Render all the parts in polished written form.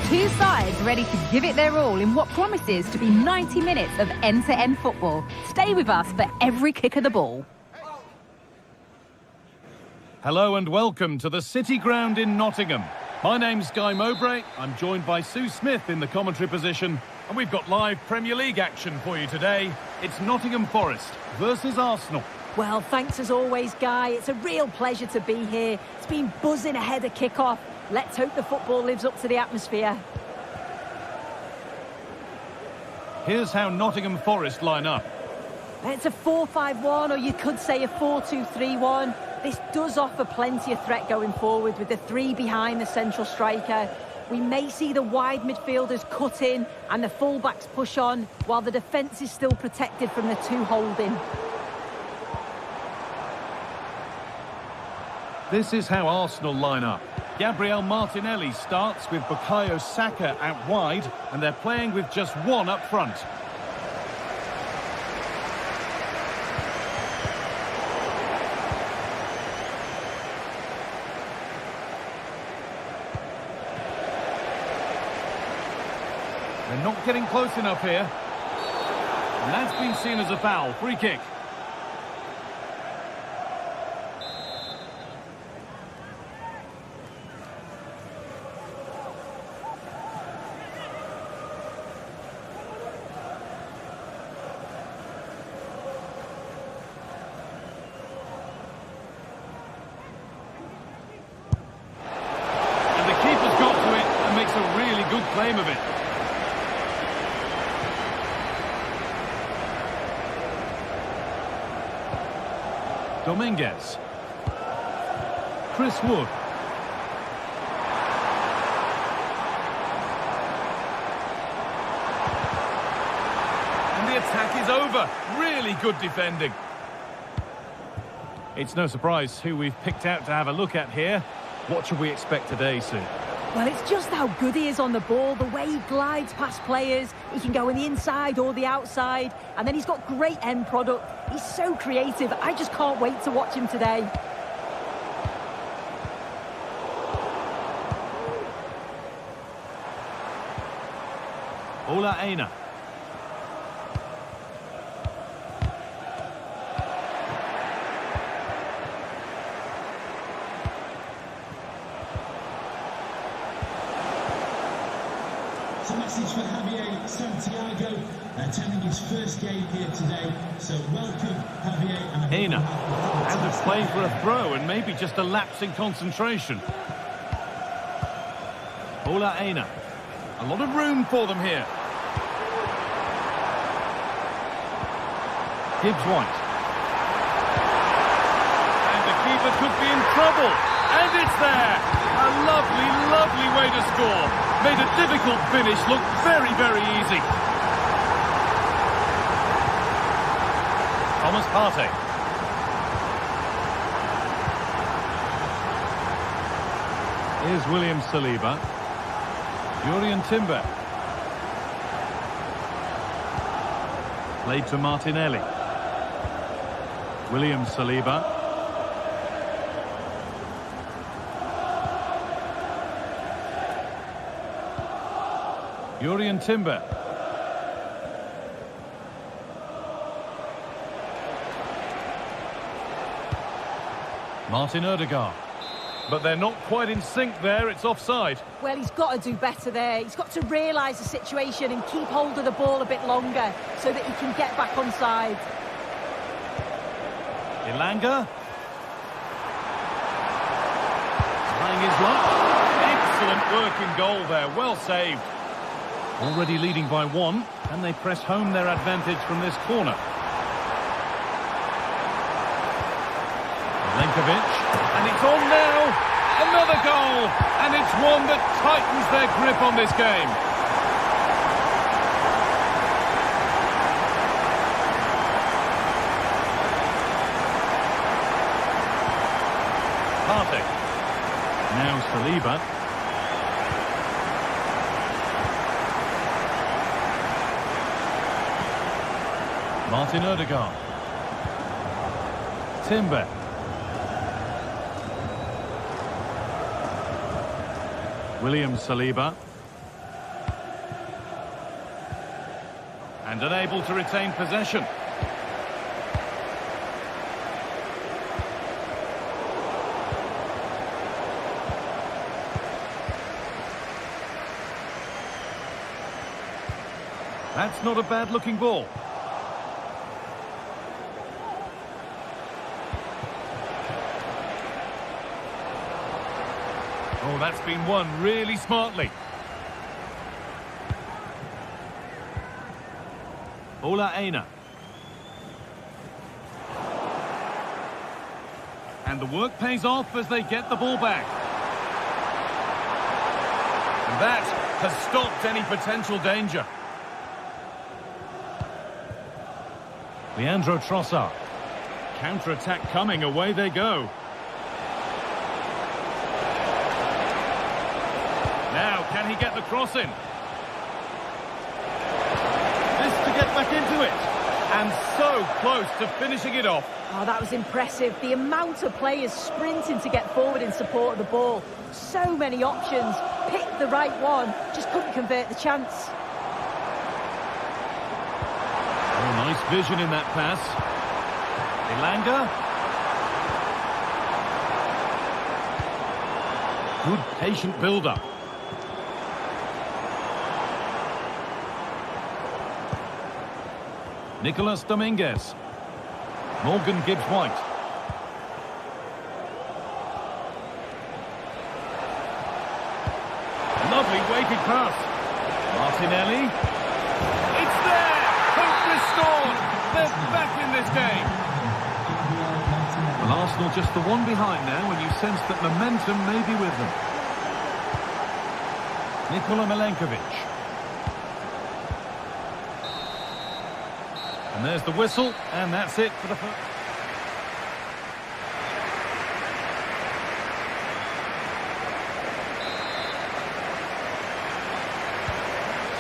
Two sides ready to give it their all in what promises to be 90 minutes of end-to-end football. Stay with us for every kick of the ball. Hello and welcome to the City Ground in Nottingham. My name's Guy Mowbray. I'm joined by Sue Smith in the commentary position. And we've got live Premier League action for you today. It's Nottingham Forest versus Arsenal. Well, thanks as always, Guy. It's a real pleasure to be here. It's been buzzing ahead of kick-off. Let's hope the football lives up to the atmosphere. Here's how Nottingham Forest line up. It's a 4-5-1, or you could say a 4-2-3-1. This does offer plenty of threat going forward with the three behind the central striker. We may see the wide midfielders cut in and the fullbacks push on, while the defence is still protected from the two holding. This is how Arsenal line up. Gabriel Martinelli starts with Bukayo Saka out wide, and they're playing with just one up front. They're not getting close enough here. And that's been seen as a foul. Free kick. And the keeper's got to it and makes a really good claim of it. Dominguez. Chris Wood. And the attack is over. Really good defending. It's no surprise who we've picked out to have a look at here. What should we expect today, Sue? Well, it's just how good he is on the ball, the way he glides past players. He can go on the inside or the outside, and then he's got great end product. He's so creative. I just can't wait to watch him today. Ola Aina. It's a message for Javier Santiago, attending his first game here today. So welcome, Javier. Aina, out of play for a throw and maybe just a lapse in concentration. Ola Aina. A lot of room for them here. Gibbs White. And the keeper could be in trouble. And it's there. A lovely, lovely way to score. Made a difficult finish look very, very easy. Thomas Partey. Here's William Saliba. Jurrien Timber. Played to Martinelli. William Saliba. Jurrien Timber. Martin Odegaard. But they're not quite in sync there, it's offside. Well, he's got to do better there. He's got to realise the situation and keep hold of the ball a bit longer so that he can get back on side. Ilanga. Trying his luck. Excellent work in goal there, well saved. Already leading by one, and they press home their advantage from this corner. Lenkovic, and it's on now. Another goal, and it's one that tightens their grip on this game. Partey. Now Saliba. Martin Odegaard. Timber. William Saliba. And unable to retain possession. That's not a bad-looking ball. Oh, that's been won really smartly. Ola Aina. And the work pays off as they get the ball back. And that has stopped any potential danger. Leandro Trossard. Counter-attack coming, away they go. Now, can he get the cross in? This to get back into it. And so close to finishing it off. Oh, that was impressive. The amount of players sprinting to get forward in support of the ball. So many options. Picked the right one. Just couldn't convert the chance. Oh, nice vision in that pass. Elanga. Good patient build-up. Nicolas Dominguez. Morgan Gibbs-White. Lovely weighted pass. Martinelli. It's there! Hope restored! They're back in this game. Well, Arsenal just the one behind now, and you sense that momentum may be with them. Nikola Milenkovic. And there's the whistle, and that's it for the first.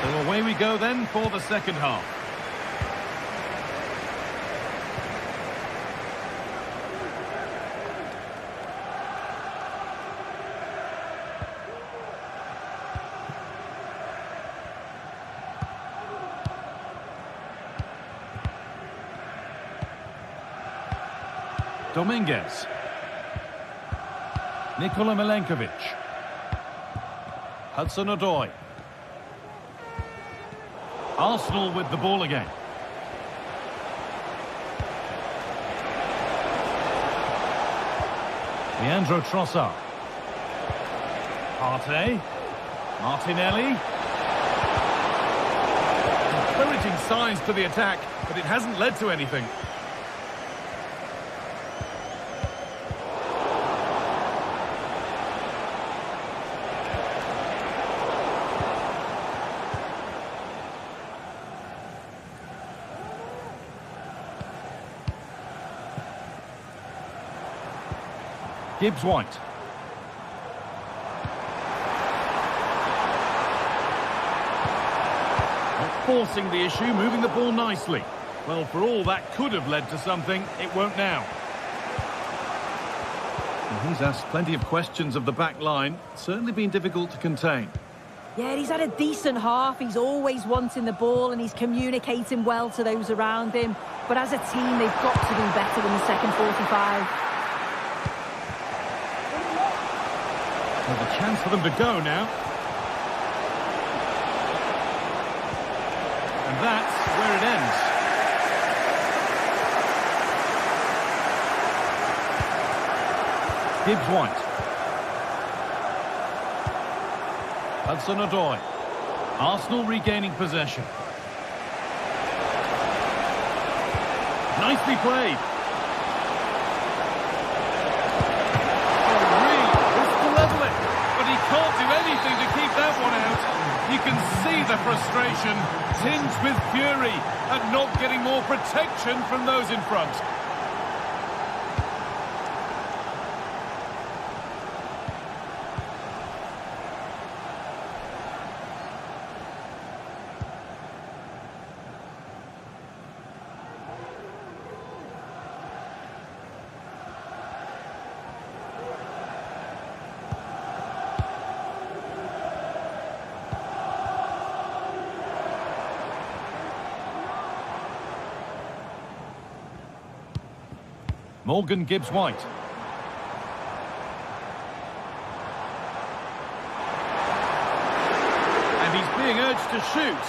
So away we go then for the second half. Dominguez. Nikola Milenkovic. Hudson-Odoi. Arsenal with the ball again. Leandro Trossard. Partey. Martinelli. Encouraging signs to the attack, but it hasn't led to anything. Gibbs-White. Not forcing the issue, moving the ball nicely. Well, for all that could have led to something, it won't now. And he's asked plenty of questions of the back line. Certainly been difficult to contain. Yeah, he's had a decent half. He's always wanting the ball and he's communicating well to those around him. But as a team, they've got to do better in the second 45. Well, a chance for them to go now. And that's where it ends. Gibbs-White. Hudson-Odoi. Arsenal regaining possession. Nicely played. Can't do anything to keep that one out. You can see the frustration, tinged with fury at not getting more protection from those in front. Morgan Gibbs-White. And he's being urged to shoot.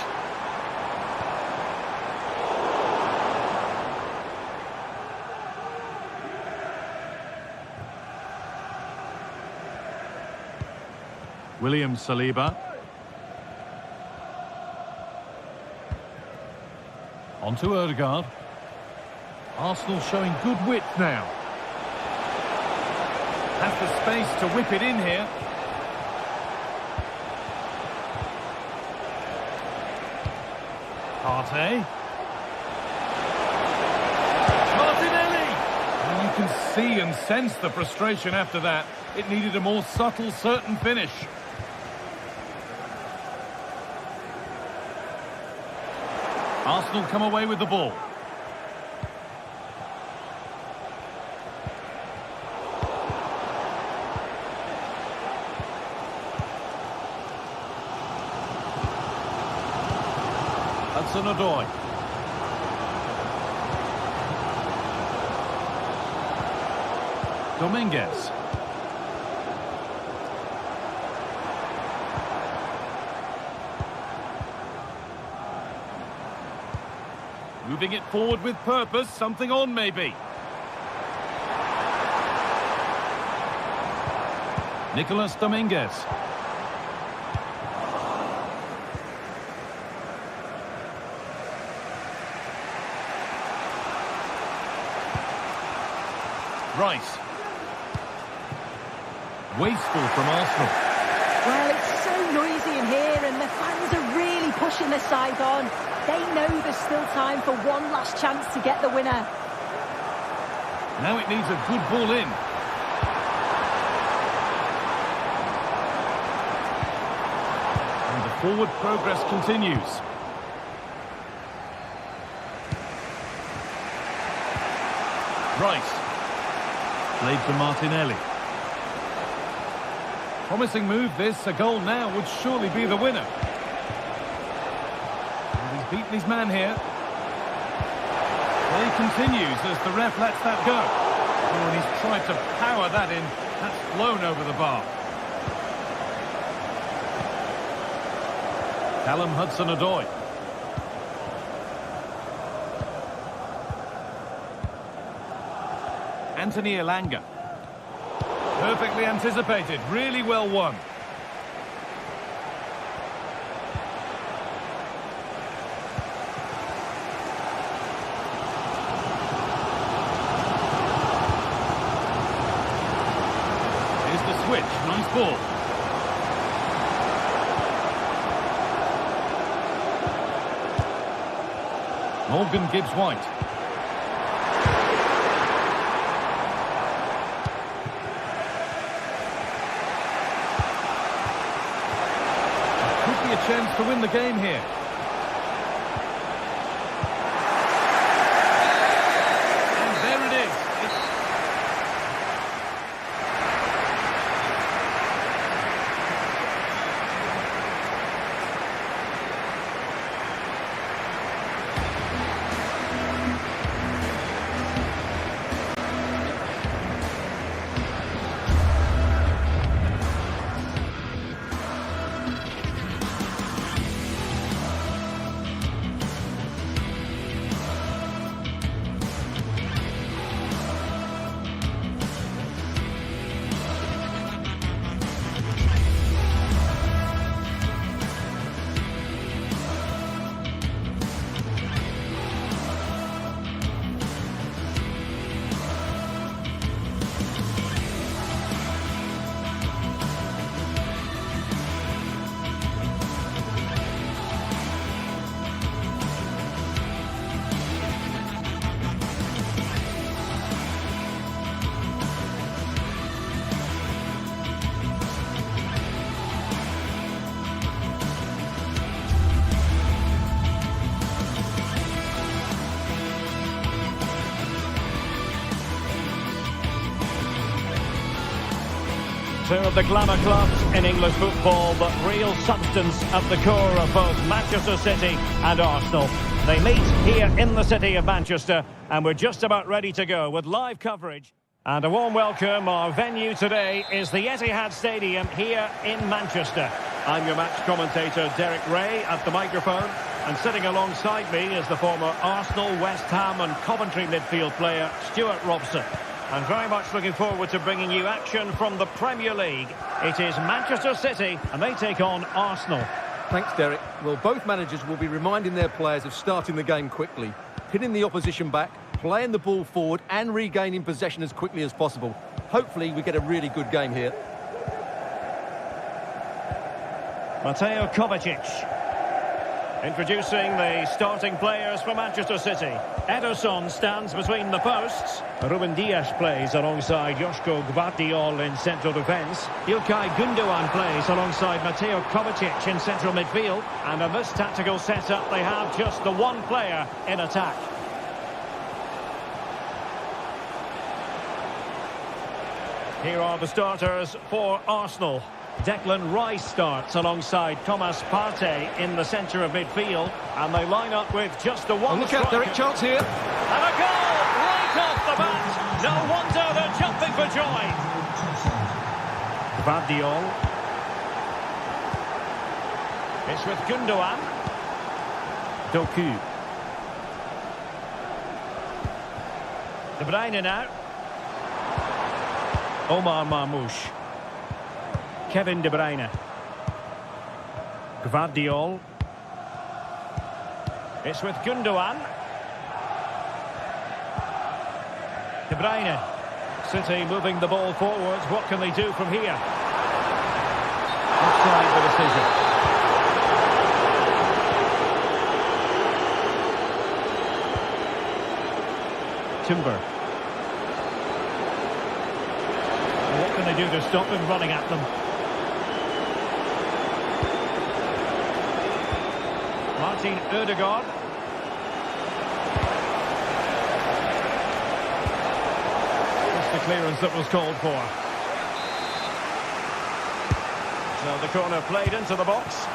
William Saliba. On to Ødegaard. Arsenal showing good width now. Has the space to whip it in here. Partey. Martinelli! And you can see and sense the frustration after that. It needed a more subtle, certain finish. Arsenal come away with the ball. Hudson-Odoi. Dominguez. Moving it forward with purpose, something on maybe. Nicolas Dominguez. Rice. Wasteful from Arsenal. Well, it's so noisy in here and the fans are really pushing their side on. They know there's still time for one last chance to get the winner. Now it needs a good ball in. And the forward progress continues. Rice. Played for Martinelli. Promising move this. A goal now would surely be the winner. And he's beaten his man here. Play continues as the ref lets that go. Oh, and he's tried to power that in. That's flown over the bar. Callum Hudson-Odoi. Anthony Elanga. Perfectly anticipated, really well won. Here's the switch, nice ball. Morgan Gibbs-White. A chance to win the game here. And there it is. Two of the glamour clubs in English football, but real substance at the core of both Manchester City and Arsenal. They meet here in the city of Manchester, and we're just about ready to go with live coverage. And a warm welcome. Our venue today is the Etihad Stadium here in Manchester. I'm your match commentator, Derek Ray, at the microphone. And sitting alongside me is the former Arsenal, West Ham and Coventry midfield player, Stuart Robson. And very much looking forward to bringing you action from the Premier League. It is Manchester City, and they take on Arsenal. Thanks, Derek. Well, both managers will be reminding their players of starting the game quickly, pinning the opposition back, playing the ball forward and regaining possession as quickly as possible. Hopefully, we get a really good game here. Mateo Kovacic. Introducing the starting players for Manchester City. Ederson stands between the posts. Ruben Dias plays alongside Joško Gvardiol in central defence. İlkay Gündoğan plays alongside Mateo Kovacic in central midfield. And in this tactical setup, they have just the one player in attack. Here are the starters for Arsenal. Declan Rice starts alongside Thomas Partey in the centre of midfield, and they line up with just the one. Look out, Derek, chance here. And a goal right off the bat. No wonder they're jumping for joy. Gvardiol. It's with Gündoğan. Doku. De Bruyne now. Omar Marmoush. Kevin De Bruyne. Gvardiol. It's with Gündoğan. De Bruyne. City moving the ball forwards. What can they do from here? Offside the decision. Timber. What can they do to stop them running at them? Martin Ødegaard. Just the clearance that was called for. So the corner played into the box.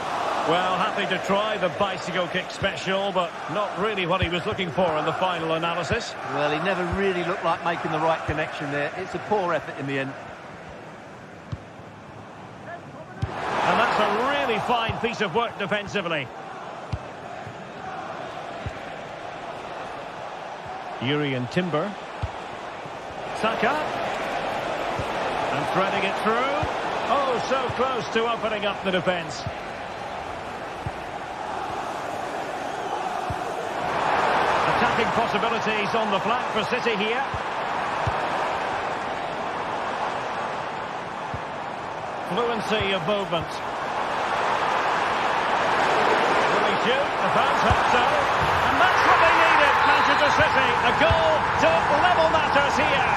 Well, happy to try the bicycle kick special, but not really what he was looking for in the final analysis. Well, he never really looked like making the right connection there. It's a poor effort in the end. And that's a really fine piece of work defensively. Yuri and Timber. Saka. And threading it through. Oh, so close to opening up the defence. Attacking possibilities on the flank for City here. Fluency of movement. Will he shoot? The fans hope so. And that's what they needed, Manchester City. A goal to level matters here.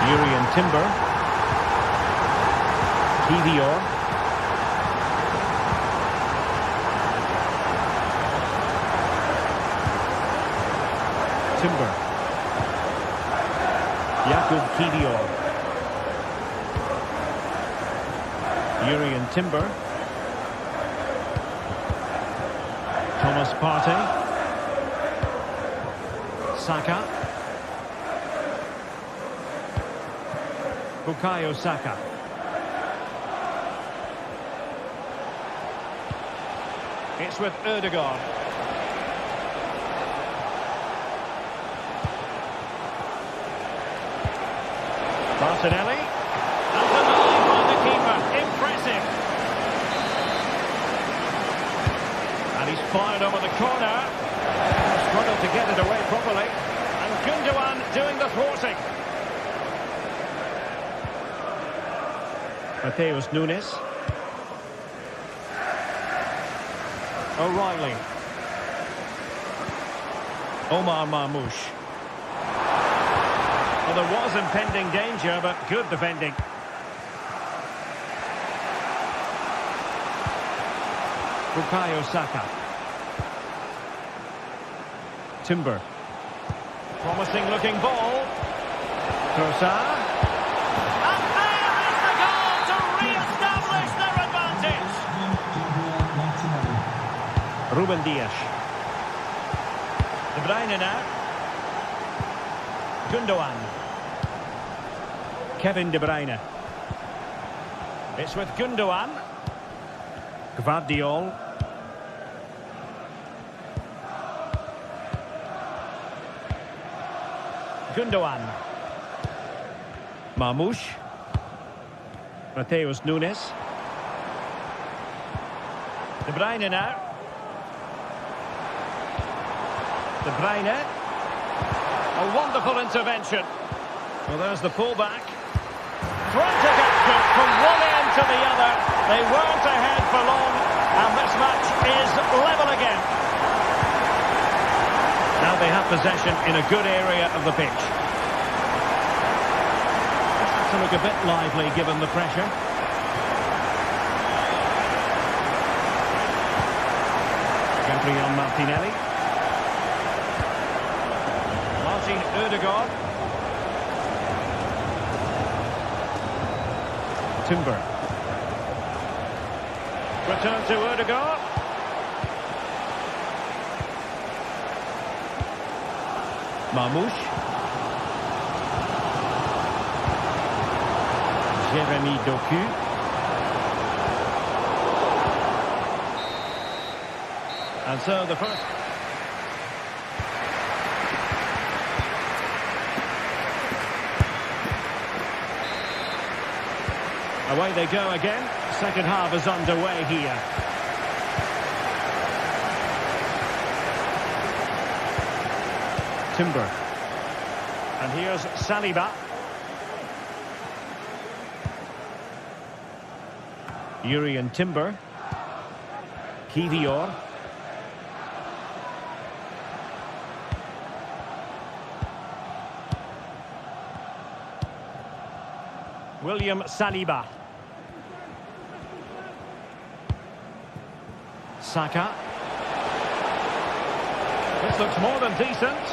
Yuri and Timber. Kivior. Timber. Jakub Kivior. Yuri and Timber. Thomas Partey. Saka. Bukayo Saka. It's with Ødegaard. Martinelli. And denied by the keeper. Impressive. And he's fired over the corner. Struggled to get it away properly. And Gündoğan doing the thwarting. Matheus Nunes. O'Reilly. Omar Marmoush. Well, there was impending danger, but good defending. Bukayo Saka. Timber. Promising looking ball. Trossard. Ruben Dias. De Bruyne now. Gundogan. Kevin De Bruyne. It's with Gundogan. Gvardiol. Gundogan. Marmoush. Mateus Nunes. De Bruyne now. De Bruyne. A wonderful intervention. Well, there's the pullback. Frantic action from one end to the other. They weren't ahead for long, and this match is level again. Now they have possession in a good area of the pitch. This has to look a bit lively given the pressure. Gabriel Martinelli. Martin Ødegaard. Timber. Return to Ødegaard. Marmoush. Jérémy Doku. And so the first... Away they go again. Second half is underway here. Timber. And here's Saliba. Urian Timber. Kivior. William Saliba. Saka. This looks more than decent.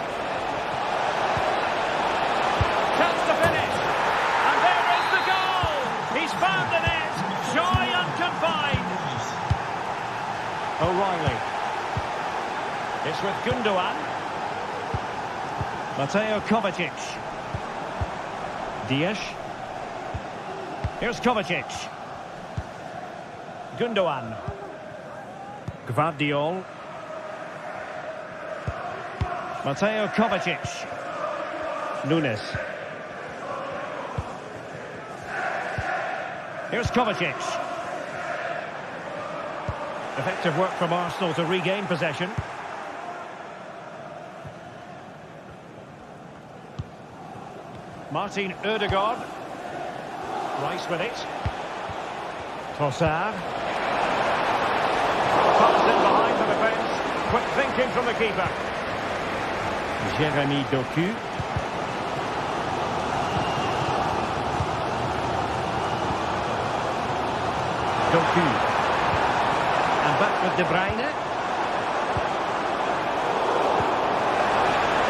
Chance to finish. And there is the goal. He's found the net. Joy unconfined. O'Reilly. It's with Gundogan. Mateo Kovacic. Dias. Here's Kovacic. Gundogan. Gvardiol. Mateo Kovacic. Nunes. Here's Kovacic. Effective work from Arsenal to regain possession. Martin Ødegaard. Rice with it. Trossard. Passed in behind the defence. Quick thinking from the keeper. Jérémy Doku. Doku. And back with De Bruyne.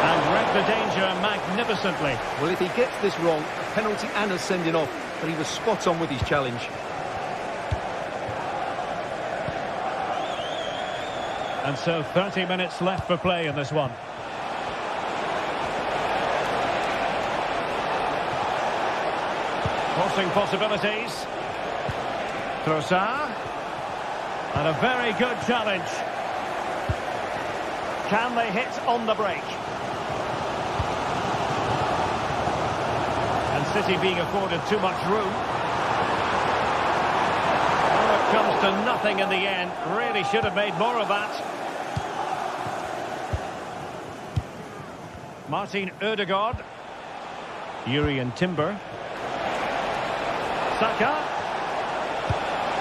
And read the danger magnificently. Well, if he gets this wrong, a penalty and a sending off, but he was spot on with his challenge. And so 30 minutes left for play in this one. Crossing possibilities. Trossard. And a very good challenge. Can they hit on the break? And City being afforded too much room. Oh, it comes to nothing in the end. Really should have made more of that. Martin Ødegaard. Urian Timber. Saka.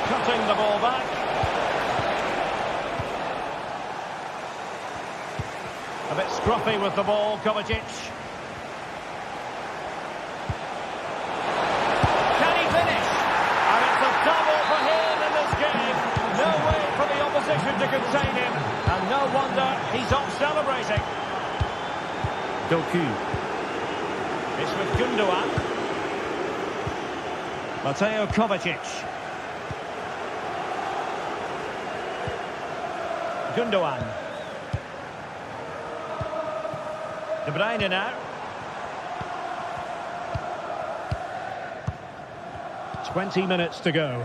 Cutting the ball back. A bit scruffy with the ball, Kovacic. Can he finish? And it's a double for him in this game. No way for the opposition to contain him. And no wonder he's off celebrating. Doku. It's with Gundogan. Mateo Kovacic. Gundogan. De Bruyne now. 20 minutes to go.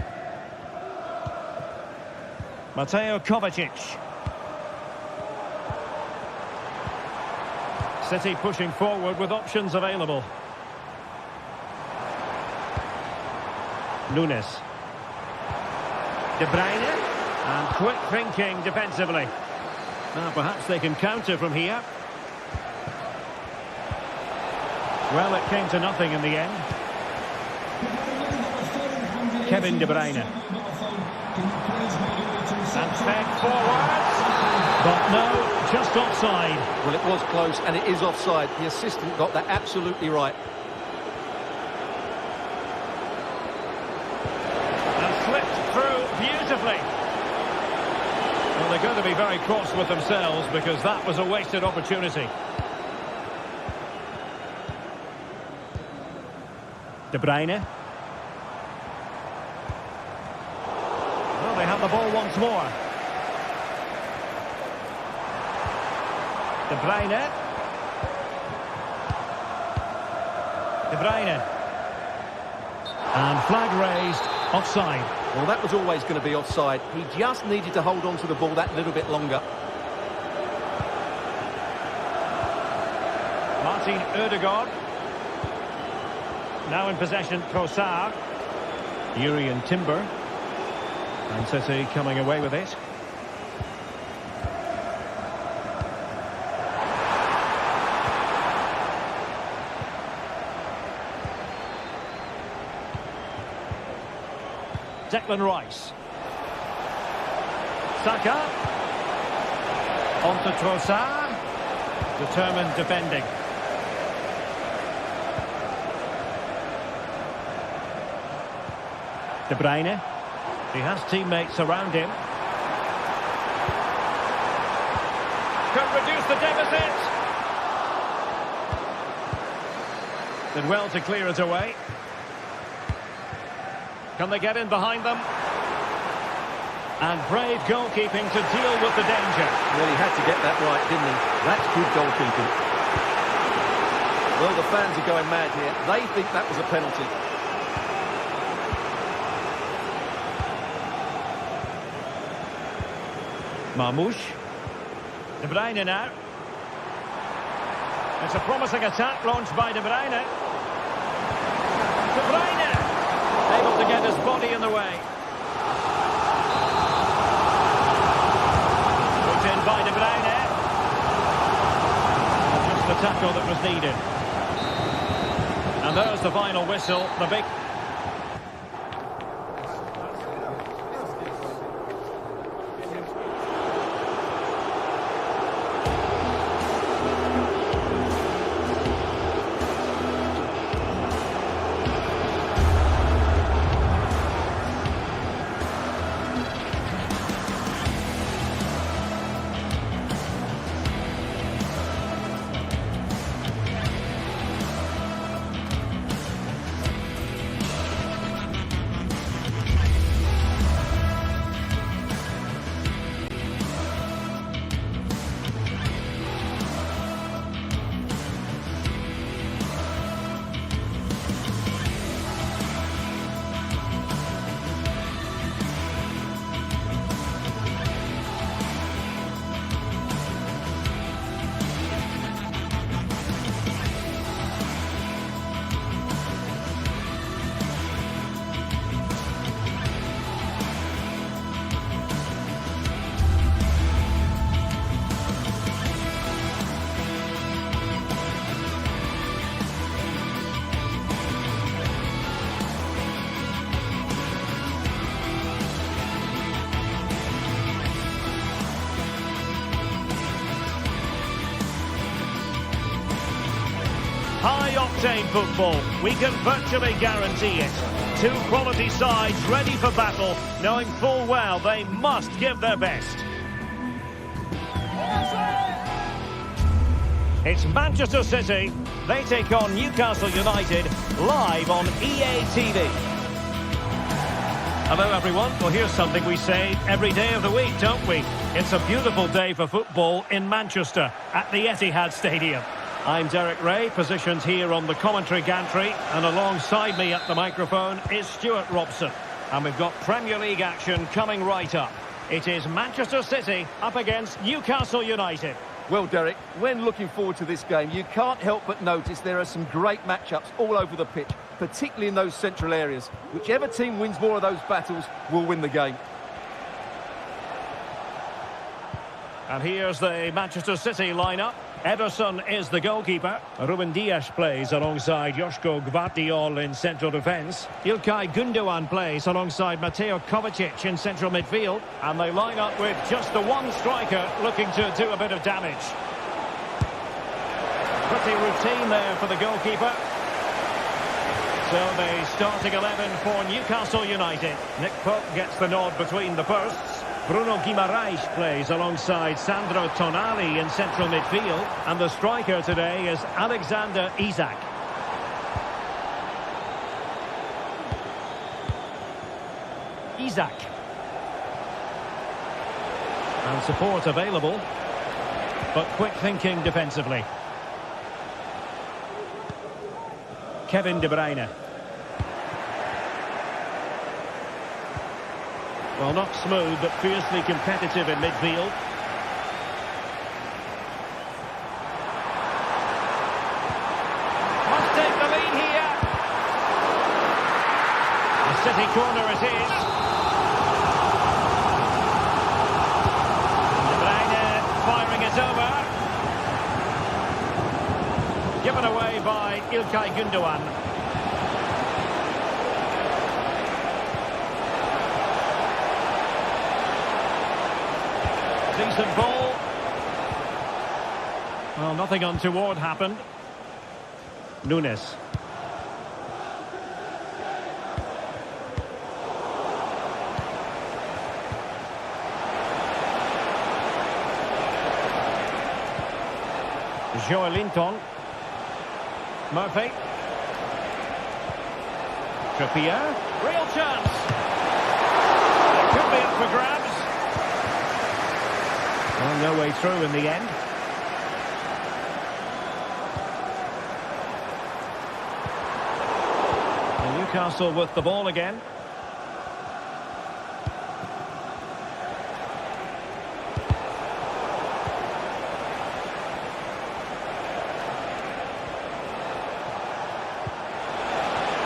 Mateo Kovacic. City pushing forward with options available. Nunes. De Bruyne. And quick thinking defensively. Now perhaps they can counter from here. Well, it came to nothing in the end. Kevin De Bruyne. And fed forwards. But no, just offside. Well, it was close and it is offside. The assistant got that absolutely right. And slipped through beautifully. Well, they're going to be very cross with themselves because that was a wasted opportunity. De Bruyne. Well, they have the ball once more. De Bruyne. De Bruyne. And flag raised, offside. Well, that was always going to be offside. He just needed to hold on to the ball that little bit longer. Martin Ødegaard. Now in possession, Trossard. Urian Timber. And City coming away with it. Declan Rice. Saka. On to Trossard. Determined defending. De Bruyne. He has teammates around him. Could reduce the deficit. Did well to clear it away. Can they get in behind them? And brave goalkeeping to deal with the danger. Well, he had to get that right, didn't he? That's good goalkeeping. Well, the fans are going mad here. They think that was a penalty. Marmoush. De Bruyne now. It's a promising attack launched by De Bruyne. De Bruyne! Able to get his body in the way. Put in by De Bruyne. Just the tackle that was needed. And there's the final whistle. The big... High-octane football, we can virtually guarantee it. Two quality sides ready for battle, knowing full well they must give their best. It's Manchester City. They take on Newcastle United live on EA TV. Hello everyone. Well, here's something we say every day of the week, don't we? It's a beautiful day for football in Manchester at the Etihad Stadium. I'm Derek Ray, positioned here on the commentary gantry, and alongside me at the microphone is Stuart Robson. And we've got Premier League action coming right up. It is Manchester City up against Newcastle United. Well, Derek, when looking forward to this game, you can't help but notice there are some great matchups all over the pitch, particularly in those central areas. Whichever team wins more of those battles will win the game. And here's the Manchester City lineup. Ederson is the goalkeeper. Ruben Dias plays alongside Joško Gvardiol in central defence. İlkay Gündoğan plays alongside Mateo Kovacic in central midfield. And they line up with just the one striker looking to do a bit of damage. Pretty routine there for the goalkeeper. So the starting 11 for Newcastle United. Nick Pope gets the nod between the posts. Bruno Guimaraes plays alongside Sandro Tonali in central midfield. And the striker today is Alexander Isak. Isak. And support available. But quick thinking defensively. Kevin De Bruyne. Well, not smooth, but fiercely competitive in midfield. Must take the lead here. A City corner it is. De Bruyne firing it over. Given away by İlkay Gündoğan. Decent ball. Well, nothing untoward happened. Nunes. Joelinton. Murphy. Trippier. Real chance. It could be up for grabs. Well, no way through in the end. And Newcastle with the ball again.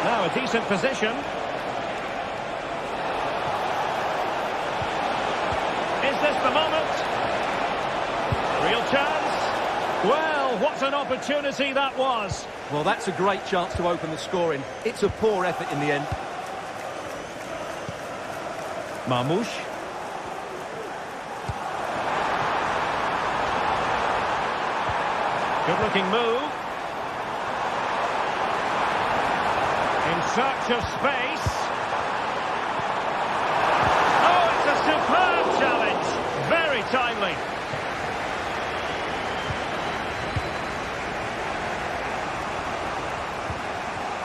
Now a decent position. Is this the moment? Real chance. Well, what an opportunity that was. Well, that's a great chance to open the scoring. It's a poor effort in the end. Marmoush. Good-looking move. In search of space. Oh, it's a superb challenge. Very timely.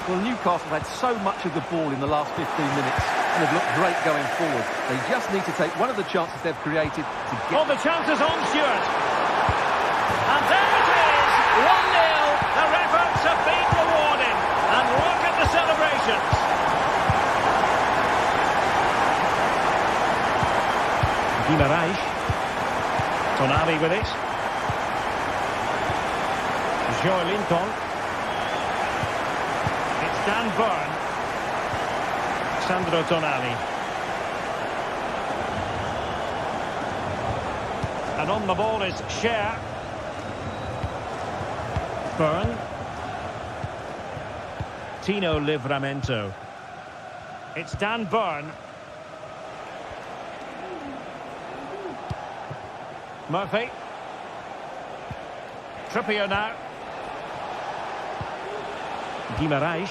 Well, Newcastle had so much of the ball in the last 15 minutes and have looked great going forward. They just need to take one of the chances they've created to get... Oh, the chances on, Stuart. And there it is, 1-0. Their efforts have been rewarded. And look at the celebrations. Guimaraes. Tonali with it. Joelinton. Dan Burn. Sandro Tonali. And on the ball is Cher. Burn. Tino Livramento. It's Dan Burn. Murphy. Trippier now. Guimaraes.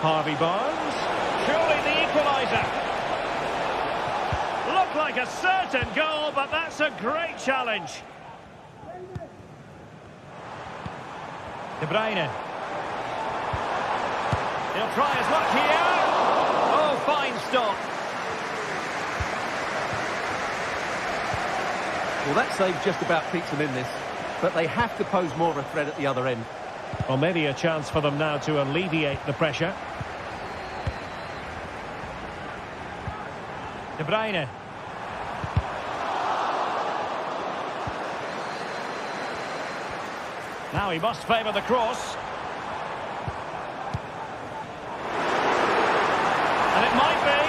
Harvey Barnes. Surely the equaliser. Looked like a certain goal, but that's a great challenge. De Bruyne. He'll try his luck here. Oh, fine stop. Well, that save just about keeps them in this, but they have to pose more of a threat at the other end. Well, maybe a chance for them now to alleviate the pressure. De Bruyne. Now he must favour the cross. And it might be.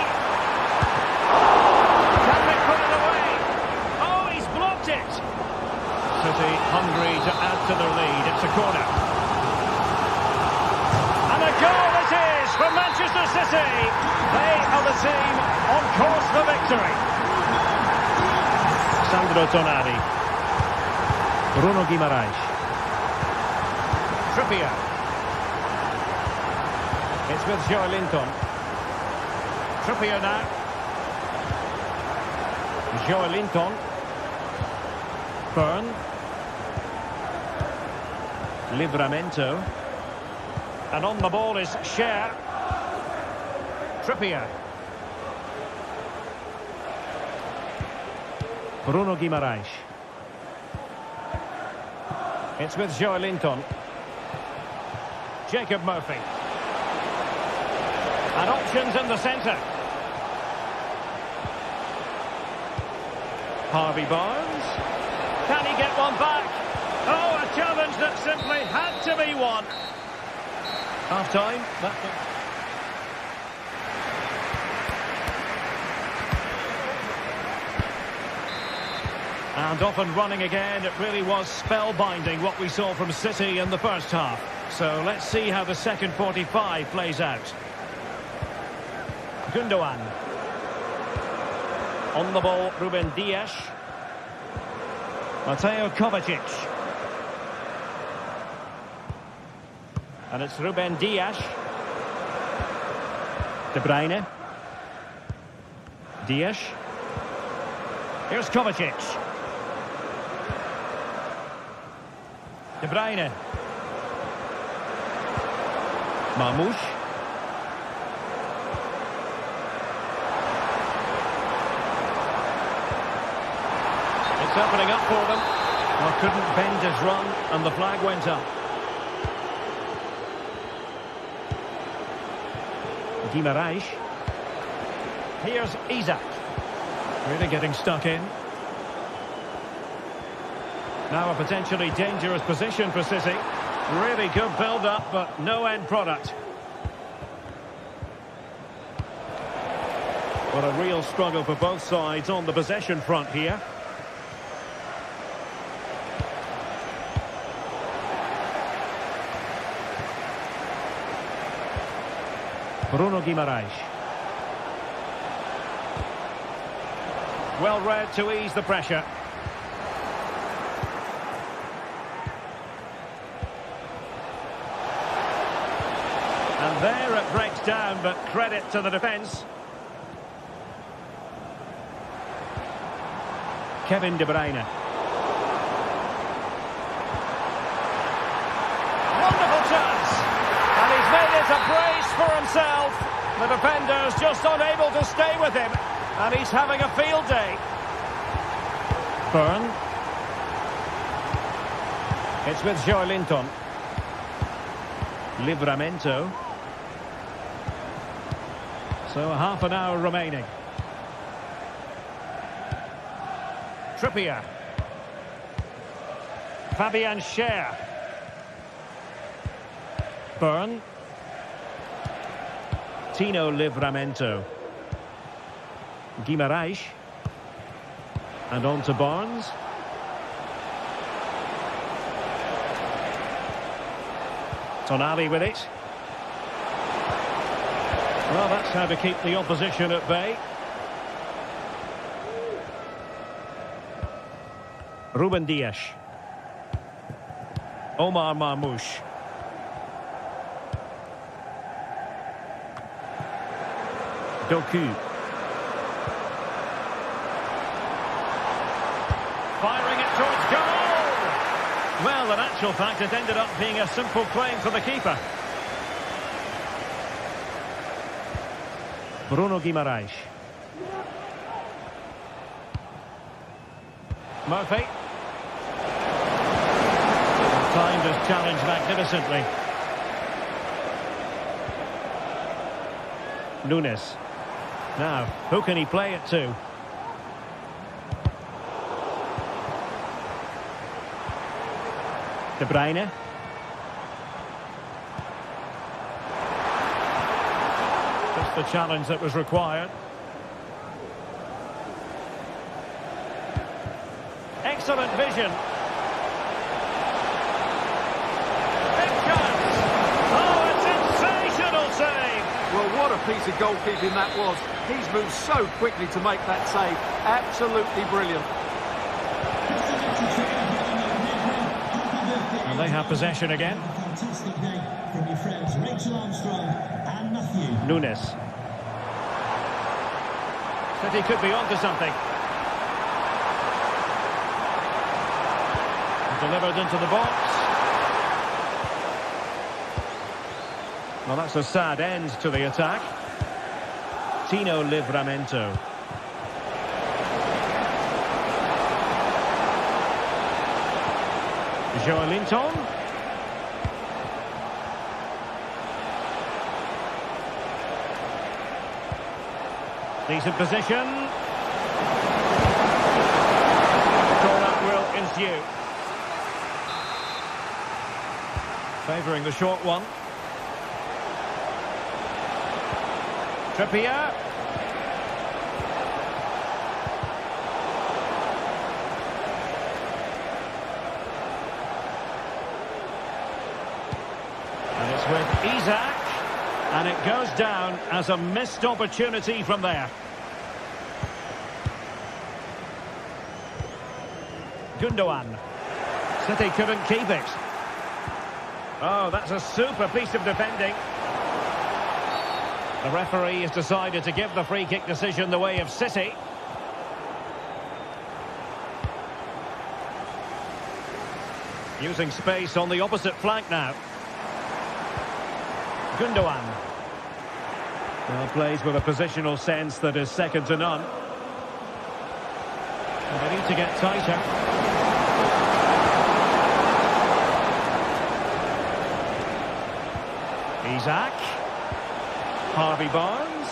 Can they put it away? Oh, he's blocked it. City hungry to add to their lead. It's a corner. And a goal it is for Manchester City. They are the team on course for victory. Sandro Tonali. Bruno Guimaraes. Trippier. It's with Joelinton. Trippier now. Joelinton. Byrne. Livramento. And on the ball is Cher. Trippier. Bruno Guimaraes. It's with Joelinton. Jacob Murphy. And options in the centre. Harvey Barnes. Can he get one back? Oh, a challenge that simply had to be won. Half-time. And off and running again. It really was spellbinding what we saw from City in the first half. So let's see how the second 45 plays out. Gundogan. On the ball, Ruben Dias. Mateo Kovacic. And it's Ruben Dias. De Bruyne. Dias. Here's Kovacic. De Bruyne. Marmoush. It's opening up for them. Well, couldn't bend his run, and the flag went up. Guimaraes. Here's Isak. Really getting stuck in. Now a potentially dangerous position for City. Really good build-up, but no end product. What a real struggle for both sides on the possession front here. Bruno Guimaraes. Well read to ease the pressure. And there it breaks down, but credit to the defence. Kevin De Bruyne. Wonderful chance. And he's made it a brace for himself. The defender's just unable to stay with him. And he's having a field day. Byrne. It's with Joelinton. Livramento. So half an hour remaining. Trippier. Fabian Cher. Byrne. Tino Livramento. Guimaraes. And on to Barnes. Tonali with it. Well, that's how to keep the opposition at bay. Ruben Dias. Omar Marmoush. Doku. Firing it towards goal! Well, in actual fact, it ended up being a simple claim for the keeper. Bruno Guimaraes. Murphy. Timed his challenge magnificently. Nunes. Now, who can he play it to? De Bruyne. Just the challenge that was required. Excellent vision. Big chance. Oh, a sensational save. Well, what a piece of goalkeeping that was. He's moved so quickly to make that save. Absolutely brilliant. And they have possession again. Fantastic day from your friends Rachel Armstrong and Matthew. Nunes. Said he could be onto something. Delivered into the box. Well, that's a sad end to the attack. Tino Livramento. Joelinton. Decent position. Corner will ensue. Favouring the short one. Trippier. And it's with Isaac. And it goes down as a missed opportunity from there. Gundogan. City couldn't keep it. Oh, that's a super piece of defending. The referee has decided to give the free kick decision the way of City. Using space on the opposite flank now. Gundogan. Well, plays with a positional sense that is second to none. And they need to get tighter. Isaac. Harvey Barnes.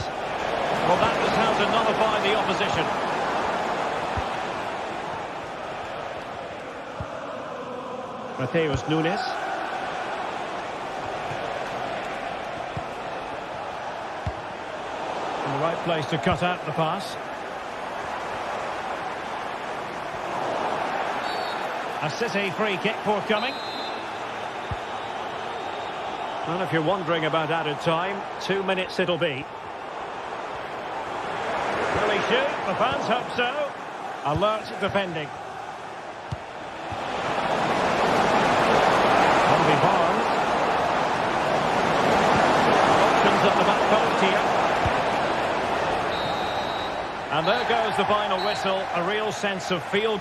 Well, that was how to nullify the opposition. Mateus Nunes. In the right place to cut out the pass. A City free kick forthcoming. And if you're wondering about added time, 2 minutes it'll be. Will he shoot? The fans hope so. Alert defending. Harvey Barnes. Options at the back post here. And there goes the final whistle. A real sense of field.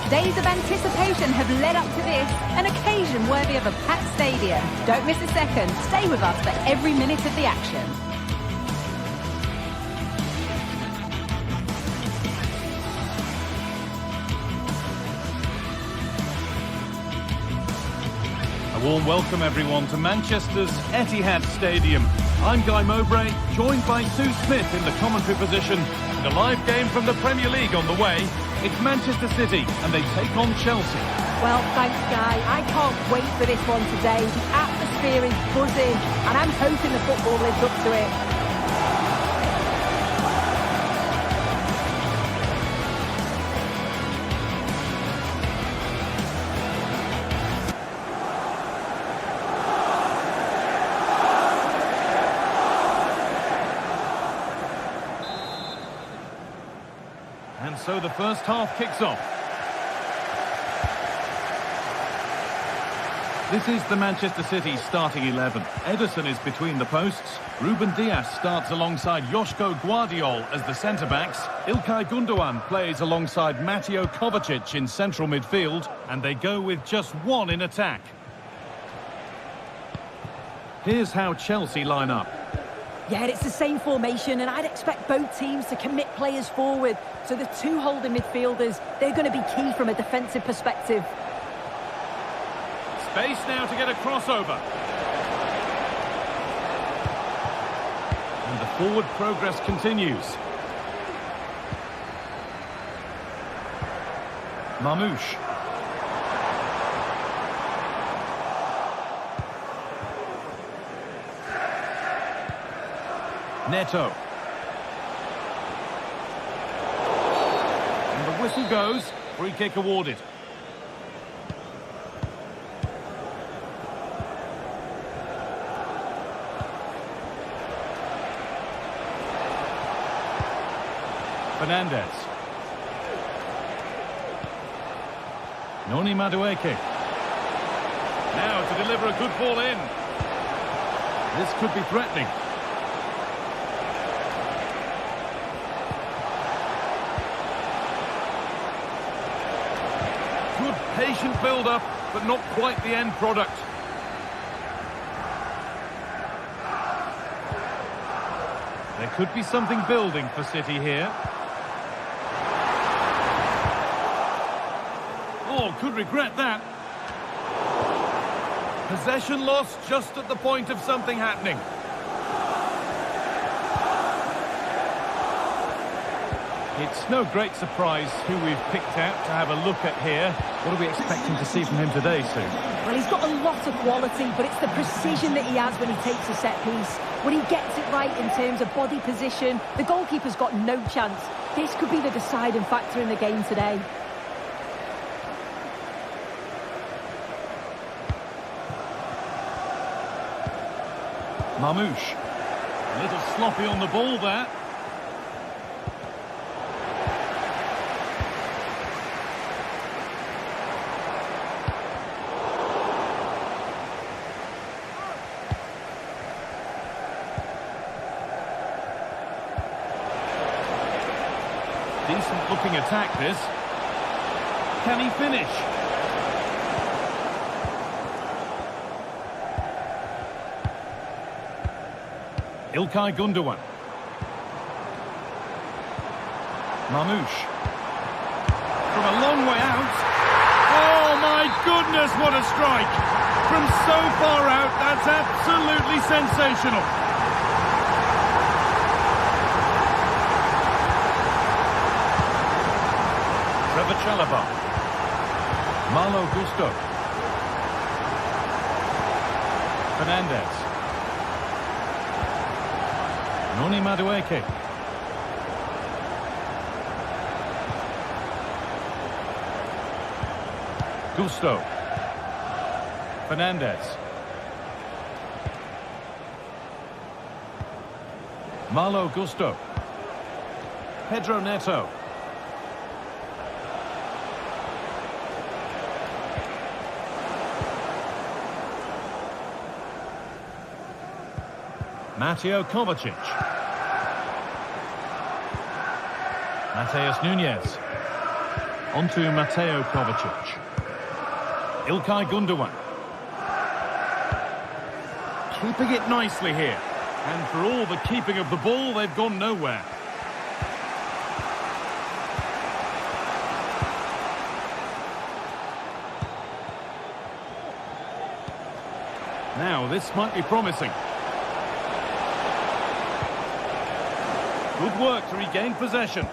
Days of anticipation have led up to this, an occasion worthy of a packed stadium. Don't miss a second. Stay with us for every minute of the action. A warm welcome, everyone, to Manchester's Etihad Stadium. I'm Guy Mowbray, joined by Sue Smith in the commentary position, and a live game from the Premier League on the way. It's Manchester City, and they take on Chelsea. Well, thanks, Guy. I can't wait for this one today. The atmosphere is buzzing, and I'm hoping the football lives up to it. And so the first half kicks off. This is the Manchester City starting 11. Ederson is between the posts. Ruben Dias starts alongside Joško Guardiol as the centre-backs. İlkay Gundogan plays alongside Mateo Kovacic in central midfield. And they go with just one in attack. Here's how Chelsea line up. Yeah, it's the same formation, and I'd expect both teams to commit players forward. So the two holding midfielders, they're going to be key from a defensive perspective. Space now to get a crossover. And the forward progress continues. Mamouche. Neto. And the whistle goes. Free kick awarded. Fernandez. Noni Madueke. Now to deliver a good ball in. This could be threatening. Good patient build-up, but not quite the end product. There could be something building for City here. Oh, could regret that. Possession lost just at the point of something happening. It's no great surprise who we've picked out to have a look at here. What are we expecting to see from him today, Sue? Well, he's got a lot of quality, but it's the precision that he has when he takes a set piece. When he gets it right in terms of body position, the goalkeeper's got no chance. This could be the deciding factor in the game today. Mamouche. A little sloppy on the ball there. Decent looking attack this. Can he finish? İlkay Gundogan. Mamouche. From a long way out. Oh my goodness, what a strike! From so far out, that's absolutely sensational. Chalaba. Malo Gusto. Fernandez. Noni Madueke. Gusto. Fernandez. Malo Gusto. Pedro Neto. Mateo Kovacic. Mateus Nunes. Onto Mateo Kovacic. İlkay Gundogan. Keeping it nicely here. And for all the keeping of the ball, they've gone nowhere. Now, this might be promising. Good work to regain possession.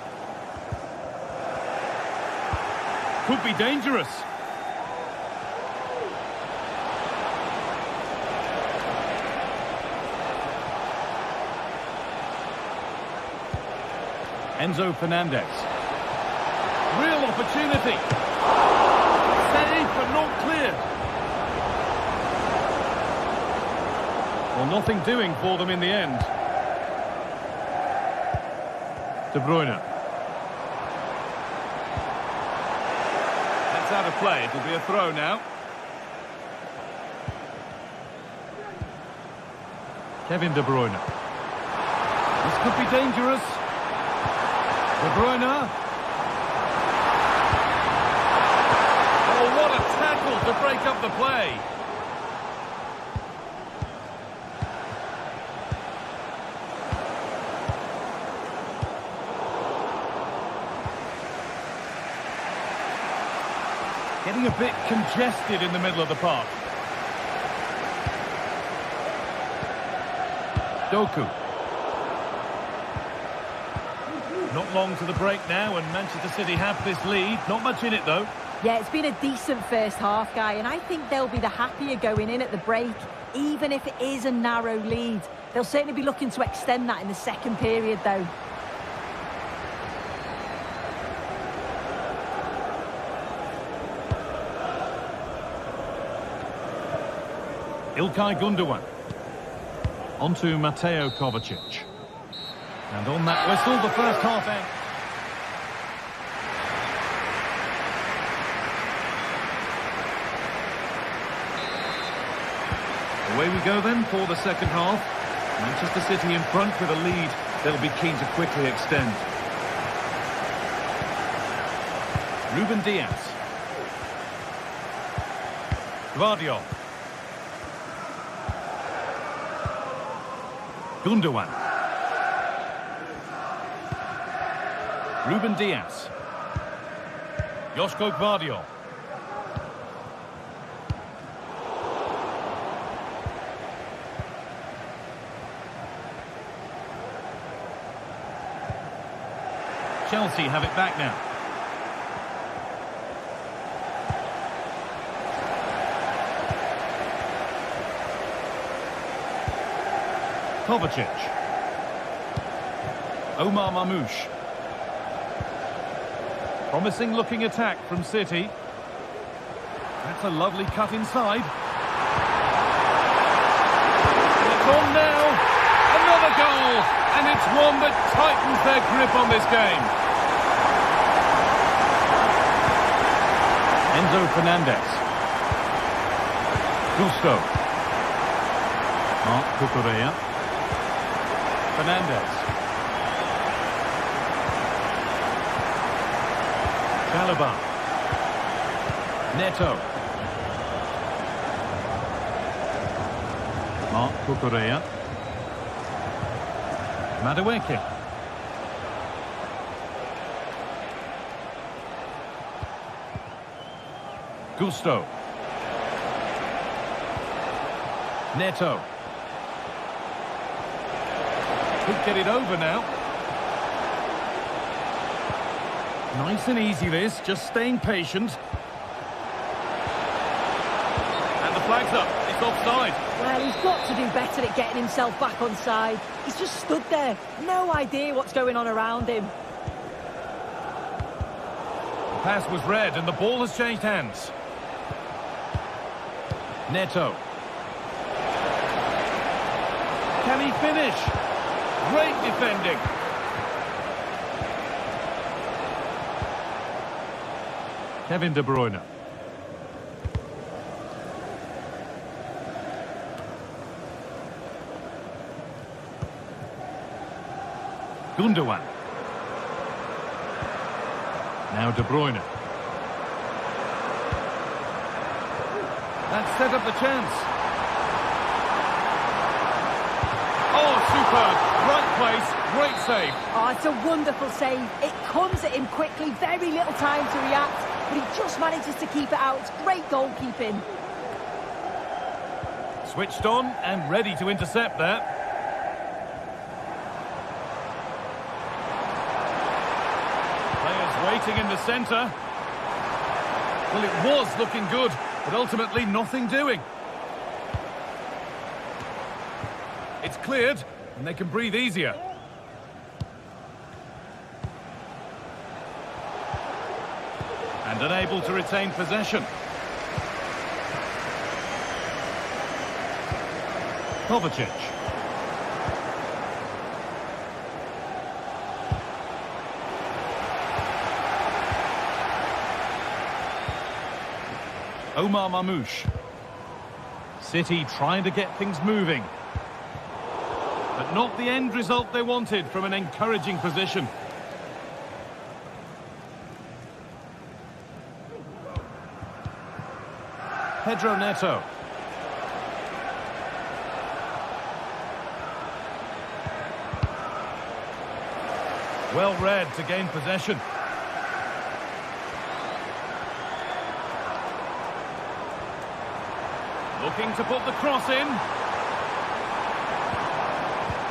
Could be dangerous. Enzo Fernandez. Real opportunity. Saved but not cleared. Well, nothing doing for them in the end. De Bruyne. out of play. It'll be a throw now. Kevin De Bruyne. This could be dangerous. De Bruyne. Oh, what a tackle to break up the play. Getting a bit congested in the middle of the park. Doku. Not long to the break now, and Manchester City have this lead. Not much in it, though. Yeah, it's been a decent first half, Guy, and I think they'll be the happier going in at the break, even if it is a narrow lead. They'll certainly be looking to extend that in the second period, though. Ilkay Gundogan. Onto Mateo Kovacic. And on that whistle, the first half ends. Away we go then for the second half. Manchester City in front with a lead they'll be keen to quickly extend. Ruben Diaz. Gvardiol. Gundogan. Ruben Diaz. Josko Gvardiol. Chelsea have it back now. Kovacic. Omar Mamouche. Promising looking attack from City. That's a lovely cut inside. It's on now. Another goal. And it's one that tightens their grip on this game. Enzo Fernandez. Gusto. Marc Cucurella. Fernandez. Chalobah. Neto. Marc Cucurella. Madueke. Gusto. Neto. Could get it over now. Nice and easy this, just staying patient. And the flag's up, it's offside. Well, he's got to do better at getting himself back on side. He's just stood there, no idea what's going on around him. The pass was read and the ball has changed hands. Neto. Can he finish? Great defending. Kevin De Bruyne. Gundogan. Now De Bruyne. That set up the chance. Oh, superb. Right place, great save. Oh, it's a wonderful save. It comes at him quickly, very little time to react, but he just manages to keep it out. It's great goalkeeping. Switched on and ready to intercept there. Players waiting in the centre. Well, it was looking good, but ultimately nothing doing. It's cleared, and they can breathe easier. And unable to retain possession. Kovacic. Omar Mamouche. City trying to get things moving. But not the end result they wanted from an encouraging position. Pedro Neto. Well read to gain possession. Looking to put the cross in.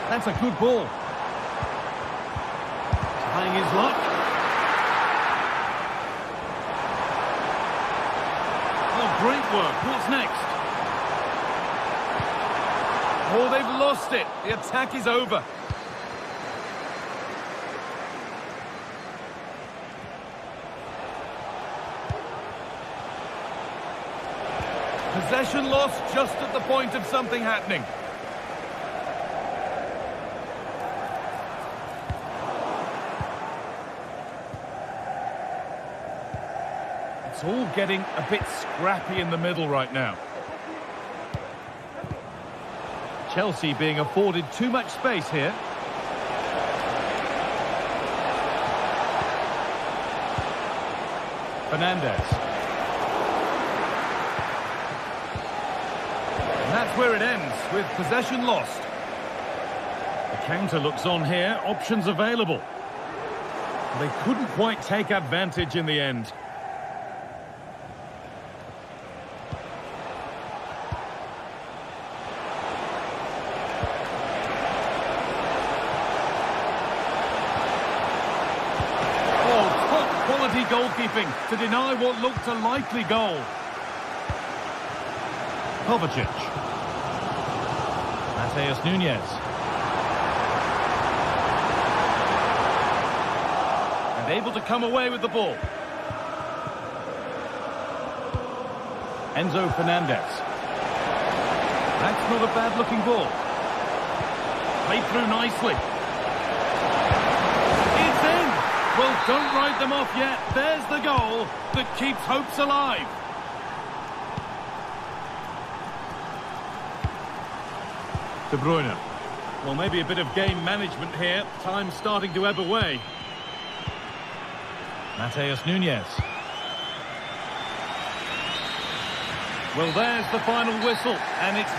That's a good ball. Trying his luck. Oh, great work. What's next? Oh, they've lost it. The attack is over. Possession lost just at the point of something happening. It's all getting a bit scrappy in the middle right now. Chelsea being afforded too much space here. Fernandes. And that's where it ends, with possession lost. The counter looks on here, options available. They couldn't quite take advantage in the end. Goalkeeping to deny what looked a likely goal. Kovacic. Mateus Nunes. And able to come away with the ball. Enzo Fernandez. That's not a bad looking ball. Played through nicely. Well, don't write them off yet. There's the goal that keeps hopes alive. De Bruyne. Well, maybe a bit of game management here. Time starting to ebb away. Mateus Nunes. Well, there's the final whistle, and it's...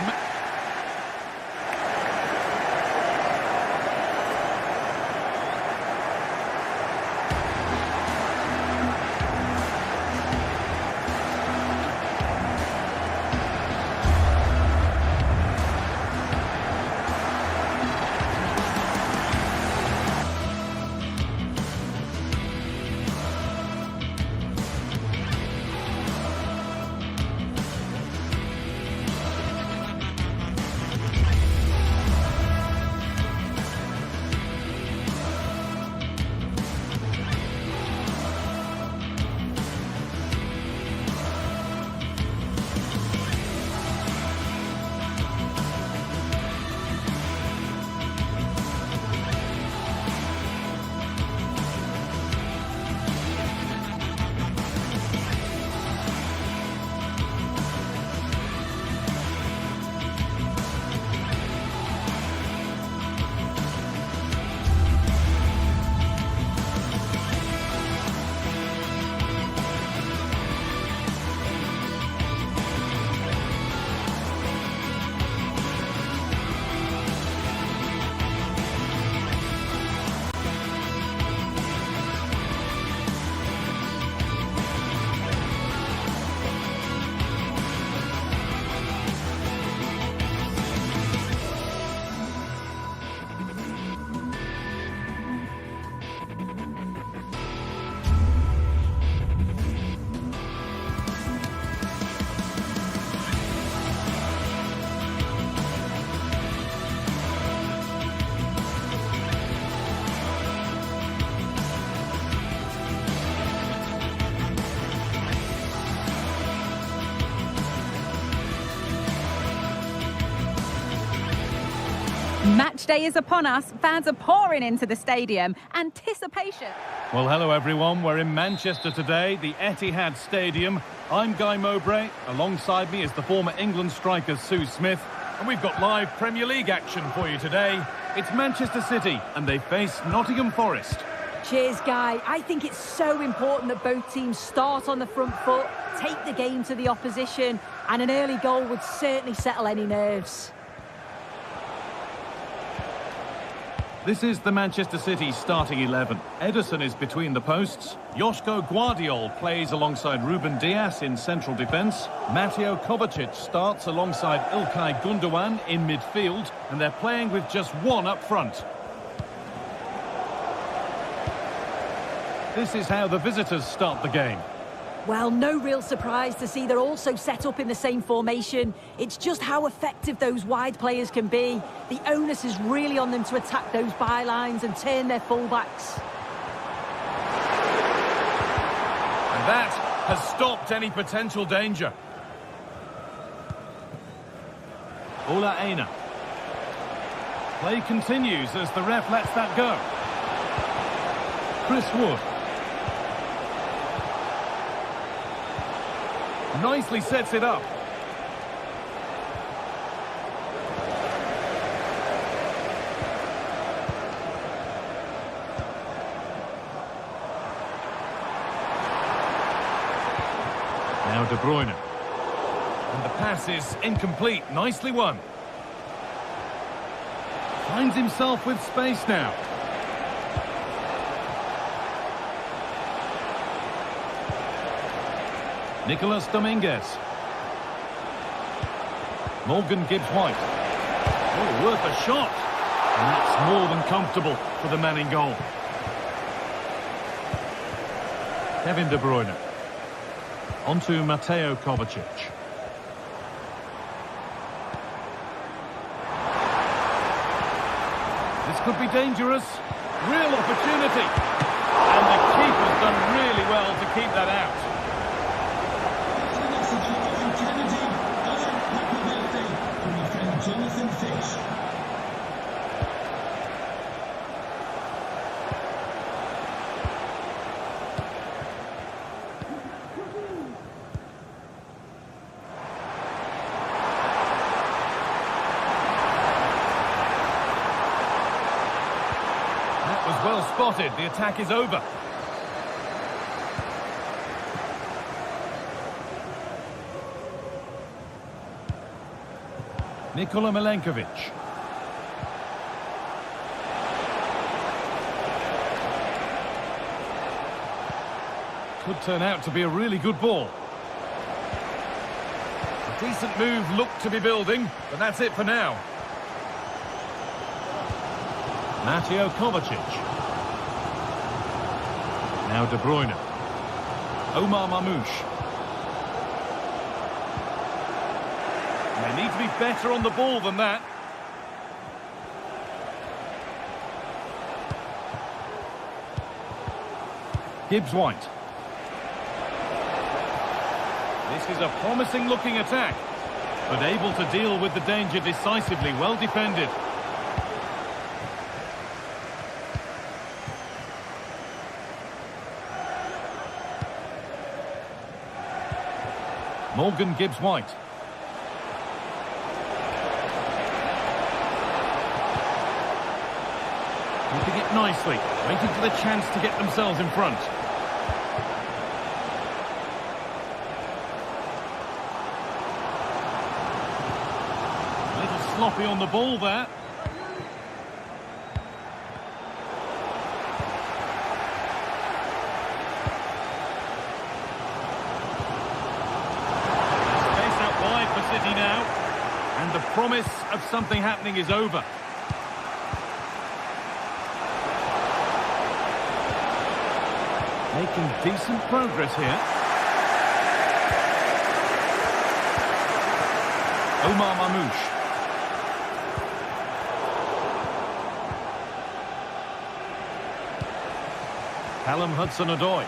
Match day is upon us. Fans are pouring into the stadium. Anticipation. Well, hello everyone. We're in Manchester today, the Etihad Stadium. I'm Guy Mowbray. Alongside me is the former England striker Sue Smith. And we've got live Premier League action for you today. It's Manchester City and they face Nottingham Forest. Cheers, Guy. I think it's so important that both teams start on the front foot, take the game to the opposition, and an early goal would certainly settle any nerves. This is the Manchester City starting 11. Ederson is between the posts. Joško Guardiol plays alongside Ruben Dias in central defence. Mateo Kovacic starts alongside Ilkay Gundogan in midfield. And they're playing with just one up front. This is how the visitors start the game. Well, no real surprise to see they're also set up in the same formation. It's just how effective those wide players can be. The onus is really on them to attack those bylines and turn their fullbacks. And that has stopped any potential danger. Ola Aina. Play continues as the ref lets that go. Chris Wood. Nicely sets it up. Now De Bruyne. And the pass is incomplete. Nicely won. Finds himself with space now. Nicolas Dominguez. Morgan Gibbs-White. Oh, worth a shot. And that's more than comfortable for the man in goal. Kevin De Bruyne. On to Mateo Kovacic. This could be dangerous. Real opportunity. And the keeper's done really well to keep that out. Jonathan Fish. That was well spotted. The attack is over. Nikola Milenkovic. Could turn out to be a really good ball. A decent move looked to be building, but that's it for now. Mateo Kovacic. Now De Bruyne. Omar Mamouche. They need to be better on the ball than that. Gibbs-White. This is a promising looking attack, but able to deal with the danger decisively. Well defended. Morgan Gibbs-White. Keeping it nicely, waiting for the chance to get themselves in front. A little sloppy on the ball there. Space out wide for City now. And the promise of something happening is over. Making decent progress here. Omar Mamouche. Callum Hudson-Odoi.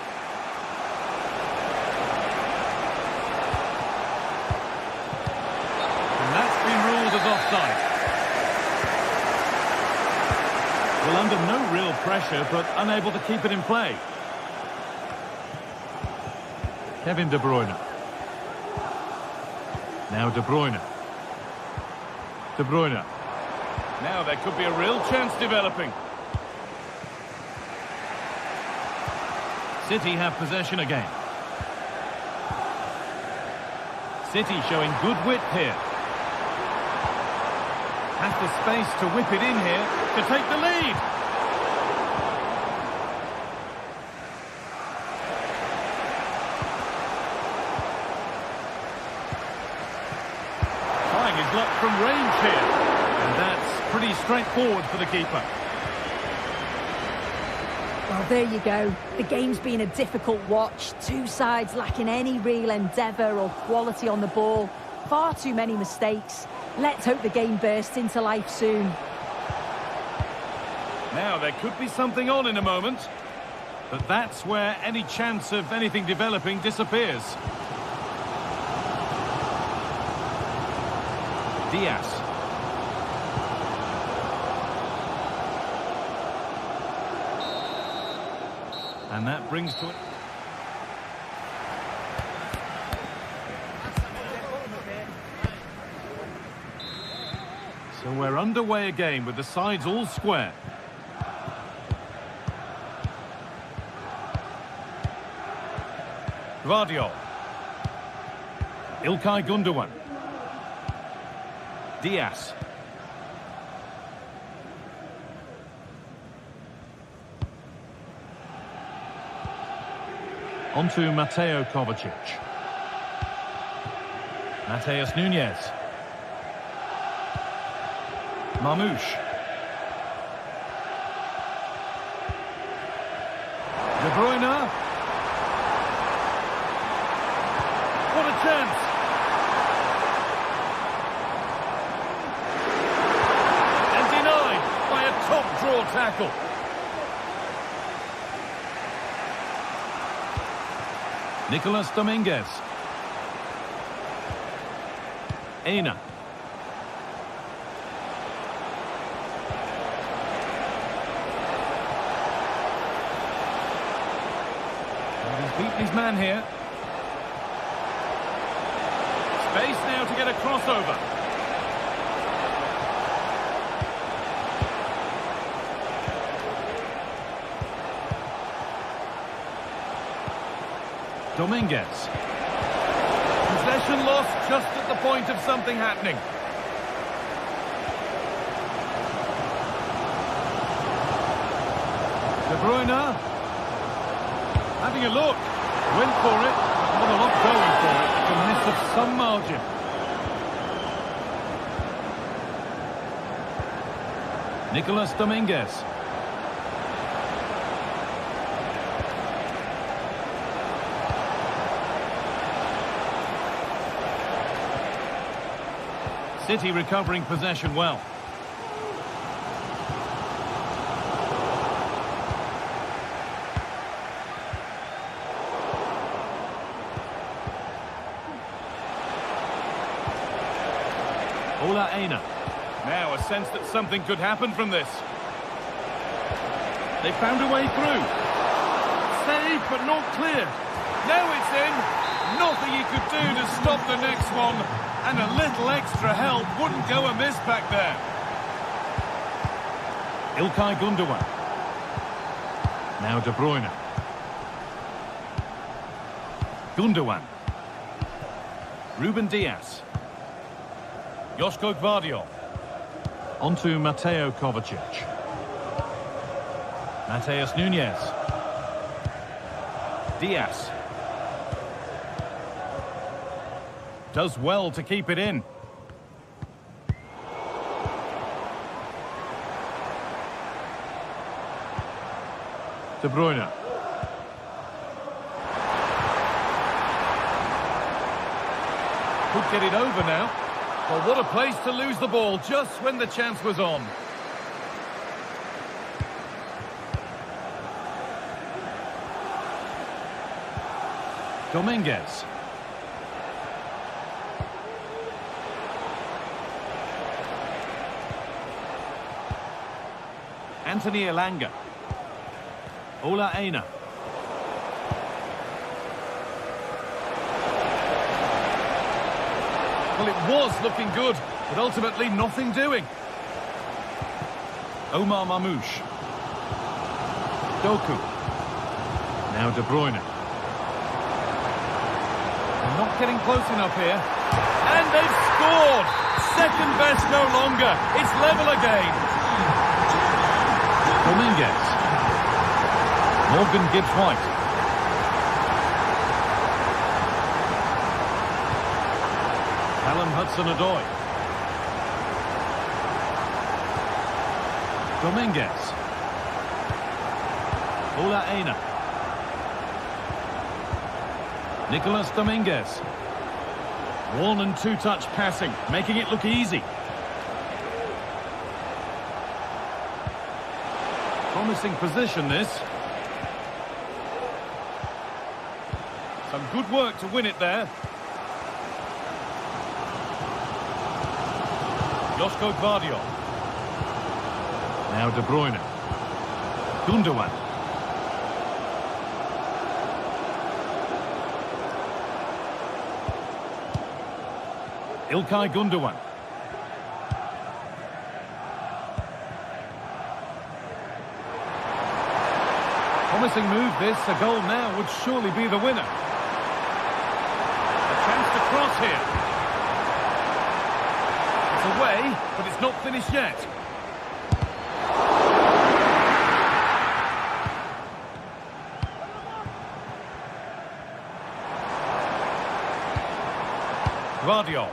And that's been ruled as offside. Well, under no real pressure, but unable to keep it in play. Kevin De Bruyne. Now De Bruyne. De Bruyne. Now there could be a real chance developing. City have possession again. City showing good width here. Has the space to whip it in here to take the lead. Trying his luck from range here. And that's pretty straightforward for the keeper. Well, there you go. The game's been a difficult watch. Two sides lacking any real endeavour or quality on the ball. Far too many mistakes. Let's hope the game bursts into life soon. Now, there could be something on in a moment. But that's where any chance of anything developing disappears. Diaz. And that brings to it. So we're underway again with the sides all square. Gvardiol. İlkay Gündoğan. Diaz. On to Mateo Kovacic. Mateus Nunes. Marmoush. De Bruyne. What a chance. And denied by a top draw tackle. Nicolas Dominguez. Aina. He's beaten his man here. Space now to get a crossover. Dominguez. Possession lost just at the point of something happening. De Bruyne. Having a look. Went for it. Not a lot going for it. It's a miss of some margin. Nicolas Dominguez. City recovering possession well. Ola Aina. Now a sense that something could happen from this. They found a way through. Saved but not clear. Now it's in. Nothing he could do to stop the next one. And a little extra help wouldn't go amiss back there. İlkay Gündoğan. Now De Bruyne. Gündoğan. Ruben Diaz. Josko Gvardiol. On to Mateo Kovacic. Mateus Nunes. Diaz. Does well to keep it in. De Bruyne. Could get it over now. Well, what a place to lose the ball just when the chance was on. Dominguez. Anthony Elanga. Ola Aina. Well, it was looking good, but ultimately nothing doing. Omar Mamouche. Doku. Now De Bruyne. They're not getting close enough here. And they've scored! Second best no longer. It's level again. Dominguez. Morgan Gibbs-White. Callum Hudson-Odoi. Dominguez. Ola Aina. Nicolas Dominguez. One and two touch passing, making it look easy. Promising position this. Some good work to win it there. Josko Gvardiol. Now De Bruyne. Gundogan. Ilkay Gundogan. Promising move this. A goal now would surely be the winner. A chance to cross here. It's away, but it's not finished yet. Gvardiol.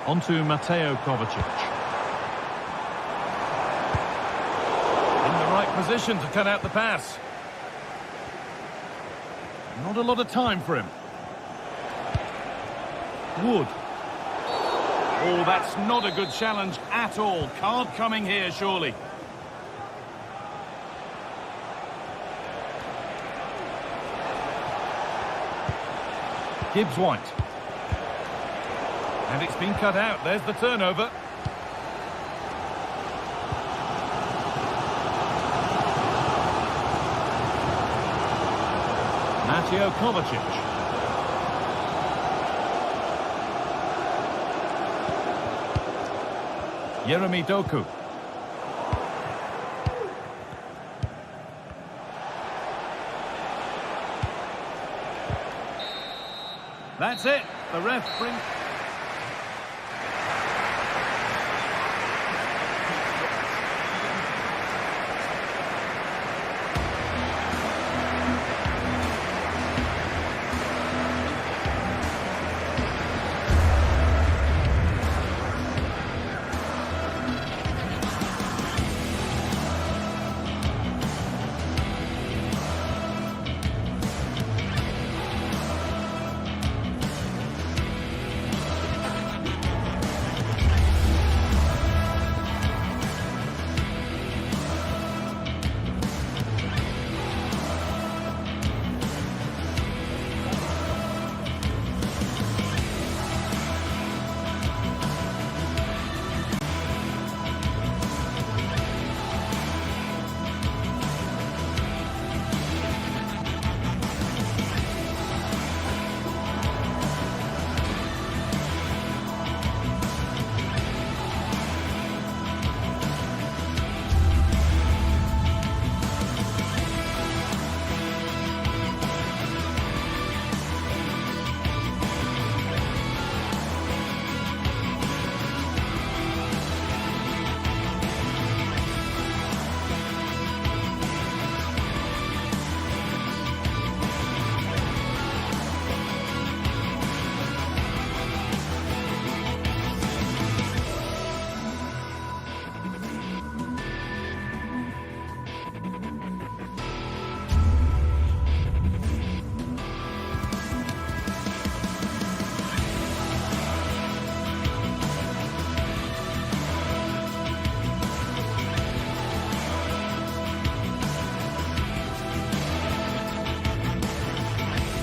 Onto Mateo Kovacic. In the right position to cut out the pass. Not a lot of time for him. Wood. Oh, that's not a good challenge at all. Card coming here, surely. Gibbs-White. And it's been cut out. There's the turnover. Mateo Kovacic. Jeremy Doku. That's it. The ref brings...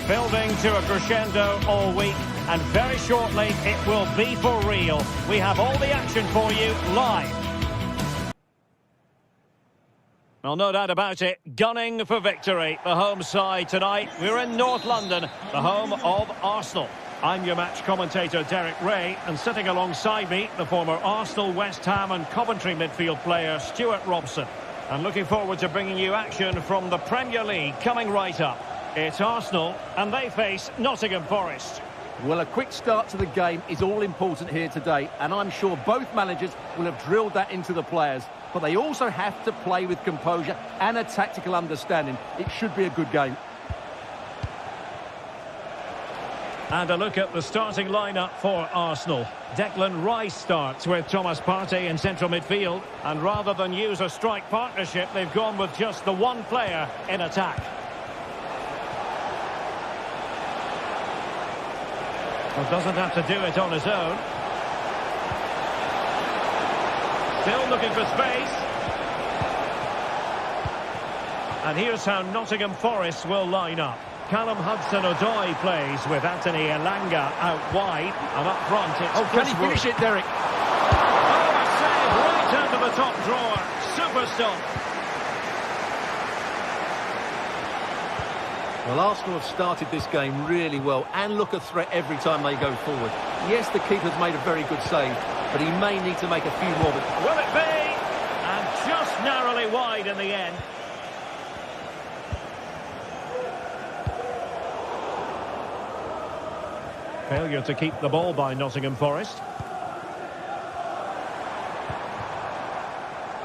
Building to a crescendo all week, and very shortly it will be for real. We have all the action for you live. Well, no doubt about it, gunning for victory. The home side tonight. We're in North London, the home of Arsenal. I'm your match commentator, Derek Ray, and sitting alongside me, the former Arsenal, West Ham and Coventry midfield player, Stuart Robson. And looking forward to bringing you action from the Premier League coming right up. It's Arsenal, and they face Nottingham Forest. Well, a quick start to the game is all important here today, and I'm sure both managers will have drilled that into the players. But they also have to play with composure and a tactical understanding. It should be a good game. And a look at the starting lineup for Arsenal. Declan Rice starts with Thomas Partey in central midfield. And rather than use a strike partnership, they've gone with just the one player in attack. Well, doesn't have to do it on his own. Still looking for space. And here's how Nottingham Forest will line up. Callum Hudson-Odoi plays with Anthony Elanga out wide. And up front, it's can he finish it, Derek? Oh, a save right out of the top drawer. Super stop. Well, Arsenal have started this game really well and look a threat every time they go forward. Yes, the keeper's made a very good save, but he may need to make a few more. Will it be? And just narrowly wide in the end. Failure to keep the ball by Nottingham Forest.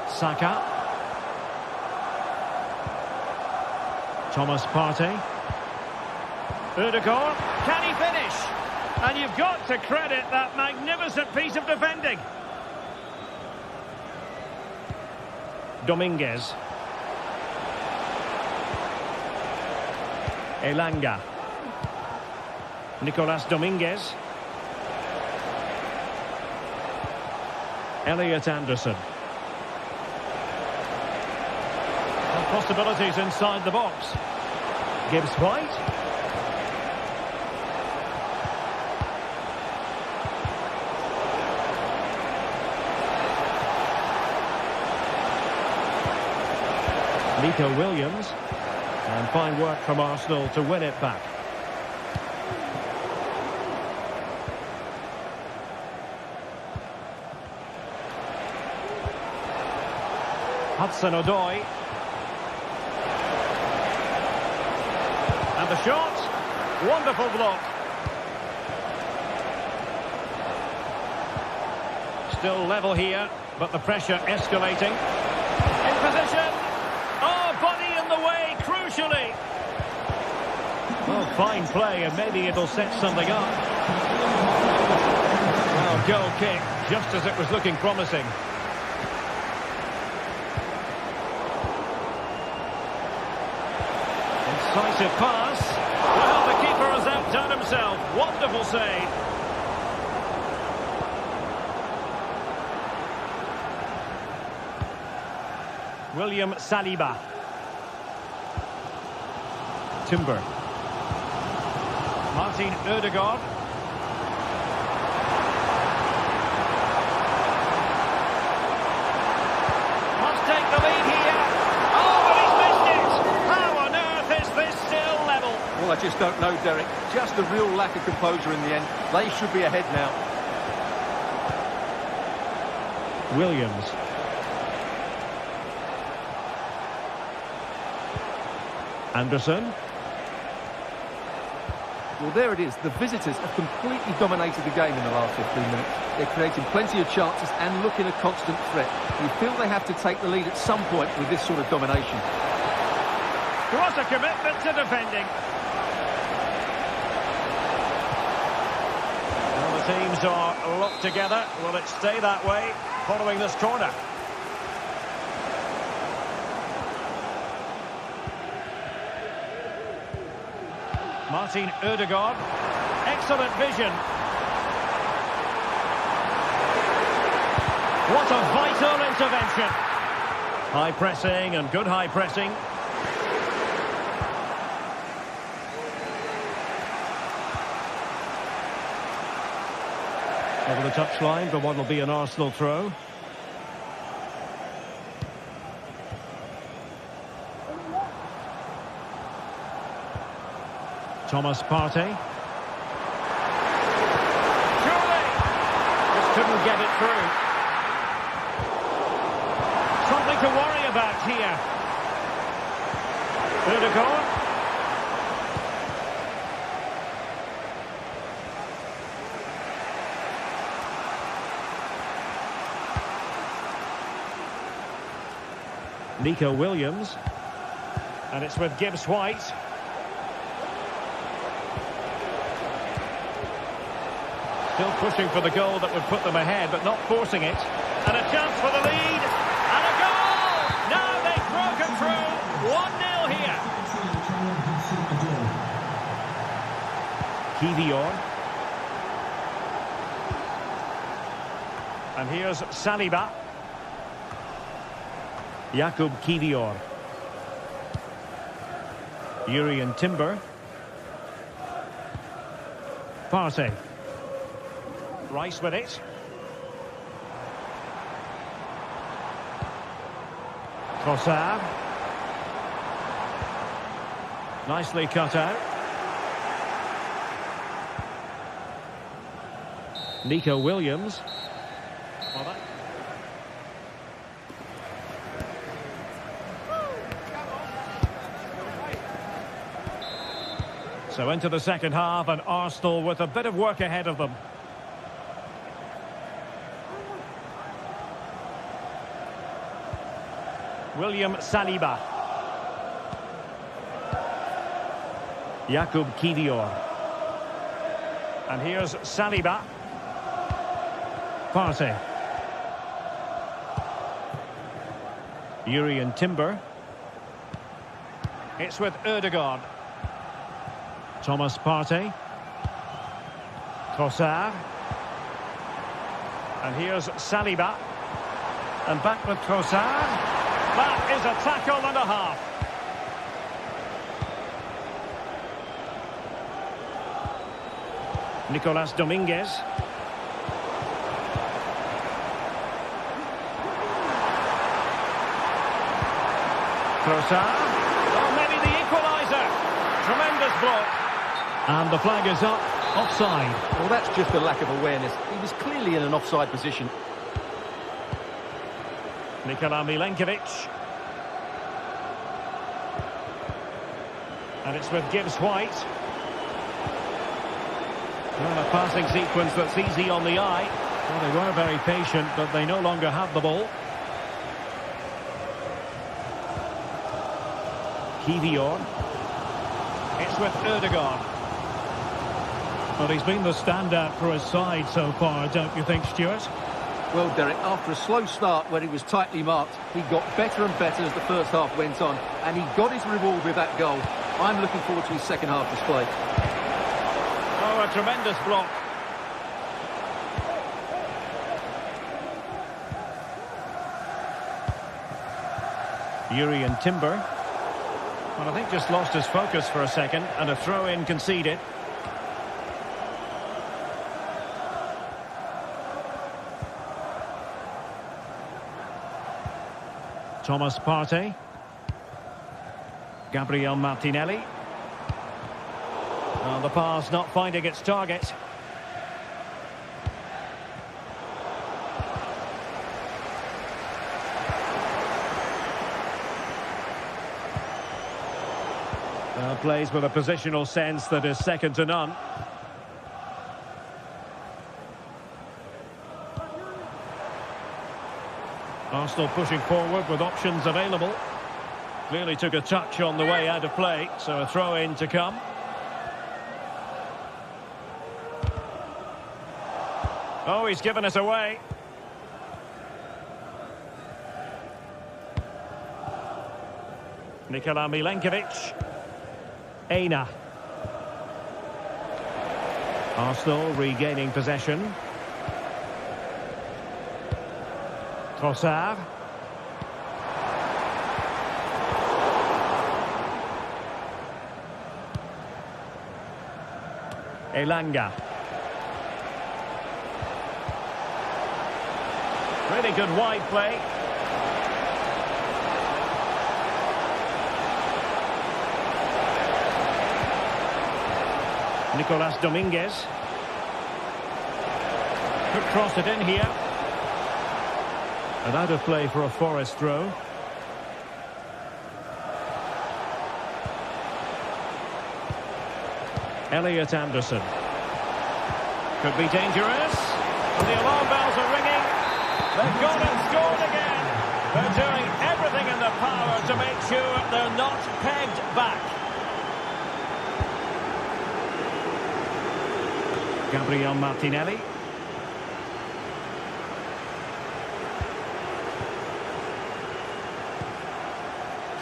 Saka. Thomas Partey. Ødegaard. Can he finish? And you've got to credit that magnificent piece of defending. Dominguez. Elanga. Nicolas Dominguez. Elliot Anderson. And possibilities inside the box. Gibbs White. Nico Williams. And fine work from Arsenal to win it back. Hudson-Odoi. And the shot. Wonderful block. Still level here, but the pressure escalating. In position. Oh, body in the way, crucially. Oh, fine play, and maybe it'll set something up. Well, goal kick, just as it was looking promising. Decisive pass. Well, the keeper has outdone himself. Wonderful save. William Saliba. Timber. Martin Ødegaard. Must take the lead here. Oh, but he's missed it. How on earth is this still level? Well, I just don't know, Derek. Just a real lack of composure in the end. They should be ahead now. Williams. Anderson. Well, there it is. The visitors have completely dominated the game in the last 15 minutes. They're creating plenty of chances and looking a constant threat. You feel they have to take the lead at some point with this sort of domination. What a commitment to defending. Well, the teams are locked together. Will it stay that way following this corner? Martin Ødegaard. Excellent vision. What a vital intervention. High pressing and good high pressing. Over the touchline for what will be an Arsenal throw. Thomas Partey. Surely! Just couldn't get it through. Something to worry about here. Ødegaard. Nico Williams. And it's with Gibbs White. Still pushing for the goal that would put them ahead, but not forcing it. And a chance for the lead. And a goal! Now they've broken through. 1-0 here. Kivior. And here's Saliba. Jakub Kivior. Jurrien Timber. Partey. Rice with it. Trossard. Nicely cut out. Nico Williams. Well, that... So into the second half, and Arsenal with a bit of work ahead of them. William Saliba. Jakub Kivior. And here's Saliba. Partey. Jurrien Timber. It's with Ødegaard. Thomas Partey. Trossard. And here's Saliba. And back with Trossard. That is a tackle and a half. Nicolas Dominguez. Trossard. Oh, maybe the equaliser. Tremendous block. And the flag is up. Offside. Well, that's just a lack of awareness. He was clearly in an offside position. Nikola Milenkovic. And it's with Gibbs White. Well, a passing sequence that's easy on the eye. Well, they were very patient, but they no longer have the ball. Kivior. It's with Ødegaard. Well, he's been the standout for his side so far, don't you think, Stuart? Well, Derek, after a slow start where he was tightly marked, he got better and better as the first half went on, and he got his reward with that goal. I'm looking forward to his second half display. Oh, a tremendous block. Jurrien Timber. Well, I think just lost his focus for a second, and a throw-in conceded. Thomas Partey. Gabriel Martinelli. And the pass not finding its target. Plays with a positional sense that is second to none. Arsenal pushing forward with options available. Clearly took a touch on the way out of play, so a throw-in to come. Oh, he's given us away. Nikola Milenkovic. Aina. Arsenal regaining possession. Trossard. Elanga. Really good wide play. Nicolas Dominguez. Could cross it in here. And out of play for a Forest throw. Elliot Anderson. Could be dangerous. And the alarm bells are ringing. They've gone and scored again. They're doing everything in their power to make sure they're not pegged back. Gabriel Martinelli.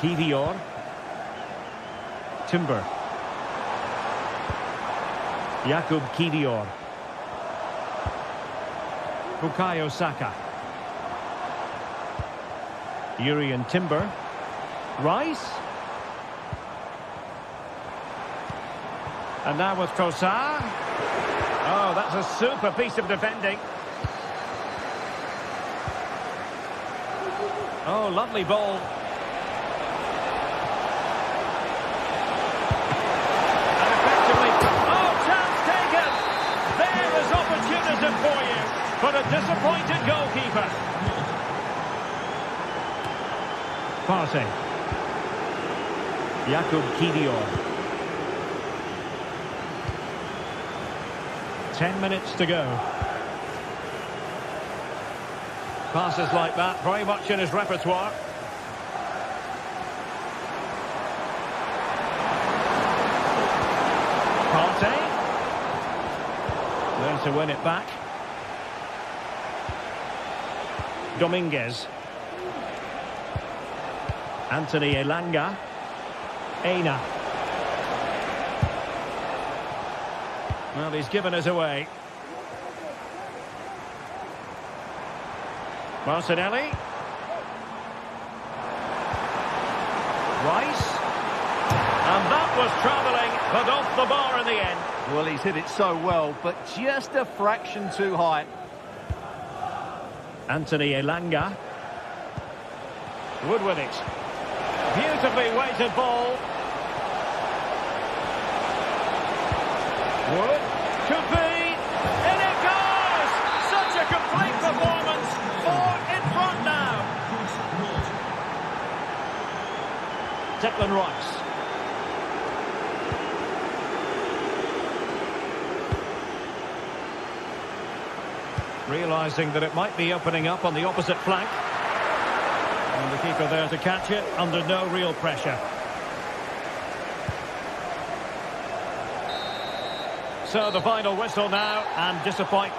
Kivior. Timber. Jakub Kivior. Bukayo Saka. Urian Timber. Rice. And now with Trossard. Oh, that's a super piece of defending. Oh, lovely ball. And effectively... Oh, chance taken! There is opportunity for you, but a disappointed goalkeeper. Partey. Jakub Kivior. 10 minutes to go. Passes like that, very much in his repertoire. Partey. There to win it back. Dominguez. Anthony Elanga. Aina. Well, he's given us away. Martinelli. Rice. And that was travelling, but off the bar in the end. Well, he's hit it so well, but just a fraction too high. Anthony Elanga. Would win it. Beautifully weighted ball. Wood. Could be. In it goes! Such a complete performance. 4 in front now. Declan Rice. Realising that it might be opening up on the opposite flank. And the keeper there to catch it under no real pressure. So the final whistle now, and disappoint.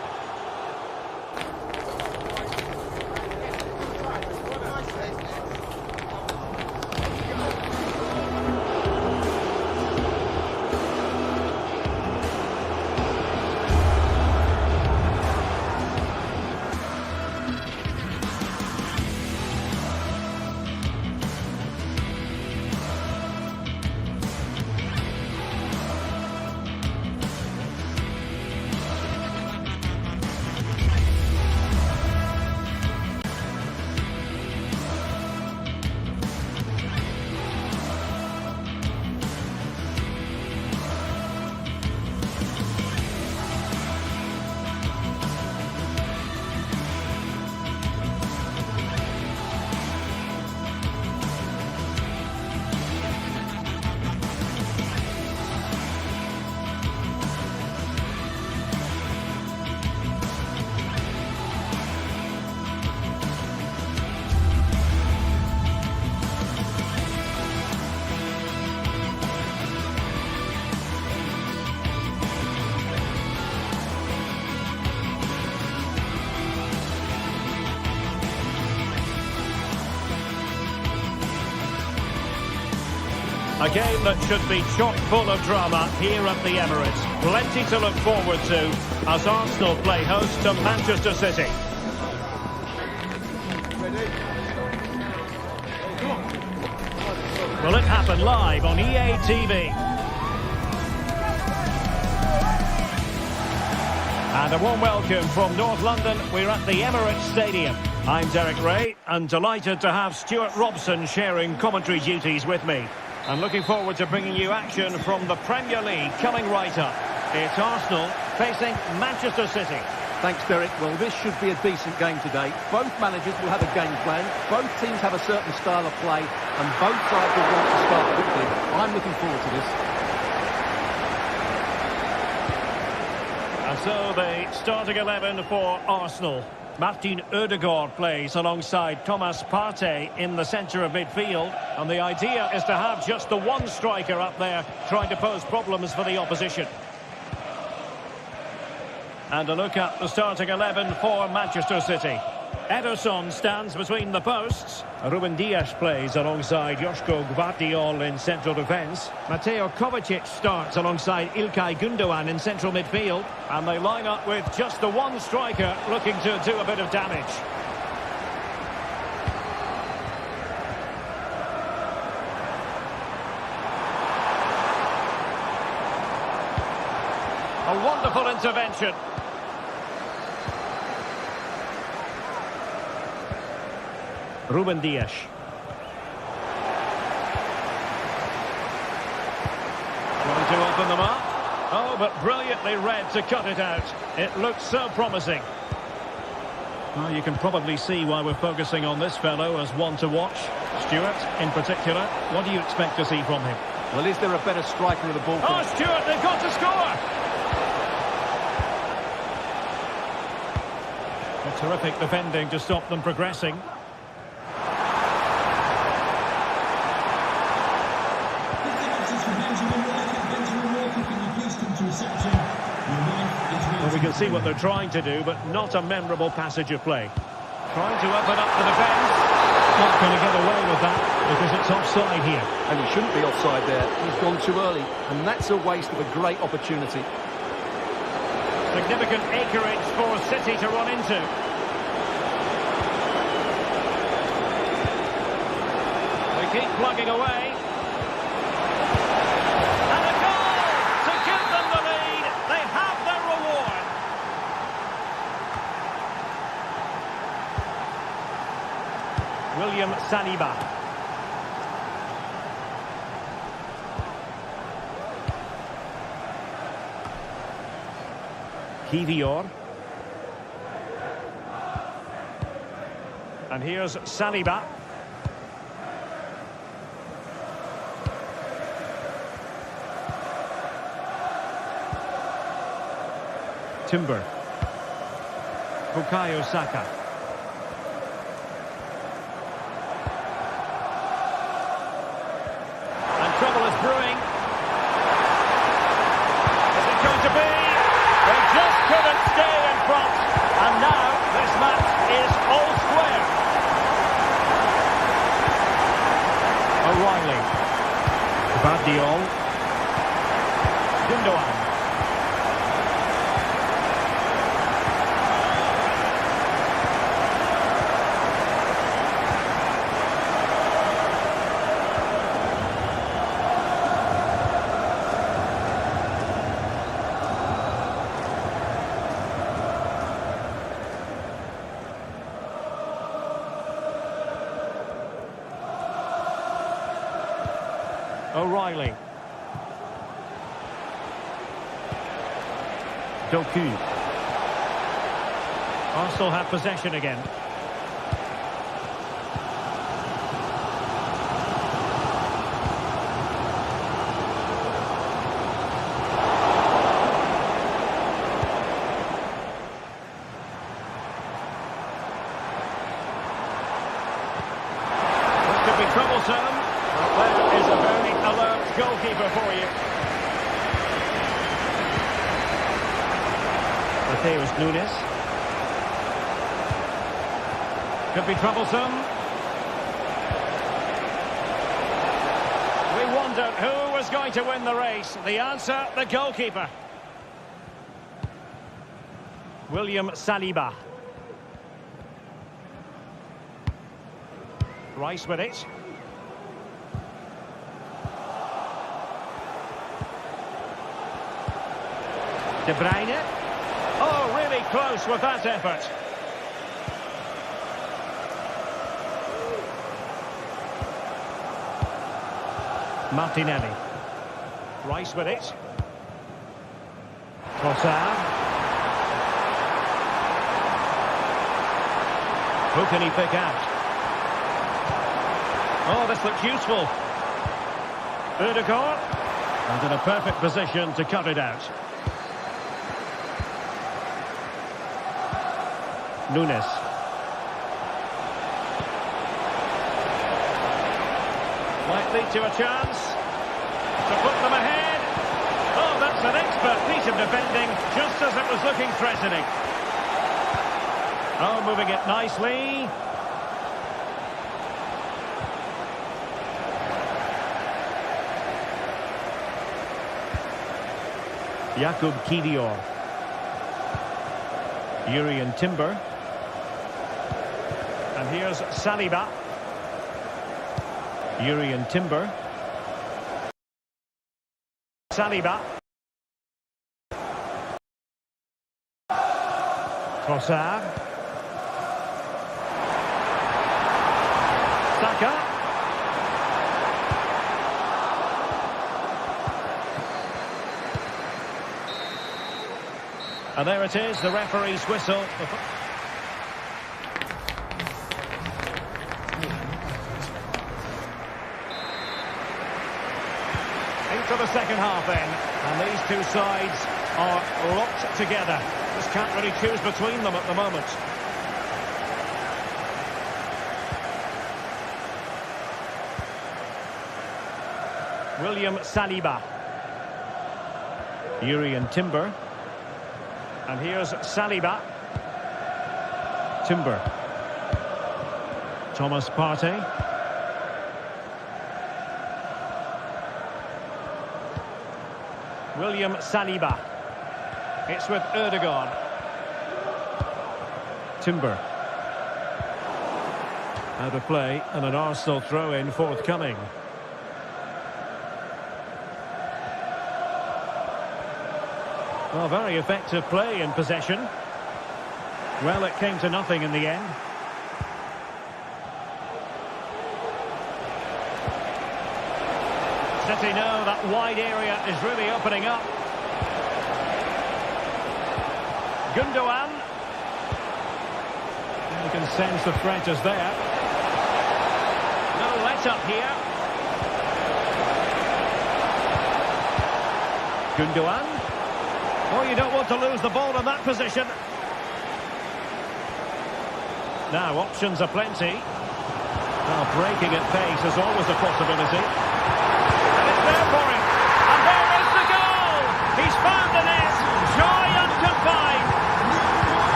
A game that should be chock full of drama here at the Emirates. Plenty to look forward to as Arsenal play host to Manchester City. Will it happen live on EA TV? And a warm welcome from North London. We're at the Emirates Stadium. I'm Derek Ray and delighted to have Stuart Robson sharing commentary duties with me. I'm looking forward to bringing you action from the Premier League coming right up. It's Arsenal facing Manchester City. Thanks, Derek. Well, this should be a decent game today. Both managers will have a game plan. Both teams have a certain style of play, and both sides will want to start quickly. I'm looking forward to this. And so the starting 11 for Arsenal. Martin Ødegaard plays alongside Thomas Partey in the centre of midfield. And the idea is to have just the one striker up there trying to pose problems for the opposition. And a look at the starting 11 for Manchester City. Ederson stands between the posts. Ruben Dias plays alongside Joško Gvardiol in central defence. Mateo Kovacic starts alongside İlkay Gündoğan in central midfield. And they line up with just the one striker looking to do a bit of damage. A wonderful intervention. Ruben Dias. Trying to open them up. Oh, but brilliantly read to cut it out. It looks so promising. Well, you can probably see why we're focusing on this fellow as one to watch. Stuart, in particular, what do you expect to see from him? Well, is there a better striker of the ball? Oh, Stuart, they've got to score! A terrific defending to stop them progressing. Well, we can see what they're trying to do, but not a memorable passage of play. Trying to open up the defence. Not going to get away with that because it's offside here. And he shouldn't be offside there. He's gone too early, and that's a waste of a great opportunity. Significant acreage for City to run into. They keep plugging away. And a goal to give them the lead. They have their reward. William Saliba. Kivior. And here's Saliba. Timber. Bukayo Saka. And trouble is brewing. Is it going to be? They just couldn't stay in front. And now this match is all square. O'Reilly. Gvardiol. Gündoğan. O'Reilly. Doku. Arsenal have possession again. This could be troublesome. There is a very alert goalkeeper for you. Mateus Nunes. Could be troublesome. We wondered who was going to win the race. The answer, the goalkeeper. William Saliba. Rice with it. De Bruyne. Oh, really close with that effort. Martinelli. Rice with it. Trossard. Who can he pick out? Oh, this looks useful. Ødegaard. And in a perfect position to cut it out. Nunes. Might lead to a chance. To put them ahead. Oh, that's an expert piece of defending, just as it was looking threatening. Oh, moving it nicely. Jakub Kivior. Jurrien Timber. And here's Saliba. Jurrien Timber. Saliba. Trossard. Saka. And there it is, the referee's whistle. Into the second half then, and these two sides are locked together. Just can't really choose between them at the moment. William Saliba. Jurrien Timber. And here's Saliba. Timber. Thomas Partey. William Saliba. It's with Ødegaard. Timber. Out of play, and an Arsenal throw-in forthcoming. Well, very effective play in possession. Well, it came to nothing in the end. City know that wide area is really opening up. Gundogan. You can sense the threat is there. No let-up here. Gundogan. Oh, you don't want to lose the ball in that position. Now, options are plenty. Well, breaking at pace is always a possibility. And it's there for him. And there is the goal! He's found the net. Joy unconfined.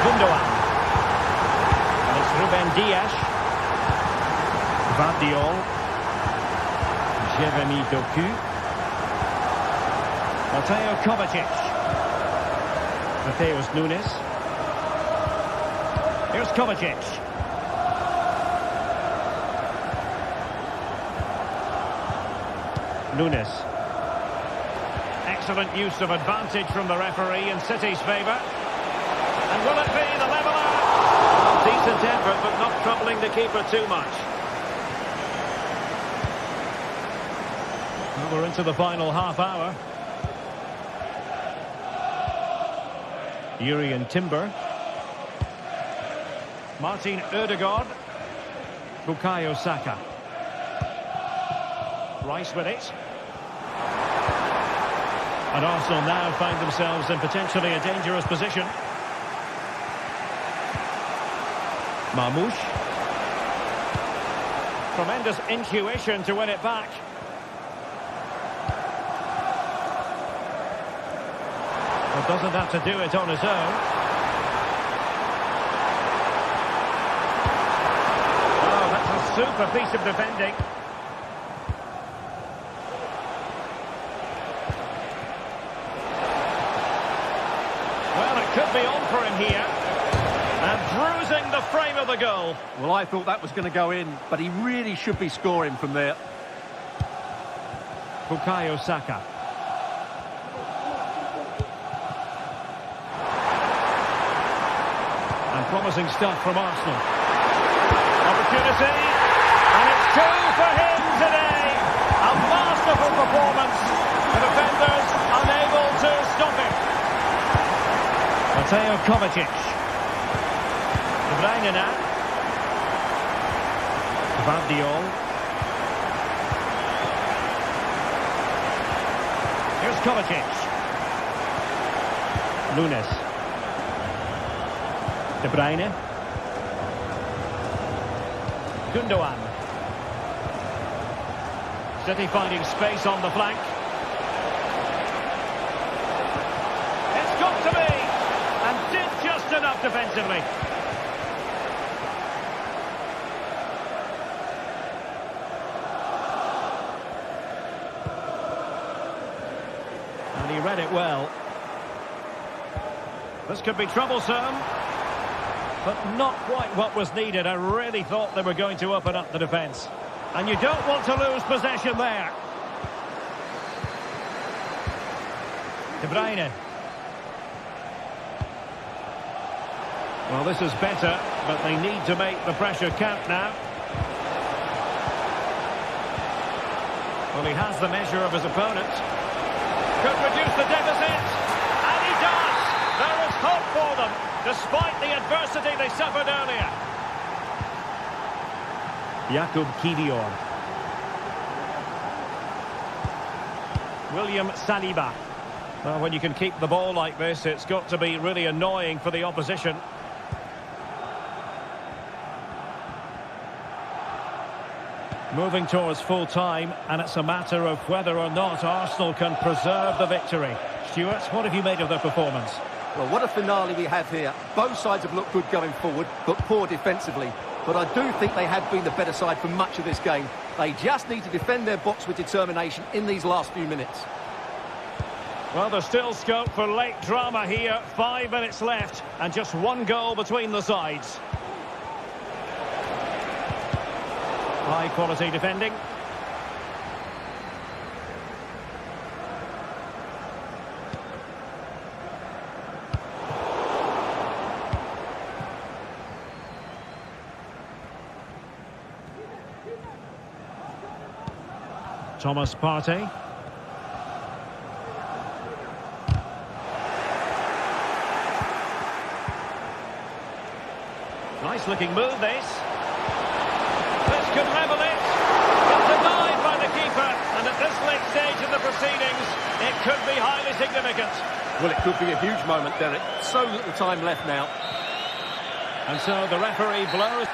Gundogan. And it's Ruben Dias. Vardiol. Jeremy Doku. Mateo Kovacic. Mateus Nunes. Here's Kovacic. Nunes. Excellent use of advantage from the referee in City's favour. And will it be the leveller? Decent effort, but not troubling the keeper too much. Well, we're into the final half hour. Jurrien Timber. Martin Ødegaard. Bukayo Saka. Rice with it. And Arsenal now find themselves in potentially a dangerous position. Marmoush. Tremendous intuition to win it back. But doesn't have to do it on his own. Oh, that's a super piece of defending. Well, it could be on for him here. And bruising the frame of the goal. Well, I thought that was going to go in, but he really should be scoring from there. Bukayo Saka. And promising stuff from Arsenal. Opportunity. And it's two for him today. A masterful performance. The defenders are Mateo Kovacic. De Bruyne now. Gvardiol. Here's Kovacic. Nunes. De Bruyne. Gundogan. City finding space on the flank. It's got to be! And did just enough defensively. And he read it well. This could be troublesome. But not quite what was needed. I really thought they were going to open up the defence. And you don't want to lose possession there. De Bruyne. Well, this is better, but they need to make the pressure count now. Well, he has the measure of his opponent. Could reduce the deficit. And he does! There is hope for them, despite the adversity they suffered earlier. Jakub Kiwior. William Saliba. Well, when you can keep the ball like this, it's got to be really annoying for the opposition. Moving towards full time, and it's a matter of whether or not Arsenal can preserve the victory. Stuart, what have you made of their performance? Well, what a finale we have here. Both sides have looked good going forward, but poor defensively. But I do think they have been the better side for much of this game. They just need to defend their box with determination in these last few minutes. Well, there's still scope for late drama here. 5 minutes left, and just one goal between the sides. High quality defending. Thomas Partey. Nice looking move, this. This could level it. But denied by the keeper. And at this late stage in the proceedings, it could be highly significant. Well, it could be a huge moment, Derek. So little time left now. And so the referee blows.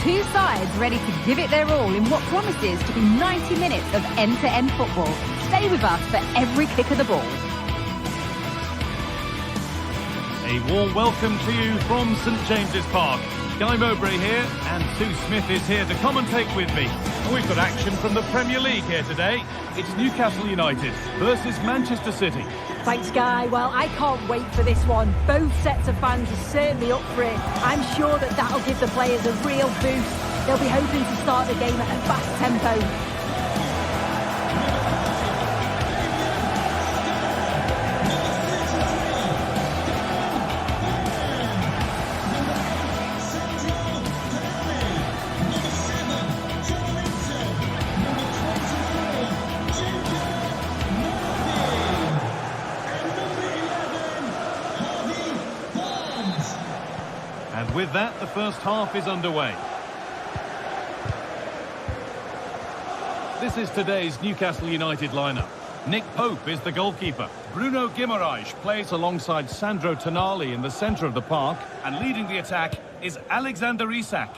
Two sides ready to give it their all in what promises to be 90 minutes of end-to-end football. Stay with us for every kick of the ball. A warm welcome to you from St James's Park. Guy Mowbray here, and Sue Smith is here to commentate with me. And we've got action from the Premier League here today. It's Newcastle United versus Manchester City. Thanks, Guy. Well, I can't wait for this one. Both sets of fans are certainly up for it. I'm sure that that'll give the players a real boost. They'll be hoping to start the game at a fast tempo. with that, the first half is underway. This is today's Newcastle United lineup. Nick Pope is the goalkeeper. Bruno Guimaraes plays alongside Sandro Tonali in the centre of the park. And leading the attack is Alexander Isak.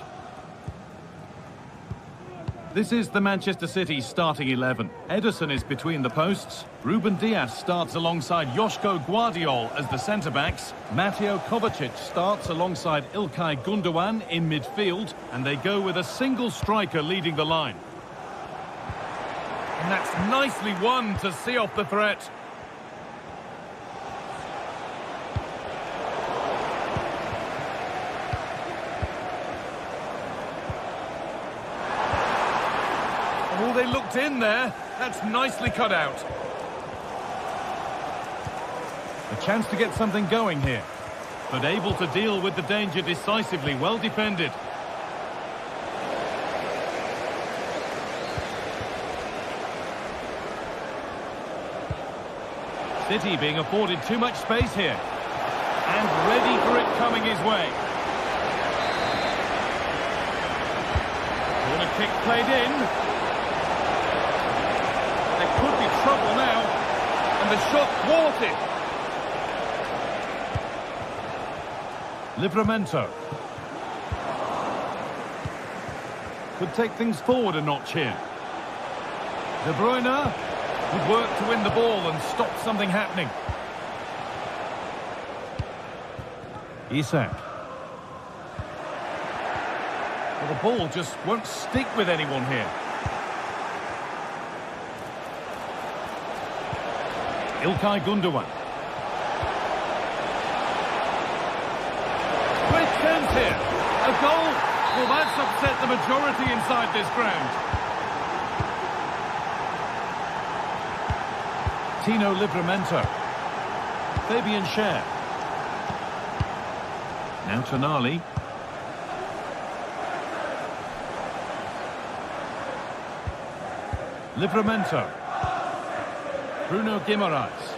This is the Manchester City starting 11. Ederson is between the posts. Ruben Dias starts alongside Joško Guardiol as the centre-backs. Mateo Kovacic starts alongside Ilkay Gundogan in midfield. And they go with a single striker leading the line. And that's nicely won to see off the threat. Oh, they looked in there. That's nicely cut out. A chance to get something going here. But able to deal with the danger decisively. Well defended. City being afforded too much space here. And ready for it coming his way. Corner kick played in. There could be trouble now. And the shot thwarted. Livramento. Could take things forward a notch here. De Bruyne. Good work to win the ball and stop something happening. Isak. Well, the ball just won't stick with anyone here. Ilkay Gundogan. Great chance here. A goal. Well, that's upset the majority inside this ground. Tino Livramento. Fabian Schär. Now Tonali. Livramento. Bruno Guimaraes.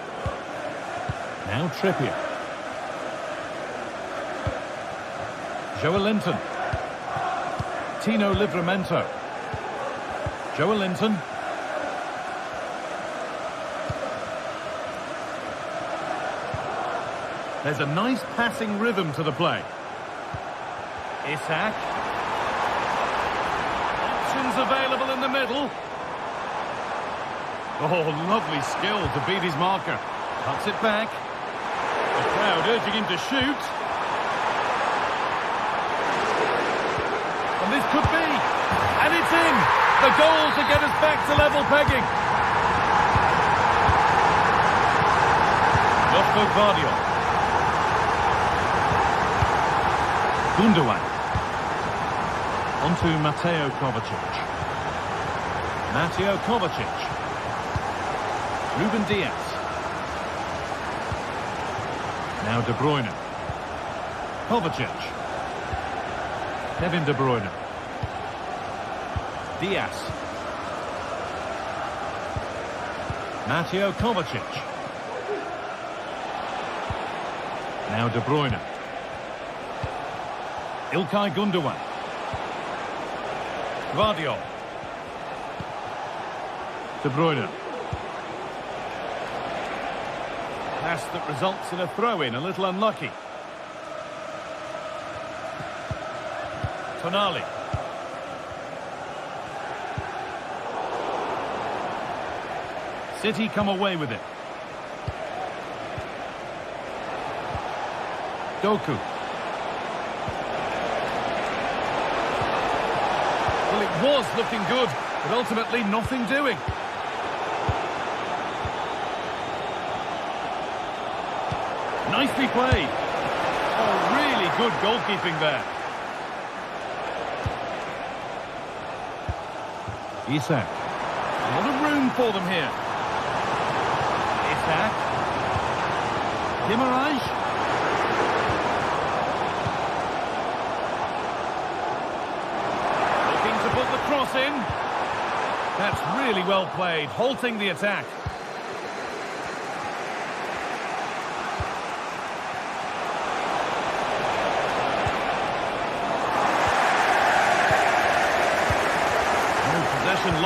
Now Trippier. Joelinton. Tino Livramento. Joelinton. There's a nice passing rhythm to the play. Isak. Options available in the middle. Oh, lovely skill to beat his marker. Cuts it back. The crowd urging him to shoot. And this could be. And it's in. The goal to get us back to level pegging. Joško Guardiol. Gundogan. Onto Mateo Kovacic. Mateo Kovacic. Ruben Dias. Now De Bruyne. Kovacic. Kevin De Bruyne. Dias. Mateo Kovacic. Now De Bruyne. Ilkay Gundogan. Guardiol. De Bruyne. Pass that results in a throw-in, a little unlucky. Tonali. City come away with it. Doku. Well, it was looking good, but ultimately nothing doing. Nicely played. Oh, really good goalkeeping there. Isak. A lot of room for them here. Isak. Guimaraes. Put the cross in. That's really well played, halting the attack.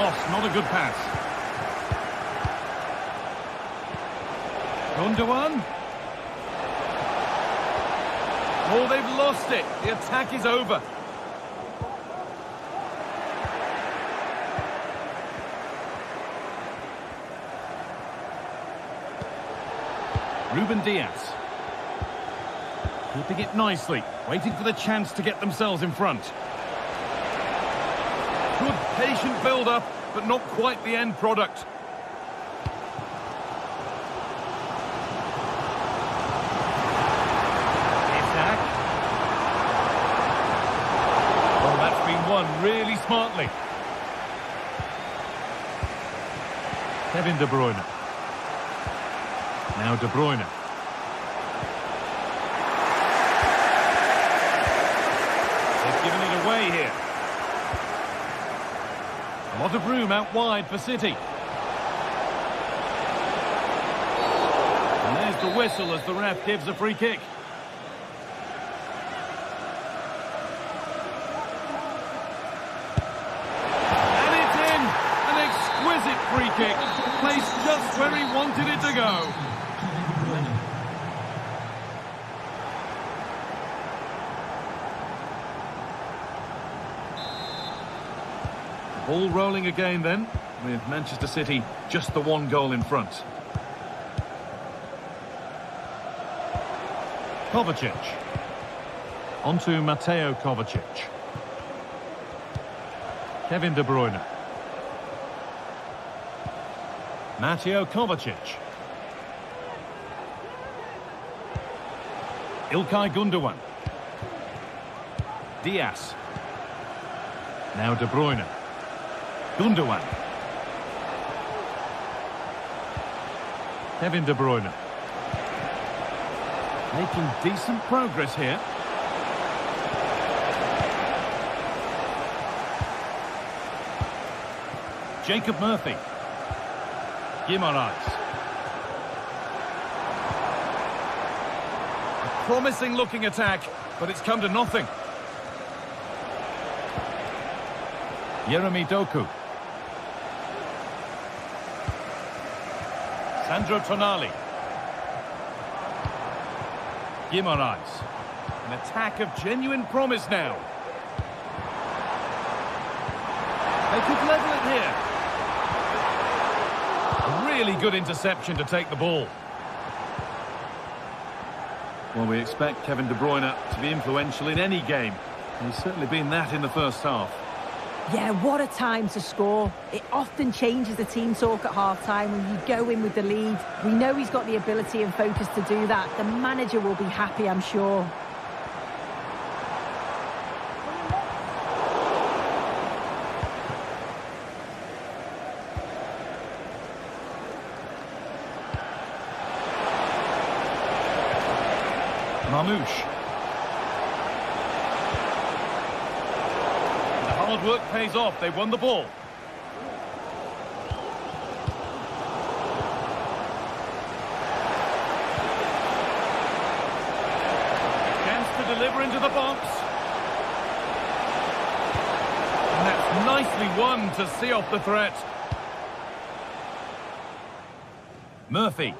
lost, not a good pass. Gundogan. Oh, they've lost it. The attack is over. Ruben Diaz. Keeping it nicely, waiting for the chance to get themselves in front. Good patient build-up, but not quite the end product. Isaac. Oh, that's been won really smartly. Kevin De Bruyne. Now De Bruyne. They've given it away here. A lot of room out wide for City. And there's the whistle as the ref gives a free kick. And it's in! An exquisite free kick. Placed just where he wanted it to go. Ball rolling again then, with Manchester City just the one goal in front. Kovacic. On to Mateo Kovacic. Kevin De Bruyne. Mateo Kovacic. İlkay Gundogan. Diaz. Now De Bruyne. Gundogan. Kevin De Bruyne. Making decent progress here. Jacob Murphy. Guimaraes. A promising looking attack, but it's come to nothing. Jeremy Doku. Sandro Tonali. Guimaraes. An attack of genuine promise now. They could level it here. A really good interception to take the ball. Well, we expect Kevin De Bruyne to be influential in any game. He's certainly been that in the first half. Yeah, what a time to score. It often changes the team talk at half-time when you go in with the lead. We know he's got the ability and focus to do that. The manager will be happy, I'm sure. Mamouche. Hard work pays off. They won the ball. Chance to deliver into the box. And that's nicely won to see off the threat. Murphy.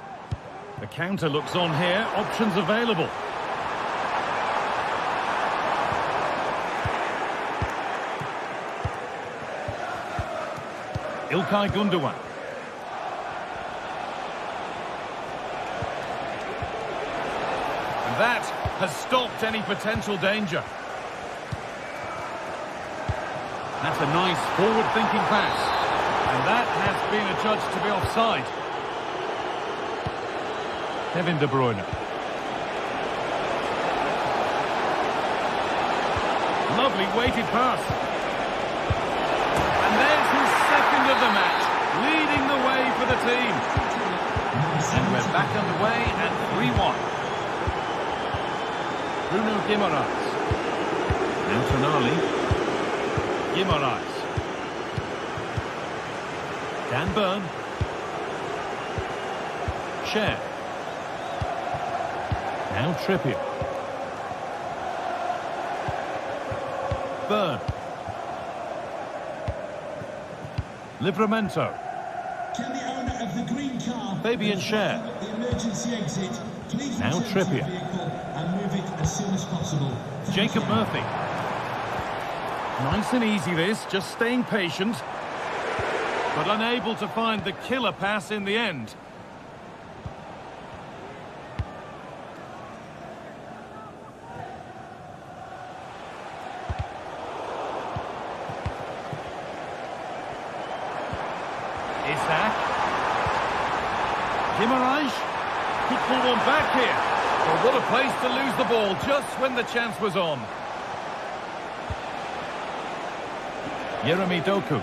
The counter looks on here. Options available. İlkay Gundogan. And that has stopped any potential danger. That's a nice forward-thinking pass. And that has been adjudged to be offside. Kevin De Bruyne. Lovely weighted pass. And there's his second of the match, leading the way for the team. And we're back underway at 3-1. Bruno Guimaraes. Now Tonali. Guimaraes. Dan Burn. Cher. Now Trippier. Burn. Livramento. Can the owner of the green car Fabian Schär. the emergency exit please Now return to Trippier. the vehicle and move it as soon as possible? Thank Jacob you. Murphy. Nice and easy this, just staying patient. But unable to find the killer pass in the end. Isaac. Guimaraes. Could pull one back here. Well, what a place to lose the ball just when the chance was on. Yeremi Doku.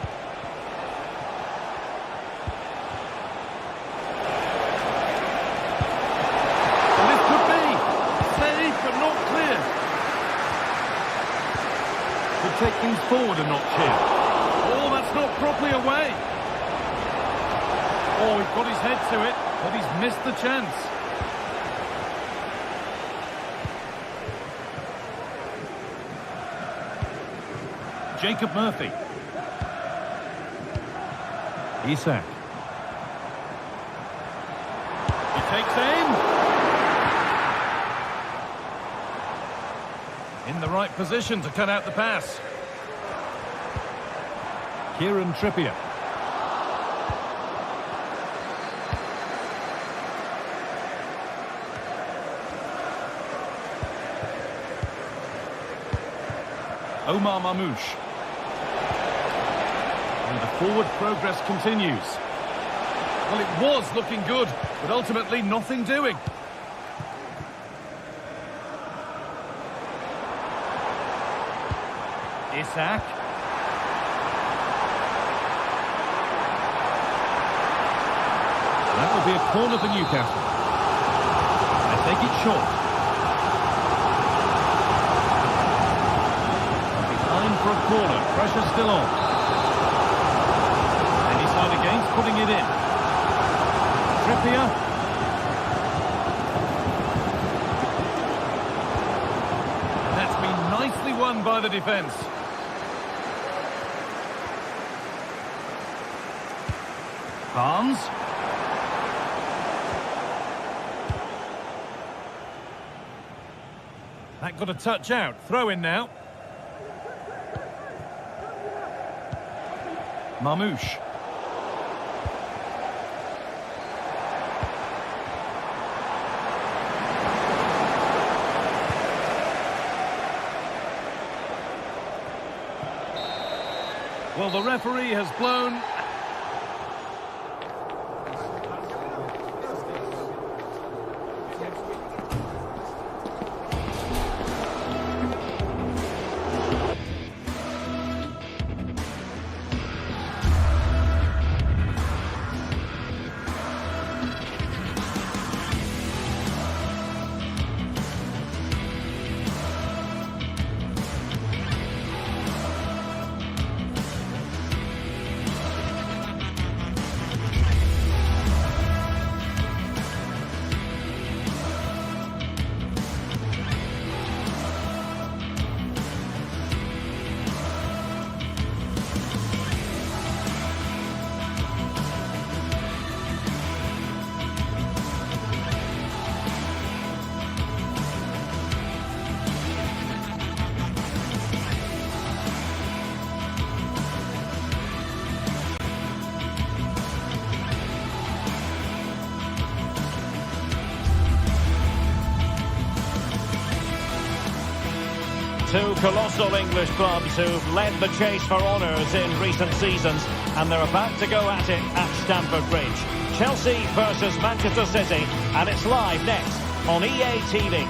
And this could be saved but not clear. Could take things forward a notch here. Oh, that's not properly away. Oh, he's got his head to it, but he's missed the chance. Jacob Murphy. Isak. He takes aim. In the right position to cut out the pass. Kieran Trippier. Omar Mamouche. And the forward progress continues. Well, it was looking good, but ultimately nothing doing. Isak. That will be a corner for Newcastle. They take it short. For a corner, pressure still on. Any side against putting it in. Trippier. And that's been nicely won by the defence. Barnes. That got a touch out. Throw in now. Mamouche. Well, the referee has blown. Two colossal English clubs who've led the chase for honours in recent seasons, and they're about to go at it at Stamford Bridge. Chelsea versus Manchester City, and it's live next on EA TV.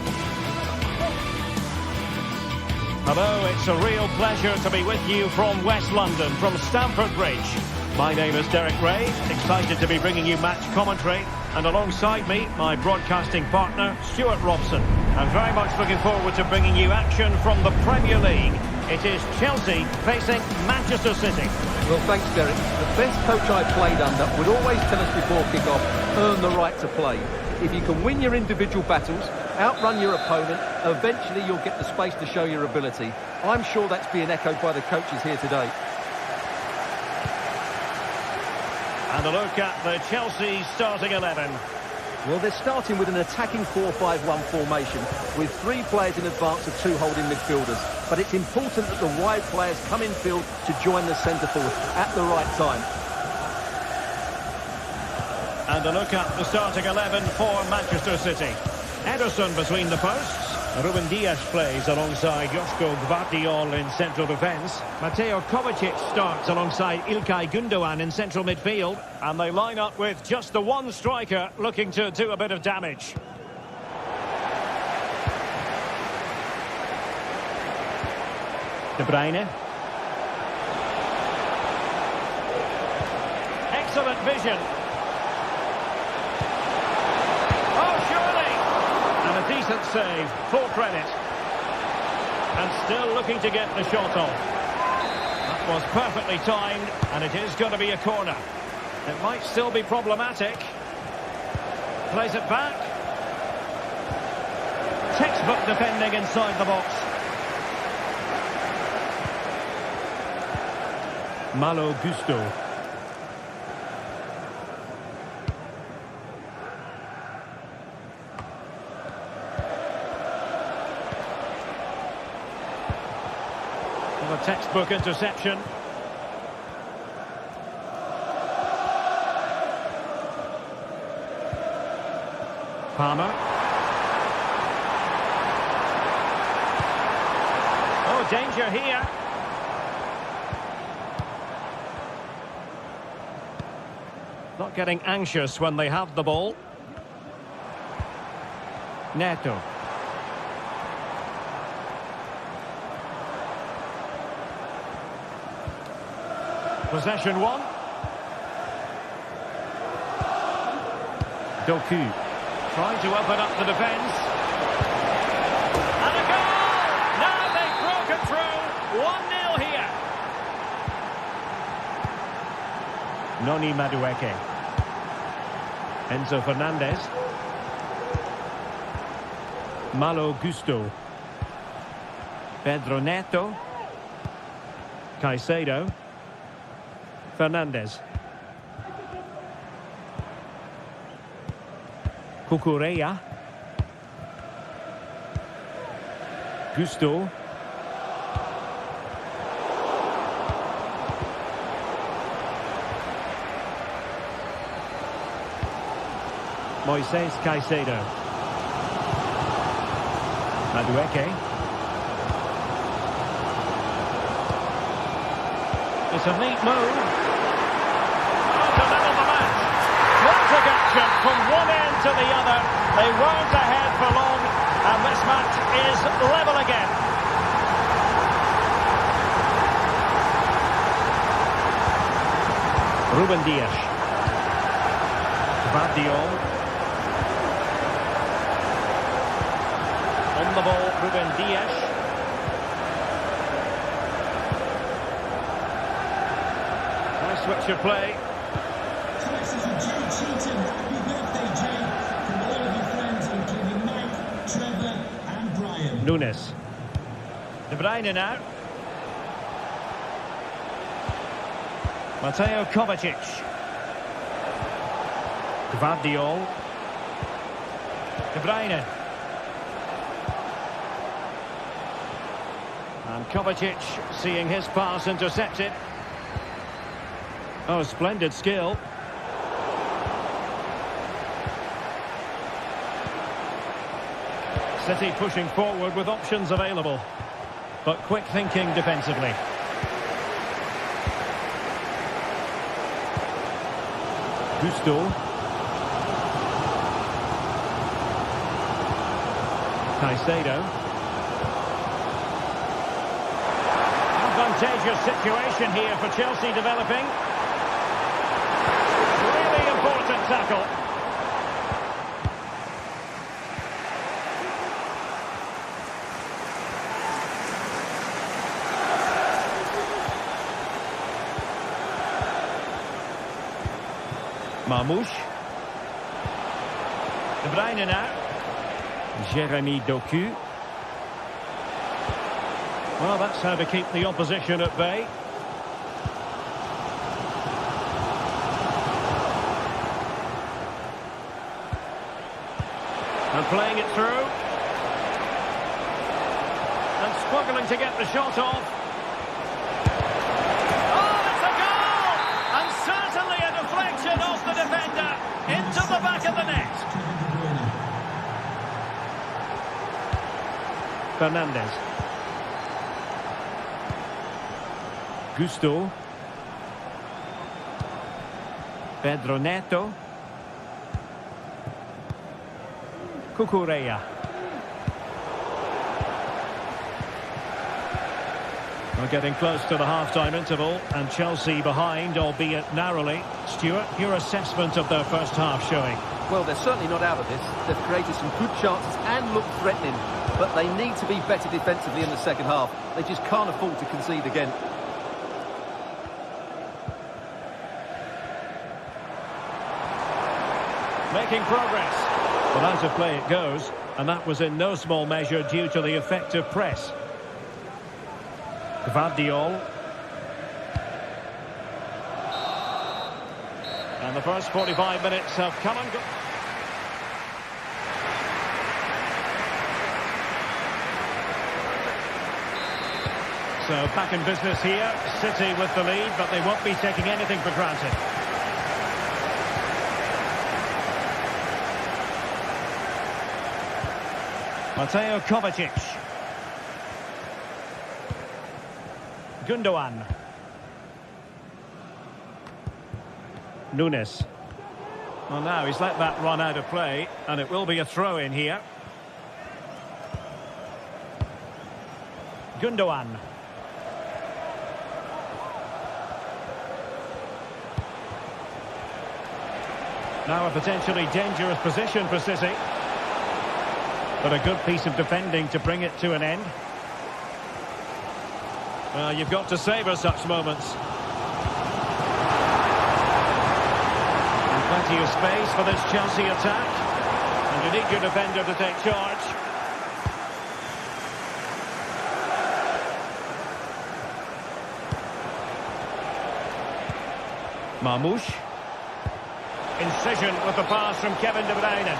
Hello, it's a real pleasure to be with you from West London, from Stamford Bridge. My name is Derek Ray, excited to be bringing you match commentary, and alongside me, my broadcasting partner, Stuart Robson. I'm very much looking forward to bringing you action from the Premier League. It is Chelsea facing Manchester City. Well, thanks, Derek. The best coach I played under would always tell us before kick-off, earn the right to play. If you can win your individual battles, outrun your opponent, eventually you'll get the space to show your ability. I'm sure that's being echoed by the coaches here today. And a look at the Chelsea starting 11. Well, they're starting with an attacking 4-5-1 formation with 3 players in advance of 2 holding midfielders. But it's important that the wide players come in field to join the centre forward at the right time. And a look at the starting 11 for Manchester City. Ederson between the posts. Ruben Dias plays alongside Joško Gvardiol in central defence. Mateo Kovacic starts alongside İlkay Gündoğan in central midfield. And they line up with just the one striker looking to do a bit of damage. De Bruyne. Excellent vision. Decent save, full credit. And still looking to get the shot off. That was perfectly timed, and it is going to be a corner. It might still be problematic. Plays it back. Textbook defending inside the box. Malo Gusto. A textbook interception. Palmer. Oh, danger here. Not getting anxious when they have the ball. Neto. Possession 1. Doku trying to open up the defence. And a goal! Now they've broken through. 1-0 here. Noni Madueke. Enzo Fernandez. Malo Gusto. Pedro Neto. Caicedo. Fernandez. Cucurella. Gusto. Moises Caicedo. Madueke. It's a neat move. From one end to the other, they weren't ahead for long, and this match is level again. Ruben Dias. Gvardiol. On the ball, Ruben Dias. Nice switch of play. Nunes. De Bruyne now. Mateo Kovacic. Gvardiol. De Bruyne. And Kovacic seeing his pass intercepted. Oh, splendid skill. City pushing forward with options available, but quick thinking defensively. Gusto. Caicedo. Advantageous situation here for Chelsea developing. Really important tackle. Marmouche. De Bruyne now. Jeremy Doku. Well, that's how to keep the opposition at bay. And playing it through. And struggling to get the shot off. Oh, it's a goal! And certainly a deflection off the defender into the back of the net. Fernandez. Gusto. Pedro Neto. Cucurella. We're getting close to the half-time interval, and Chelsea behind, albeit narrowly. Stuart, your assessment of their first half showing? Well, they're certainly not out of this. They've created some good chances and look threatening, but they need to be better defensively in the second half. They just can't afford to concede again. Making progress. But out of play it goes, and that was in no small measure due to the effective press. Gvardiol. And the first 45 minutes have come and gone. So back in business here. City with the lead, but they won't be taking anything for granted. Mateo Kovacic. Gundogan. Nunes. Well, now he's let that run out of play, and it will be a throw-in here. Gundogan. Now a potentially dangerous position for City. But a good piece of defending to bring it to an end. Well, you've got to savour such moments. And plenty of space for this Chelsea attack. And you need your defender to take charge. Marmoush. Incision with the pass from Kevin De Bruyne.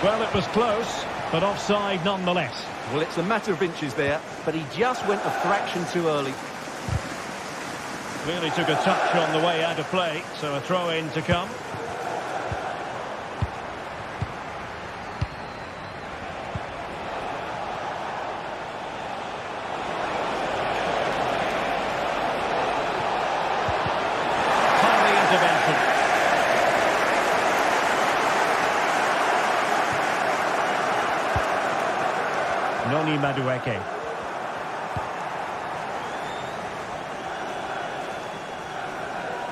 Well, it was close, but offside nonetheless. Well, it's a matter of inches there, but he just went a fraction too early. Clearly took a touch on the way out of play, so a throw-in to come. Timely intervention. Noni Madueke.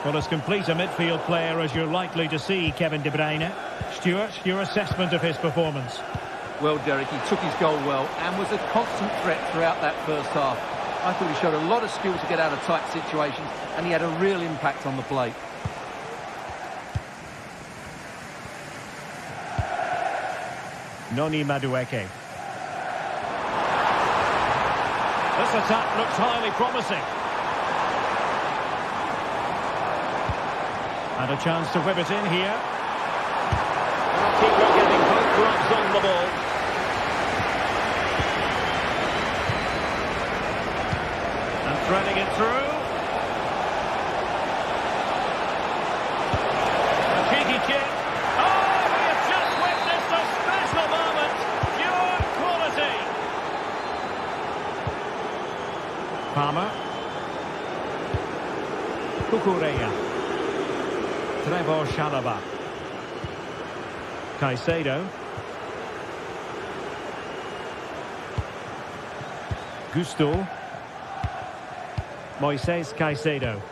Well, as complete a midfield player as you're likely to see, Kevin De Bruyne. Stuart, your assessment of his performance? Well, Derek, he took his goal well and was a constant threat throughout that first half. I thought he showed a lot of skill to get out of tight situations, and he had a real impact on the play. Noni Madueke. This attack looks highly promising. And a chance to whip it in here. Keeper getting both gloves on the ball. And threading it through. A cheeky kick. Oh, we have just witnessed a special moment. Pure quality. Palmer. Cucurella. Trevor Chalobah. Caicedo. Gusto. Moises Caicedo.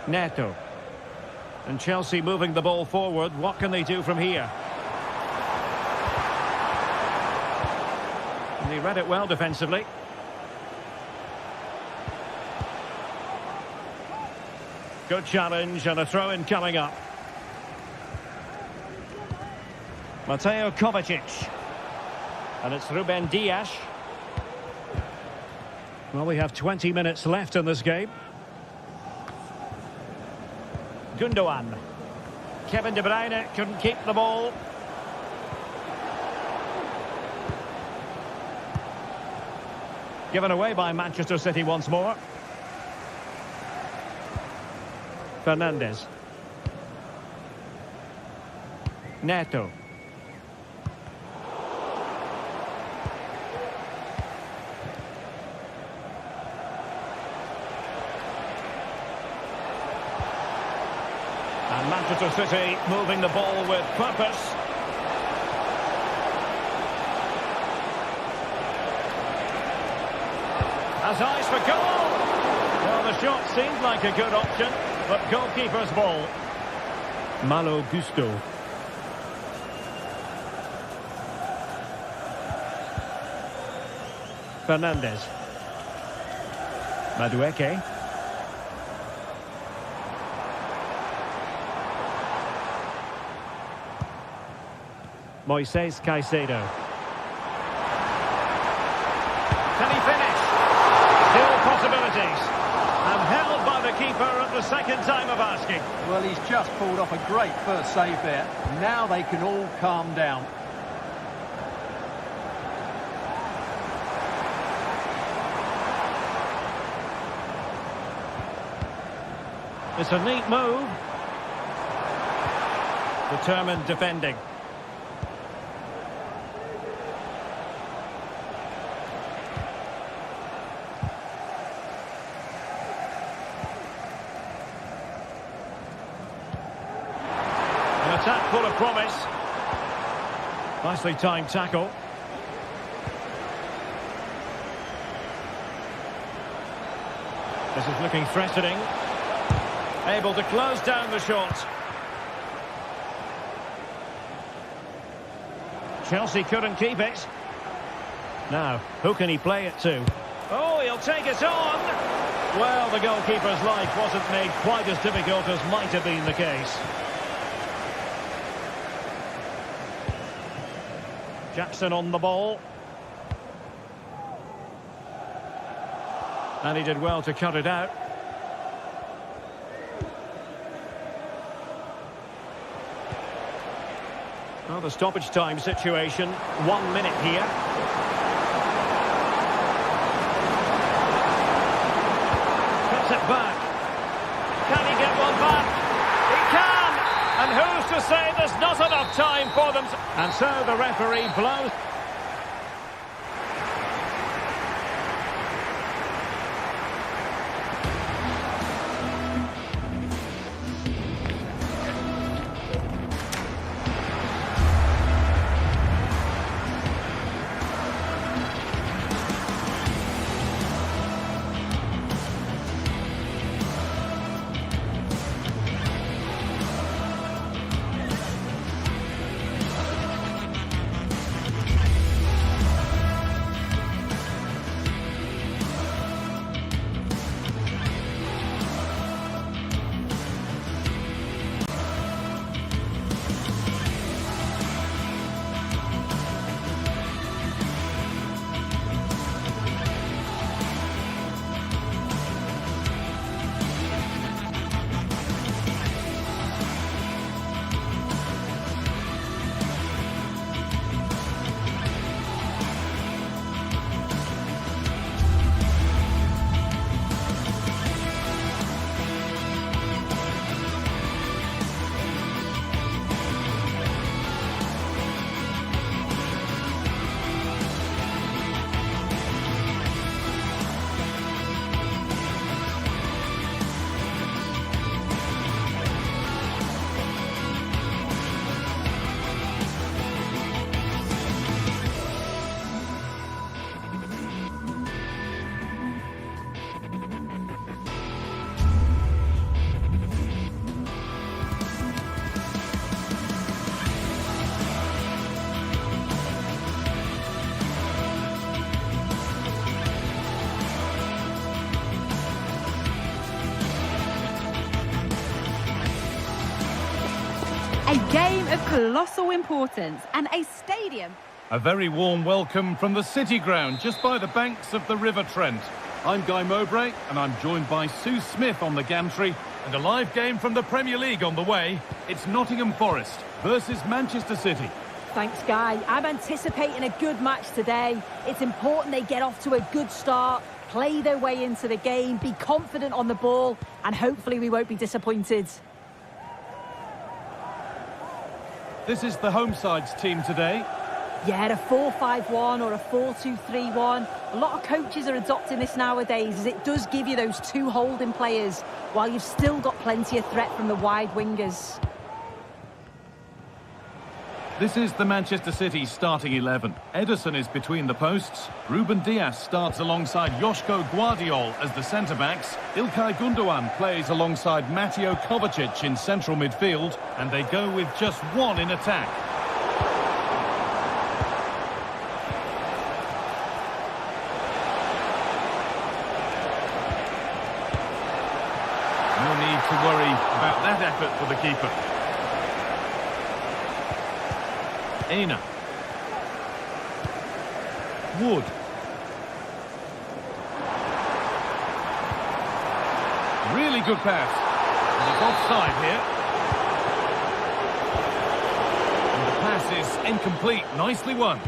Neto. And Chelsea moving the ball forward. What can they do from here? And he read it well defensively. Good challenge and a throw-in coming up. Mateo Kovacic. And it's Ruben Dias. Well, we have 20 minutes left in this game. Gundogan. Kevin De Bruyne couldn't keep the ball. Given away by Manchester City once more. Fernandes. Neto. And Manchester City moving the ball with purpose. Has eyes for goal. Well, the shot seemed like a good option, but goalkeeper's ball. Malo Gusto. Fernandes. Madueke. Moises Caicedo. Can he finish? Still possibilities. And held by the keeper at the second time of asking. Well, he's just pulled off a great first save there. Now they can all calm down. It's a neat move. Determined defending. An attack full of promise. Nicely timed tackle. This is looking threatening. Able to close down the shot. Chelsea couldn't keep it. Now, who can he play it to? Oh, he'll take it on! Well, the goalkeeper's life wasn't made quite as difficult as might have been the case. Jackson on the ball. And he did well to cut it out. Well, the stoppage time situation, 1 minute here. Cuts it back. Can he get one back? He can! And who's to say there's not enough time for them? And so the referee blows. A game of colossal importance and a stadium. A very warm welcome from the City Ground, just by the banks of the River Trent. I'm Guy Mowbray, and I'm joined by Sue Smith on the gantry. And a live game from the Premier League on the way. It's Nottingham Forest versus Manchester City. Thanks, Guy. I'm anticipating a good match today. It's important they get off to a good start, play their way into the game, be confident on the ball, and hopefully we won't be disappointed. This is the home side's team today. Yeah, a 4-5-1 or a 4-2-3-1. A lot of coaches are adopting this nowadays, as it does give you those two holding players, while you've still got plenty of threat from the wide wingers. This is the Manchester City starting 11. Ederson is between the posts. Ruben Dias starts alongside Joško Guardiol as the centre-backs. Ilkay Gundogan plays alongside Mateo Kovacic in central midfield. And they go with just one in attack. No need to worry about that effort for the keeper. Aina. Wood. Really good pass. And he's offside here. And the pass is incomplete. Nicely won.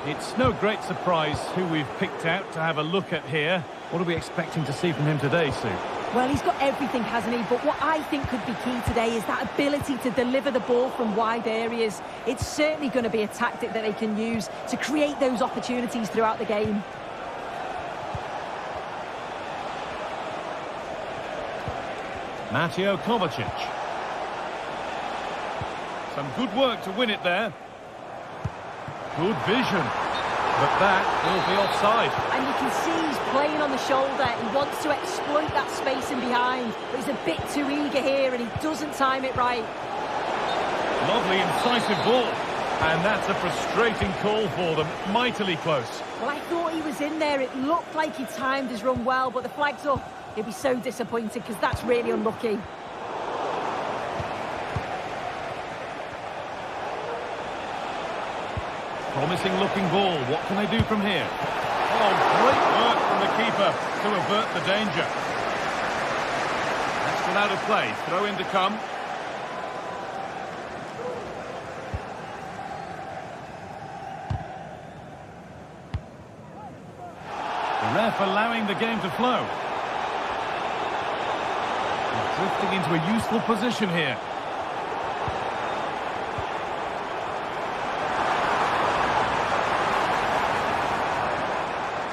It's no great surprise who we've picked out to have a look at here. What are we expecting to see from him today, Sue? Well, he's got everything, hasn't he? But what I think could be key today is that ability to deliver the ball from wide areas. It's certainly going to be a tactic that they can use to create those opportunities throughout the game. Mateo Kovacic. Some good work to win it there. Good vision. But that will be offside. And you can see he's playing on the shoulder. He wants to exploit that space in behind. But he's a bit too eager here and he doesn't time it right. Lovely, incisive ball. And that's a frustrating call for them. Mightily close. Well, I thought he was in there. It looked like he timed his run well, but the flag's up. He'll be so disappointed because that's really unlucky. Promising looking ball. What can they do from here? Oh, great work from the keeper to avert the danger. That's still out of play. Throw in to come. The ref allowing the game to flow. He's drifting into a useful position here.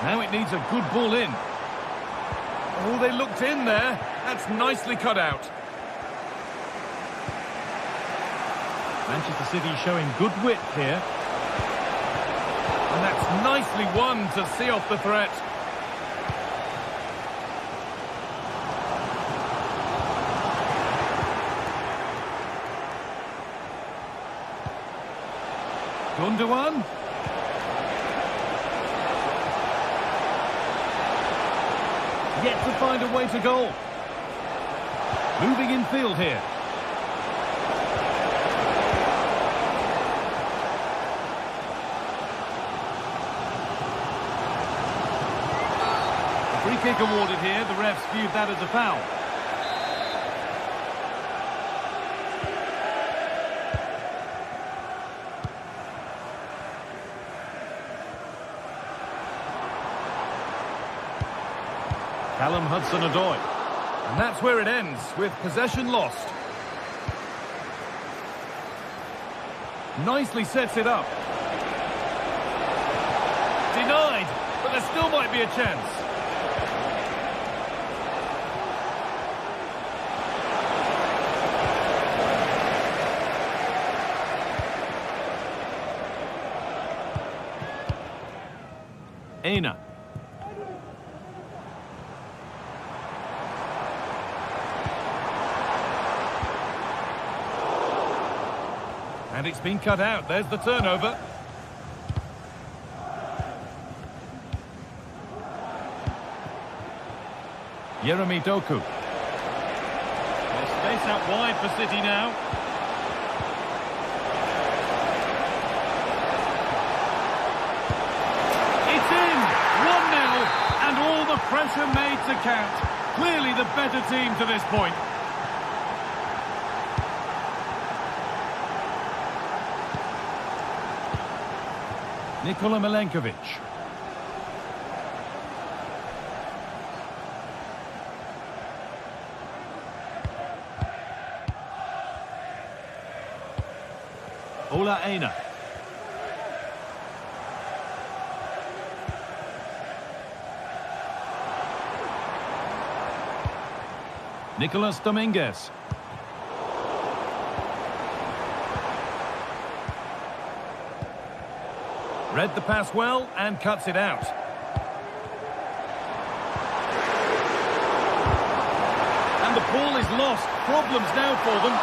Now it needs a good ball in. Oh, they looked in there. That's nicely cut out. Manchester City showing good width here. And that's nicely won to see off the threat. Gundogan. Yet to find a way to goal. Moving in field here. A free kick awarded here. The refs viewed that as a foul. Callum Hudson-Odoi. And that's where it ends, with possession lost. Nicely sets it up. Denied, but there still might be a chance. Aina. And it's been cut out. There's the turnover. Jeremy Doku. There's space out wide for City now. It's in! 1-0, and all the pressure made to count. Clearly the better team to this point. Nikola Milenkovic. Ola Aina. Nicolas Dominguez. Read the pass well and cuts it out. And the ball is lost. Problems now for them.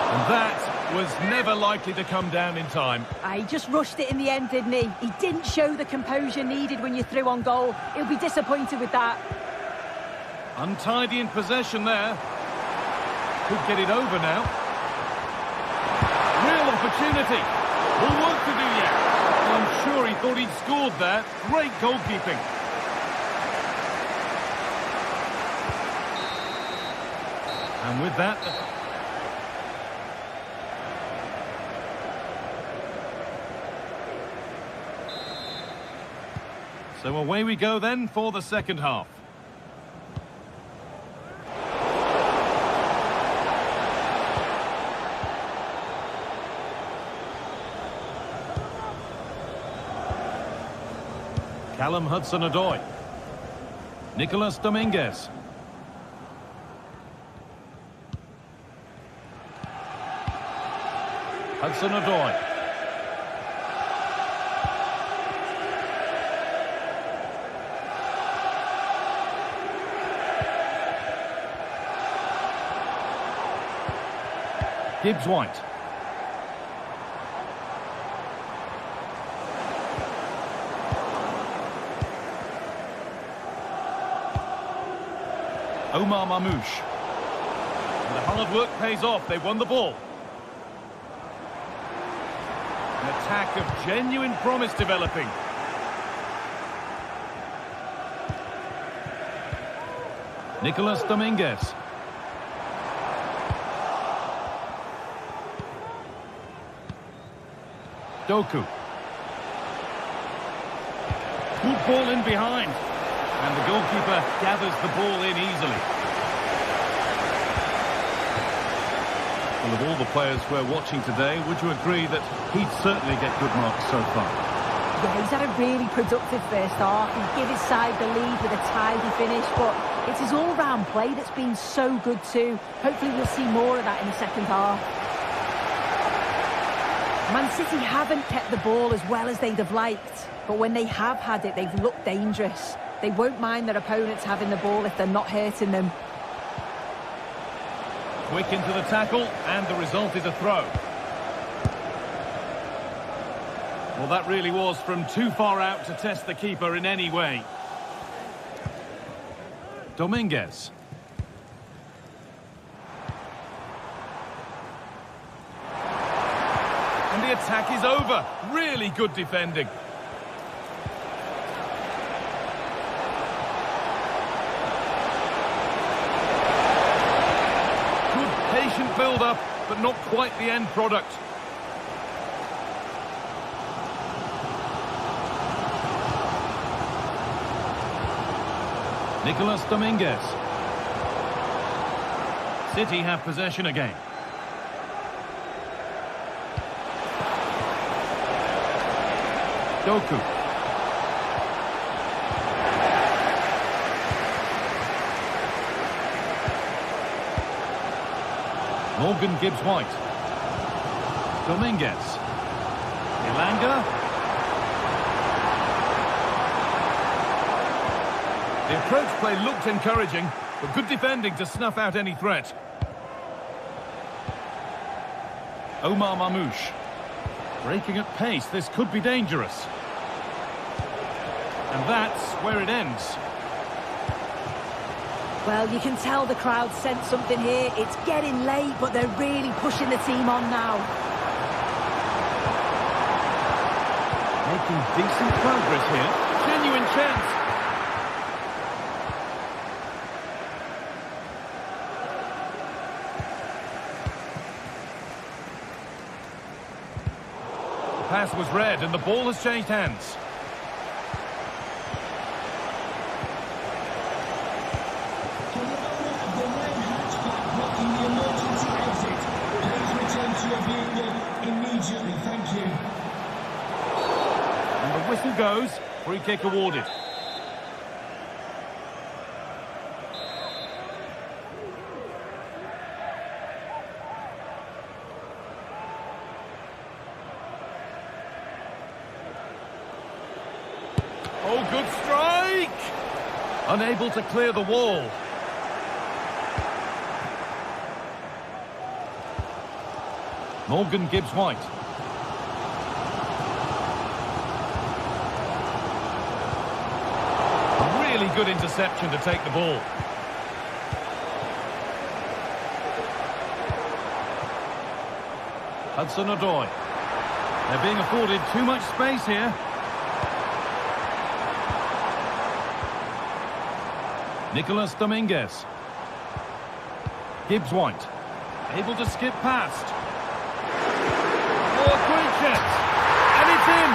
And that was never likely to come down in time. He just rushed it in the end, didn't he? He didn't show the composure needed when you're through on goal. He'll be disappointed with that. Untidy in possession there. Could get it over now. Real opportunity. More work to do yet. I'm sure he thought he'd scored there. Great goalkeeping. And with that... So away we go then for the second half. Callum Hudson-Odoi. Nicolas Dominguez. Hudson-Odoi. Gibbs-White. Omar Mamouche. And the hard work pays off. They won the ball. An attack of genuine promise developing. Nicolas Dominguez. Doku. Good ball in behind. And the goalkeeper gathers the ball in easily. Well, of all the players we're watching today, would you agree that he'd certainly get good marks so far? Yeah, he's had a really productive first half. He gave his side the lead with a tidy finish, but it's his all-round play that's been so good too. Hopefully we'll see more of that in the second half. Man City haven't kept the ball as well as they'd have liked, but when they have had it, they've looked dangerous. They won't mind their opponents having the ball if they're not hurting them. Quick into the tackle, and the result is a throw. Well, that really was from too far out to test the keeper in any way. Dominguez. And the attack is over. Really good defending. Good patient build-up, but not quite the end product. Nicolas Dominguez. City have possession again. Doku. Morgan Gibbs-White. Dominguez. Elanga. The approach play looked encouraging, but good defending to snuff out any threat. Omar Mamouche. Breaking at pace, this could be dangerous. And that's where it ends. Well, you can tell the crowd sense something here. It's getting late, but they're really pushing the team on now. Making decent progress here. Genuine chance. pass was read and the ball has changed hands. To the owner of the red hatchback blocking the emergency exit, please return to your vehicle immediately. Thank you. And the whistle goes. Free kick awarded. Oh, good strike! Unable to clear the wall. Morgan Gibbs-White. Really good interception to take the ball. Hudson-Odoi. They're being afforded too much space here. Nicolas Dominguez. Gibbs-White. Able to skip past. Oh, a great chance. And it's in.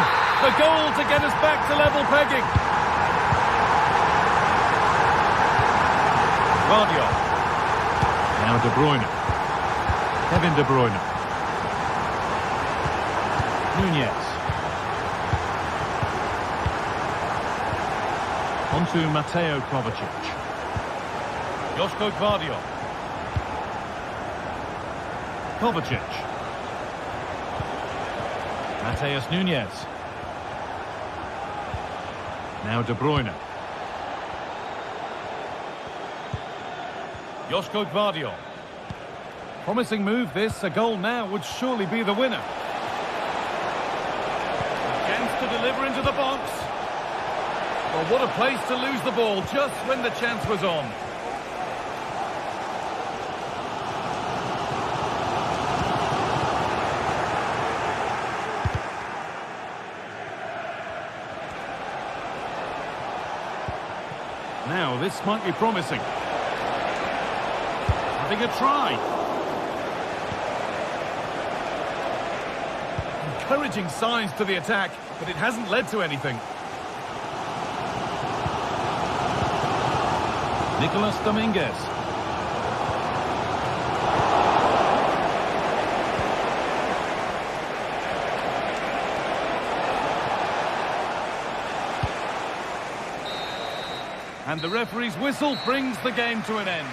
The goal to get us back to level pegging. Guardiola. Now De Bruyne. Kevin De Bruyne. Nunez. On to Mateo Kovacic. Joško Gvardiol. Kovacic. Mateus Nunez. Now De Bruyne. Joško Gvardiol. Promising move this. A goal now would surely be the winner. A chance to deliver into the box. Well, what a place to lose the ball just when the chance was on. Now, this might be promising. Having a try. Encouraging signs to the attack, but it hasn't led to anything. Nicolas Dominguez. And the referee's whistle brings the game to an end.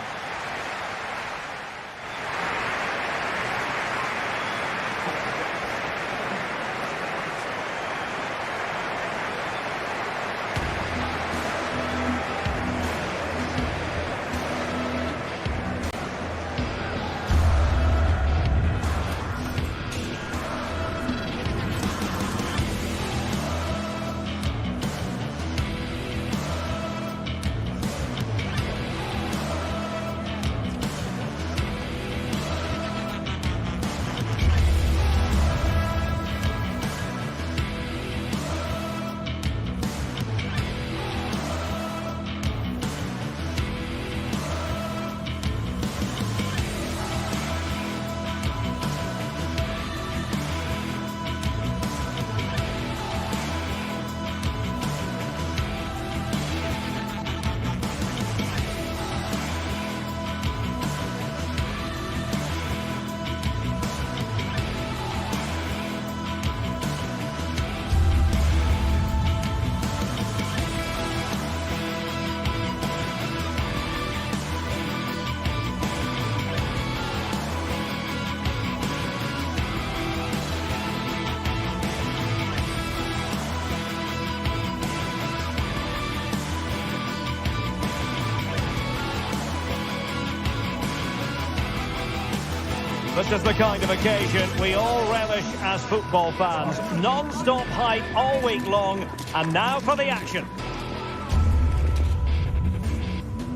This is the kind of occasion we all relish as football fans. Non-stop hype all week long, and now for the action.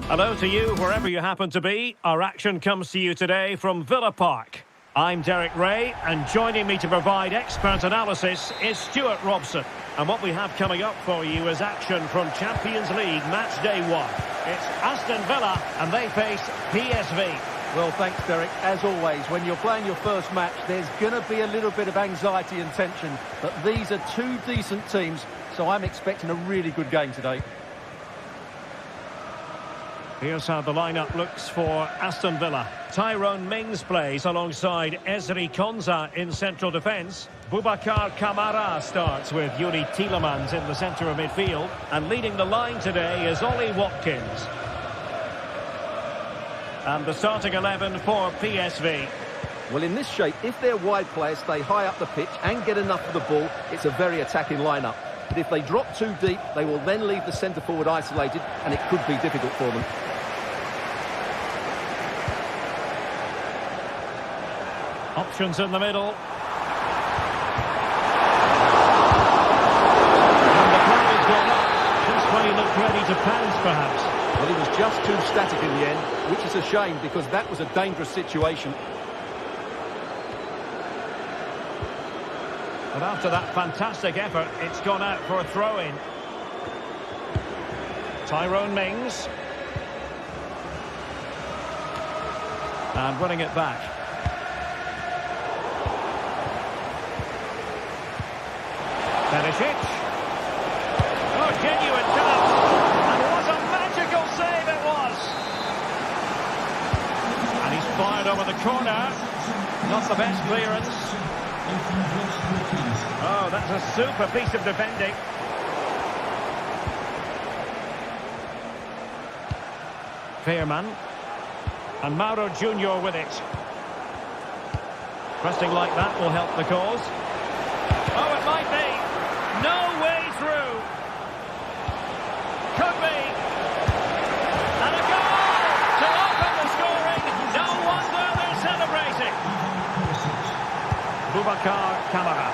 Hello to you, wherever you happen to be. Our action comes to you today from Villa Park. I'm Derek Ray, and joining me to provide expert analysis is Stuart Robson. And what we have coming up for you is action from Champions League match day 1. It's Aston Villa, and they face PSV. Well, thanks, Derek. As always, when you're playing your first match, there's going to be a little bit of anxiety and tension. But these are two decent teams, so I'm expecting a really good game today. Here's how the lineup looks for Aston Villa. Tyrone Mings plays alongside Ezri Konsa in central defence. Boubacar Kamara starts with Yuri Tielemans in the centre of midfield. And leading the line today is Ollie Watkins. And the starting 11 for PSV. Well, in this shape, if their wide players stay high up the pitch and get enough of the ball, it's a very attacking lineup. But if they drop too deep, they will then leave the centre-forward isolated, and it could be difficult for them. Options in the middle. And the play has gone up. This way looked ready to pounce, perhaps. Well, he was just too static in the end, which is a shame because that was a dangerous situation. But after that fantastic effort, it's gone out for a throw-in. Tyrone Mings. And winning it back. Perisic. Oh, genuine chance. And what a magical save it was. And he's fired over the corner. Not the best clearance. Oh, that's a super piece of defending. Fairman. And Mauro Junior with it. Pressing like that will help the cause. Oh, it might be. No way through. Could be. And a goal to open the scoring. No wonder they're celebrating. Boubacar Kamara.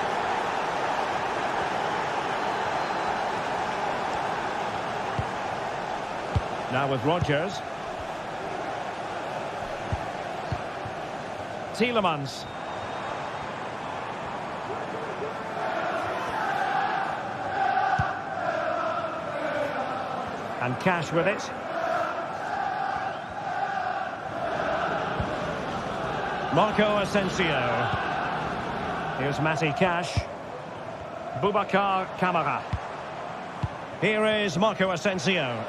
Now with Rodgers. Tielemans. And Cash with it. Marco Asensio. Here's Matty Cash. Boubacar Kamara. Here is Marco Asensio.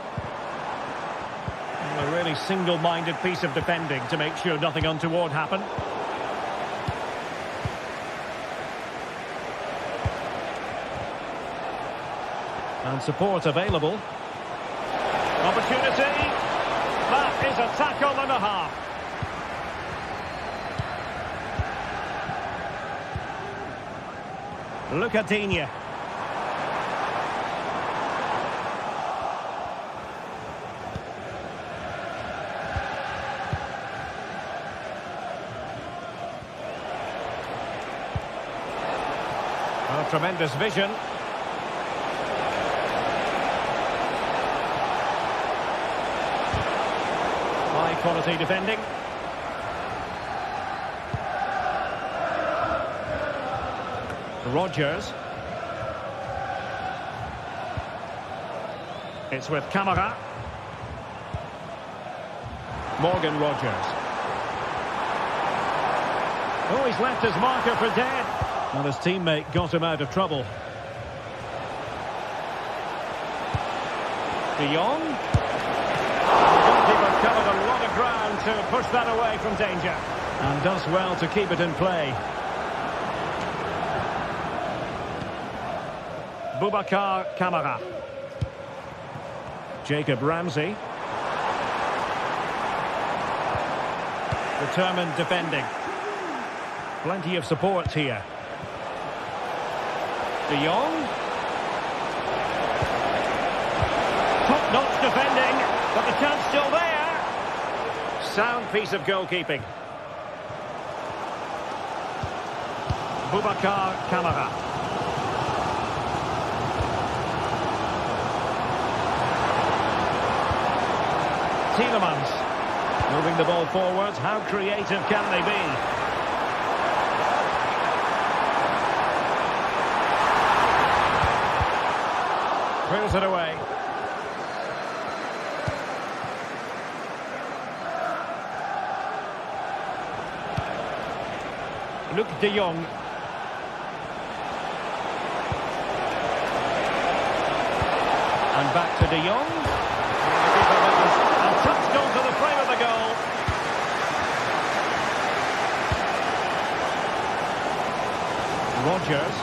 A really single-minded piece of defending to make sure nothing untoward happened. And support available. Opportunity. That is a tackle and a half. Lucadinha. Oh, tremendous vision. Quality defending. Rodgers. It's with Kamara. Morgan Rodgers. Oh, he's left his marker for dead. Well, his teammate got him out of trouble. De Jong. Covered a lot of ground to push that away from danger. And does well to keep it in play. Boubacar Kamara. Jacob Ramsey. Determined defending. Plenty of support here. De Jong. Top-notch defending, but the chance still there. Sound piece of goalkeeping. Boubacar Kamara. Tielemans. Moving the ball forwards. How creative can they be? Clears it away. Luc de Jong. And back to de Jong. And touched onto the frame of the goal. Rodgers.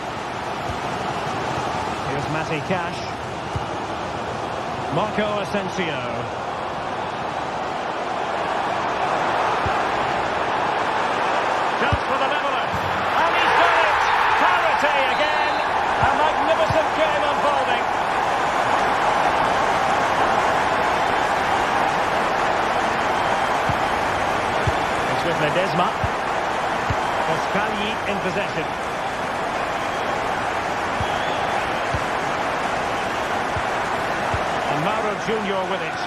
Here's Matty Cash. Marco Asensio. Chance for the leveller. And he's done it! Parity again. A magnificent game unfolding. It's with Ledesma. Pascali in possession. And Mauro Junior with it.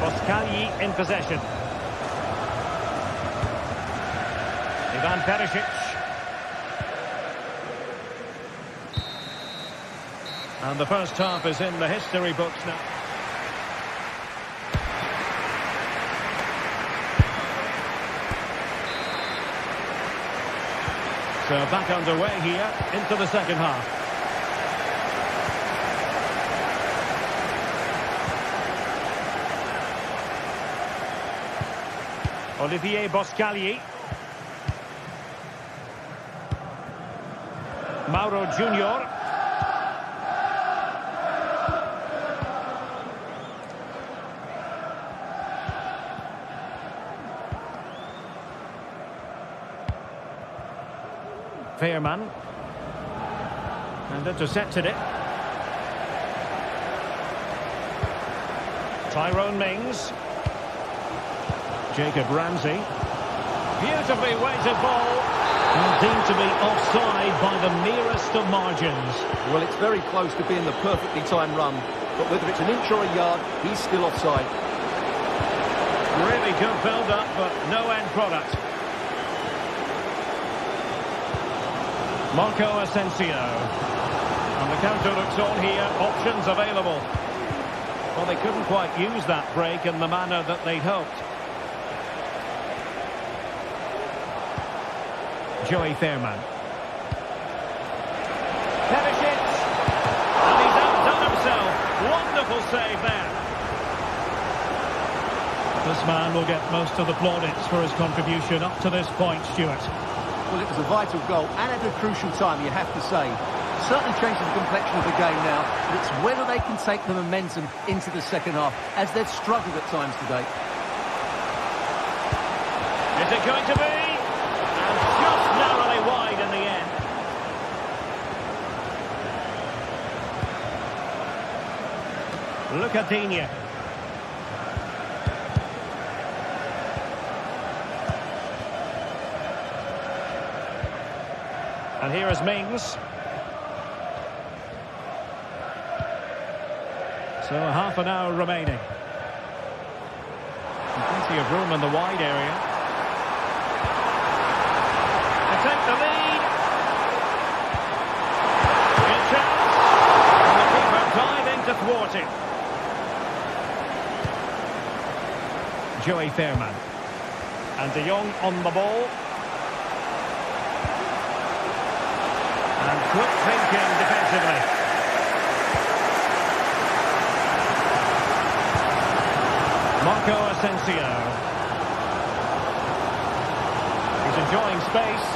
Pascali in possession. Ivan Perisic. And the first half is in the history books now. So back underway here into the second half. Olivier Boscagli. Mauro Junior. Veerman. And intercepted it. Tyrone Mings. Jacob Ramsey. Beautifully weighted ball. And deemed to be offside by the merest of margins. Well, it's very close to being the perfectly timed run, but whether it's an inch or a yard, he's still offside. Really good build-up, but no end product. Marco Asensio. And the counter looks on here. Options available. Well, they couldn't quite use that break in the manner that they'd hoped. Joey Veerman. Perisic. And he's outdone himself. Wonderful save there. This man will get most of the plaudits for his contribution up to this point, Stuart. Well, it was a vital goal and at a crucial time, you have to say. Certainly changes the complexion of the game now, but it's whether they can take the momentum into the second half, as they've struggled at times today. Is it going to be? And just narrowly wide in the end. Look at Digne. And here is Mings. So half an hour remaining. Plenty of room in the wide area. They take the lead. Good chance. And the keeper diving to thwart it. Joey Veerman. And de Jong on the ball. And quick thinking defensively. Marco Asensio. He's enjoying space.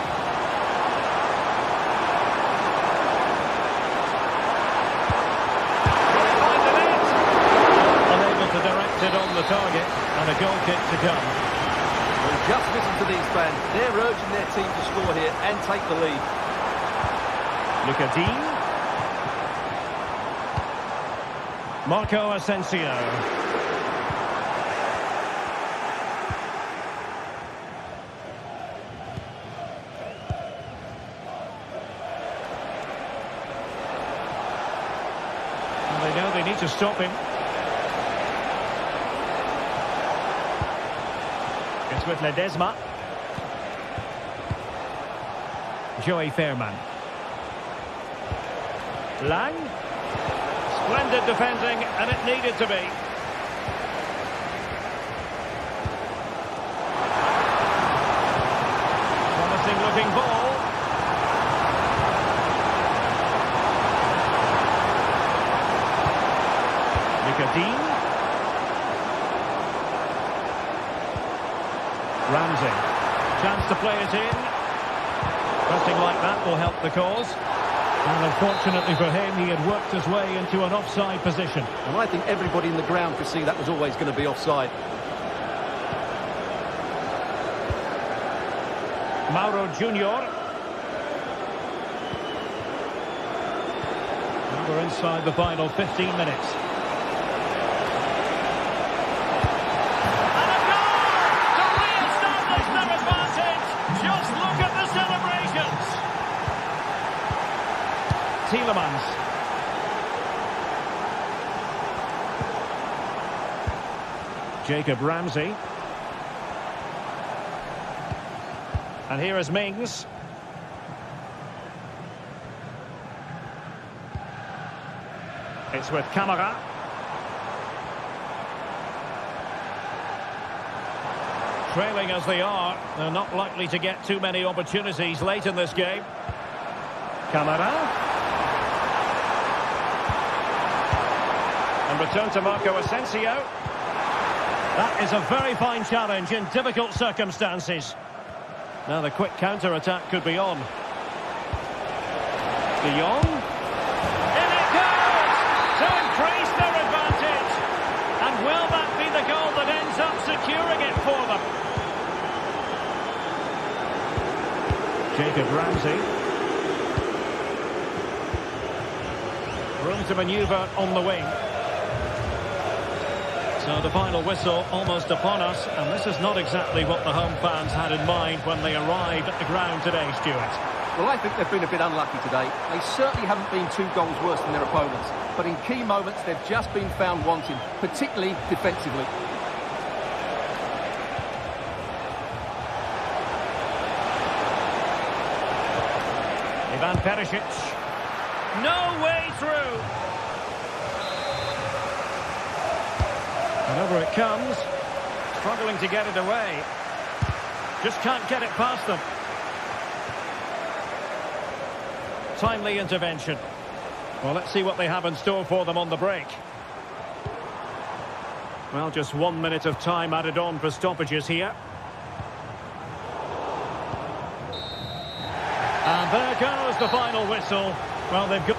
Unable to direct it on the target, and a goal kick to come. Well, just listen to these fans. They're urging their team to score here and take the lead. Look at Dean. Marco Asensio. And they know they need to stop him. It's with Ledesma. Joey Veerman. Lang. Splendid defending, and it needed to be. Ramsey. Chance to play it in. Nothing like that will help the cause. And unfortunately for him, he had worked his way into an offside position. And I think everybody in the ground could see that was always going to be offside. Mauro Junior. And we're inside the final 15 minutes. And a goal to re-establish their advantage. Just look at the celebrations. Tielemans. Jacob Ramsey. And here is Mings. It's with Camara. Trailing as they are, they're not likely to get too many opportunities late in this game. Camara. And return to Marco Asensio. That is a very fine challenge in difficult circumstances. Now the quick counter-attack could be on. De Jong. In it goes! To increase their advantage. And will that be the goal that ends up securing it for them? Jacob Ramsey. Room to manoeuvre on the wing. So the final whistle almost upon us, and this is not exactly what the home fans had in mind when they arrived at the ground today, Stuart. Well, I think they've been a bit unlucky today. They certainly haven't been 2 goals worse than their opponents, but in key moments they've just been found wanting, particularly defensively. Ivan Perisic. No way through. And over it comes. Struggling to get it away. Just can't get it past them. Timely intervention. Well, let's see what they have in store for them on the break. Well, just 1 minute of time added on for stoppages here. And there goes the final whistle. Well, they've got...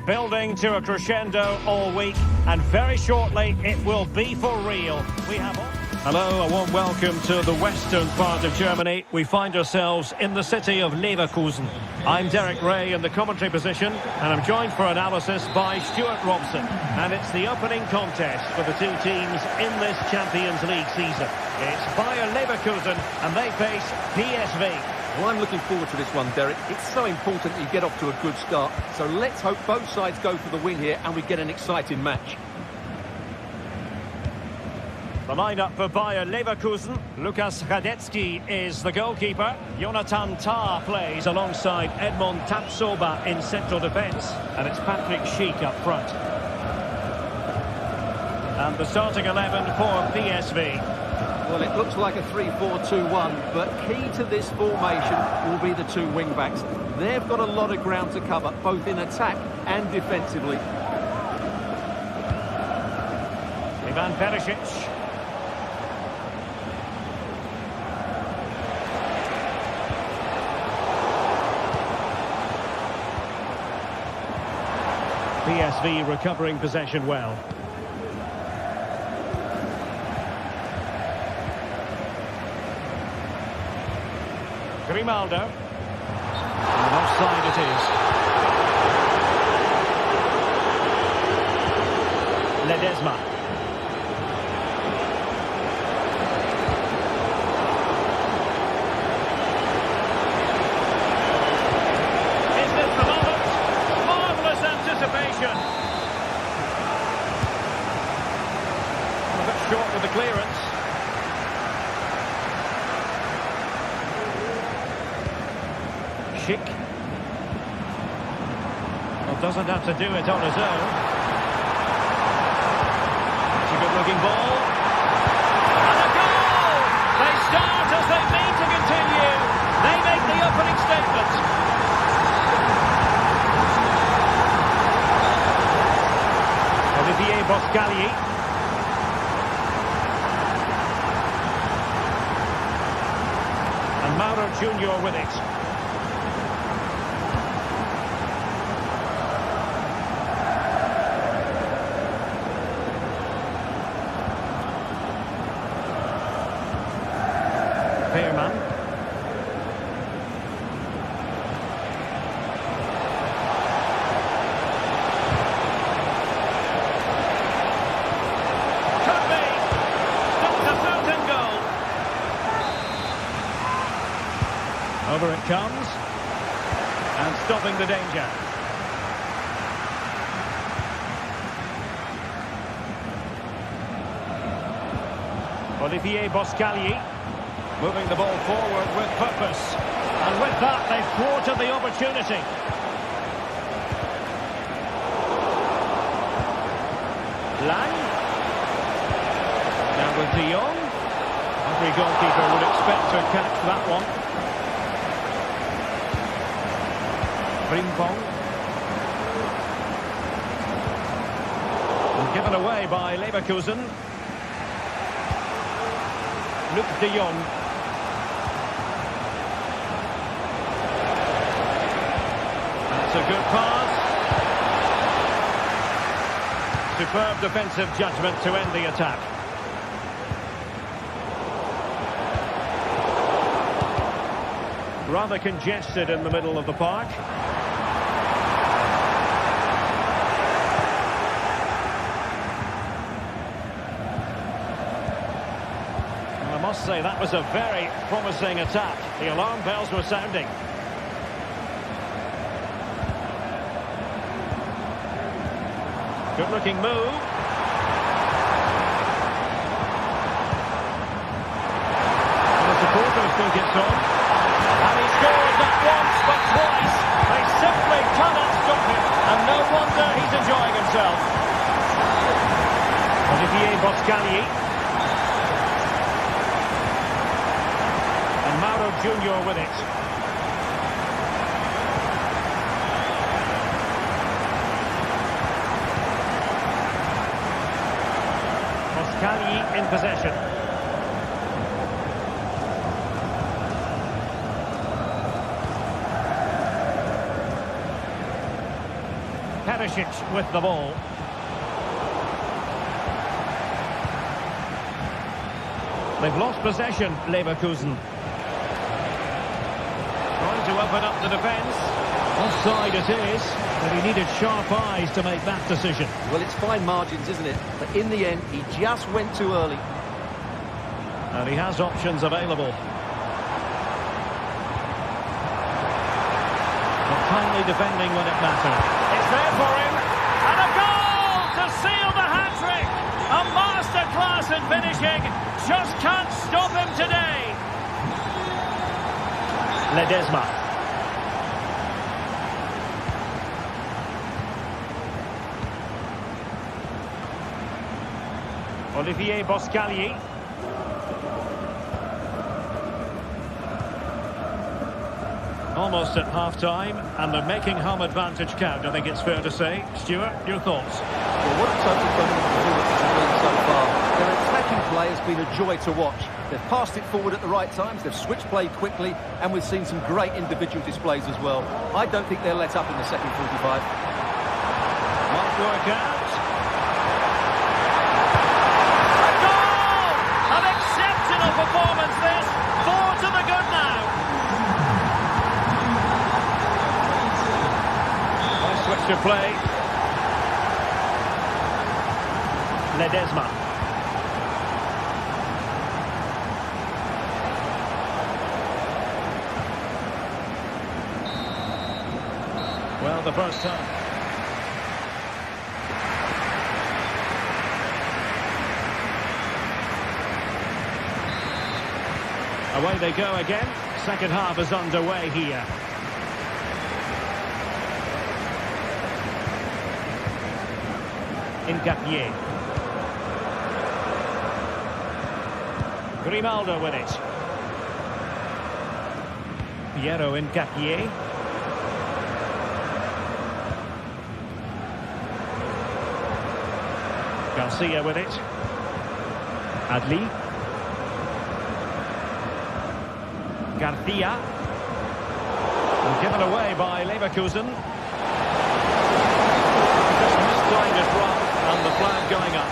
Building to a crescendo all week, and very shortly it will be for real. We have... Hello, a warm welcome to the western part of Germany. We find ourselves in the city of Leverkusen. I'm Derek Ray in the commentary position, and I'm joined for analysis by Stuart Robson. And it's the opening contest for the 2 teams in this Champions League season. It's Bayer Leverkusen, and they face PSV. Well, I'm looking forward to this one, Derek. It's so important that you get off to a good start. So let's hope both sides go for the win here and we get an exciting match. The lineup for Bayer Leverkusen. Lukas Radetzky is the goalkeeper. Jonathan Tah plays alongside Edmond Tapsoba in central defence. And it's Patrick Schick up front. And the starting 11 for PSV. Well, it looks like a 3-4-2-1, but key to this formation will be the two wing-backs. They've got a lot of ground to cover, both in attack and defensively. Ivan Perisic. PSV recovering possession well. Grimaldo. And offside it is. Ledesma. Is this the moment? Marvellous anticipation. A bit short with the clearance. Schick. Well, doesn't have to do it on his own. It's a good-looking ball. And a goal! They start as they mean to continue. They make the opening statement. Olivier Boscagli. And Mauro Junior with it. Veerman. Could be. Stopped the fountain goal. Over it comes. And stopping the danger. Olivier Boscagli. Moving the ball forward with purpose. And with that, they've thwarted the opportunity. Lang. Now with De Jong. Every goalkeeper would expect to catch that one. Frimpong. And given away by Leverkusen. Luc De Jong. That's a good pass. Superb defensive judgment to end the attack. Rather congested in the middle of the park. And I must say that was a very promising attack. The alarm bells were sounding. Good-looking move. And the supporters think it's on. And he scored not once, but twice. They simply cannot stop him. And no wonder he's enjoying himself. Olivier Boscagli. And Mauro Junior with it. Boscagli in possession. Perisic with the ball. They've lost possession, Leverkusen. Trying to open up the defence. Offside it is, but he needed sharp eyes to make that decision. Well, it's fine margins, isn't it? But in the end, he just went too early. And he has options available. But kindly defending when it mattered. It's there for him. And a goal to seal the hat-trick. A masterclass in finishing. Just can't stop him today. Ledesma. Olivier Boscagli. Almost at half-time, and they're making home advantage count, I think it's fair to say. Stuart, your thoughts? Well, what a total dominant performance has been so far. Their attacking play has been a joy to watch. They've passed it forward at the right times, they've switched play quickly, and we've seen some great individual displays as well. I don't think they'll let up in the second 45. Might work out. A goal! An exceptional performance this. 4 to the good now. Nice switch to play. Ledesma. Well, the first time. Away they go again. Second half is underway here. Incapié. Grimaldo with it. Piero Incapié. Garcia with it. Adli. Garcia. And given away by Leverkusen. Just mistimed his run, and the flag going up.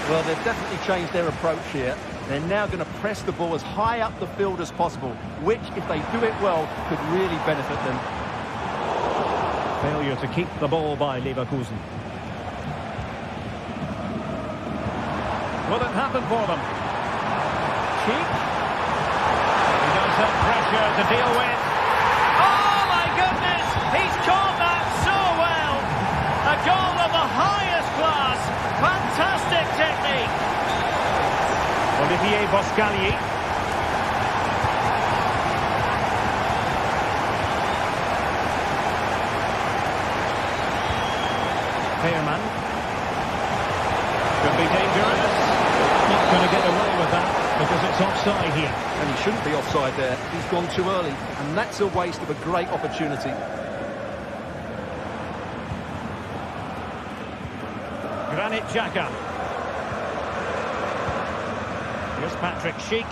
Well, they've definitely changed their approach here. They're now going to press the ball as high up the field as possible, which, if they do it well, could really benefit them. Failure to keep the ball by Leverkusen. Will it happen for them? Cheek. He does have pressure to deal with. Oh my goodness! He's caught that so well! A goal of the highest class! Fantastic technique! Olivier Boscagli. Pearman. Could be dangerous. Not going to get away with that because it's offside here. And he shouldn't be offside there. He's gone too early, and that's a waste of a great opportunity. Granit Xhaka. Here's Patrick Schick.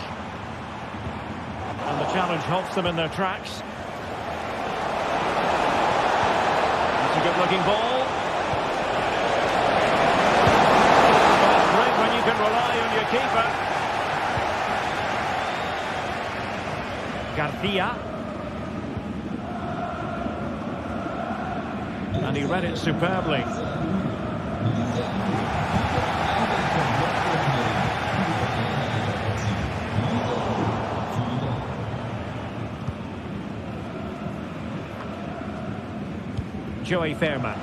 And the challenge halts them in their tracks. That's a good-looking ball. That's great when you can rely on your keeper. Garcia. And he read it superbly. Joey Fairman.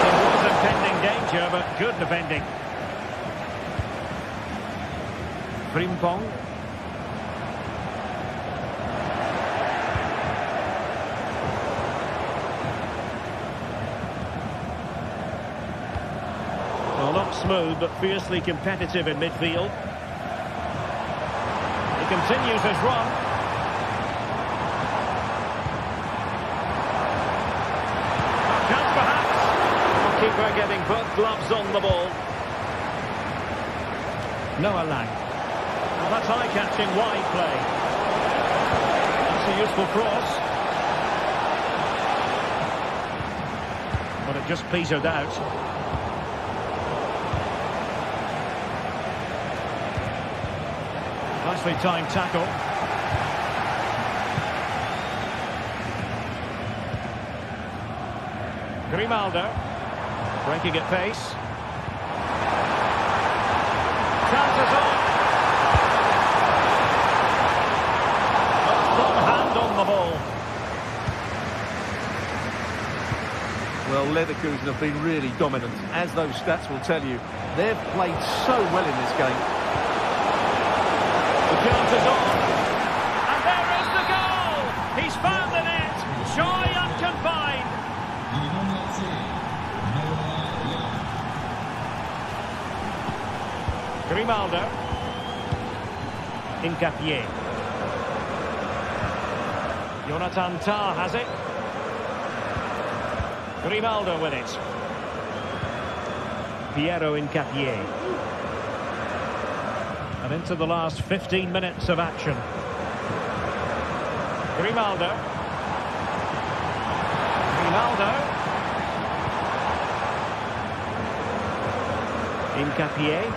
There was impending danger, but good defending. Frimpong. Well, not smooth, but fiercely competitive in midfield. He continues his run. Keeper getting both gloves on the ball. Noah Lang. Well, that's eye-catching wide play. That's a useful cross. But it just petered out. Nicely timed tackle. Grimaldo. Breaking at pace. Chances on. A strong hand on the ball. Well, Leverkusen have been really dominant, as those stats will tell you. They've played so well in this game. The chances on. And there is the goal! He's found the net. Joy unconfined. Grimaldo. Incapié. Jonathan Tah has it. Grimaldo with it. Piero Incapié. And into the last 15 minutes of action. Grimaldo. Grimaldo. Incapié.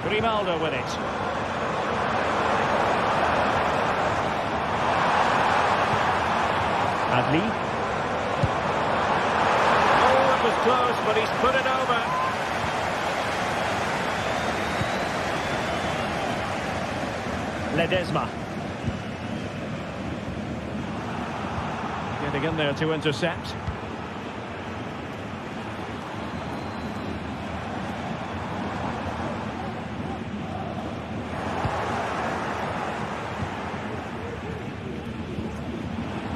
Grimaldo with it. Adli. Oh, it was close, but he's put it over. Ledesma. Getting in there to intercept.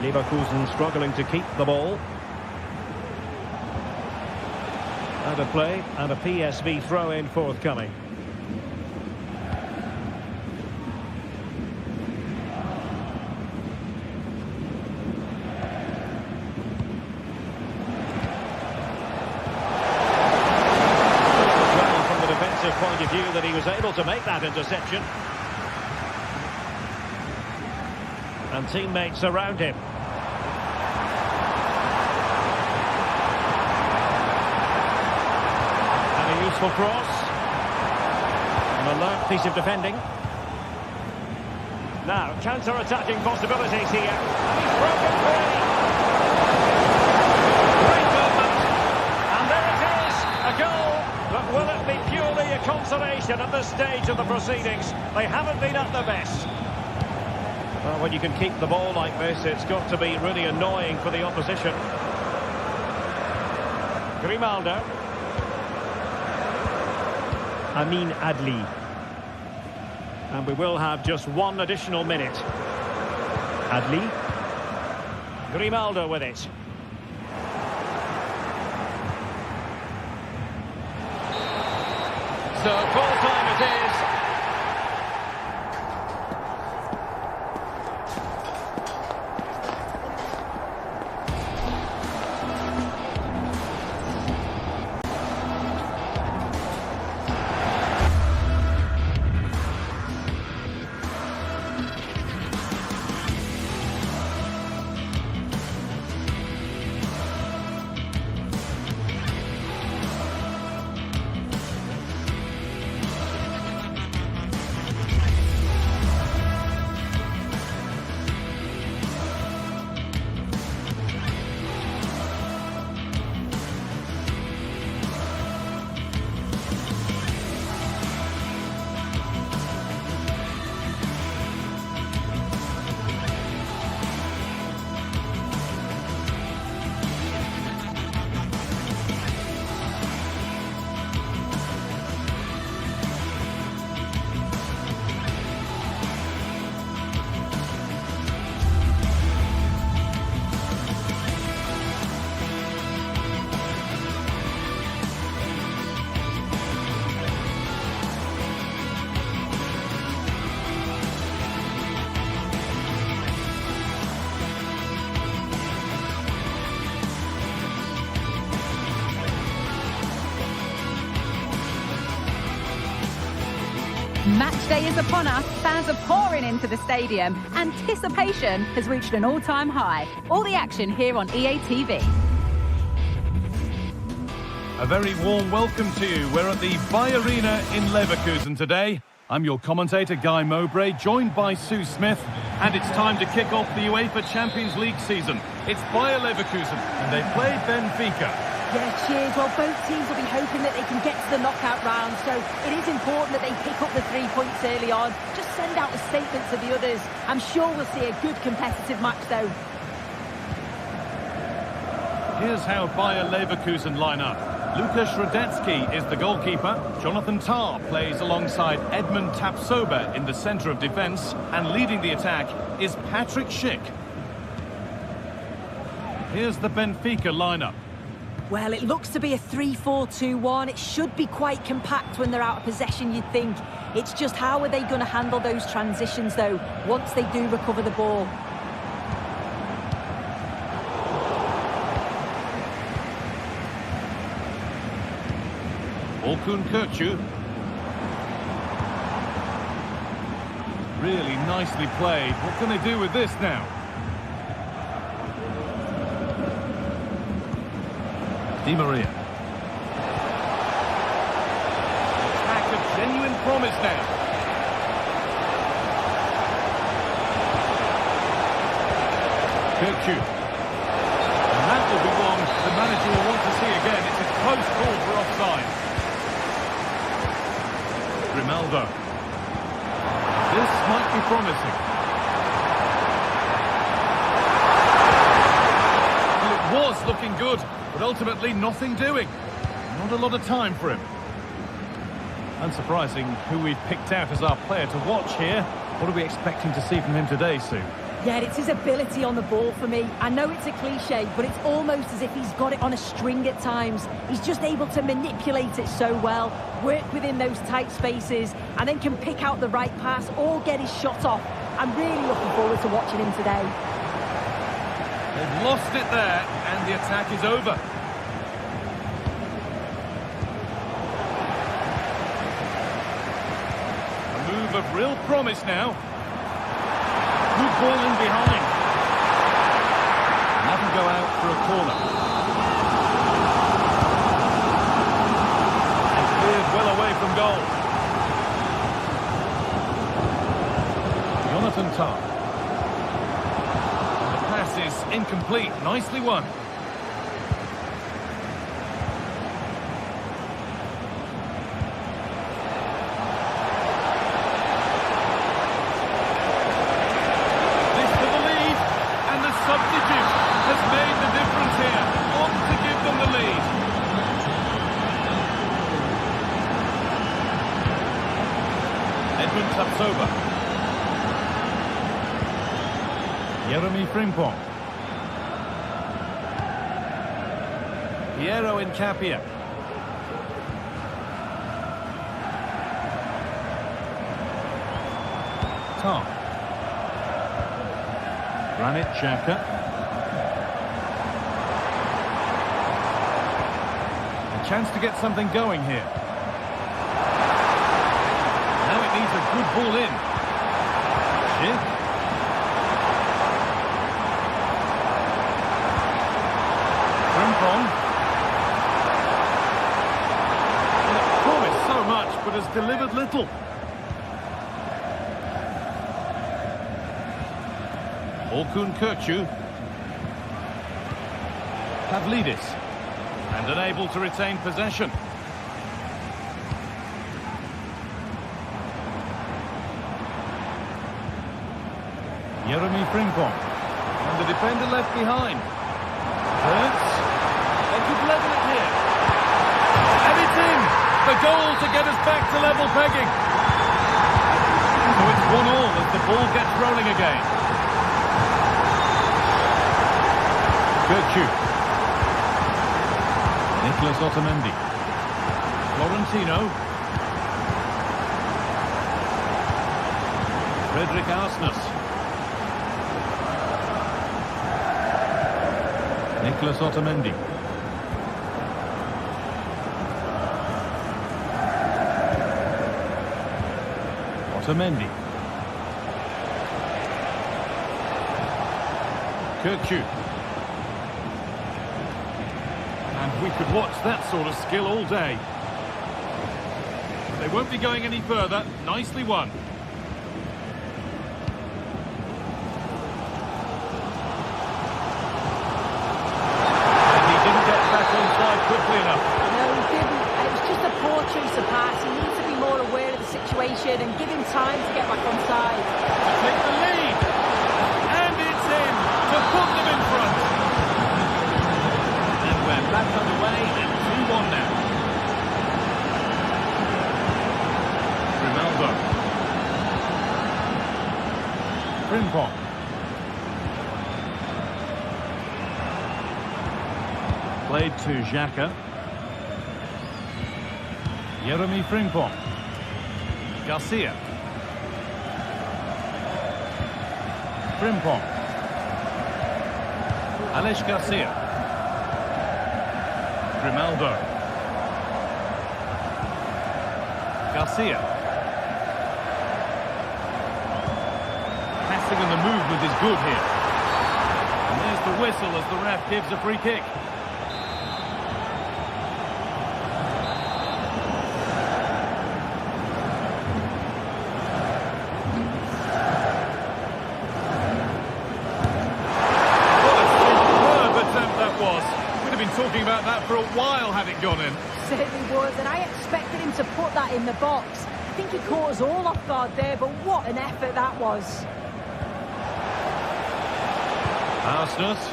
Leverkusen struggling to keep the ball. Out of play and a PSV throw-in forthcoming. Well, from the defensive point of view, that he was able to make that interception. And teammates around him. Useful cross. An alert piece of defending. Now, counter-attacking possibilities here. And he's broken free. Great movement. And there it is, a goal. But will it be purely a consolation at this stage of the proceedings? They haven't been at their best. Well, when you can keep the ball like this, it's got to be really annoying for the opposition. Grimaldo. Amin Adli. And we will have just one additional minute. Adli. Grimaldo with it. So full time it is. Match day is upon us. Fans are pouring into the stadium. Anticipation has reached an all-time high. All the action here on EA TV. A very warm welcome to you. We're at the Bay Arena in Leverkusen today. I'm your commentator, Guy Mowbray, joined by Sue Smith. And it's time to kick off the UEFA Champions League season. It's Bayer Leverkusen, and they play Benfica. Yeah, cheers. Well, both teams will be hoping that they can get to the knockout round, so it is important that they pick up the 3 points early on. Just send out a statement to the others. I'm sure we'll see a good competitive match, though. Here's how Bayer Leverkusen line up. Lukas Radetzky is the goalkeeper. Jonathan Tah plays alongside Edmund Tapsoba in the centre of defence, and leading the attack is Patrick Schick. Here's the Benfica lineup. Well, it looks to be a 3-4-2-1. It should be quite compact when they're out of possession, you'd think. It's just how are they going to handle those transitions, though, once they do recover the ball? Orkun Kökçü. Really nicely played. What can they do with this now? Di Maria. Attack of genuine promise now. Kökçü. And that will be one the manager will want to see again. It's a close call for offside. Grimaldo. This might be promising. Well, it was looking good, but ultimately nothing doing. Not a lot of time for him. Unsurprising who we've picked out as our player to watch here. What are we expecting to see from him today, Sue? Yeah, it's his ability on the ball for me. I know it's a cliche, but it's almost as if he's got it on a string at times. He's just able to manipulate it so well, work within those tight spaces, and then can pick out the right pass or get his shot off. I'm really looking forward to watching him today. They've lost it there, and the attack is over. A move of real promise now. Good ball in behind. And that'll go out for a corner. And cleared well away from goal. Jonathan Tah. The pass is incomplete. Nicely won. Substitute has made the difference here. Ought to give them the lead. Edmund Tapsoba. Jeremy Frimpong. Piero Incapia. Tom. Granit Xhaka. A chance to get something going here. Now it needs a good ball in. Schick. Frimpong. Well, it promised so much, but has delivered little. Orkun Kökçü. Pavlidis. And unable to retain possession. Jeremy Frimpong. And the defender left behind. Hurts. They could level it here. And it's in! The goal to get us back to level pegging. So it's 1-1 as the ball gets rolling again. Kökçü. Nicolas Otamendi. Florentino. Frederick Arsnes. Nicolas Otamendi. Otamendi. Kökçü. And we could watch that sort of skill all day. They won't be going any further. Nicely won. And he didn't get back onside quickly enough. No, he didn't. And it was just a poor choice of pass. He needs to be more aware of the situation and give him time to get back onside. To take the lead. And it's in to put them in front. We're back underway and 2-1 now. Grimaldo. Played to Xhaka. Jeremy Frimpong. Garcia. Frimpong. Alex Garcia. Grimaldo. Garcia. Passing and the movement is good here. And there's the whistle as the ref gives a free kick. Talking about that for a while had it gone in. Certainly was, and I expected him to put that in the box. I think he caught us all off guard there, but what an effort that was. Arsenal. The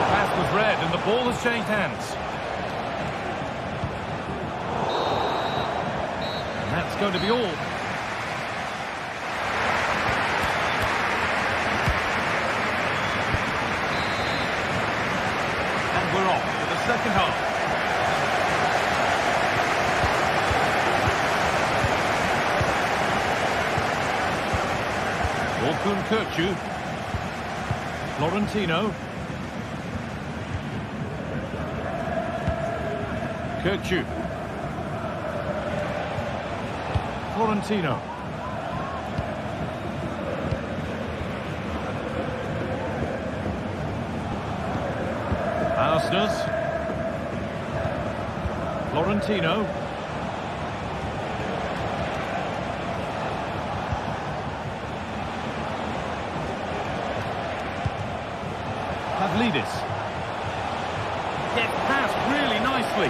pass was read and the ball has changed hands. And that's going to be all. We're off for the second half. Orkun Kökçü. Florentino. Kökçü. Florentino. Arsenal. Florentino. Pavlidis. Gets past really nicely.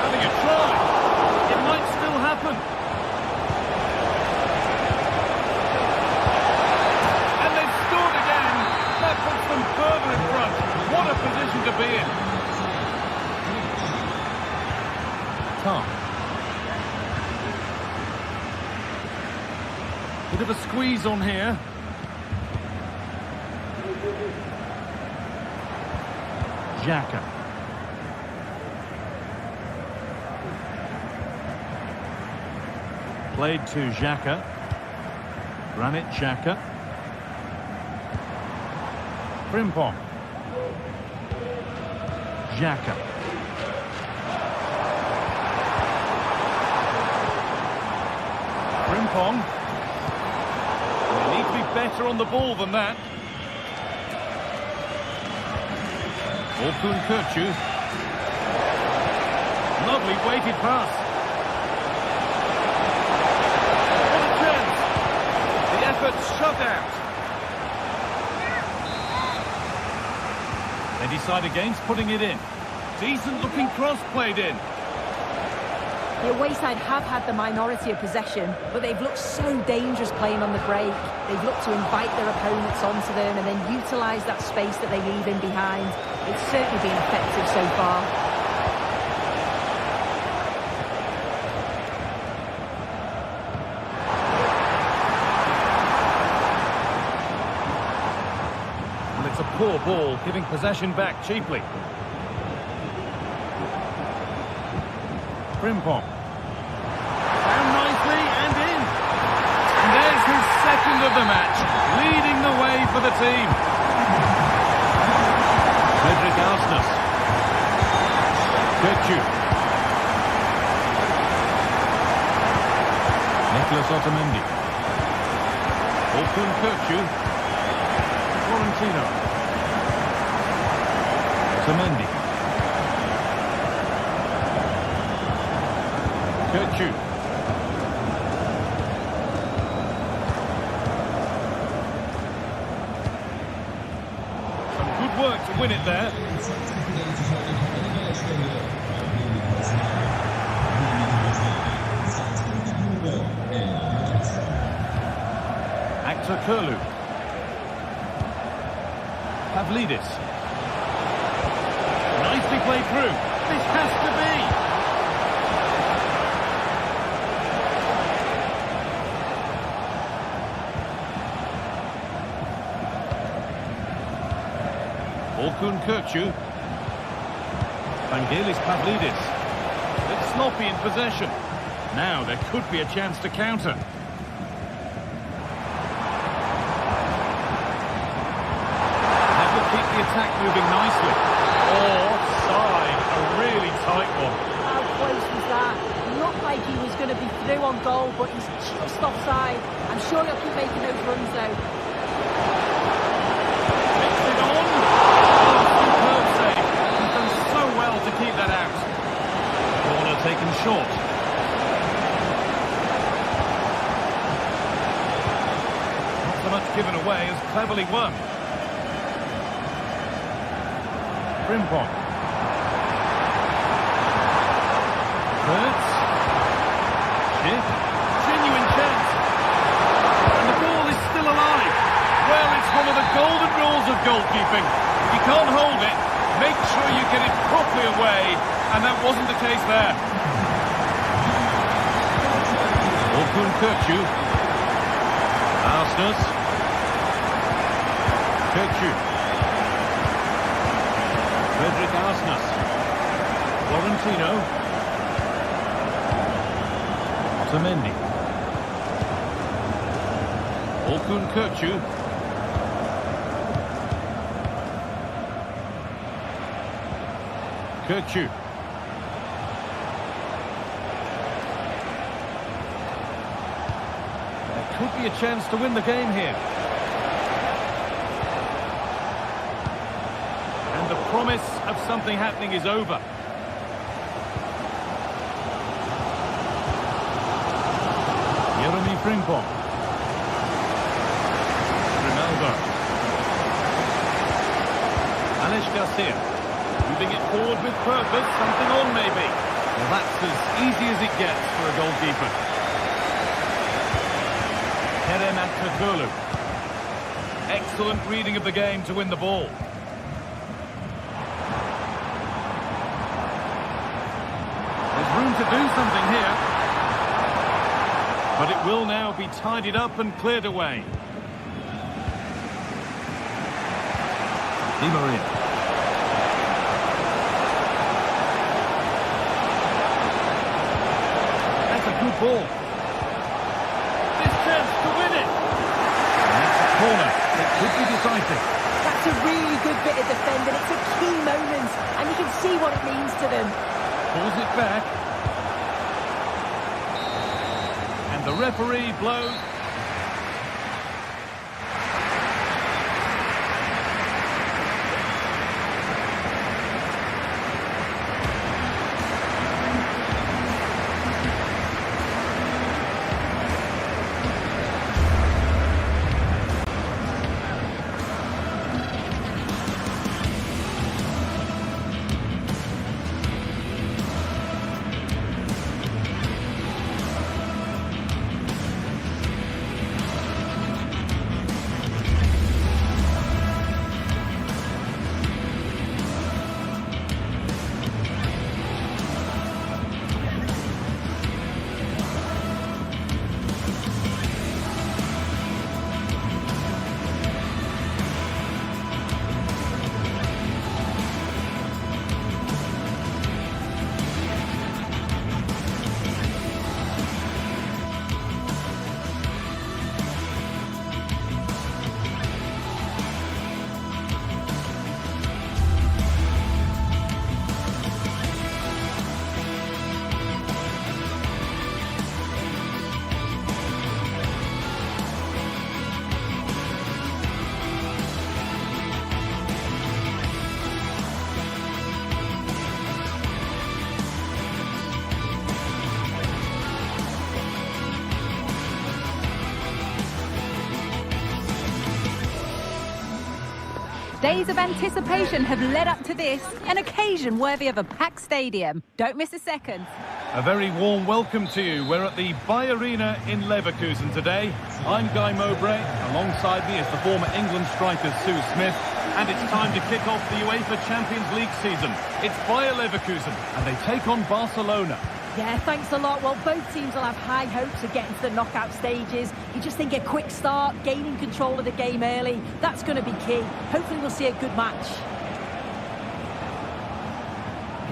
Having a try. It might still happen. And they've scored again. That puts them further in front. What a position to be in. Tom. Bit of a squeeze on here. Xhaka. Played to Xhaka. Granit Xhaka. Frimpong. Xhaka. Frimpong. They need to be better on the ball than that. Orkun Kökçü. Lovely weighted pass. What a chance. The effort shut out. They decide against putting it in. Decent looking cross played in. The away side have had the minority of possession, but they've looked so dangerous playing on the break. They've looked to invite their opponents onto them and then utilise that space that they leave in behind. It's certainly been effective so far. Well, it's a poor ball, giving possession back cheaply. Frimpong. Down nicely and in. And there's his second of the match, leading the way for the team. Fredrik Arsenal. Kökçü. Nicolas Otamendi. Orkun Kökçü. Florentino. Otamendi. Kökçü. Some good work to win it there. Actor Kurlu. Pavlidis. Nicely played through. This has to be. Orkun Kökçü. Vangelis Pavlidis. It's sloppy in possession. Now there could be a chance to counter. That will keep the attack moving nicely. Oh, offside. A really tight one. How close was that? Looked like he was going to be through on goal, but he's just offside. I'm sure he'll keep making those runs, though. Makes it on. Oh, superb save. He's done so well to keep that out. Corner taken short. Not so much given away as cleverly won. Frimpong. Kurtz. Schick. Genuine chance. And the ball is still alive. Well, it's one of the golden rules of goalkeeping. If you can't hold it, make sure you get it properly away. And that wasn't the case there. Orkun Kökçü. Arsnes. Kökçü. Frederick Arsnes. Florentino. Otamendi. Orkun Kökçü. Kökçü. There could be a chance to win the game here. And the promise of something happening is over. Frimpong. Ronaldo. Alex Garcia. Moving it forward with purpose. Something on, maybe. Well, that's as easy as it gets for a goalkeeper. Kerem Aktürkoğlu. Excellent reading of the game to win the ball. There's room to do something here. But it will now be tidied up and cleared away. Di Maria. That's a good ball. This chance to win it. And that's a corner. It could be decisive. That's a really good bit of defending. It's a key moment, and you can see what it means to them. Pulls it back. The referee blows. Days of anticipation have led up to this, an occasion worthy of a packed stadium. Don't miss a second. A very warm welcome to you. We're at the Bay Arena in Leverkusen today. I'm Guy Mowbray. Alongside me is the former England striker Sue Smith. And it's time to kick off the UEFA Champions League season. It's Bayer Leverkusen and they take on Barcelona. Yeah, thanks a lot. Well, both teams will have high hopes of getting to the knockout stages. You just think a quick start, gaining control of the game early, that's going to be key. Hopefully we'll see a good match.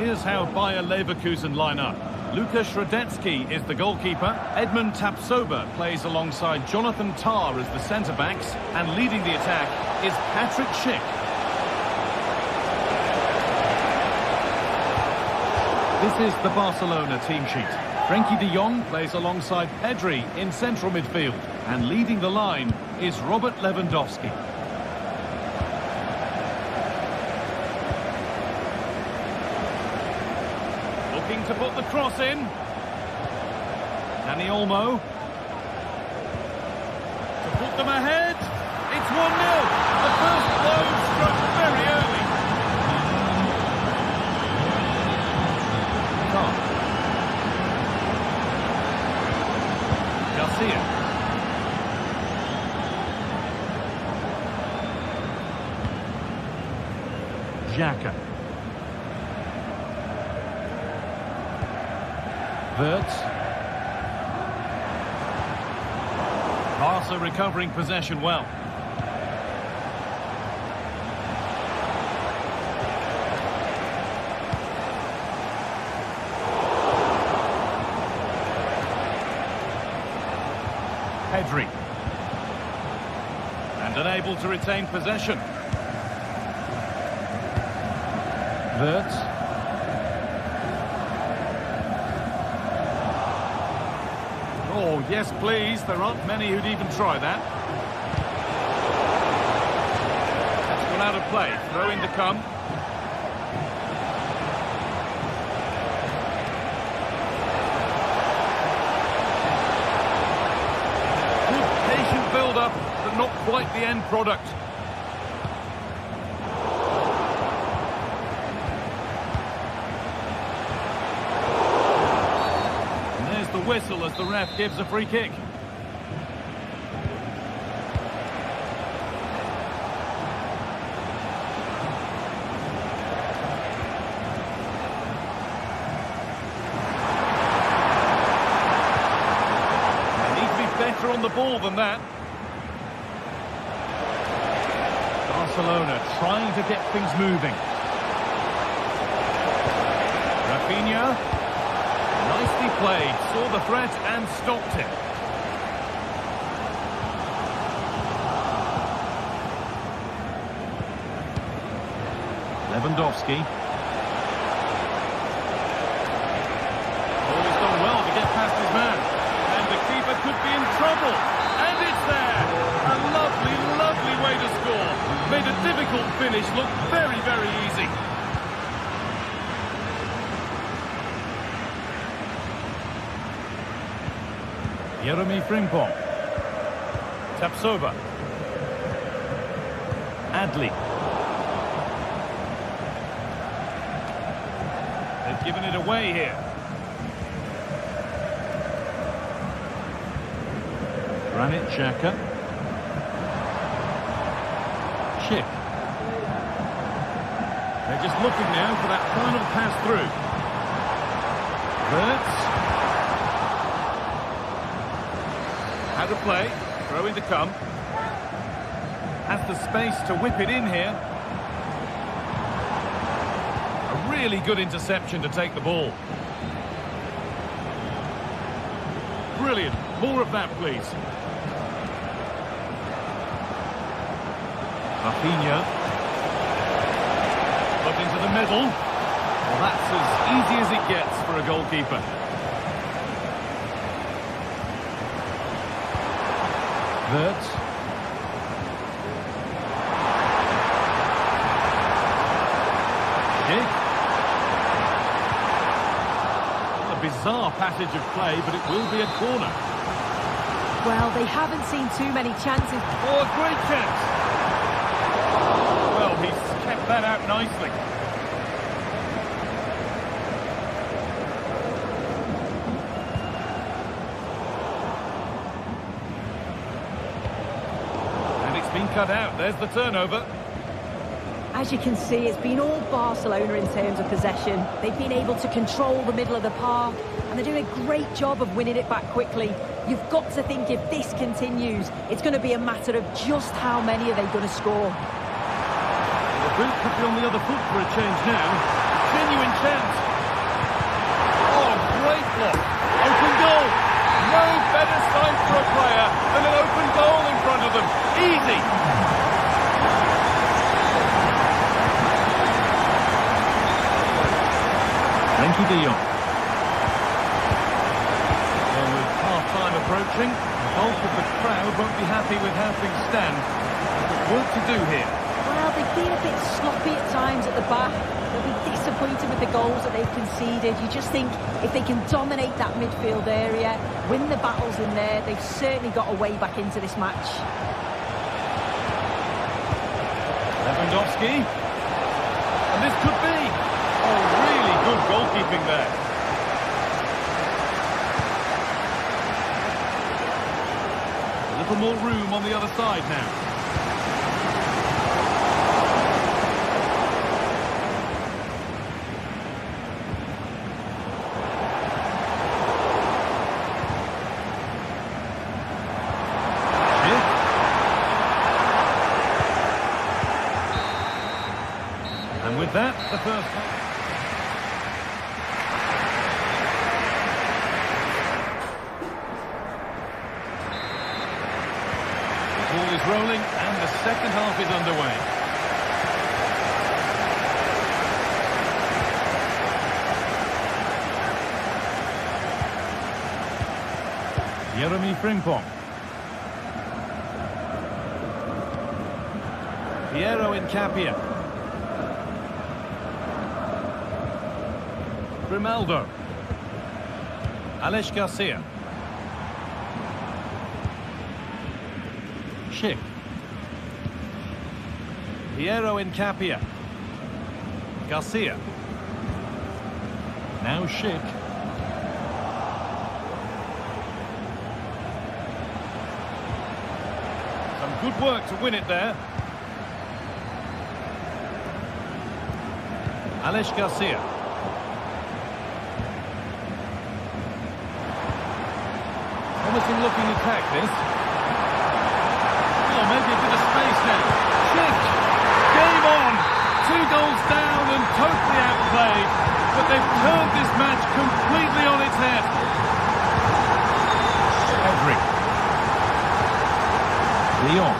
Here's how Bayer Leverkusen line up. Luka Środecki is the goalkeeper. Edmund Tapsoba plays alongside Jonathan Tah as the centre-backs. And leading the attack is Patrick Schick. This is the Barcelona team sheet. Frenkie de Jong plays alongside Pedri in central midfield. And leading the line is Robert Lewandowski. Looking to put the cross in. Dani Olmo. To put them ahead. It's 1-0. The first blow struck very early. Garcia. Xhaka. Wirtz. Barca recovering possession well. Pedri. And unable to retain possession. Wirtz. Oh, yes, please. There aren't many who'd even try that. That's gone out of play. Throw in to come. Good, patient build-up, but not quite the end product. Whistle as the ref gives a free kick. They need to be better on the ball than that. Barcelona trying to get things moving. Rafinha. Nicely played, saw the threat and stopped it. Lewandowski. Always done well to get past his man. And the keeper could be in trouble. And it's there. A lovely, lovely way to score. Made a difficult finish look very, very easy. Jeremy Frimpong. Tapsoba. Adli. They've given it away here. Granit Xhaka. Schick. They're just looking now for that final pass through. Wirtz. Out of play, throwing to come. Has the space to whip it in here. A really good interception to take the ball. Brilliant. More of that, please. Rafinha. Put into the middle. Well, that's as easy as it gets for a goalkeeper. Wirtz. Kick. A bizarre passage of play, but it will be a corner. Well, they haven't seen too many chances. Oh, a great chance. Well, he's kept that out nicely. Been cut out. There's the turnover. As you can see, it's been all Barcelona in terms of possession. They've been able to control the middle of the park, and they're doing a great job of winning it back quickly. You've got to think if this continues, it's going to be a matter of just how many are they going to score. The boot could be on the other foot for a change now. genuine chance. Oh, great block. Open goal. No better sign for a player than an open goal in front of them. Easy. Frankie de Jong. Well, with half-time approaching, the bulk of the crowd won't be happy with how things stand. There's work to do here. Well, they've been a bit sloppy at times at the back. They'll be disappointed with the goals that they've conceded. You just think if they can dominate that midfield area, win the battles in there, they've certainly got a way back into this match. Lewandowski. And this could be. Oh, really good goalkeeping there. A little more room on the other side now. And with that, the first half. The ball is rolling and the second half is underway. Jeremy Frimpong. Piero Incapia. Grimaldo. Alex Garcia. Schick. Piero Incapia. Garcia. Now Schick. Some good work to win it there. Alex Garcia. Promising looking attack this. Oh, maybe a bit of space now. Shift. Game on. 2 goals down and totally outplayed. But they've turned this match completely on its head. Pedri. De Jong.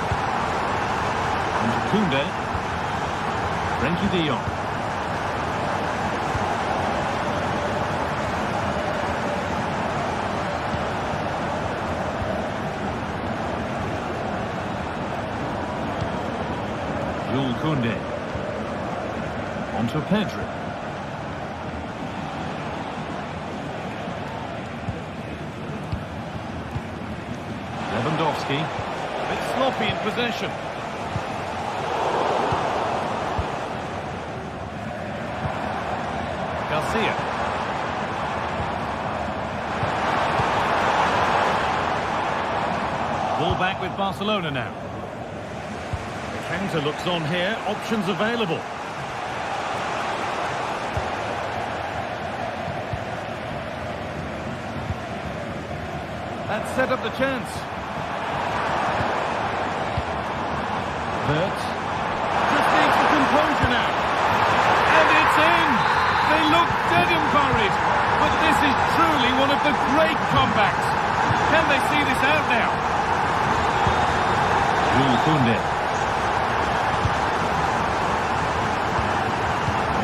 And Koundé. Frankie de Jong. Koundé. On to Pedri. Lewandowski. A bit sloppy in possession. Garcia. Ball back with Barcelona now. Counter looks on here, options available. That set up the chance. Wirtz. Just needs the composure now. And it's in! They look dead and buried. But this is truly one of the great comebacks. Can they see this out now? Koundé.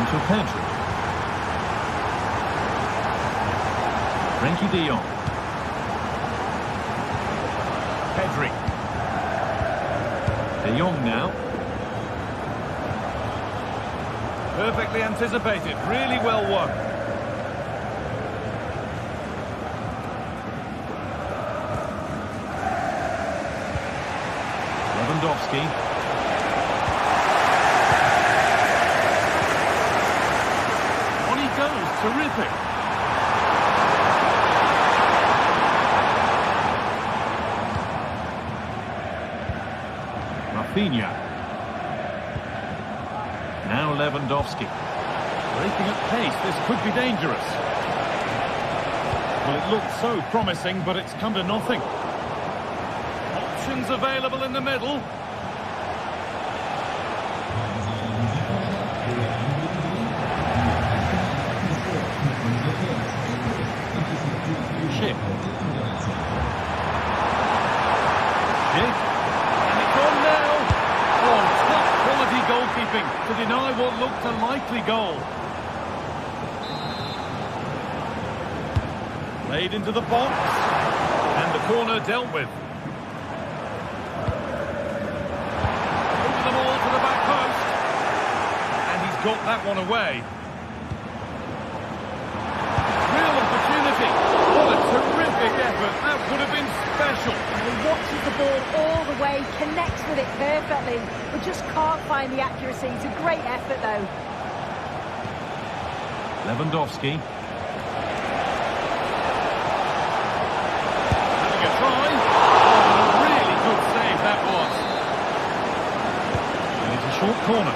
To Pedri. Frankie de Jong. Pedri. De Jong now. Perfectly anticipated, really well won. Lewandowski. Terrific. Rafinha. Now Lewandowski. Breaking at pace, this could be dangerous. Well, it looked so promising, but it's come to nothing. Options available in the middle. Schick. And it's on now. Oh, top quality goalkeeping to deny what looked a likely goal. Played into the box. And the corner dealt with. Over the ball to the back post. And he's got that one away. Real opportunity. What a terrific effort. That would have been special. He watches the ball all the way, connects with it perfectly, but just can't find the accuracy. It's a great effort, though. Lewandowski. Having a try. Oh, a really good save that was. And it's a short corner.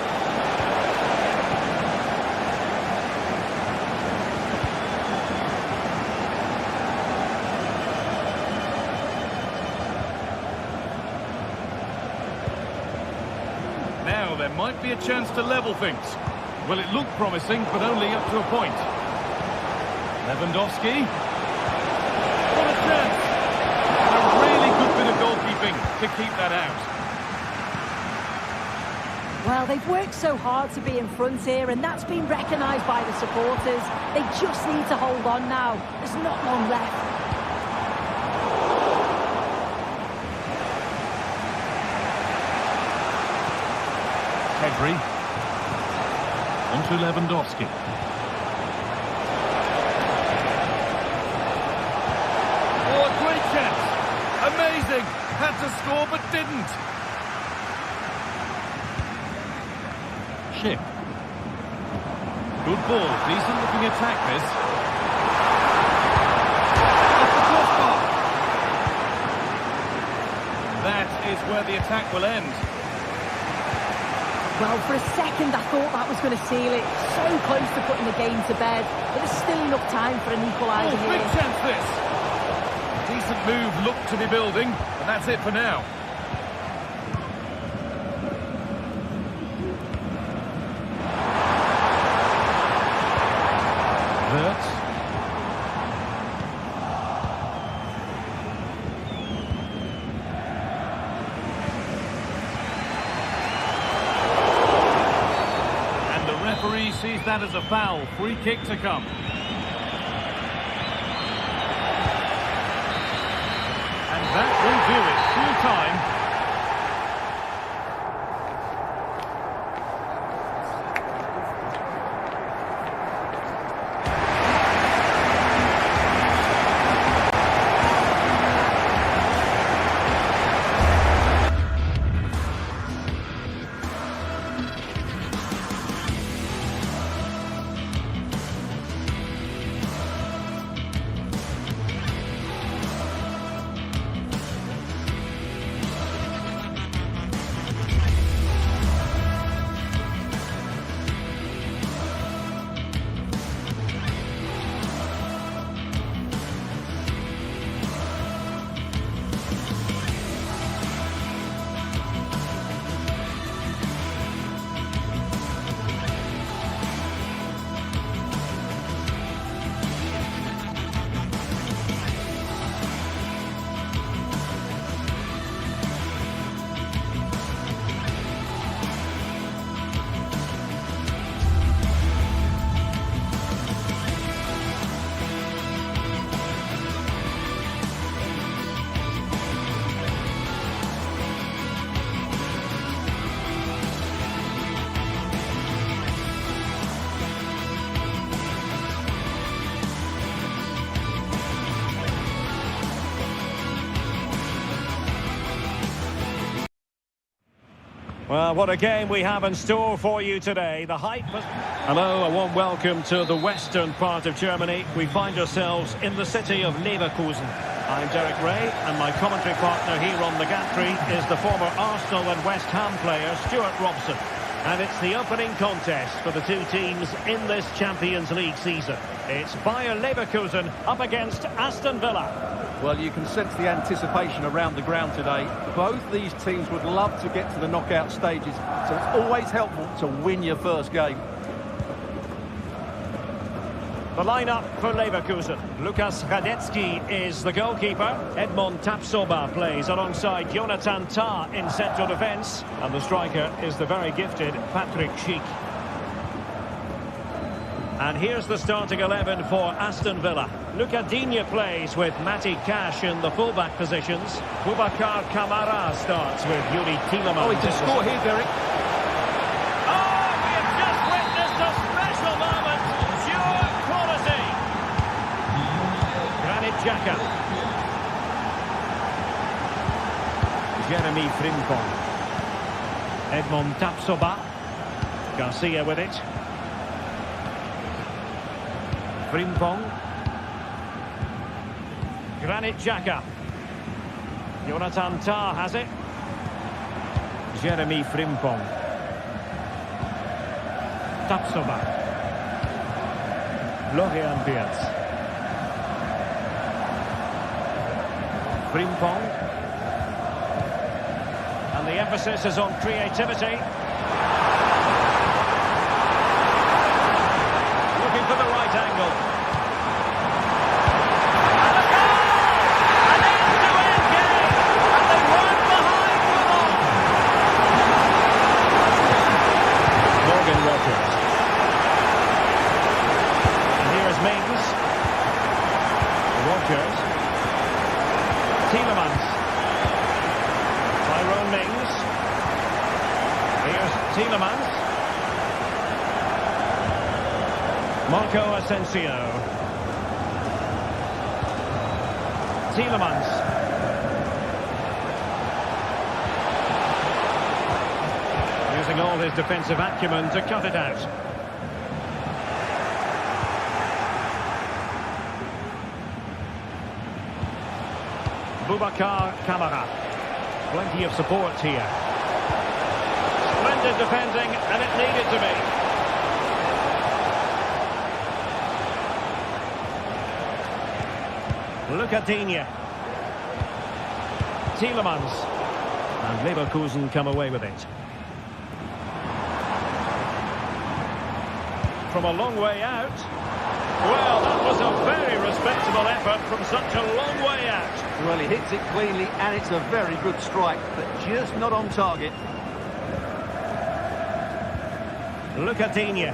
Now there might be a chance to level things. Well, it looked promising, but only up to a point. Lewandowski. What a chance. A really good bit of goalkeeping to keep that out. Well, they've worked so hard to be in front here, and that's been recognised by the supporters. They just need to hold on now. There's not long left. Pedri. On to Lewandowski. Oh, a great chance. Amazing. Had to score, but didn't. Schick. Good ball. Decent looking attack, this. Off the crossbar. That is where the attack will end. Well, for a second, I thought that was going to seal it. So close to putting the game to bed. But there's still enough time for an equaliser Oh, big here. chance, this. Decent move looked to be building, but that's it for now. Wirtz. And the referee sees that as a foul. Free kick to come. And that will do it. Full time. Well, what a game we have in store for you today. The hype was... Hello, a warm welcome to the western part of Germany. We find ourselves in the city of Leverkusen. I'm Derek Ray, and my commentary partner here on the gantry is the former Arsenal and West Ham player, Stuart Robson. And it's the opening contest for the two teams in this Champions League season. It's Bayer Leverkusen up against Aston Villa. Well, you can sense the anticipation around the ground today. Both these teams would love to get to the knockout stages, so it's always helpful to win your first game. The lineup for Leverkusen. Lukas Radecki is the goalkeeper. Edmond Tapsoba plays alongside Jonathan Tah in central defence. And the striker is the very gifted Patrick Schick. And here's the starting 11 for Aston Villa. Luca Digne plays with Matty Cash in the fullback positions. Boubacar Kamara starts with Yuri Tielemans. Oh, he can score here, Derek. Oh, we have just witnessed a special moment. Pure quality. Granit Xhaka. Jeremy Frimpong. Edmond Tapsoba. Garcia with it. Frimpong. Granit Xhaka. Jonathan Tah has it. Jeremy Frimpong. Tapsoba. Florian Wirtz. Frimpong. And the emphasis is on creativity. Looking for the right angle. And a goal! An end-to-end game! And they weren't behind for long! Morgan Rogers. And here is Mings. Rogers. Tielemans. Tyrone Mings. Here's Tielemans. Marco Asensio. Tielemans. Using all his defensive acumen to cut it out. Boubacar Kamara. Plenty of support here. Splendid defending, and it needed to be. Luca Digne. Tielemans. And Leverkusen come away with it. From a long way out. Well, that was a very respectable effort from such a long way out. Well, he hits it cleanly, and it's a very good strike, but just not on target. Luca Digne.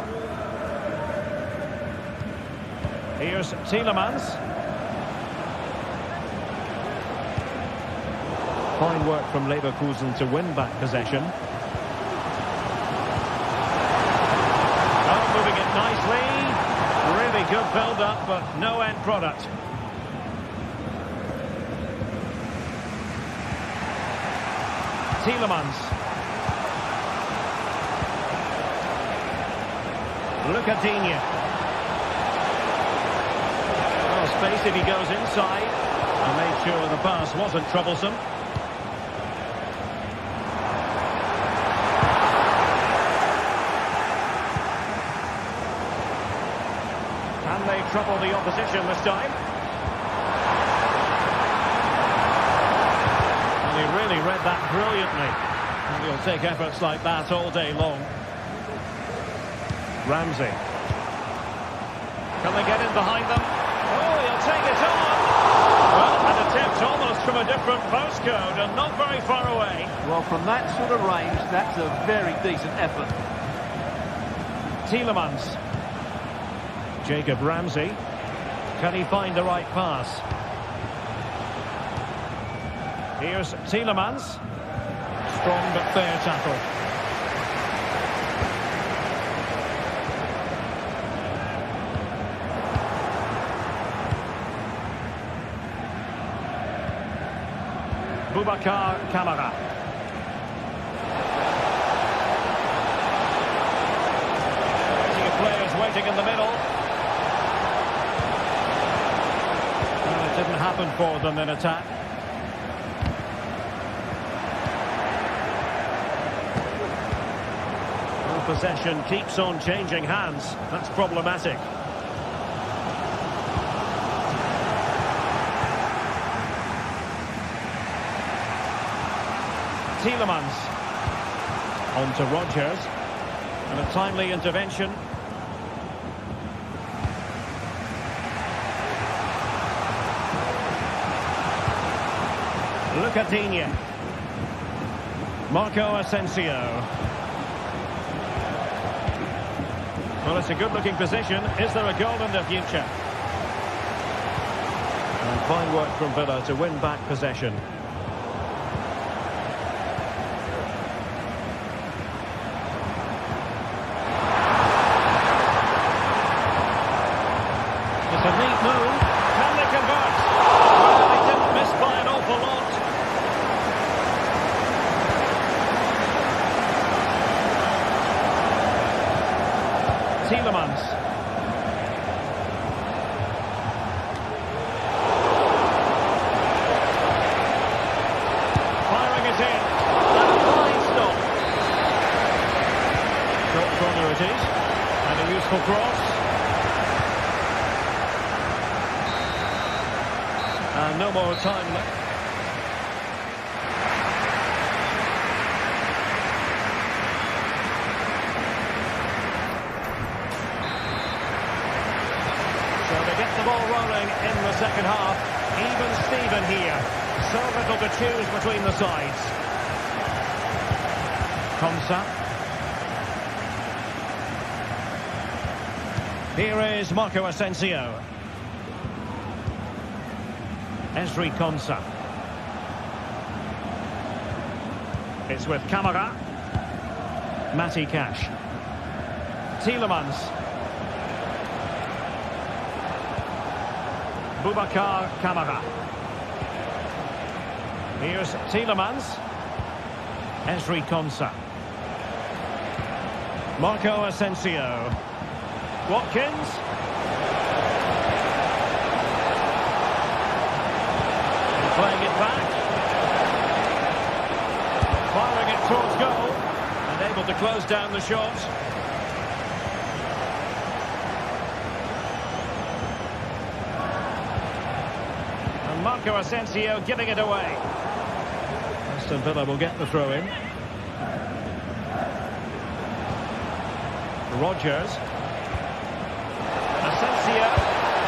Here's Tielemans. Fine work from Leverkusen to win back possession. Oh, moving it nicely. Really good build-up, but no end product. Tielemans. Luca Digne. Oh, space if he goes inside. And made sure the pass wasn't troublesome. Can they trouble the opposition this time? And he really read that brilliantly. And he'll take efforts like that all day long. Ramsey. Can they get in behind them? Oh, he'll take it on. Well, an attempt almost from a different postcode and not very far away. Well, from that sort of range, that's a very decent effort. Tielemans. Jacob Ramsey. Can he find the right pass? Here's Tielemans. Strong but fair tackle. Boubacar Kamara. Plenty of players waiting in the middle. Well, it didn't happen for them in attack. Well, possession keeps on changing hands. That's problematic. Tielemans. On to Rogers. And a timely intervention. Lucadinha. Marco Asensio. Well, it's a good-looking position. Is there a goal in the future? And fine work from Villa to win back possession. It's a neat move. Can they convert? Well, they didn't miss by an awful lot. Tielemans. Firing it in. And a fine stop. Short corner it is. And a useful cross. And no more time left. So they get the ball rolling in the second half. Even Steven here. So little to choose between the sides. Konsa. Here is Marco Asensio. Ezri Konsa. It's with Kamara. Matty Cash. Tielemans. Boubacar Kamara. Here's Tielemans. Ezri Konsa. Marco Asensio. Watkins. Playing it back. Firing it towards goal. And able to close down the shot. And Marco Asensio giving it away. Aston Villa will get the throw in. Rodgers. Asensio.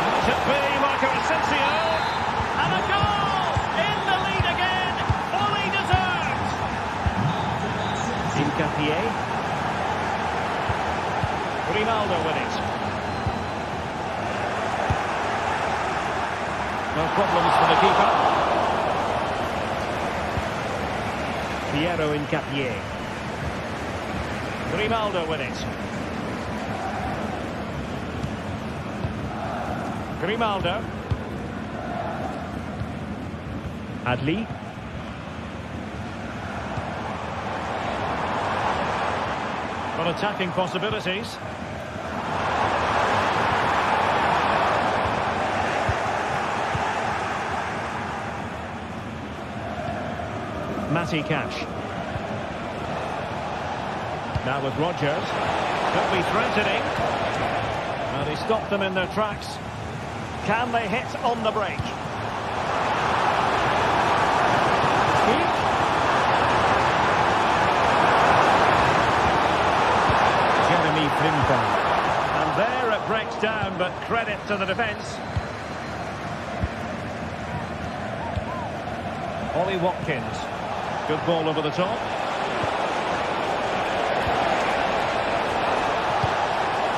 Might it be Marco Asensio? And a goal! In the lead again, fully deserved. Incapié. Ronaldo with it. No problems for the keeper. Piero Incapié. Ronaldo with it. Grimaldo. Adli. Got attacking possibilities. Matty Cash. Now with Rodgers. Could be threatening. And he stopped them in their tracks. Can they hit on the break? And there it breaks down, but credit to the defence. Ollie Watkins. Good ball over the top.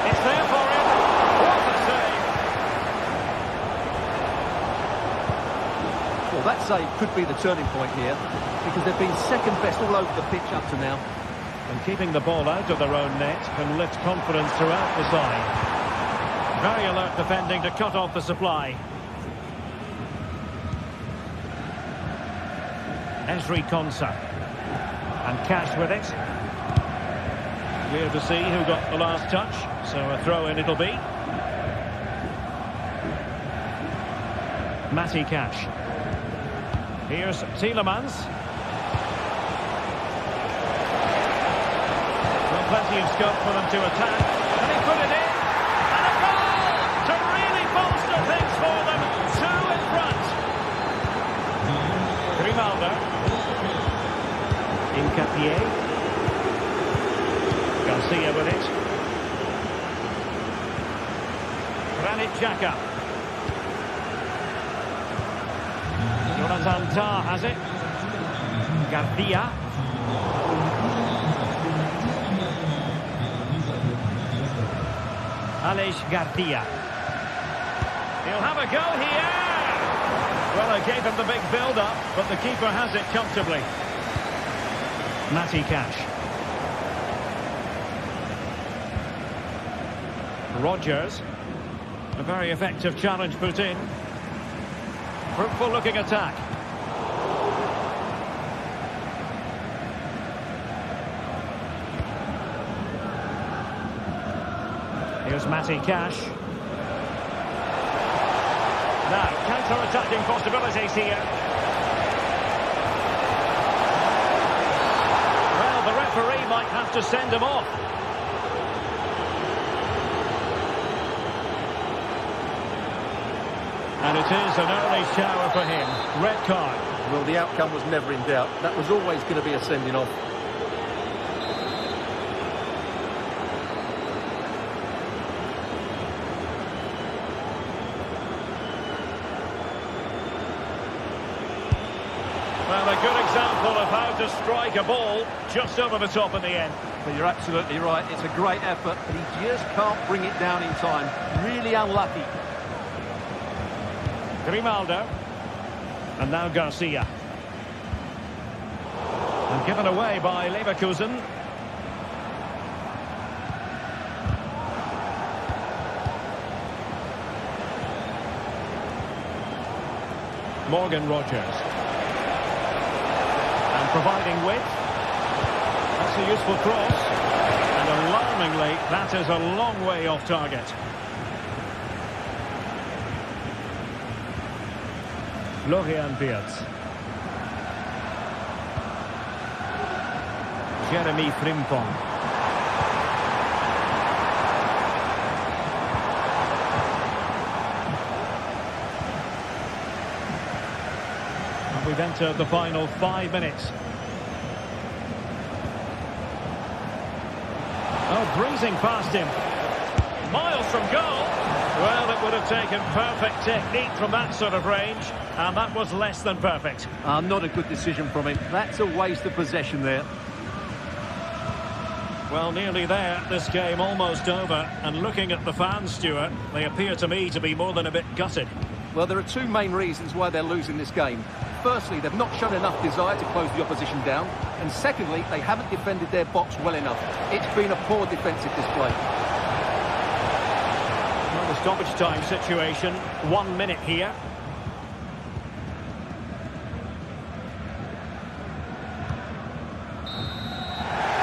It's there for him. What a save. Well, that save could be the turning point here, because they've been second best all over the pitch up to now. And keeping the ball out of their own net can lift confidence throughout the side. Very alert defending to cut off the supply. Ezri Konsa. And Cash with it. We're to see who got the last touch. So a throw-in it'll be. Matty Cash. Here's Tielemans. Plenty of scope for them to attack. And he put it in. And a goal to really bolster things for them. Two in front. Grimaldo. Incapié. Garcia with it. Granit Xhaka. Jonathan Tah has it. Garcia. Alex Garcia. He'll have a go here. Well, I gave him the big build-up, but the keeper has it comfortably. Matty Cash. Rodgers. A very effective challenge put in. Fruitful looking attack. Here's Matty Cash. Now, counter-attacking possibilities here. Well, the referee might have to send him off. And it is an early shower for him. Red card. Well, the outcome was never in doubt. That was always going to be a sending off. Well, a good example of how to strike a ball just over the top in the end. But you're absolutely right. It's a great effort, but he just can't bring it down in time. Really unlucky. Grimaldo. And now Garcia. And given away by Leverkusen. Morgan Rodgers. And providing width. That's a useful cross. And alarmingly, that is a long way off target. Florian Wirtz. Jeremy Frimpong. And we've entered the final 5 minutes. Oh, breezing past him. Miles from goal. Well, it would have taken perfect technique from that sort of range, and that was less than perfect. Not a good decision from him. That's a waste of possession there. Well, nearly there. This game almost over. And looking at the fans, Stuart, they appear to me to be more than a bit gutted. Well, there are two main reasons why they're losing this game. Firstly, they've not shown enough desire to close the opposition down. And secondly, they haven't defended their box well enough. It's been a poor defensive display. Well, the stoppage time situation, 1 minute here.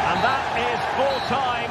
And that is full time.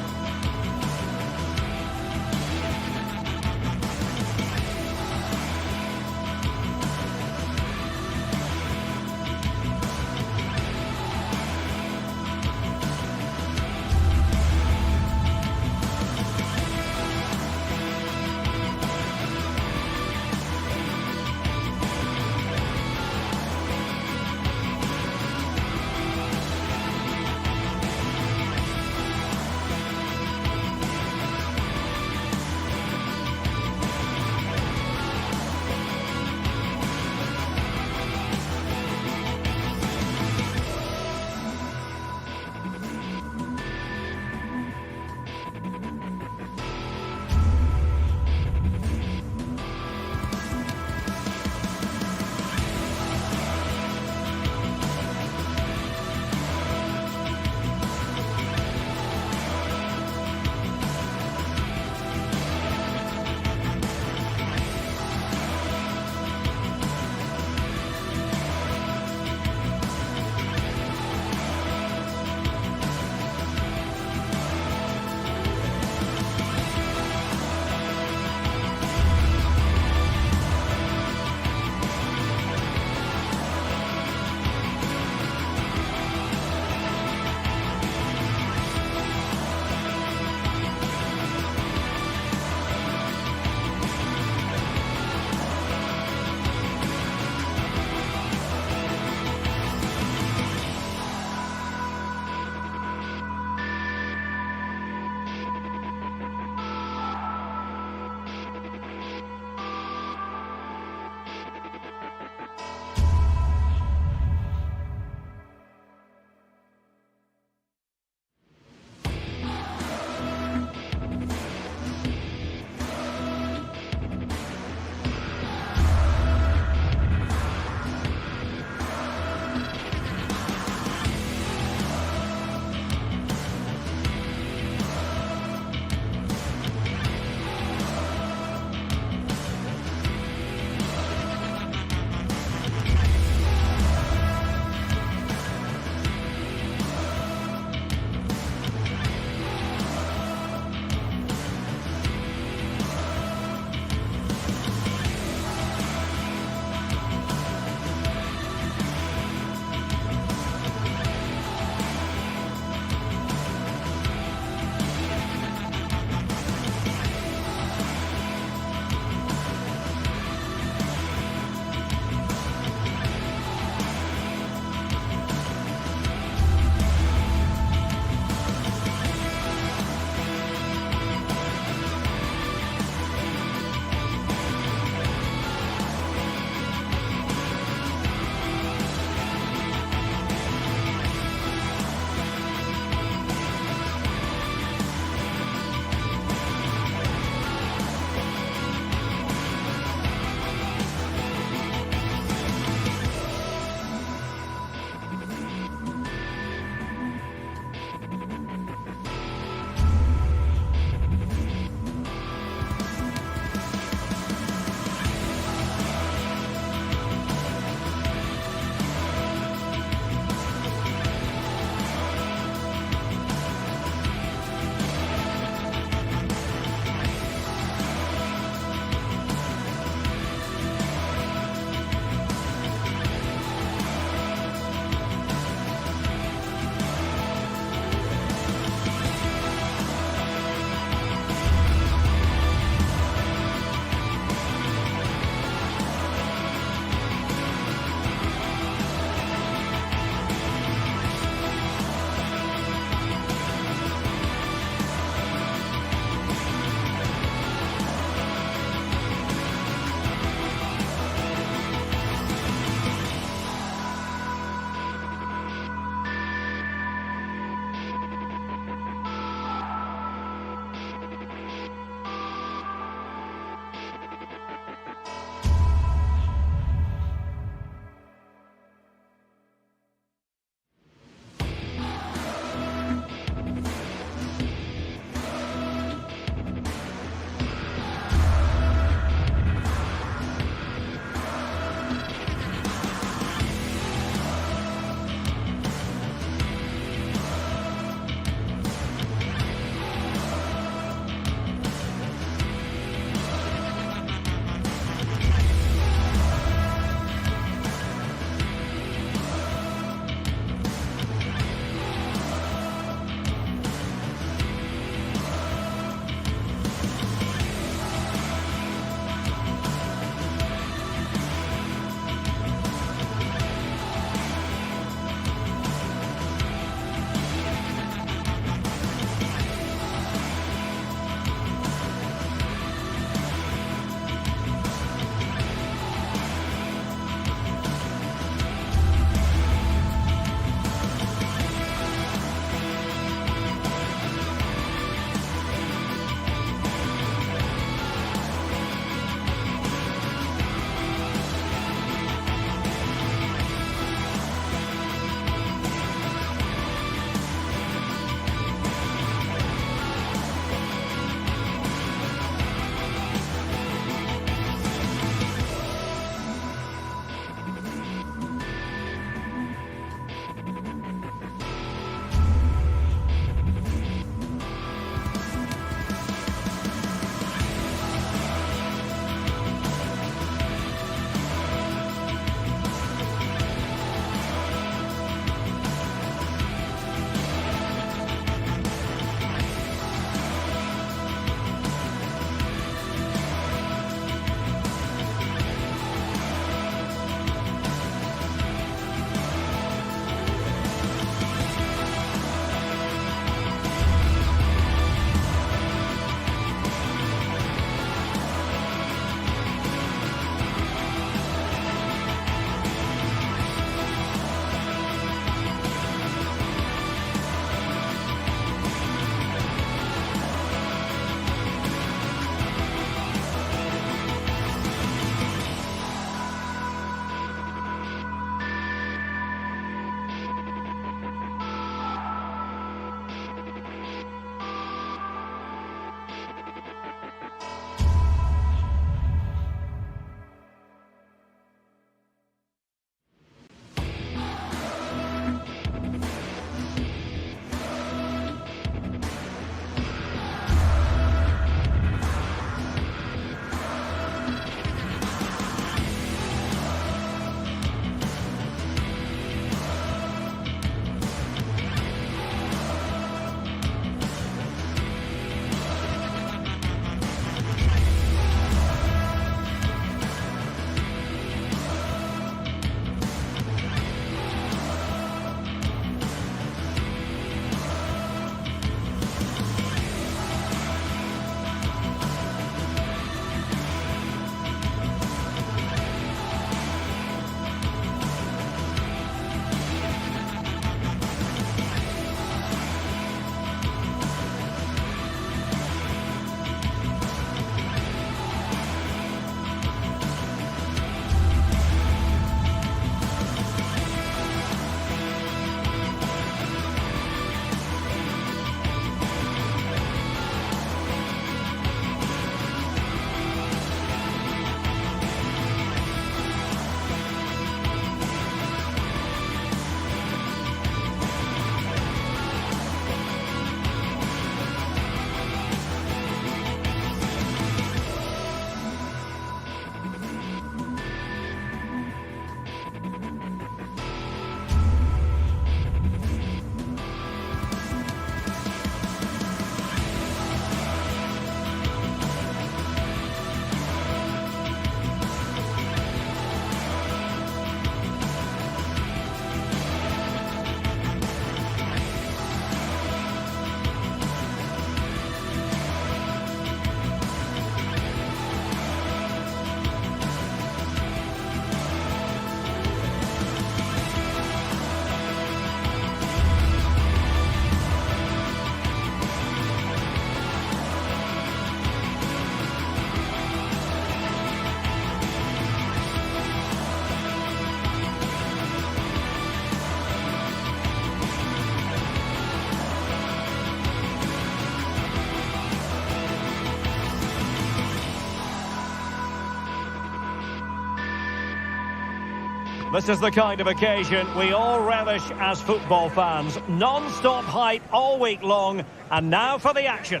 This is the kind of occasion we all relish as football fans. Non-stop hype all week long, and now for the action.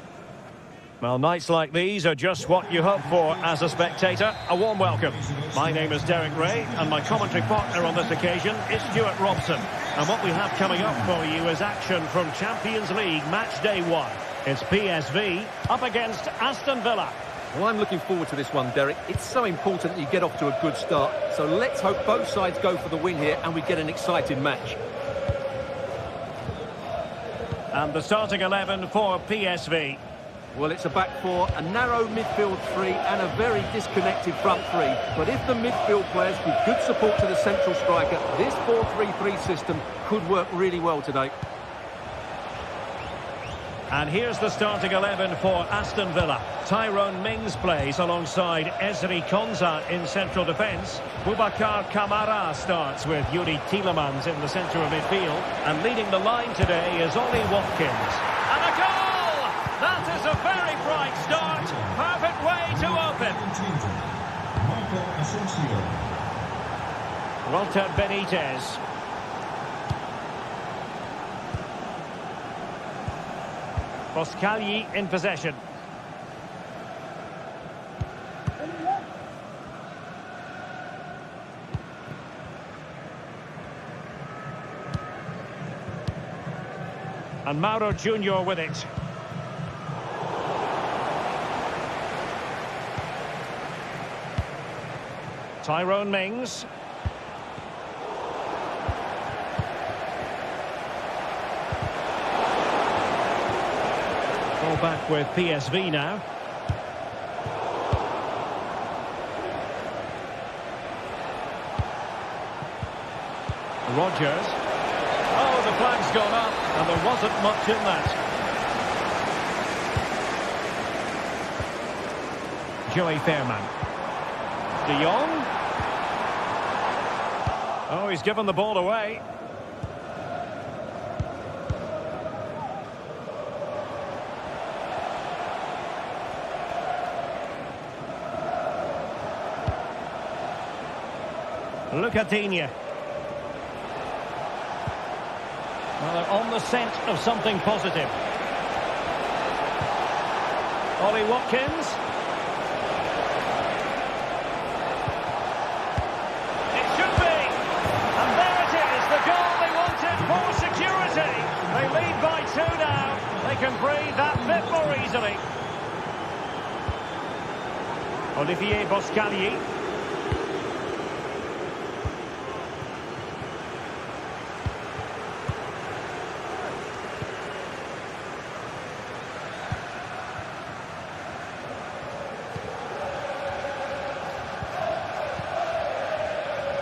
Well, nights like these are just what you hope for as a spectator. A warm welcome. My name is Derek Ray, and my commentary partner on this occasion is Stuart Robson. And what we have coming up for you is action from Champions League match day 1. It's PSV up against Aston Villa. Well, I'm looking forward to this one, Derek. It's so important that you get off to a good start. So let's hope both sides go for the win here and we get an exciting match. And the starting 11 for PSV. Well, it's a back four, a narrow midfield three and a very disconnected front three. But if the midfield players give good support to the central striker, this 4-3-3 system could work really well today. And here's the starting 11 for Aston Villa. Tyrone Mings plays alongside Ezri Konsa in central defence. Boubacar Kamara starts with Yuri Tielemans in the centre of midfield. And leading the line today is Ollie Watkins. And a goal! That is a very bright start. Perfect way to open. Walter Benitez. Boscagli in possession. And Mauro Junior with it. Tyrone Mings. Ball back with PSV now. Rodgers. Oh, the flag's gone up, and there wasn't much in that. Joey Fairman. De Jong. Oh, he's given the ball away. Lucadinha. Well, they're on the scent of something positive. Ollie Watkins. It should be. And there it is, the goal they wanted for security. They lead by 2 now. They can breathe that bit more easily. Olivier Boscagli.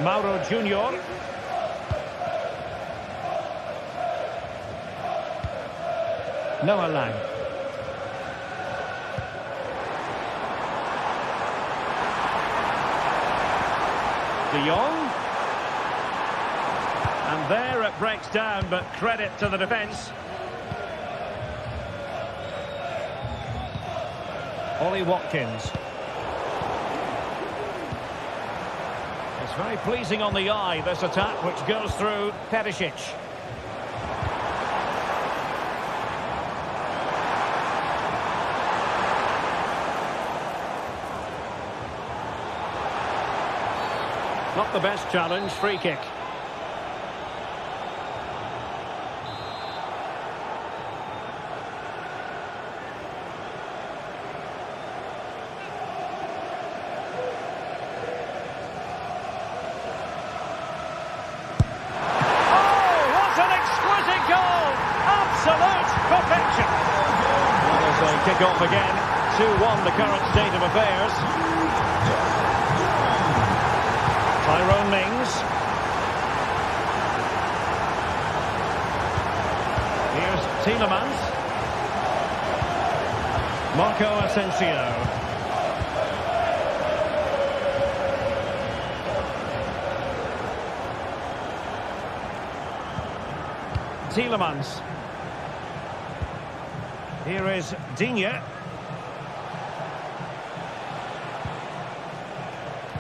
Mauro Junior. Noah Lang. De Jong. And there it breaks down, but credit to the defence. Ollie Watkins. It's very pleasing on the eye, this attack, which goes through Perisic. Not the best challenge, free kick. Perfection. And as they kick off again, 2-1 the current state of affairs. Tyrone Mings. Here's Tielemans. Marco Asensio. Tielemans. Here is Digne.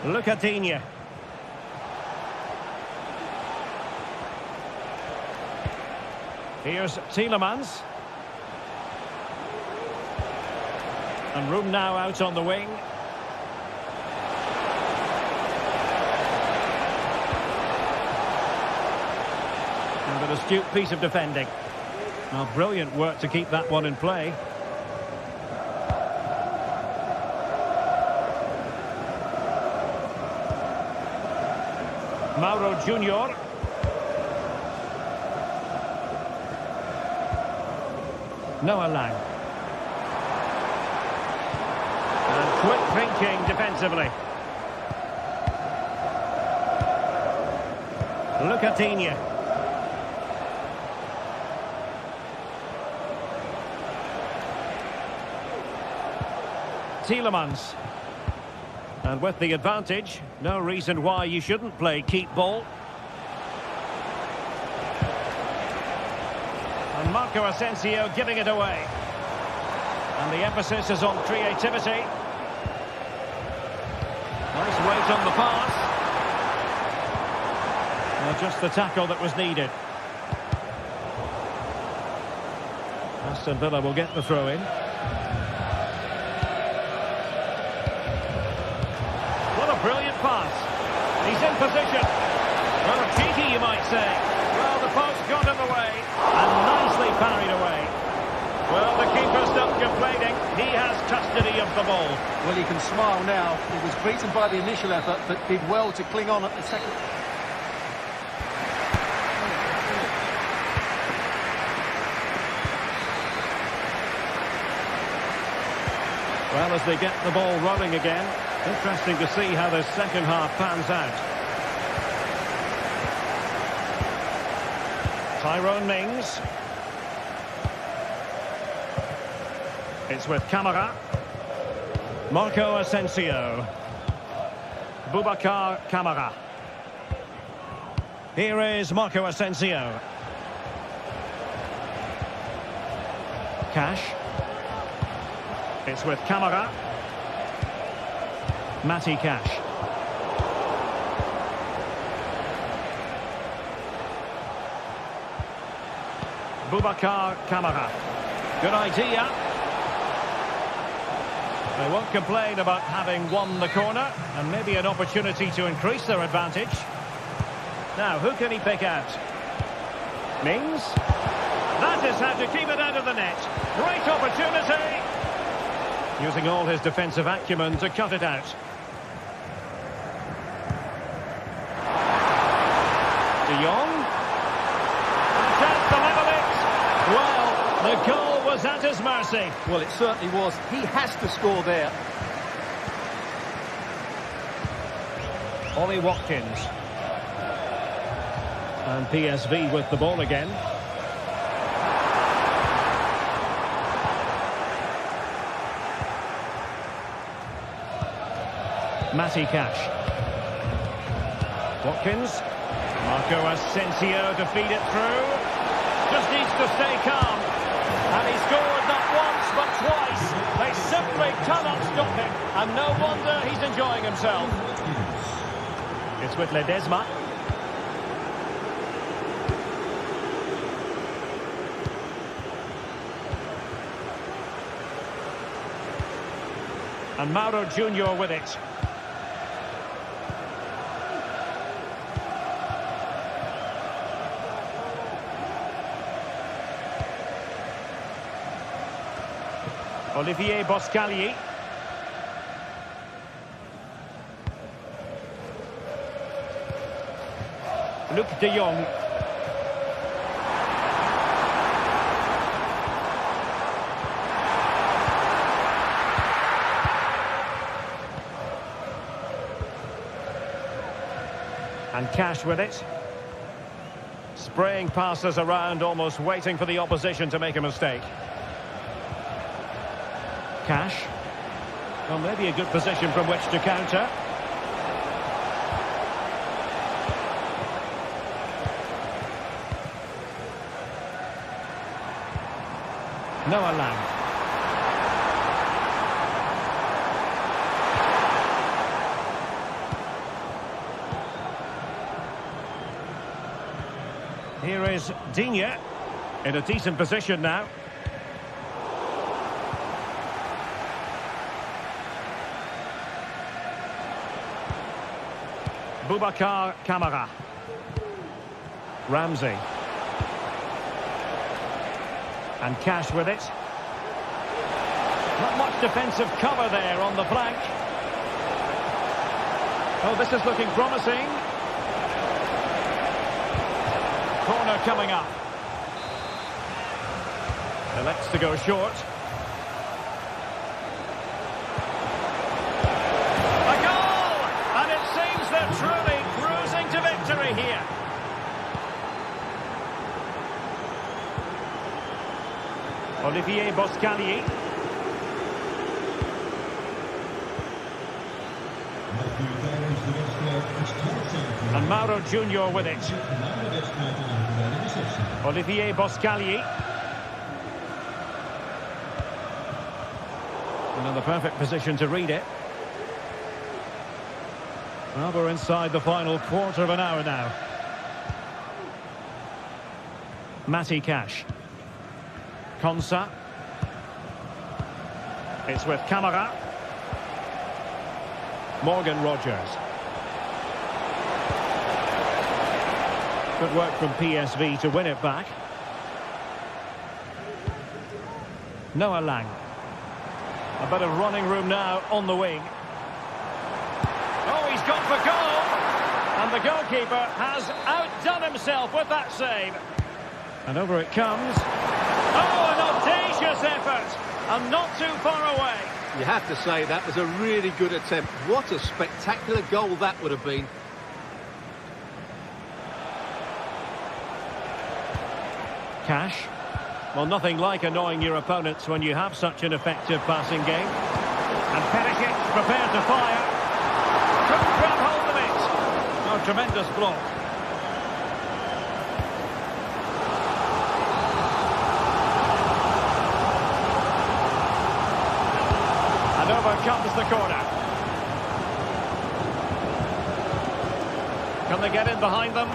Lucadinha. Here's Tielemans. And room now out on the wing. And an astute piece of defending. Now, brilliant work to keep that one in play. Mauro Junior. Noah Lang. And quick thinking defensively. Lucatinha. Tielemans. And with the advantage, no reason why you shouldn't play keep ball. And Marco Asensio giving it away. And the emphasis is on creativity. Nice weight on the pass. Well, just the tackle that was needed. Aston Villa will get the throw in. Brilliant pass. He's in position. Well, cheeky, you might say. Well, the post got in the way. And nicely parried away. Well, the keeper stopped complaining. He has custody of the ball. Well, he can smile now. He was beaten by the initial effort, but did well to cling on at the second. Well, as they get the ball rolling again, interesting to see how the second half pans out. Tyrone Mings. It's with Camara. Marco Asensio. Boubacar Camara. Here is Marco Asensio. Cash. It's with Camara. Matty Cash. Boubacar Camara. Good idea. They won't complain about having won the corner, and maybe an opportunity to increase their advantage. Now, who can he pick out? Mings. That is how to keep it out of the net. Great opportunity. Using all his defensive acumen to cut it out. De Jong. And chance to level it. Well, the goal was at his mercy. Well, it certainly was. He has to score there. Ollie Watkins. And PSV with the ball again. Matty Cash. Watkins. Marco Asensio to feed it through. Just needs to stay calm. And he scored not once but twice. They simply cannot stop him. And no wonder he's enjoying himself. It's with Ledesma. And Mauro Junior with it. Olivier Boscagli. Luc de Jong. And Cash with it. Spraying passes around, almost waiting for the opposition to make a mistake. Cash. Well, maybe a good position from which to counter. Noah Lang. Here is Digne. In a decent position now. Boubacar Kamara. Ramsey. And Cash with it. Not much defensive cover there on the flank. Oh, this is looking promising. Corner coming up. Elects to go short. A goal! And it seems they're truly cruising to victory here. Olivier Boscalier. And Mauro Junior with it. Olivier Boscalier. Another perfect position to read it. Well, we're inside the final quarter of an hour now. Matty Cash. Konsa. It's with Kamara. Morgan Rogers. Good work from PSV to win it back. Noah Lang. A bit of running room now on the wing. Oh, he's gone for goal! And the goalkeeper has outdone himself with that save. And over it comes. Oh, an audacious effort! And not too far away. You have to say that was a really good attempt. What a spectacular goal that would have been. Cash. Well, nothing like annoying your opponents when you have such an effective passing game. And Perisic prepared to fire. Couldn't grab hold of it. Oh, tremendous block. And over comes the corner. Can they get in behind them?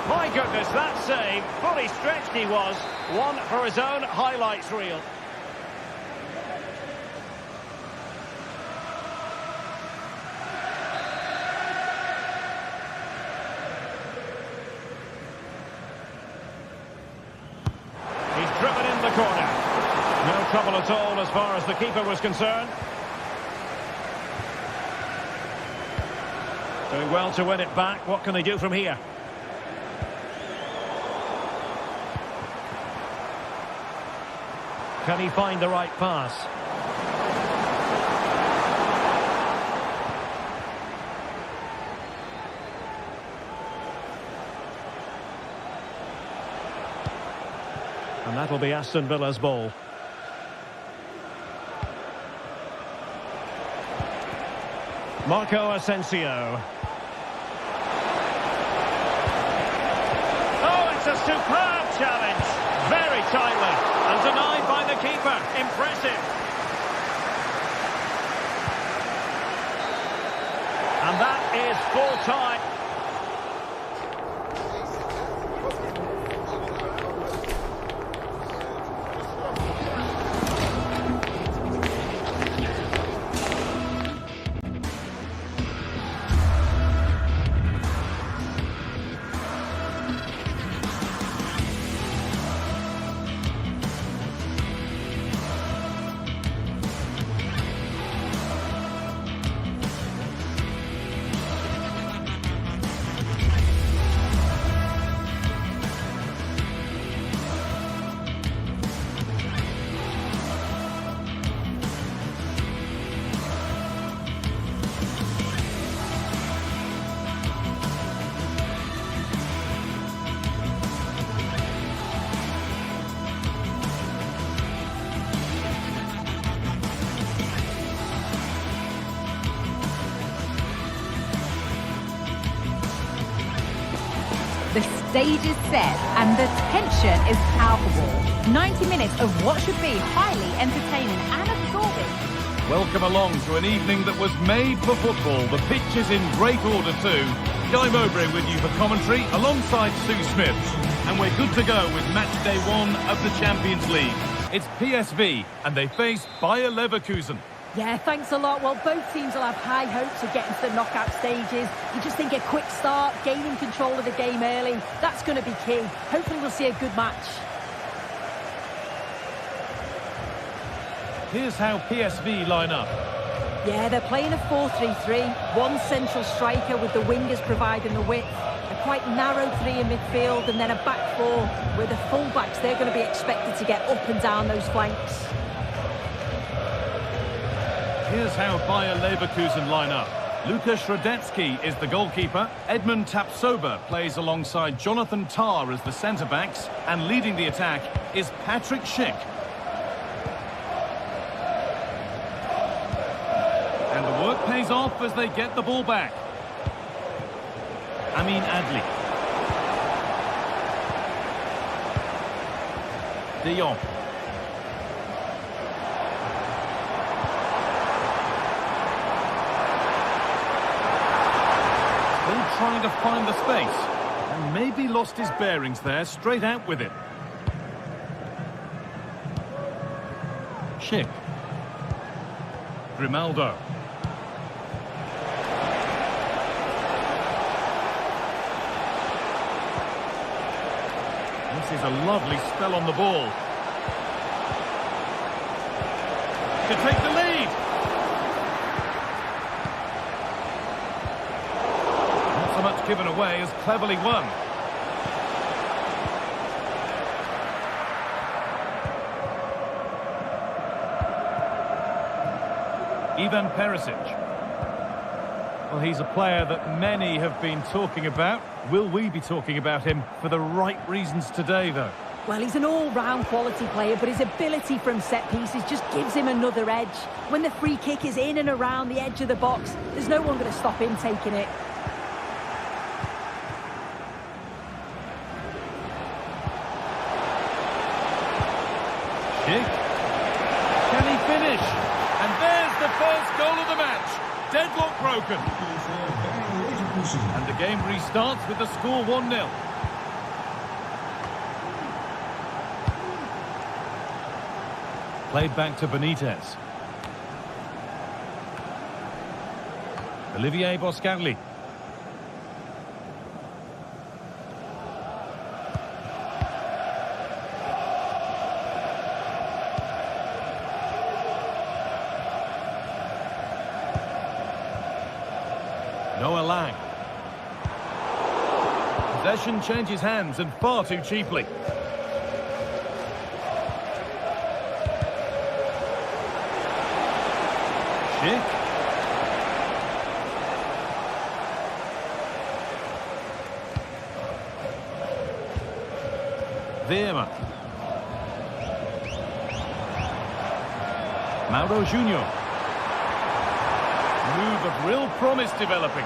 My goodness, that save, fully stretched he was. One for his own highlights reel. He's driven in the corner. No trouble at all as far as the keeper was concerned. Doing well to win it back. What can they do from here? Can he find the right pass? And that'll be Aston Villa's ball. Marco Asensio. Oh, it's a superb challenge. Very tightly. And denied by the keeper. Impressive. And that is full time. The stage is set and the tension is palpable. 90 minutes of what should be highly entertaining and absorbing. Welcome along to an evening that was made for football. The pitch is in great order too. Guy Mowbray with you for commentary alongside Sue Smith. And we're good to go with match day 1 of the Champions League. It's PSV and they face Bayer Leverkusen. Yeah, thanks a lot. Well, both teams will have high hopes of getting to the knockout stages. You just think a quick start, gaining control of the game early, that's going to be key. Hopefully we'll see a good match. Here's how PSV line up. Yeah, they're playing a 4-3-3. One central striker with the wingers providing the width. A quite narrow three in midfield and then a back four where the full-backs, they're going to be expected to get up and down those flanks. Here's how Bayer Leverkusen line up. Lukas Radetzky is the goalkeeper. Edmund Tapsoba plays alongside Jonathan Tah as the centre-backs. And leading the attack is Patrick Schick. And the work pays off as they get the ball back. Amin Adli. De Jong. Still trying to find the space. And maybe lost his bearings there, straight out with it. Schick. Grimaldo. This is a lovely spell on the ball. To take the lead. Not so much given away as cleverly won. Ivan Perisic. Well, he's a player that many have been talking about. Will we be talking about him for the right reasons today, though? Well, he's an all-round quality player, but his ability from set pieces just gives him another edge. When the free kick is in and around the edge of the box, there's no one going to stop him taking it. Schick. Can he finish? And there's the first goal of the match. Deadlock broken. And the game restarts with the score 1-0. Played back to Benitez. Olivier Boscarli. Noah Lang. Possession changes hands and far too cheaply. Schick. Weerma. Mauro Junior. Move of real promise developing.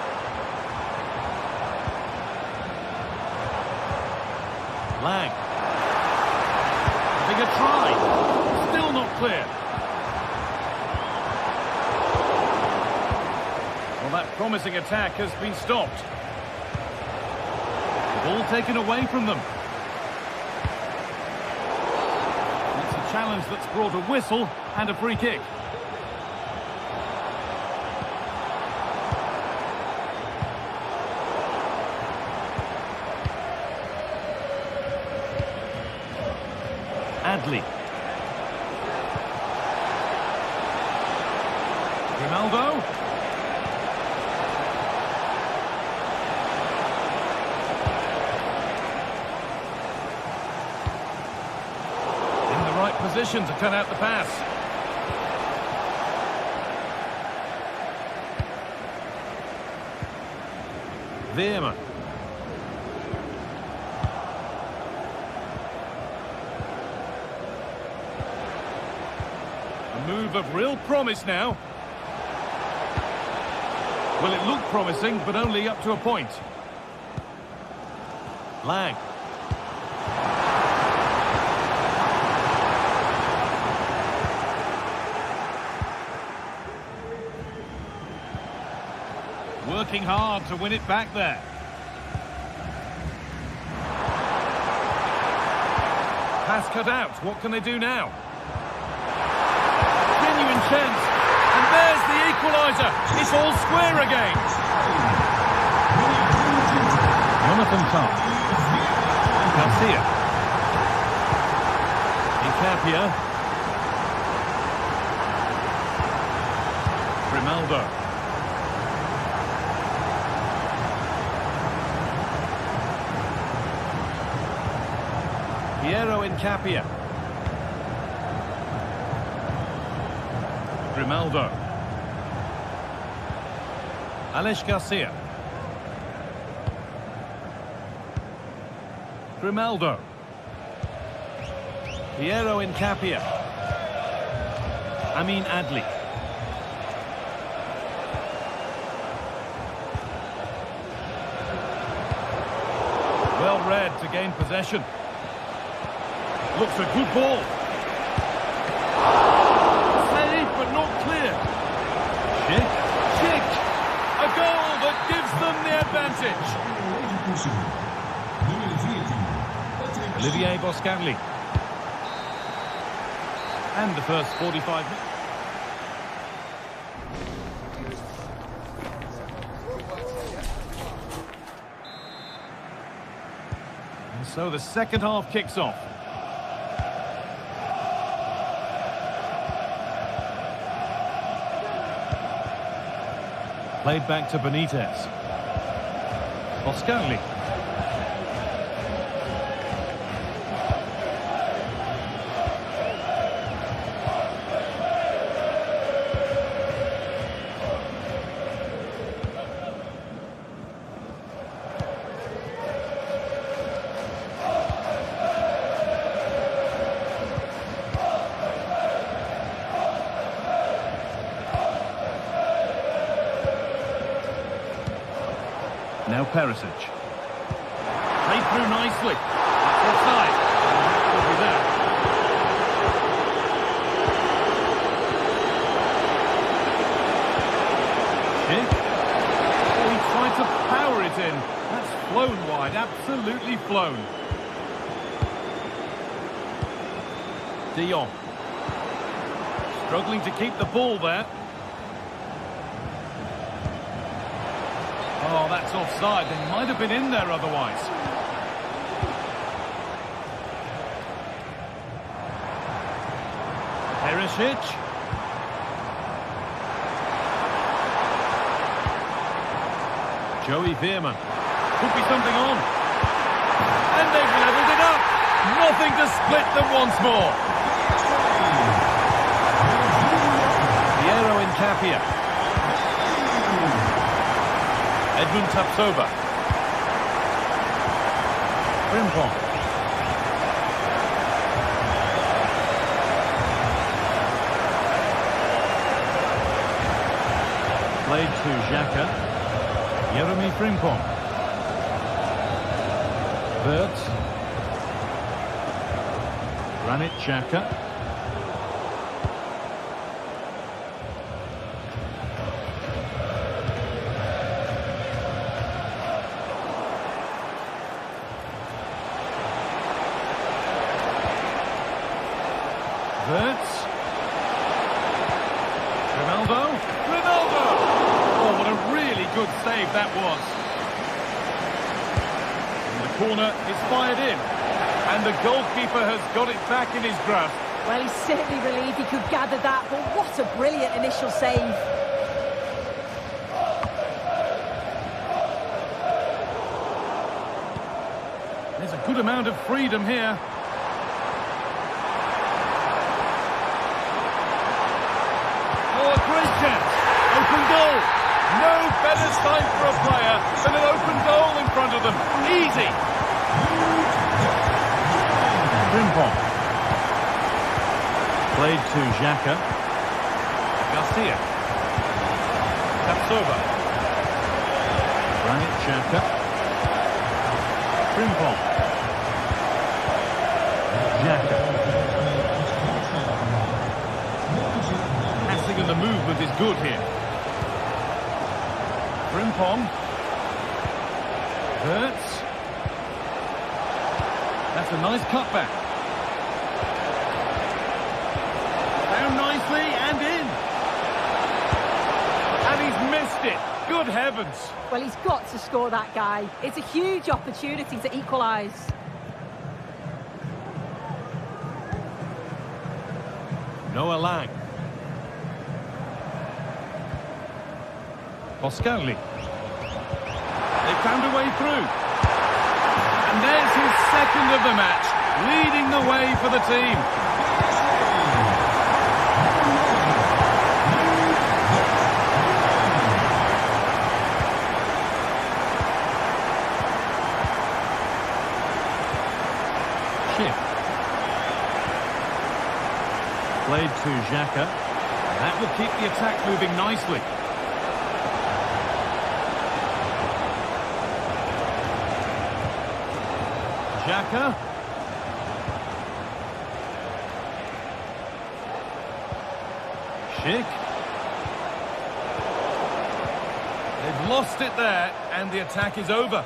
Lang. Having a try. Still not clear. Well, that promising attack has been stopped. The ball taken away from them. It's a challenge that's brought a whistle and a free kick. Adli. Ronaldo. In the right position to cut out the pass. Weerma. Move of real promise now. Well, it looked promising, but only up to a point. Lang. Working hard to win it back there. Pass cut out. What can they do now? Genuine chance. And there's the equaliser. It's all square again. Jonathan Tuck. Garcia. Incapia. Grimaldo. Piero Incapia. Grimaldo. Alex Garcia. Grimaldo. Piero Incapia. Amin Adli. Well read to gain possession. Looks a good ball. Saved but not clear. Schick. A goal that gives them the advantage. Olivier Boscanli. And the first 45 minutes. And so the second half kicks off. Played back to Benitez. Boscanli. Now Perisic. Played through nicely. That's offside. Could be that. Schick. Oh, he tried to power it in. That's flown wide. Absolutely flown. De Jong. Struggling to keep the ball there. Oh, that's offside. They might have been in there otherwise. Perisic. Joey Veerman. Could be something on. And they've levelled it up. Nothing to split them once more. Piero Incapia. Edmund Tapsoba. Frimpong. Played to Xhaka. Jeremy Frimpong. Wirtz. Granit Xhaka. Wirtz. Ronaldo. Oh, what a really good save that was. And the corner is fired in. And the goalkeeper has got it back in his grasp. Well, he's certainly relieved he could gather that, but what a brilliant initial save. There's a good amount of freedom here. Oh, a great chance. Open goal. No better sign for a player than an open goal in front of them. Easy. Frimpong. Played to Xhaka. Garcia. Tapsoba. Granit Xhaka. Frimpong. Xhaka. Passing and the movement is good here. Frimpong. Wirtz. That's a nice cutback. Good heavens. Well, he's got to score that guy. It's a huge opportunity to equalise. Noah Lang. Boscagli. They found a way through. And there's his second of the match, leading the way for the team. Played to Xhaka. That will keep the attack moving nicely. Xhaka. Schick. They've lost it there, and the attack is over.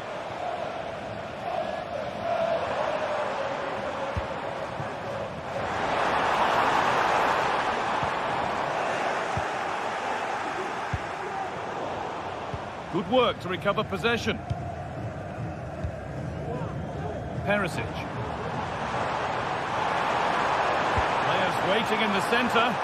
Good work to recover possession. Perisic. Players waiting in the centre.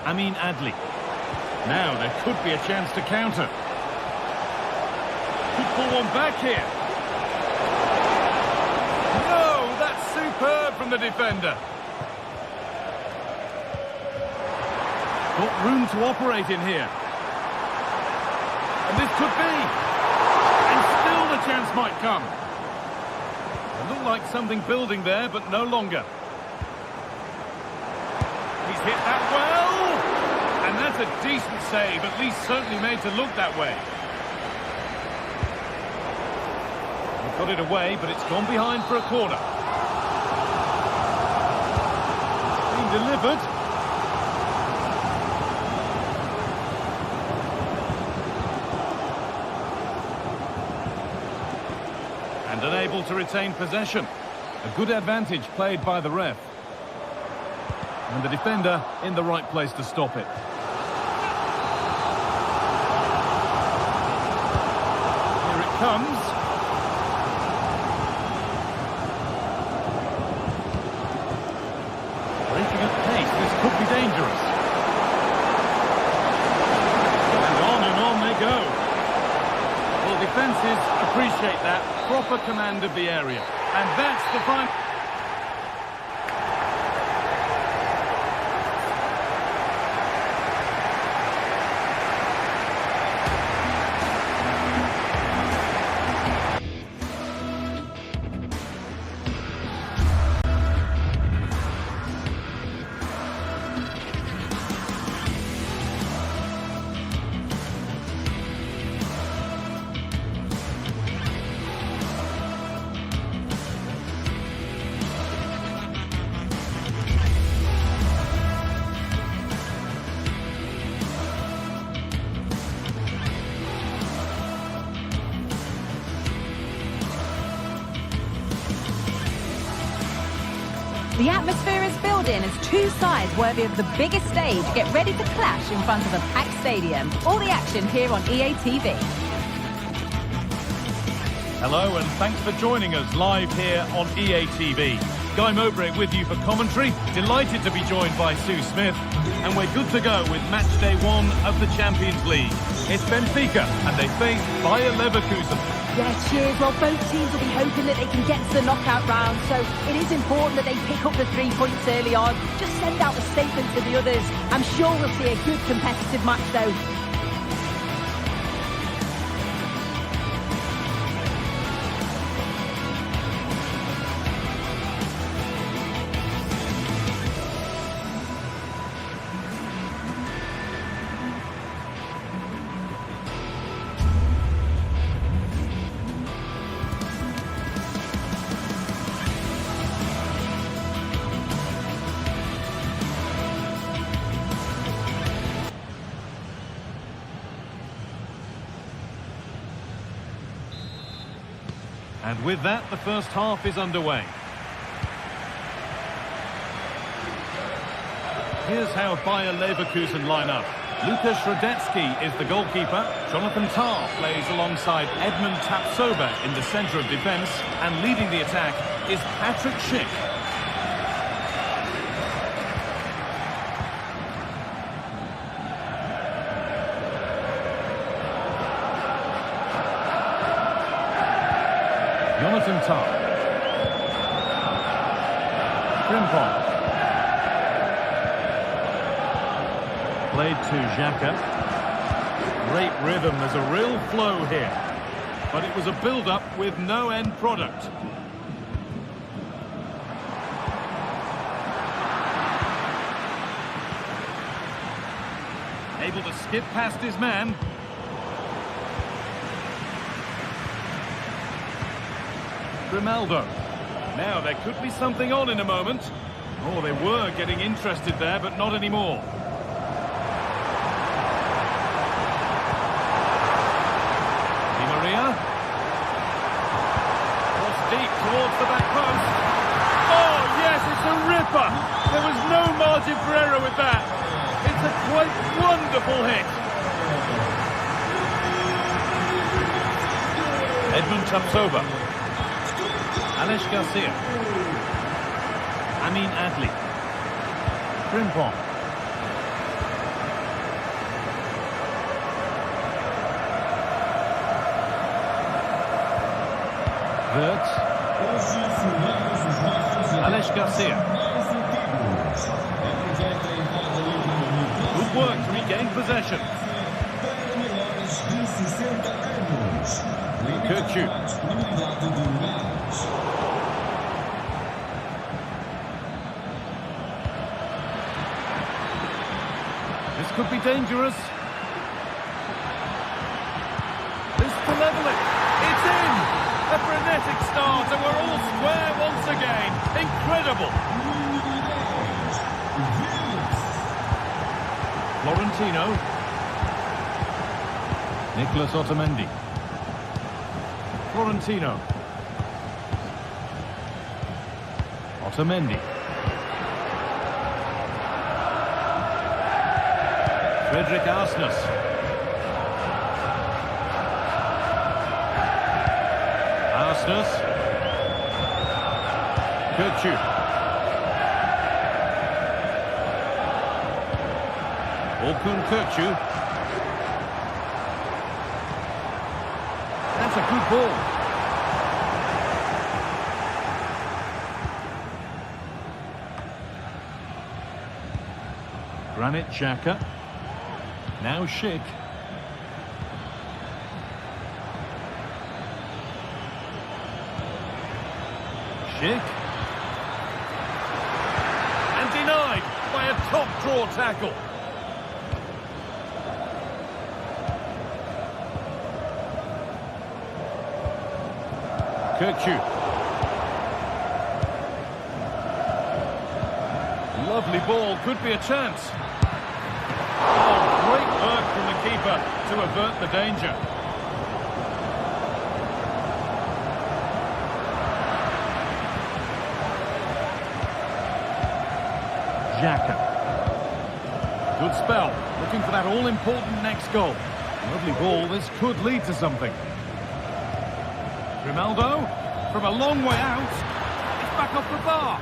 Amin Adli. Now there could be a chance to counter. Could pull one back here. Superb from the defender. Got room to operate in here. And this could be. And still the chance might come. It looked like something building there, but no longer. He's hit that well. And that's a decent save, at least certainly made to look that way. They've got it away, but it's gone behind for a corner. Delivered. And unable to retain possession. A good advantage played by the ref. And the defender in the right place to stop it. Here it comes. Could be dangerous. And on they go. Well, defences appreciate that. Proper command of the area. And that's the final. The atmosphere is building as two sides worthy of the biggest stage get ready to clash in front of a packed stadium. All the action here on EA TV. Hello and thanks for joining us live here on EA TV. Guy Mowbray with you for commentary. Delighted to be joined by Sue Smith. And we're good to go with match day 1 of the Champions League. It's Benfica and they face Bayer Leverkusen. Yeah, cheers. Well, both teams will be hoping that they can get to the knockout round, so it is important that they pick up the 3 points early on. Just send out a statement to the others. I'm sure we'll see a good competitive match, though. And with that, the first half is underway. Here's how Bayer Leverkusen line up. Lukas Radetzky is the goalkeeper. Jonathan Tah plays alongside Edmund Tapsoba in the centre of defence. And leading the attack is Patrick Schick. Jonathan Tah. Frimpong. Played to Xhaka. Great rhythm, there's a real flow here. But it was a build-up with no end product. Able to skip past his man. Grimaldo. Now there could be something on in a moment. Oh, they were getting interested there, but not anymore. Di Maria. Cross deep towards the back post. Oh, yes, it's a ripper. There was no margin for error with that. It's a quite wonderful hit. Edmund Tapsoba. Alex Garcia. Amin Adli. Frimpong. Wirtz. Alex Garcia. Good work to regain possession. Kirchu. This could be dangerous. This to level it. It's in! A frenetic start and we're all square once again. Incredible! Florentino. Nicolas Otamendi. Florentino. Otamendi. Frederick Arsnes. Arsnes. Kirchu. Orkun Kirchu. That's a good ball. Granit Xhaka. Now Schick. Schick. And denied by a top draw tackle. Kirchu. Lovely ball, could be a chance. Oh, great work from the keeper to avert the danger. Xhaka. Good spell, looking for that all-important next goal. Lovely ball, this could lead to something. Grimaldo, from a long way out, it's back off the bar.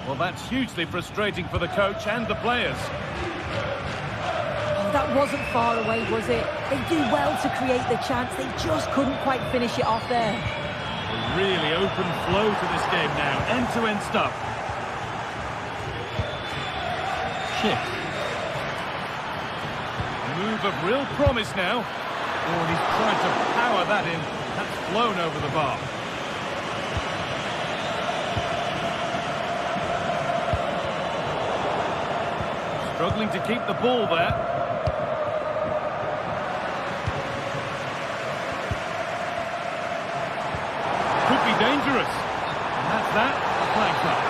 Well, that's hugely frustrating for the coach and the players. Oh, that wasn't far away, was it? They do well to create the chance, they just couldn't quite finish it off there. A really open flow to this game now, end-to-end stuff. Schick. A move of real promise now. Oh, and he's tried to power that in. That's flown over the bar. Struggling to keep the ball there. Could be dangerous. And that's that. A flag up.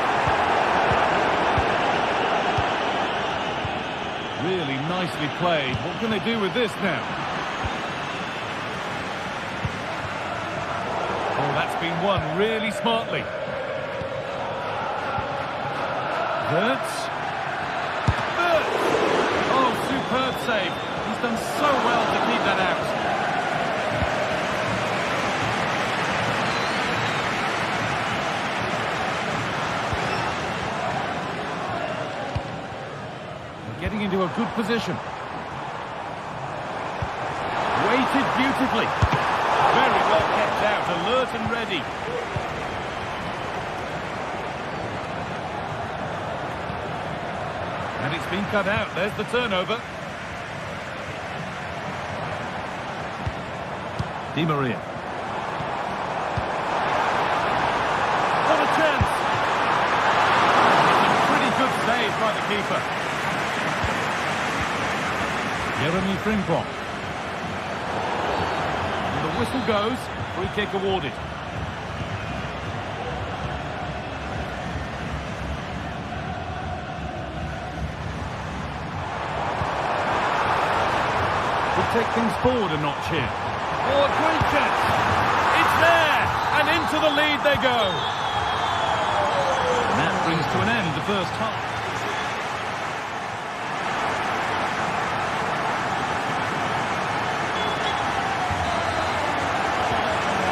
Really nicely played. What can they do with this now? Oh, that's been won really smartly. Wirtz. save. He's done so well to keep that out. They're getting into a good position. Weighted beautifully. Very well kept out, alert and ready. And it's been cut out. There's the turnover. Di Maria. What a chance! It's a pretty good save by the keeper. Jeremy Frimpong. And the whistle goes. Free kick awarded. Take things forward a notch here. Oh, a great chance. It's there, and into the lead they go. And that brings to an end the first half.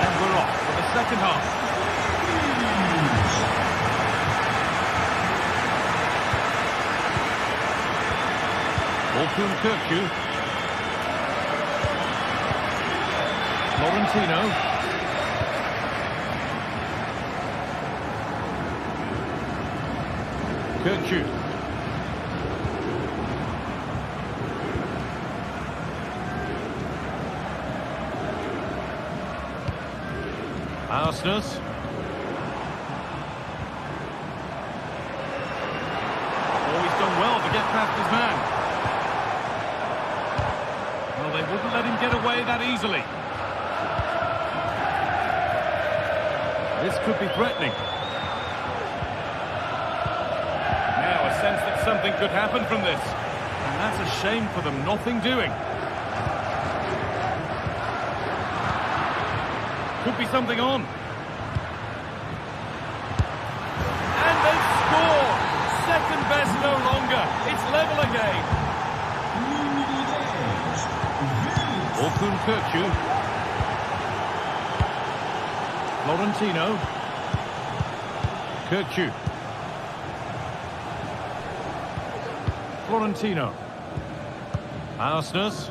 And we're off for the second half. Orkun Kökçü. Florentino. Kökçü. Arsnes. Oh, he's done well to get past his man. Well, they wouldn't let him get away that easily. This could be threatening. Now a sense that something could happen from this. And that's a shame for them, nothing doing. Could be something on. And they score! Second best no longer. It's level again. Orkun Kökçü. Florentino. Kökçü. Florentino. Arsnes.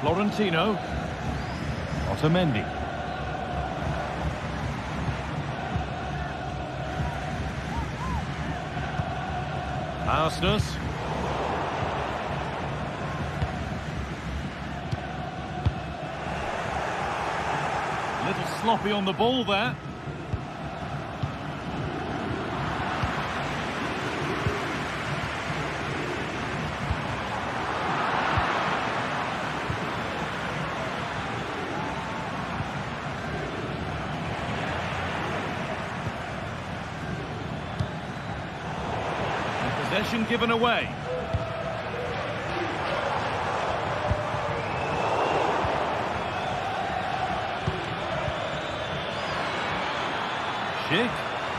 Florentino. Otamendi. Arsnes. Sloppy on the ball there. And possession given away.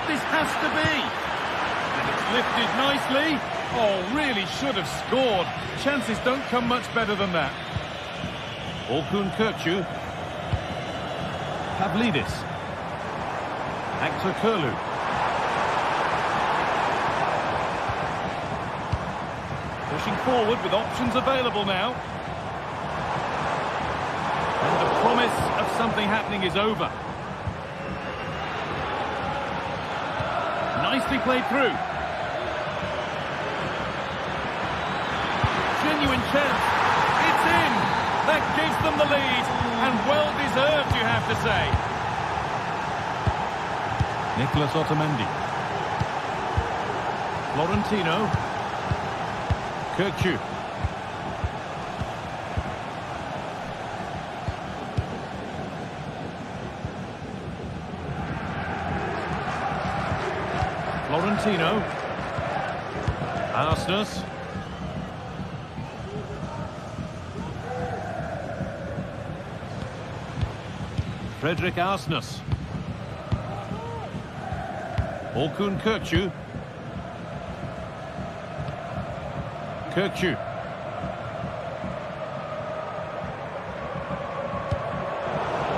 This has to be. And it's lifted nicely. Oh, really should have scored. Chances don't come much better than that. Orkun Kökçü. Pavlidis. Aktürkoğlu. Pushing forward with options available now. And the promise of something happening is over. Nicely played through. Genuine chance. It's in. That gives them the lead. And well deserved, you have to say. Nicolas Otamendi. Florentino. Kökçü. Florentino. Arsnes. Fredrik Arsnes. Orkun Kökçü. Kökçü.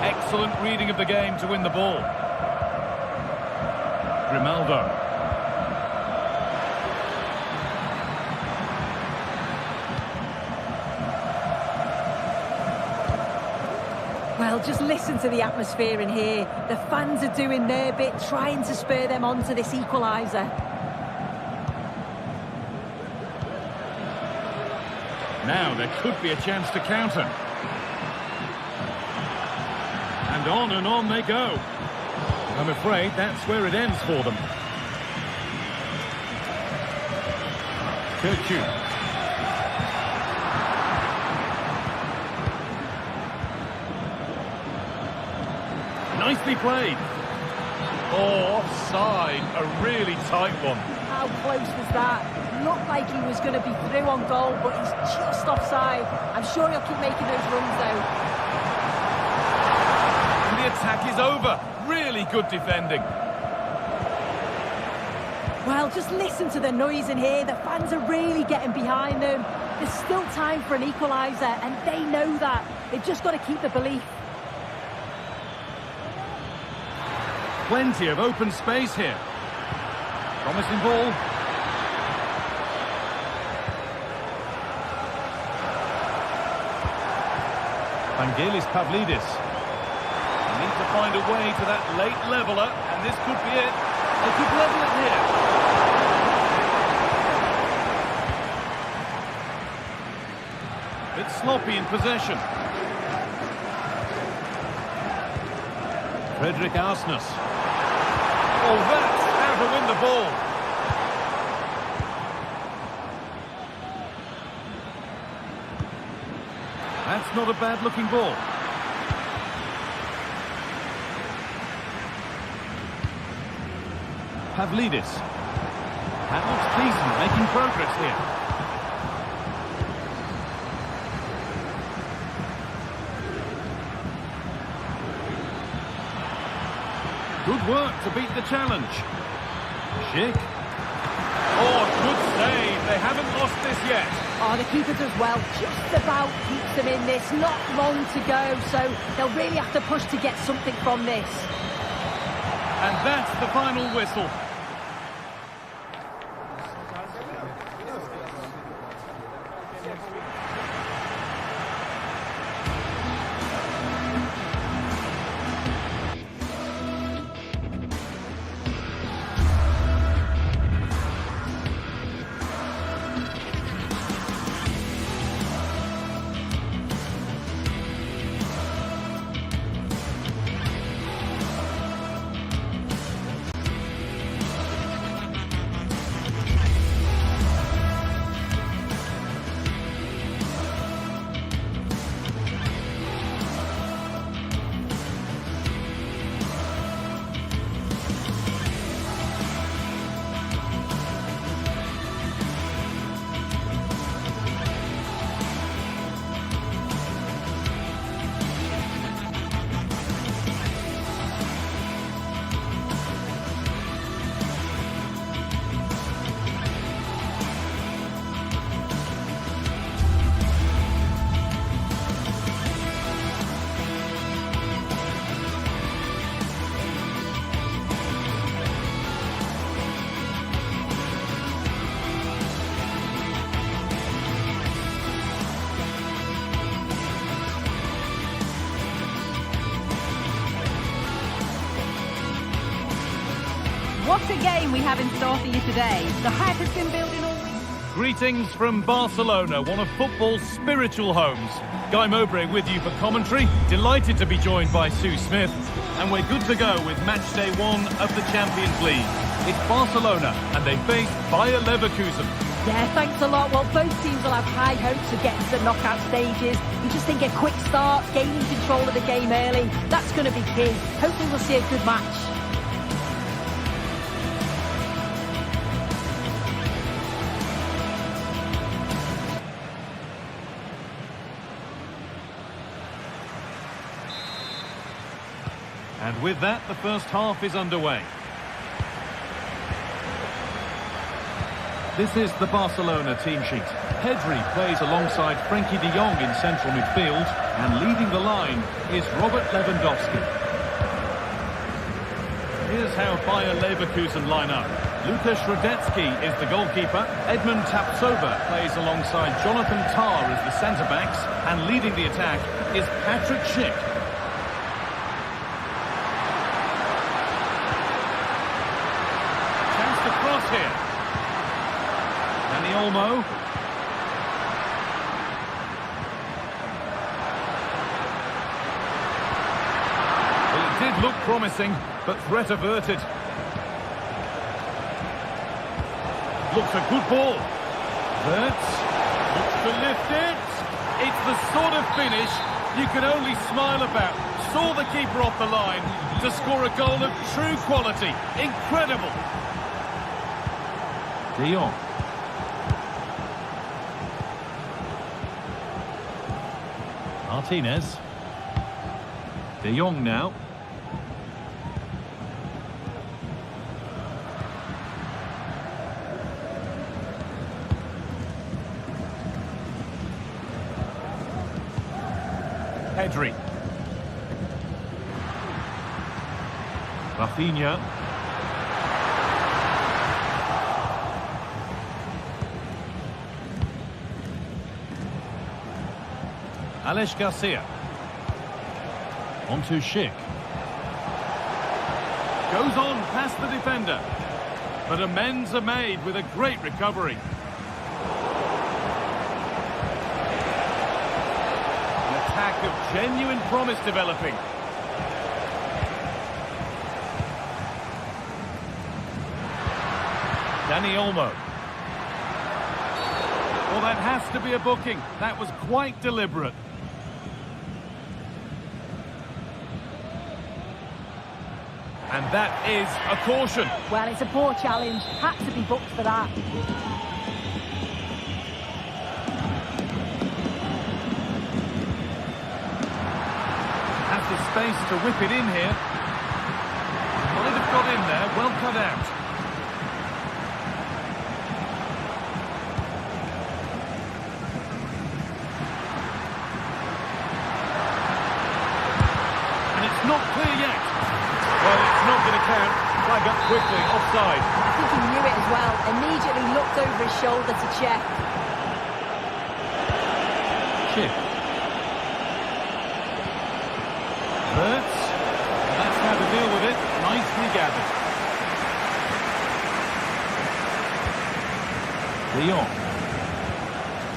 Excellent reading of the game to win the ball. Grimaldo. Well, just listen to the atmosphere in here. The fans are doing their bit, trying to spur them on to this equaliser. Now there could be a chance to counter. And on they go. I'm afraid that's where it ends for them. Kökçü. Nicely played. Oh, offside. A really tight one. How close was that? Looked like he was going to be through on goal, but he's just offside. I'm sure he'll keep making those runs, though. And the attack is over. Really good defending. Well, just listen to the noise in here. The fans are really getting behind them. There's still time for an equaliser, and they know that. They've just got to keep the belief. Plenty of open space here. Promising ball. Vangelis Pavlidis. They need to find a way to that late leveller, and this could be it. They could level it here. Bit sloppy in possession. Fredrik Arsnes. Oh, that's how to win the ball. That's not a bad-looking ball. Pavlidis. That looks decent, making progress here. Good work to beat the challenge. Schick. Oh, good save. They haven't lost this yet. Oh, the keeper does well. Just about keeps them in this. Not long to go, so they'll really have to push to get something from this. And that's the final whistle. What a game we have in store for you today. The hype has been building all week. Greetings from Barcelona, one of football's spiritual homes. Guy Mowbray with you for commentary. Delighted to be joined by Sue Smith. And we're good to go with match day 1 of the Champions League. It's Barcelona and they face Bayer Leverkusen. Yeah, thanks a lot. Well, both teams will have high hopes of getting to the knockout stages. You just think a quick start, gaining control of the game early, that's going to be key. Hopefully we'll see a good match. And with that, the first half is underway. This is the Barcelona team sheet. Pedri plays alongside Frenkie de Jong in central midfield, and leading the line is Robert Lewandowski. Here's how Bayer Leverkusen line up. Lukas Radetzky is the goalkeeper. Edmund Tapsoba plays alongside Jonathan Tah as the centre-backs, and leading the attack is Patrick Schick. Chance to cross here. Dani Olmo. Well, it did look promising, but threat averted. Looks a good ball. Looks to lift it. It's the sort of finish you can only smile about. Saw the keeper off the line to score a goal of true quality. Incredible. De Jong. Martinez. De Jong now. Pedri. Rafinha. Alex Garcia. On to Schick. Goes on past the defender. But amends are made with a great recovery. An attack of genuine promise developing. Dani Olmo. Well, that has to be a booking. That was quite deliberate. And that is a caution. Well, it's a poor challenge. Had to be booked for that. Has the space to whip it in here. Might have got in there. Well cut out. And it's not clear yet. Well, it's not going to count. Flag up quickly, offside. I think he knew it as well. Immediately looked over his shoulder to check. Schick. Hurts. That's how to deal with it. Nicely gathered. De Jong.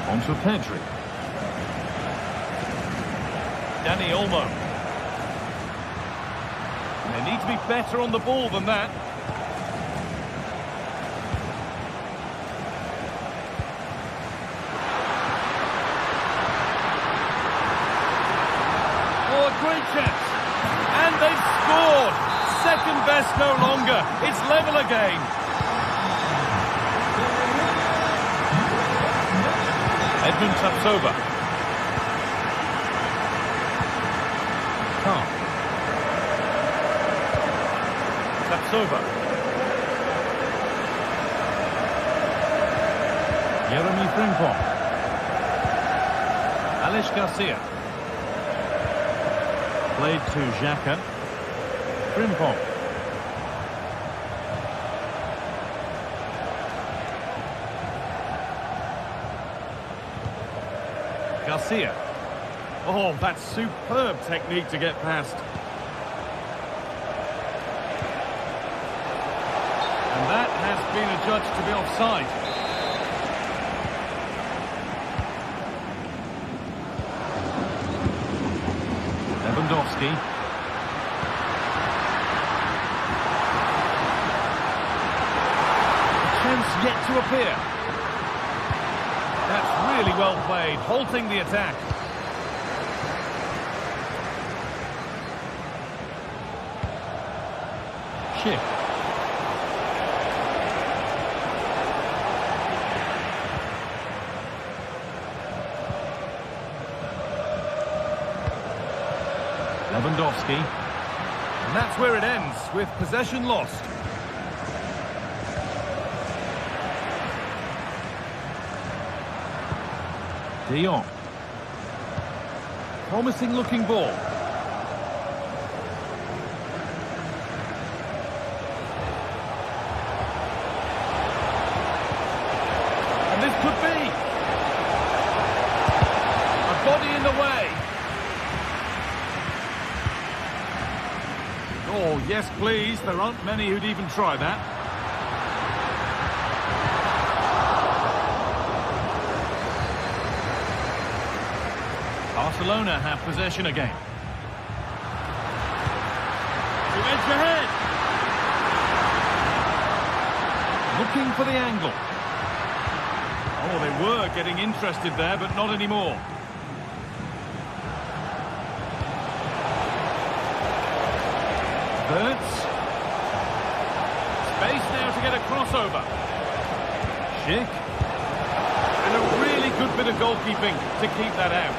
On to Pedri. Dani Olmo. They need to be better on the ball than that. Oh, a great chance. And they've scored. Second best no longer. It's level again. Edmund Tapsoba. Tah. Tapsoba. Jeremy Frimpong. Alex Garcia. Played to Xhaka. Frimpong. Garcia. Oh, that's superb technique to get past. And that has been adjudged to be offside. Lewandowski. A chance yet to appear. That's really well played, halting the attack. Schick. Lewandowski. And that's where it ends, with possession lost. De Jong. Promising looking ball. And this could be a body in the way. Oh, yes, please. There aren't many who'd even try that. Barcelona have possession again. To edge ahead. Looking for the angle. Oh, they were getting interested there, but not anymore. Hurts. Space now to get a crossover. Schick. And a really good bit of goalkeeping to keep that out.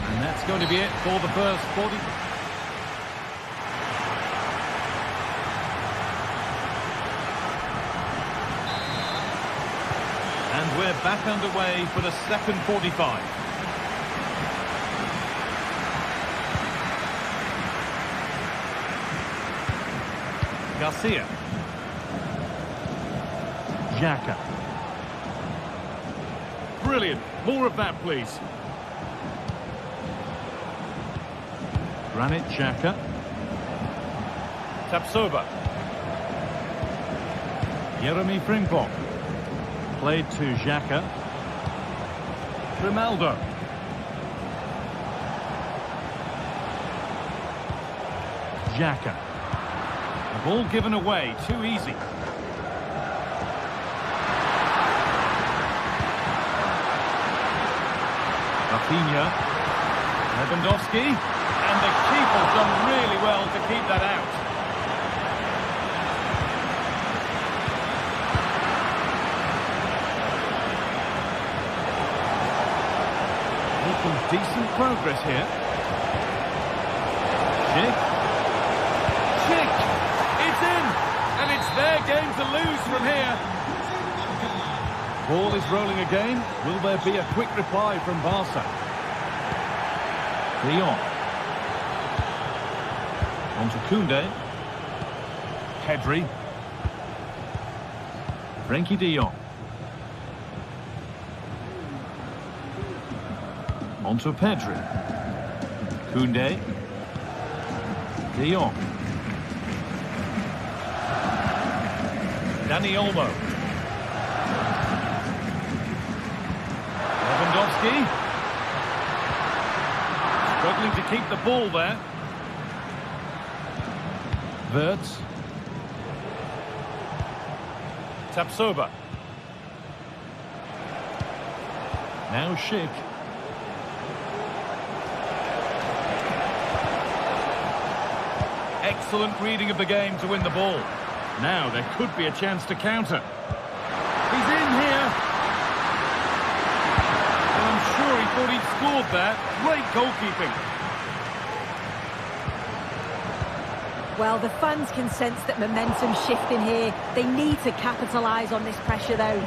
And that's going to be it for the first 40. And we're back underway for the second 45. Garcia. Xhaka. Brilliant. More of that, please. Granit Xhaka. Tapsoba. Jeremy Frimpong. Played to Xhaka. Grimaldo. Xhaka. The ball given away, too easy. Rafinha. Lewandowski. And the keeper's done really well to keep that out. Making decent progress here. Schick. Schick! It's in! And it's their game to lose from here. Ball is rolling again. Will there be a quick reply from Barca? De Jong. On to Koundé. Pedri. Frenkie de Jong. On to Pedri. Koundé. De Jong. Dani Olmo. Lewandowski. Struggling to keep the ball there. Wirtz. Tapsoba. Now Schick. Excellent reading of the game to win the ball. Now there could be a chance to counter. He's in here. And I'm sure he thought he'd scored there. Great goalkeeping. Well, the fans can sense that momentum's shifting here. They need to capitalise on this pressure, though.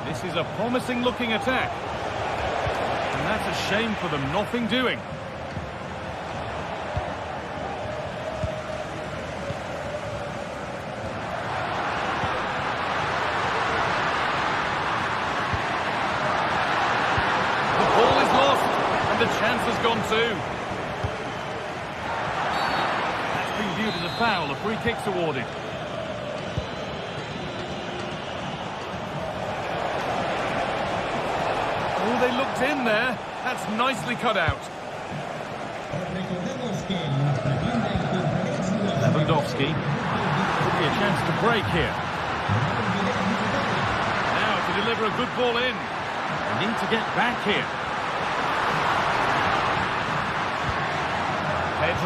This is a promising looking attack. And that's a shame for them, nothing doing. The ball is lost and the chance has gone too. That's been viewed as a foul, a free kick's awarded. Oh, they looked in there. That's nicely cut out. Lewandowski. Could be a chance to break here. Now to deliver a good ball in. They need to get back here.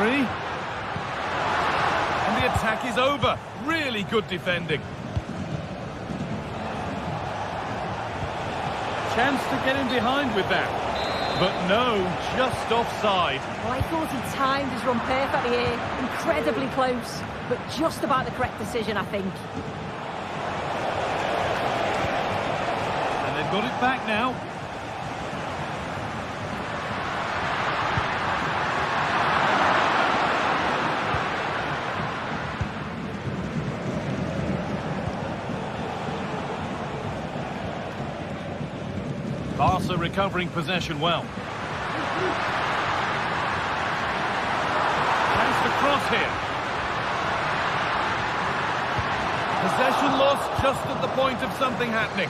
3. And the attack is over. Really good defending. Chance to get in behind with that. But no, just offside. Well, I thought he timed his run perfectly here. Incredibly close, but just about the correct decision, I think. And they've got it back now. Barca recovering possession well. Chance to cross here. Possession lost just at the point of something happening.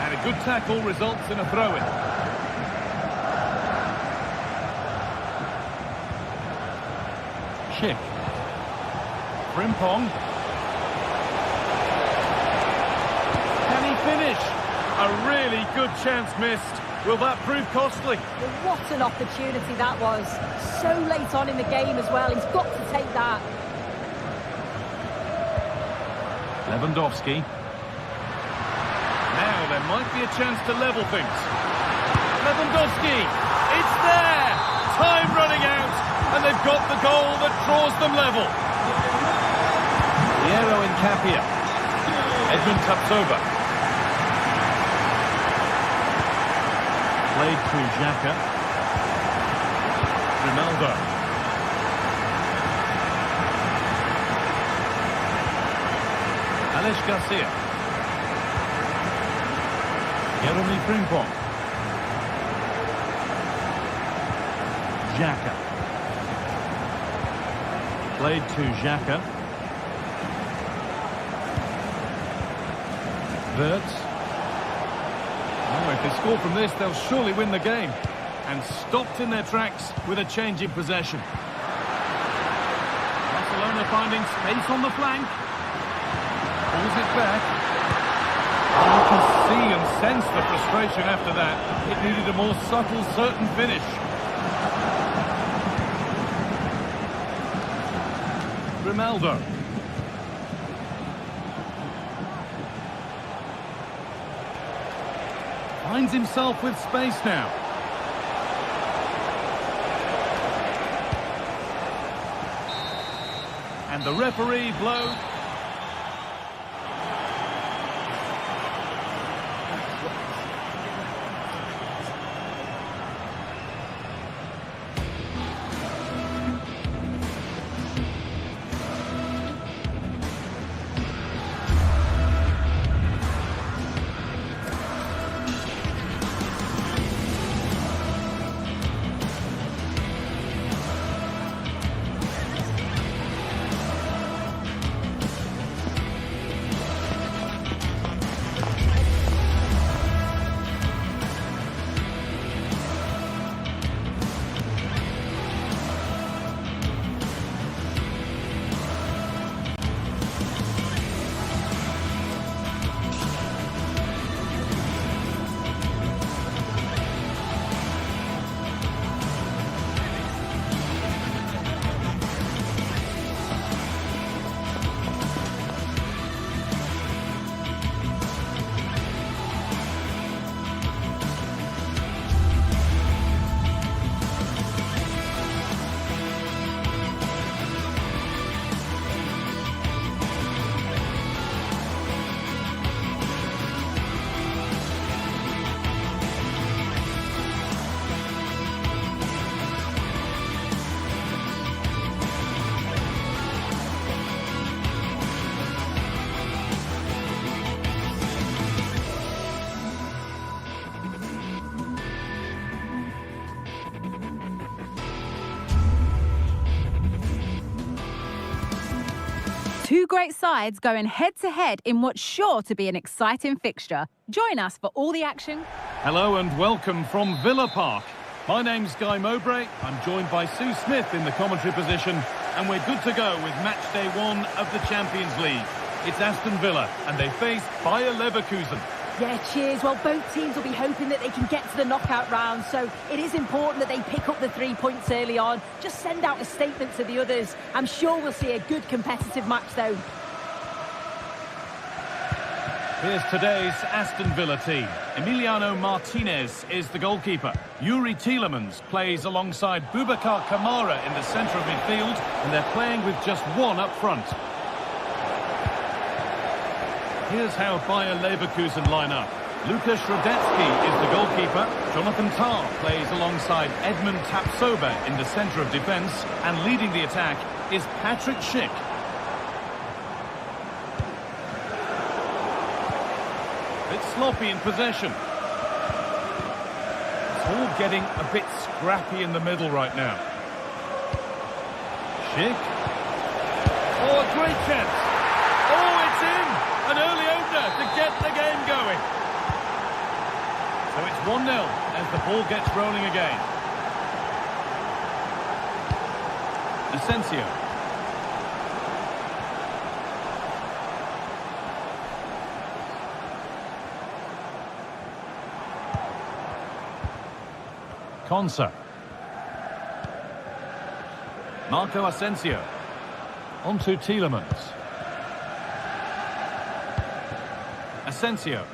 And a good tackle results in a throw-in. Chick. Frimpong. Can he finish? A really good chance missed. Will that prove costly? Well, what an opportunity that was. So late on in the game as well. He's got to take that. Lewandowski. Now there might be a chance to level things. Lewandowski. It's there. Time running out. And they've got the goal that draws them level. Piero in Capia. Edmund taps over. Played through Xhaka. Ronaldo. Alex Garcia. Jeremy Frimpong. Xhaka. Played to Xhaka. Wirtz. Oh, if they score from this, they'll surely win the game. And stopped in their tracks with a change in possession. Barcelona finding space on the flank. Pulls it back. And you can see and sense the frustration after that. It needed a more subtle, certain finish. Ronaldo. Finds himself with space now. And the referee blows. Two great sides going head-to-head in what's sure to be an exciting fixture. Join us for all the action. Hello and welcome from Villa Park. My name's Guy Mowbray. I'm joined by Sue Smith in the commentary position, and we're good to go with match day 1 of the Champions League. It's Aston Villa, and they face Bayer Leverkusen. Yeah, cheers. Well, both teams will be hoping that they can get to the knockout round, so it is important that they pick up the 3 points early on. Just send out a statement to the others. I'm sure we'll see a good competitive match, though. Here's today's Aston Villa team. Emiliano Martinez is the goalkeeper. Yuri Tielemans plays alongside Boubacar Kamara in the centre of midfield, and they're playing with just one up front. Here's how Bayer Leverkusen line up. Lukas Radetzky is the goalkeeper. Jonathan Tah plays alongside Edmund Tapsoba in the centre of defence, and leading the attack is Patrick Schick. It's sloppy in possession. It's all getting a bit scrappy in the middle right now. Schick. Oh, a great chance. Oh, it's in! An early opener to get the game going. So it's 1-0 as the ball gets rolling again. Asensio. Konsa. Marco Asensio. On to Tielemans. Asensio.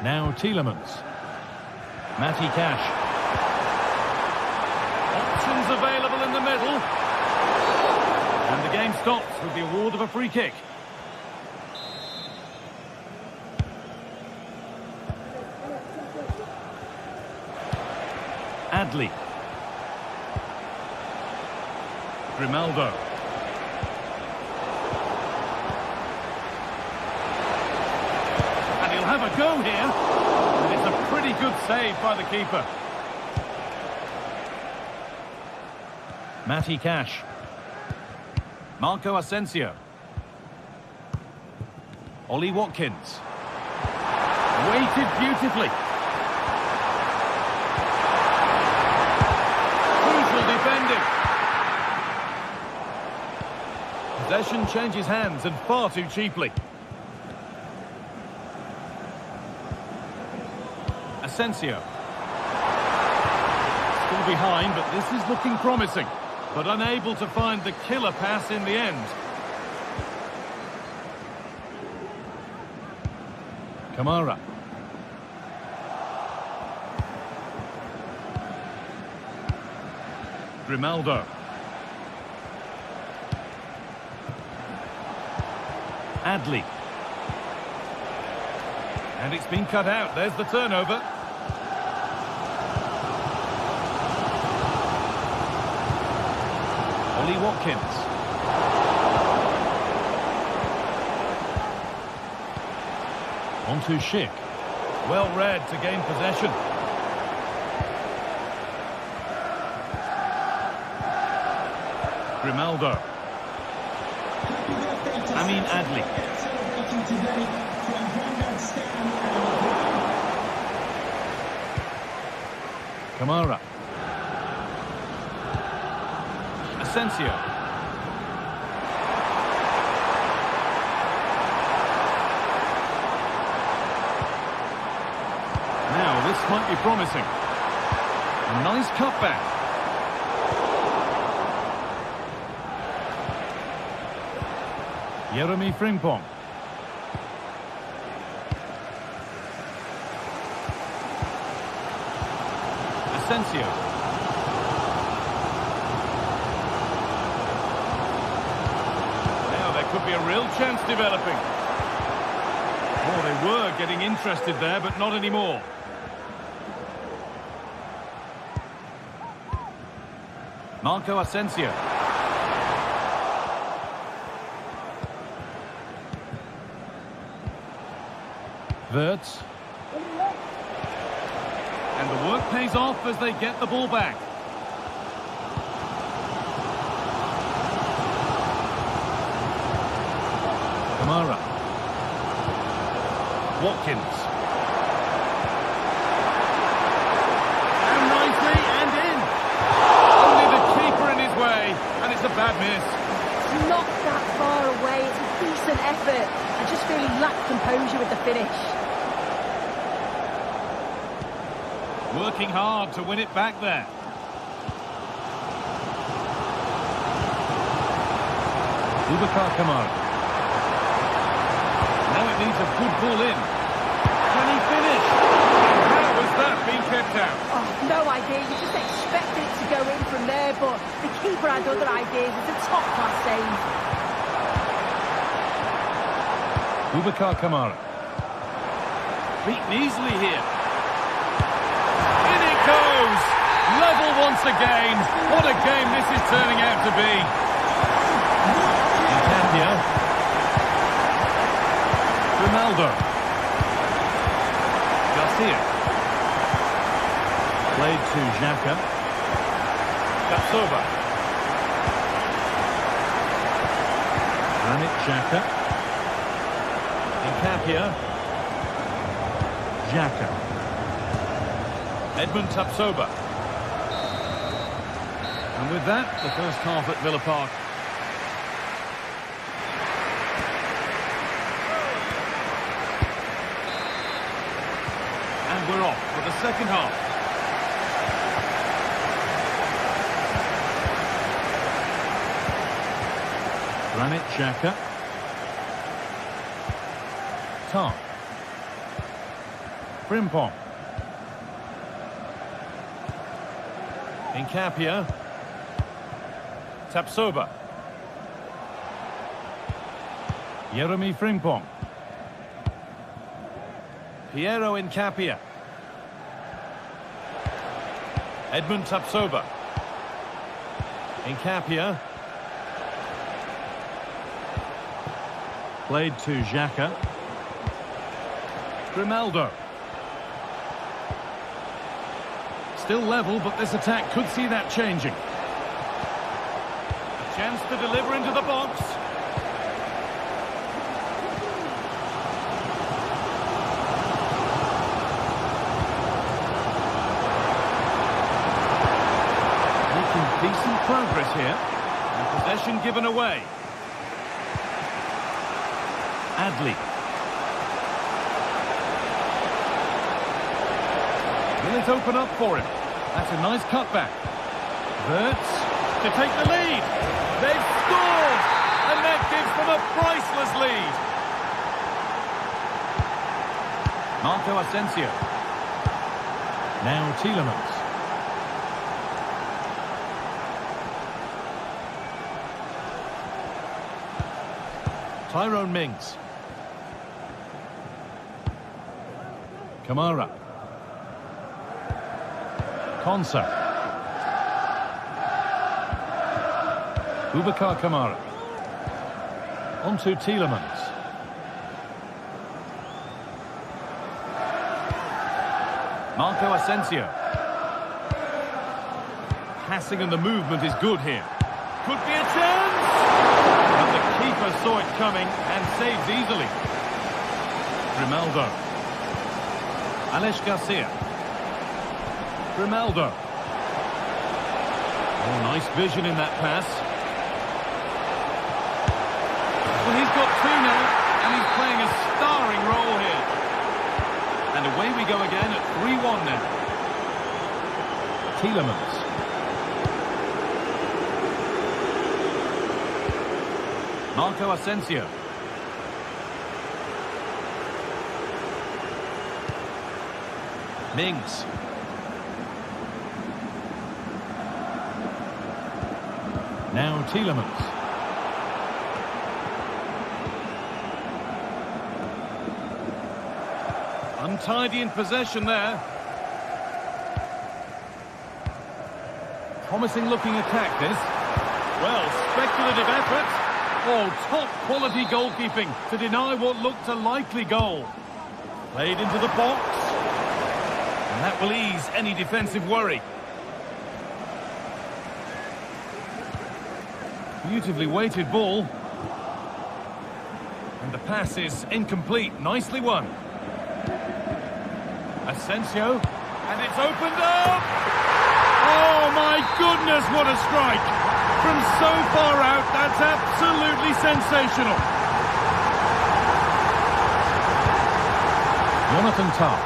Now Tielemans. Matty Cash. Options available in the middle. And the game stops with the award of a free kick. Adli. Grimaldo. And he'll have a go here. And it's a pretty good save by the keeper. Matty Cash. Marco Asensio. Ollie Watkins. Weighted beautifully. Defending. Possession changes hands and far too cheaply. Asensio. Still behind, but this is looking promising. But unable to find the killer pass in the end. Kamara. Grimaldo. Adli. And it's been cut out. There's the turnover. Ollie Watkins. On to Schick. Well read to gain possession. Grimaldo. Amin Adli. Kamara. Asensio. Now this might be promising. A nice cutback. Jeremy Frimpong. Asensio. Now there could be a real chance developing. Oh, they were getting interested there, but not anymore. Marco Asensio. Wirtz. And the work pays off as they get the ball back. Kamara. Watkins. And nicely and in. Only the keeper in his way, and it's a bad miss. It's not that far away. It's a decent effort. I just feel he lacked composure with the finish. Working hard to win it back there. Kamara. Now it needs a good ball in. Can he finish? How has that been kept out? Oh, no idea. You just expected it to go in from there, but the keeper had other ideas. It's a top-class save. Kamara. Beaten easily here. In it goes! Level once again. What a game this is turning out to be. Ronaldo. Garcia. Played to Xhaka. Tapsoba. Granit Xhaka. Encapia. Xhaka. Edmund Tapsoba. And with that, the first half at Villa Park. And we're off for the second half. Granit Xhaka. Tom. Frimpong. Encapia. Tapsoba. Jeremy Frimpong. Piero Encapia. Edmund Tapsoba. Encapia. Played to Xhaka. Grimaldo. Still level, but this attack could see that changing. A chance to deliver into the box. Decent progress here, and possession given away. Adli. Will it open up for him? That's a nice cutback. Wirtz to take the lead. They've scored, and that gives them a priceless lead. Marco Asensio. Now Tielemans. Tyrone Mings. Kamara. Konsa. Kamara. On to Tielemans. Marco Asensio. Passing and the movement is good here. Could be a chance! And the keeper saw it coming and saves easily. Grimaldo. Alex Garcia. Grimaldo. Oh, nice vision in that pass. Well, he's got two now, and he's playing a starring role here. And away we go again at 3-1 now. Tielemans. Marco Asensio. Mings. Now Tielemans. Untidy in possession there. Promising looking attack this. Well, speculative effort. Oh, top quality goalkeeping to deny what looked a likely goal. Played into the box. And that will ease any defensive worry. Beautifully weighted ball. And the pass is incomplete. Nicely won. Asensio. And it's opened up! Oh my goodness, what a strike! From so far out, that's absolutely sensational. Jonathan Tah.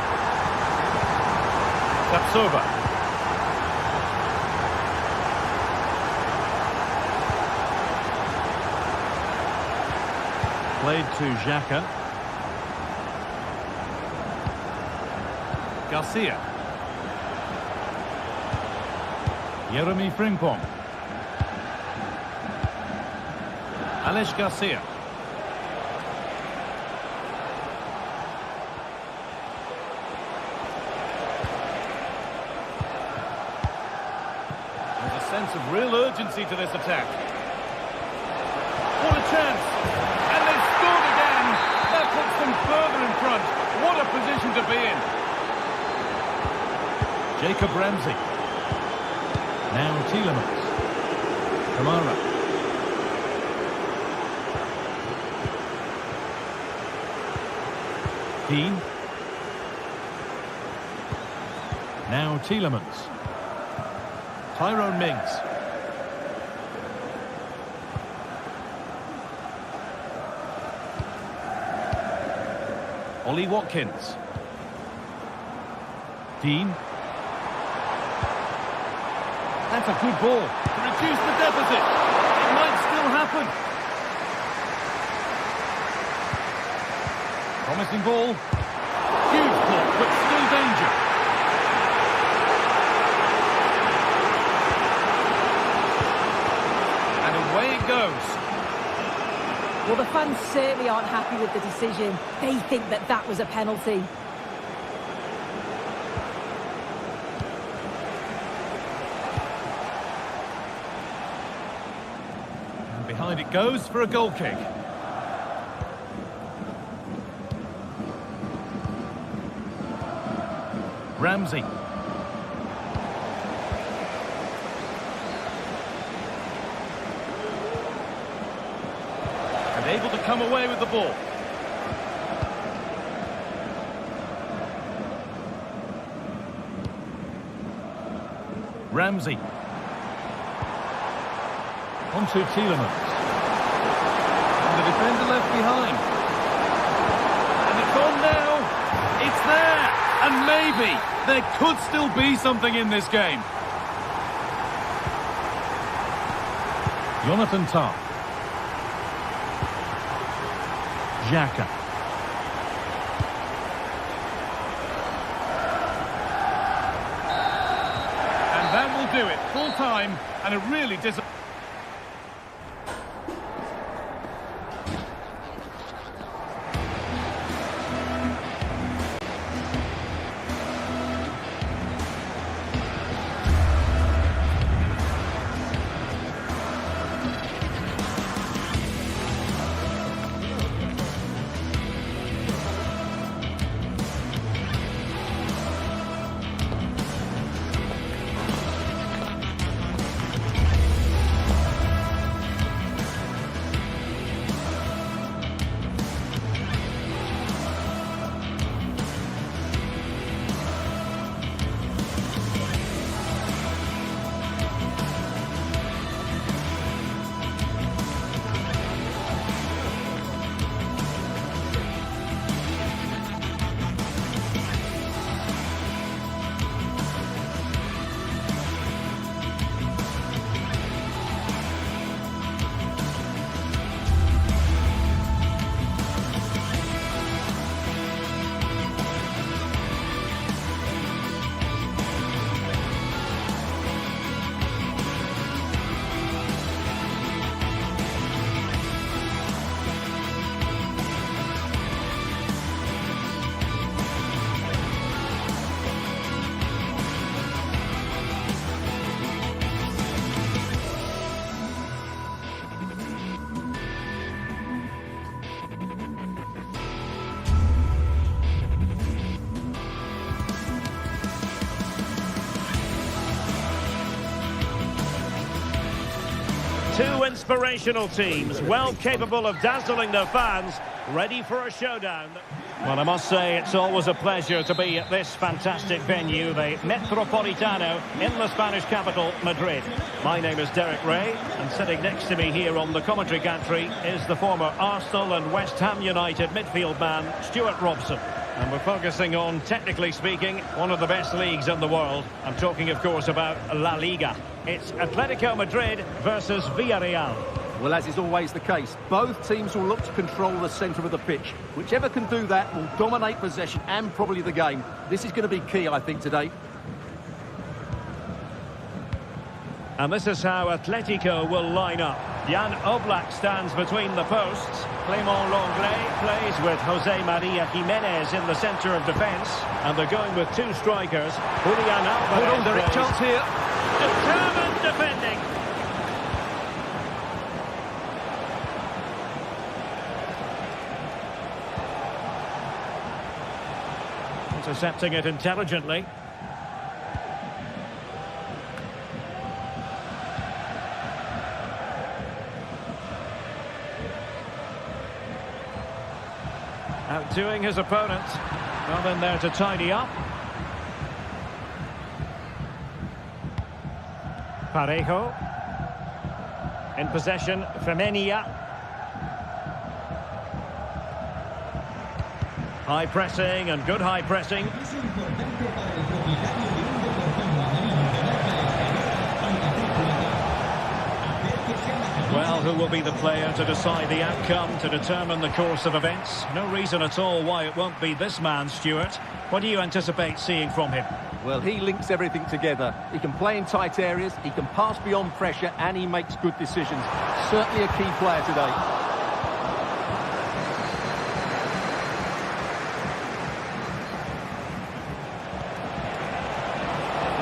Tapsoba. Played to Xhaka. Garcia. Jeremy Frimpong. Alex Garcia. There's a sense of real urgency to this attack. What a chance! And they've scored again! That puts them further in front. What a position to be in! Jacob Ramsey. Now Tielemans. Kamara. Keane. Now Tielemans. Tyrone Mings. Ollie Watkins. Dean. That's a good ball to reduce the deficit. It might still happen. Promising ball. Huge ball, but still danger. And away it goes. Well, the fans certainly aren't happy with the decision. They think that that was a penalty. And behind it goes for a goal kick. Ramsey. And able to come away with the ball. Ramsey. Onto Tielemans. And the defender left behind. And it's on now. It's there. And maybe there could still be something in this game. Jonathan Tah. Xhaka. And that will do it. Full time and a really disappointing. Two inspirational teams, well capable of dazzling their fans, ready for a showdown. Well, I must say, it's always a pleasure to be at this fantastic venue, the Metropolitano, in the Spanish capital, Madrid. My name is Derek Ray, and sitting next to me here on the commentary gantry is the former Arsenal and West Ham United midfield man, Stuart Robson. And we're focusing on, technically speaking, one of the best leagues in the world. I'm talking, of course, about La Liga. It's Atletico Madrid versus Villarreal. Well, as is always the case, both teams will look to control the centre of the pitch. Whichever can do that will dominate possession and probably the game. This is going to be key, I think, today. And this is how Atletico will line up. Jan Oblak stands between the posts. Clément Lenglet plays with Jose Maria Jimenez in the centre of defence. And they're going with two strikers. Julian Alvarez. Hold on, Derek, plays. chance here. Determined defending. Intercepting it intelligently. Outdoing his opponent. Well, in there to tidy up. Parejo. In possession, Femenia. High pressing and good high pressing. Well, who will be the player to decide the outcome, to determine the course of events? No reason at all why it won't be this man, Stuart. What do you anticipate seeing from him? Well, he links everything together. He can play in tight areas, he can pass beyond pressure, and he makes good decisions. Certainly a key player today.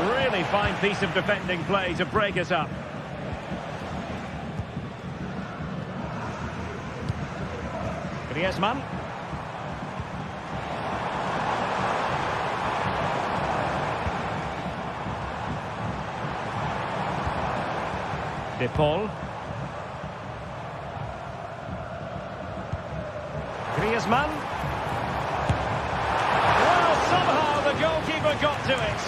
Really fine piece of defending play to break us up. Griezmann. De Paul. Griezmann. Well, somehow the goalkeeper got to it.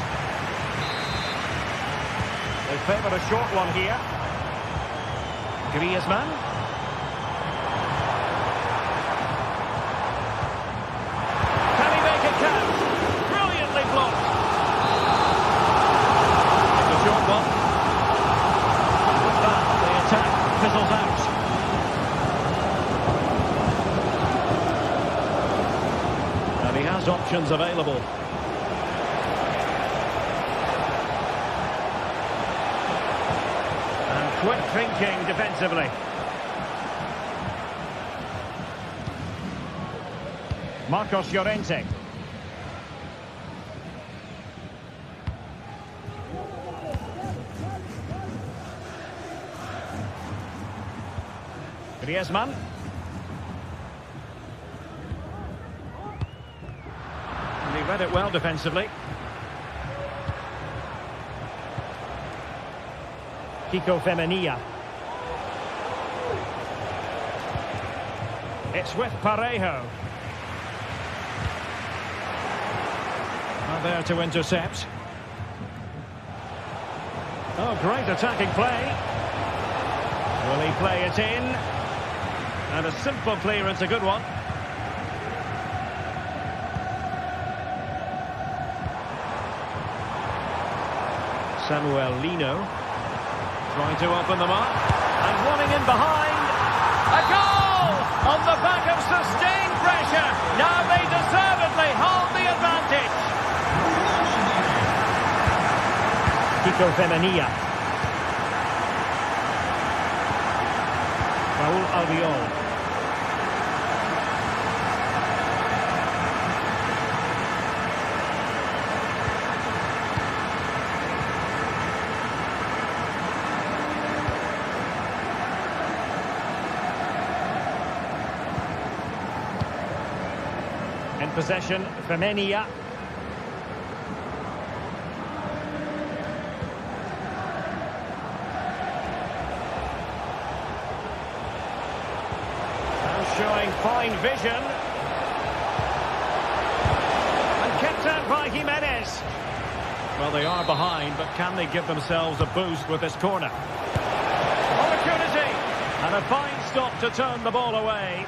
They favour a short one here. Griezmann. Options available. And quick thinking defensively. Marcos Llorente. Griezmann. Read it well defensively. Kiko Femenia. It's with Parejo. Not there to intercept. Oh, great attacking play. Will he play it in? And a simple clearance, a good one. Samuel Lino trying to open them up and running in behind. A goal on the back of sustained pressure. Now they deservedly hold the advantage. Kiko Femenia. Raúl Albiol. In possession, Femenia. Now showing fine vision. And kept out by Jimenez. Well, they are behind, but can they give themselves a boost with this corner? Opportunity! And a fine stop to turn the ball away.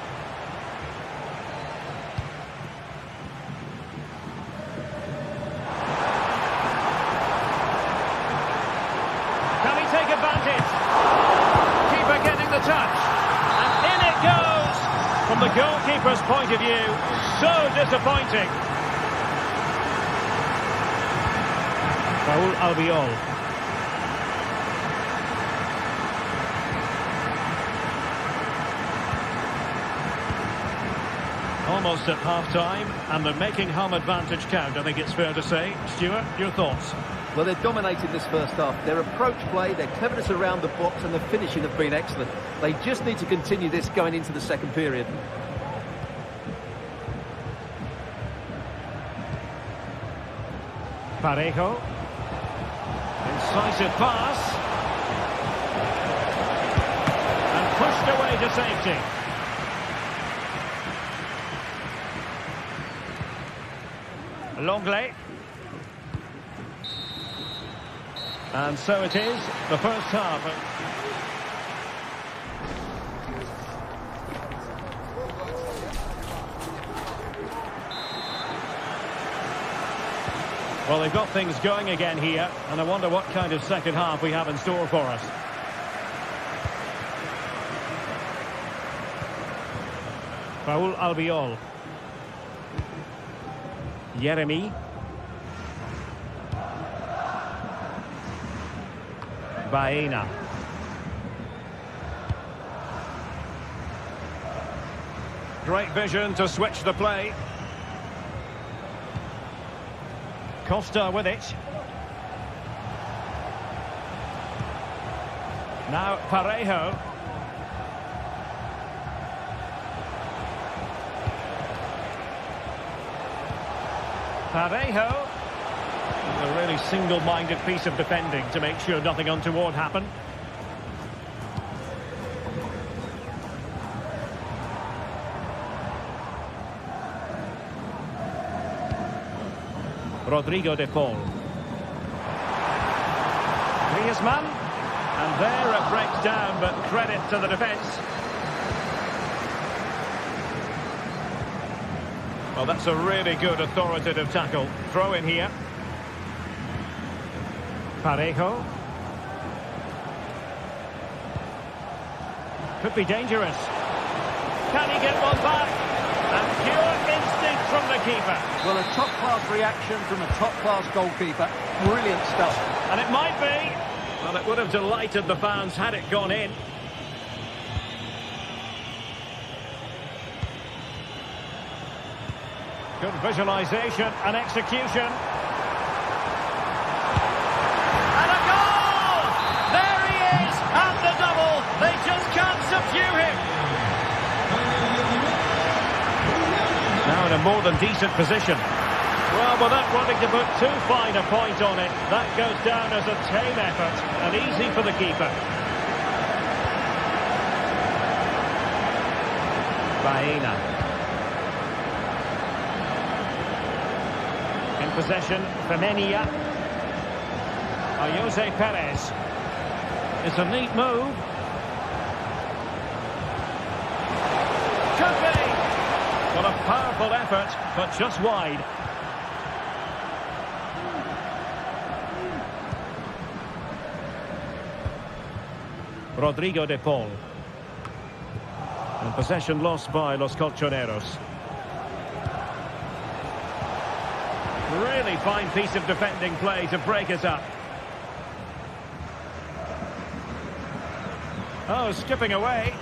From the goalkeeper's point of view, so disappointing. Raul Albiol. Almost at half-time, and they're making home advantage count, I think it's fair to say. Stuart, your thoughts? Well, they're dominating this first half. Their approach play, their cleverness around the box and the finishing have been excellent. They just need to continue this going into the second period. Parejo. Incisive pass. And pushed away to safety. Longley. And so it is, the first half. Well, they've got things going again here, and I wonder what kind of second half we have in store for us. Raul Albiol. Yeremy. Baena. Great vision to switch the play. Costa with it. Now Parejo. Parejo. A really single-minded piece of defending to make sure nothing untoward happened. Rodrigo de Paul. Griezmann. And there it breaks down, but credit to the defence. Well, that's a really good authoritative tackle. Throw in here. Parejo. Could be dangerous. Can he get one back? And pure instinct from the keeper. Well, a top-class reaction from a top-class goalkeeper. Brilliant stuff. And it might be. Well, it would have delighted the fans had it gone in. Good visualisation and execution. And a goal! There he is, and the double. They just can't subdue him. Now in a more than decent position. Well, without wanting to put too fine a point on it, that goes down as a tame effort, and easy for the keeper. Baena. In possession, Femenia. Jose Perez. It's a neat move. Could be. Well, a powerful effort, but just wide. Rodrigo de Paul. And possession lost by Los Colchoneros. Really fine piece of defending play to break us up. Oh, skipping away.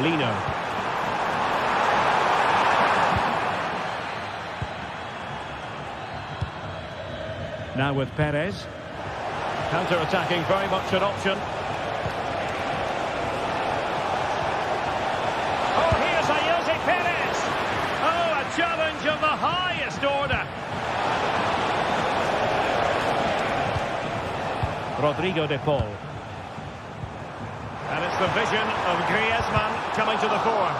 Lino. Now with Perez. Counter-attacking, very much an option. Oh, here's Jose Perez. Oh, a challenge of the highest order. Rodrigo de Paul. And it's the vision of Griezmann coming to the fore.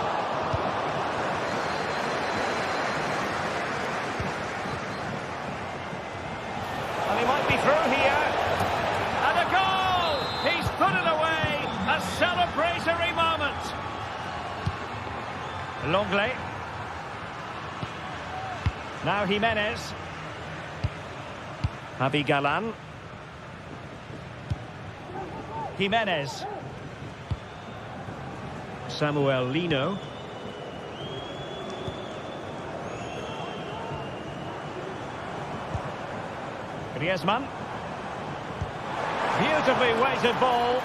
And he might be through here. And a goal! He's put it away. A celebratory moment. Longley. Now Jimenez. Javi Galan. Jimenez. Samuel Lino. Griezmann. Beautifully weighted ball.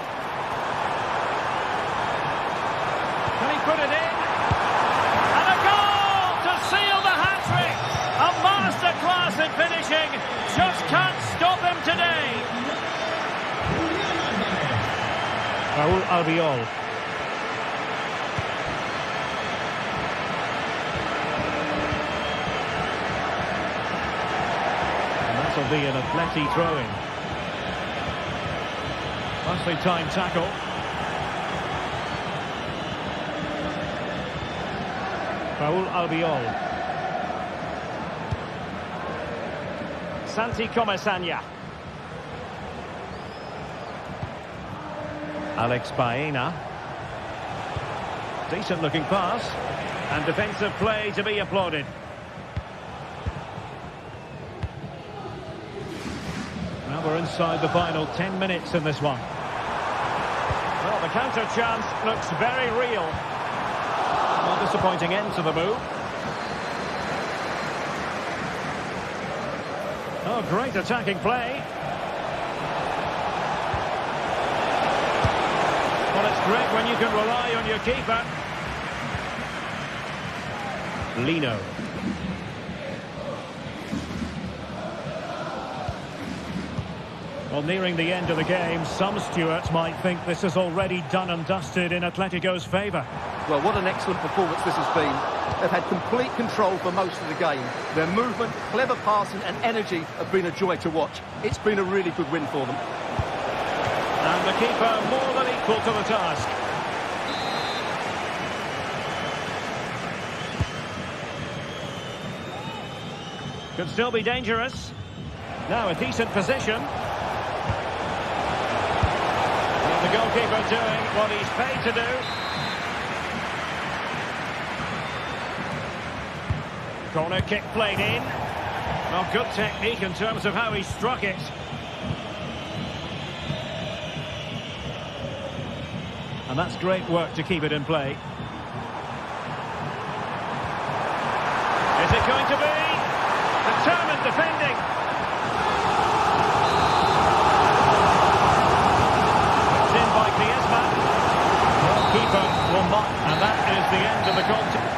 Can he put it in? And a goal to seal the hat-trick! A masterclass in finishing. Just can't stop him today. Raúl Albiol. And that'll be an athletic throw-in. Nicely timed tackle. Raúl Albiol. Santi Comesaña. Alex Baena. Decent looking pass. And defensive play to be applauded. Now we're inside the final 10 minutes in this one. Well, the counter chance looks very real. Well, disappointing end to the move. Oh, great attacking play. Well, it's great when you can rely on your keeper. Lino. Well, nearing the end of the game, some stewards might think this is already done and dusted in Atletico's favour. Well, what an excellent performance this has been. They've had complete control for most of the game. Their movement, clever passing and energy have been a joy to watch. It's been a really good win for them. And the keeper more than equal to the task. Could still be dangerous. Now a decent position. And the goalkeeper doing what he's paid to do. Corner kick played in. Well, good technique in terms of how he struck it. And that's great work to keep it in play. Is it going to be? Determined defending. It's in by Griezmann. The keeper will not, and that is the end of the contest.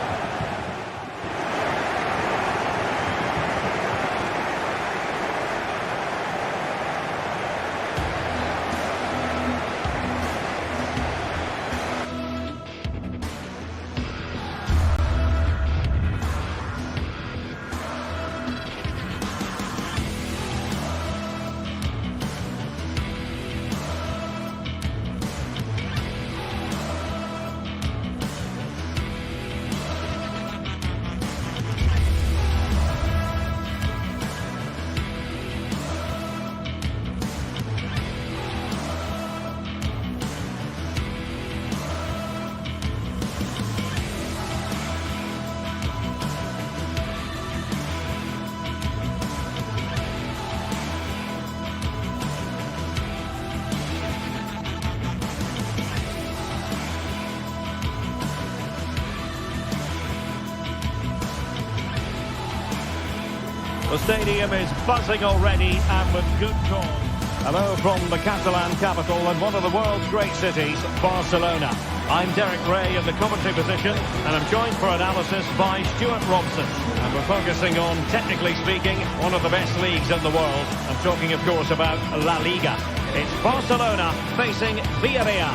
The stadium is buzzing already, and with good cause. Hello from the Catalan capital and one of the world's great cities, Barcelona. I'm Derek Ray in the commentary position, and I'm joined for analysis by Stuart Robson. And we're focusing on, technically speaking, one of the best leagues in the world. I'm talking, of course, about La Liga. It's Barcelona facing Villarreal.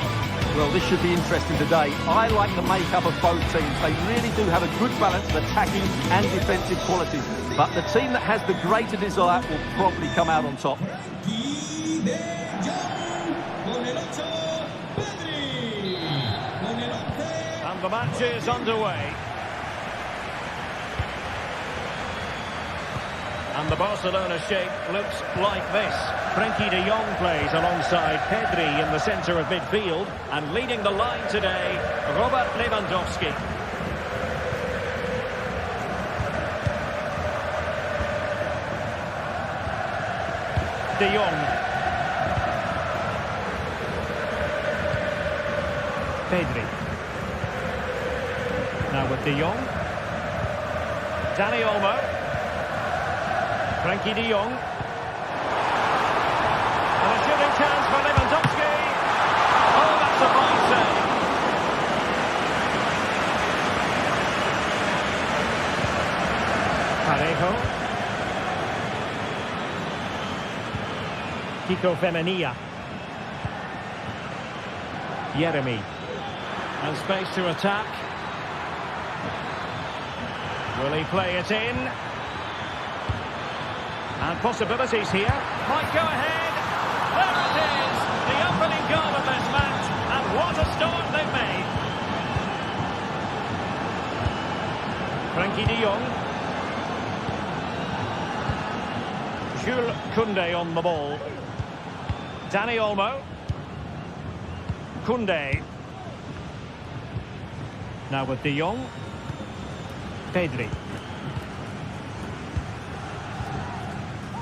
Well, this should be interesting today. I like the makeup of both teams. They really do have a good balance of attacking and defensive qualities. But the team that has the greater desire will probably come out on top. And the match is underway. And the Barcelona shape looks like this. Frenkie de Jong plays alongside Pedri in the centre of midfield. And leading the line today, Robert Lewandowski. De Jong. Pedri. Now with De Jong. Dani Olmo. Frankie De Jong. And a shooting chance for Lewandowski. Oh, that's a fine save. Parejo. Kiko Femenia. Yeremy. And space to attack. Will he play it in? And possibilities here. Might go ahead. There it is. The opening goal of this match. And what a start they've made. Frankie de Jong. Jules Koundé on the ball. Dani Olmo. Koundé. Now with De Jong. Pedri.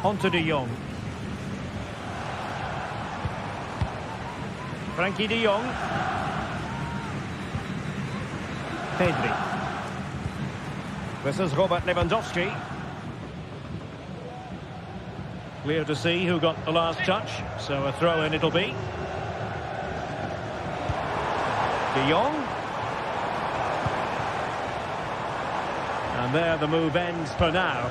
On to De Jong. Frankie de Jong. Pedri. This is Robert Lewandowski. Clear to see who got the last touch, so a throw-in it'll be. De Jong. And there the move ends for now.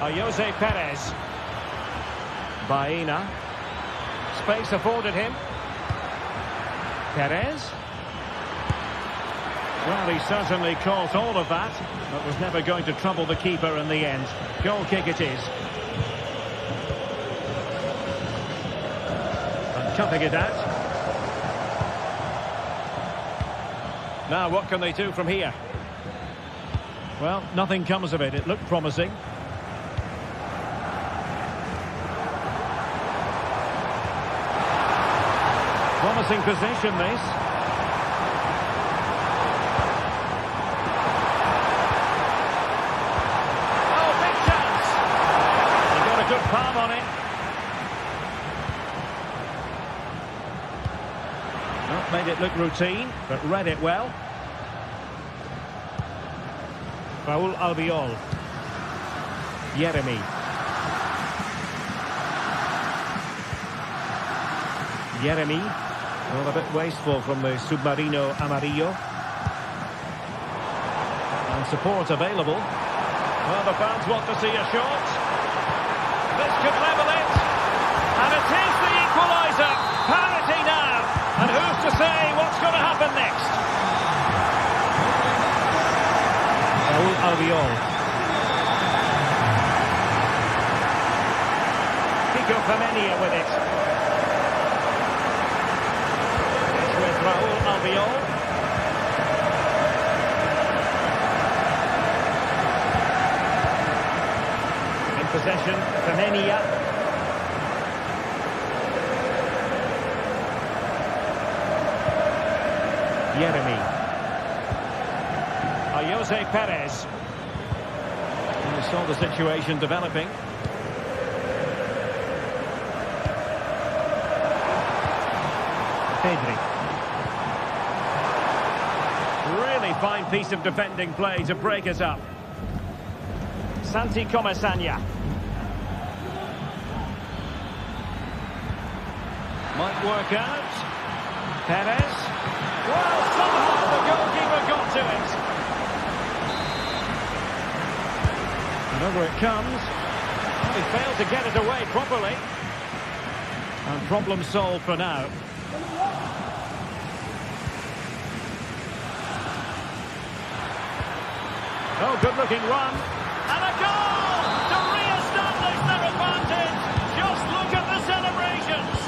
Jose Perez. Baena. Space afforded him. Perez. Well, he certainly caught all of that, but was never going to trouble the keeper in the end. Goal kick it is. And cupping it out. Now, what can they do from here? Well, nothing comes of it. It looked promising. Promising position, this. Oh, big chance! He got a good palm on it. Not made it look routine, but read it well. Raul Albiol. Yeremy. Yeremy. Well, a bit wasteful from the Submarino Amarillo. And support available. Well, the fans want to see a shot. This could level it. And it is the equaliser. Parity now. And who's to say what's going to happen next? Raul Albiol. Kiko Femenia with it. Raul Albiol. In possession, Femenia. Yeremy. Jose Perez. And we saw the situation developing. Pedri. Fine piece of defending play to break us up. Santi Comesaña. Might work out. Perez. Well, somehow the goalkeeper got to it. And over it comes. He failed to get it away properly. And problem solved for now. Oh, good-looking run. And a goal to re-establish their advantage. Just look at the celebrations.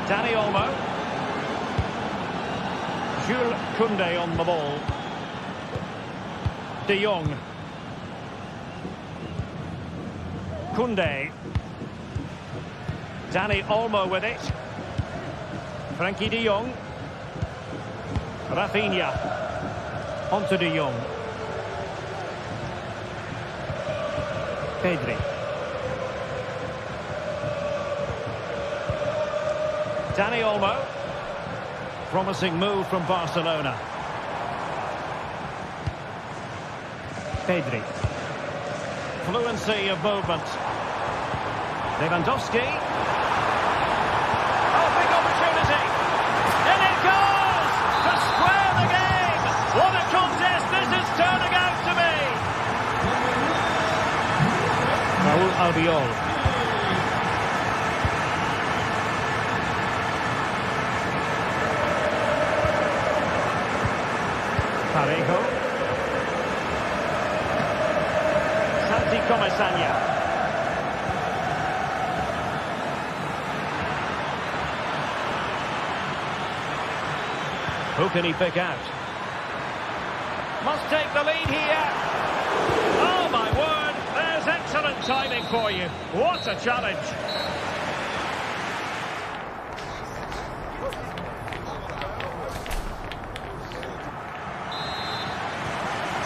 Dani Olmo. Jules Koundé on the ball. De Jong. Koundé. Dani Olmo with it. Frankie de Jong. Rafinha. On to De Jong. Pedri. Dani Olmo. Promising move from Barcelona. Pedri. Fluency of movement. Lewandowski. Oh, big opportunity. In it goes! To square the game! What a contest this is turning out to be! Raúl Albiol. Parejo. Santi Comesaña. Who can he pick out? Must take the lead here. Oh, my word. There's excellent timing for you. What a challenge.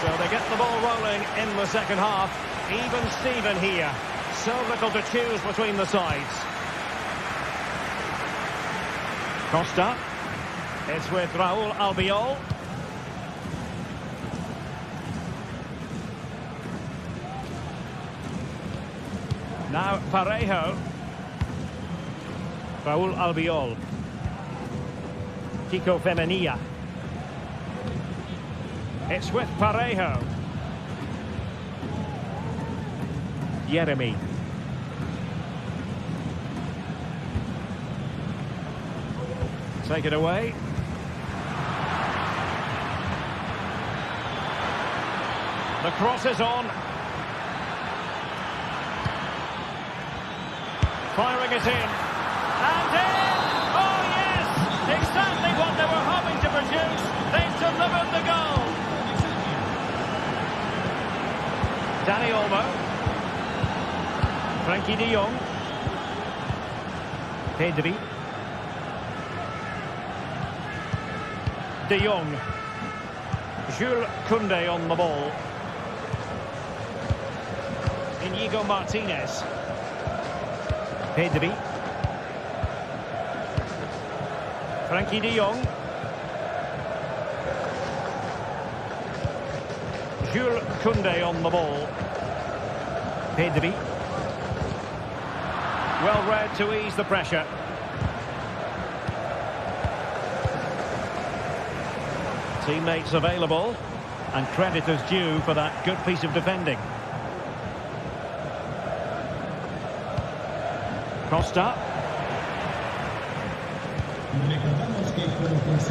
So they get the ball rolling in the second half. Even Steven here. So little to choose between the sides. Costa. It's with Raúl Albiol. Now Parejo. Raúl Albiol. Kiko Femenia. It's with Parejo. Yeremy. Take it away. The cross is on. Firing it in. And in! Oh, yes! Exactly what they were hoping to produce. They've delivered the goal. Dani Olmo. Frankie de Jong. Pedri. De Jong. Jules Koundé on the ball. Inigo Martinez. Pedri. Frankie de Jong. Jules Koundé on the ball. Pedri. Well read to ease the pressure. Teammates available, and credit is due for that good piece of defending. Costa.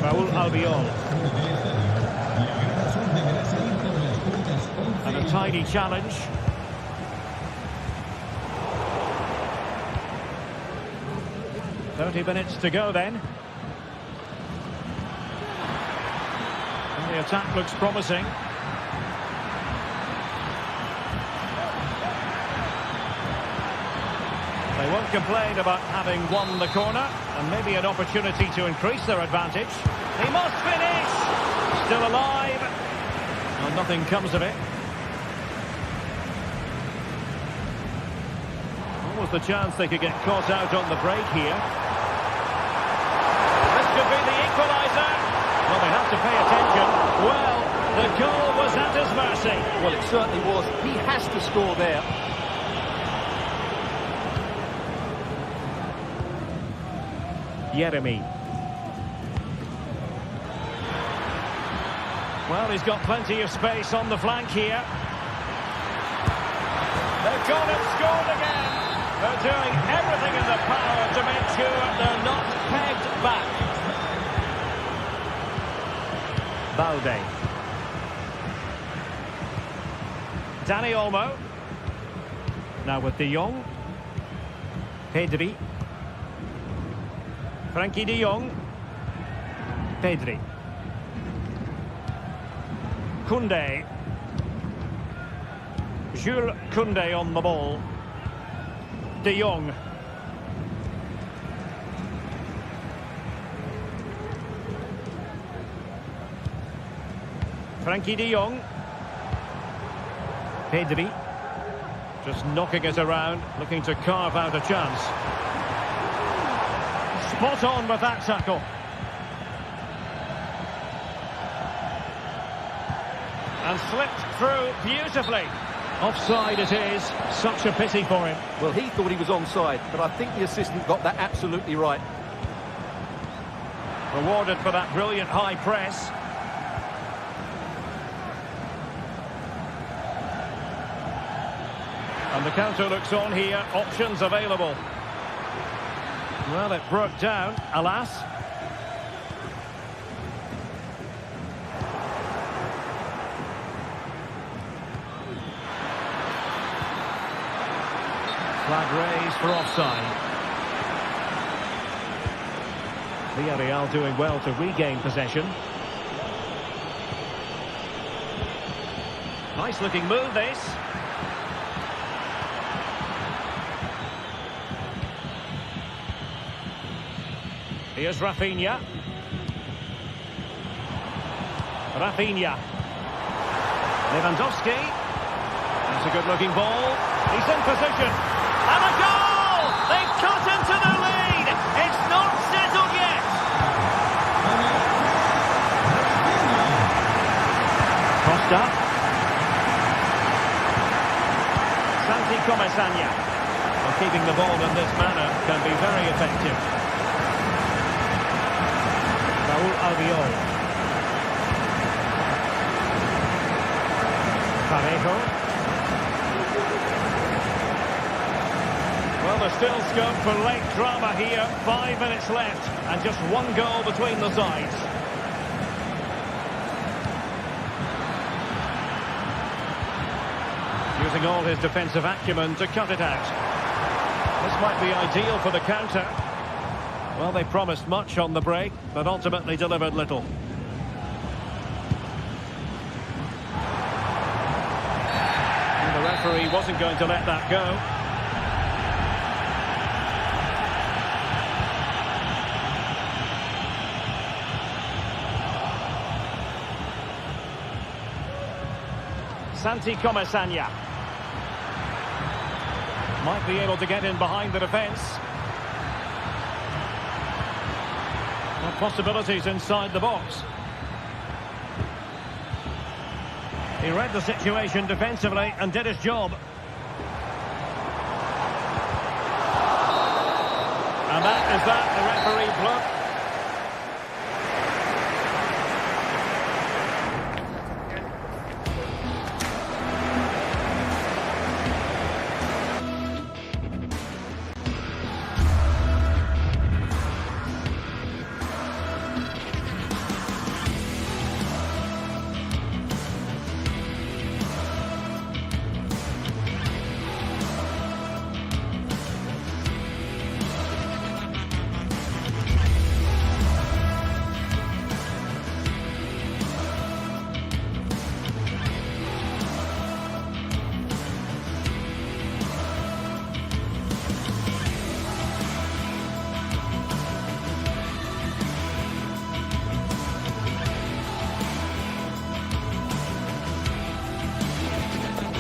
Raúl Albiol. And a tidy challenge. "30 minutes to go then. And the attack looks promising. They won't complain about having won the corner, and maybe an opportunity to increase their advantage. He must finish! Still alive. Well, nothing comes of it. What was the chance they could get caught out on the break here? This could be the equaliser. Well, they have to pay attention. Well, the goal was at his mercy. Well, it certainly was. He has to score there. Yeremy. Well, he's got plenty of space on the flank here. They've gone and scored again. They're doing everything in their power to make sure they're not pegged back. Balde. Dani Olmo. Now with de Jong. Pedri. Frankie de Jong. Pedri. Koundé. Jules Koundé on the ball. De Jong. Frankie de Jong. Pedri. Just knocking it around, looking to carve out a chance. spot on with that tackle. And slipped through beautifully. Offside it is. Such a pity for him. Well, he thought he was onside, but I think the assistant got that absolutely right. Rewarded for that brilliant high press. And the counter looks on here. Options available. Well, it broke down, alas. Flag raised for offside. Villarreal doing well to regain possession. Nice looking move this. Here's Rafinha. Lewandowski. That's a good looking ball. He's in position. And a goal! They've cut into the lead. It's not settled yet. Costa. Santi Comesaña. Well, keeping the ball in this manner can be very effective. Albiol. Parejo. Well, there's still scope for late drama here. 5 minutes left and just one goal between the sides. Using all his defensive acumen to cut it out. This might be ideal for the counter. Well, they promised much on the break, but ultimately delivered little. And the referee wasn't going to let that go. Santi Comesaña. Might be able to get in behind the defence. Possibilities inside the box. He read the situation defensively and did his job. And that is that, the referee blocked.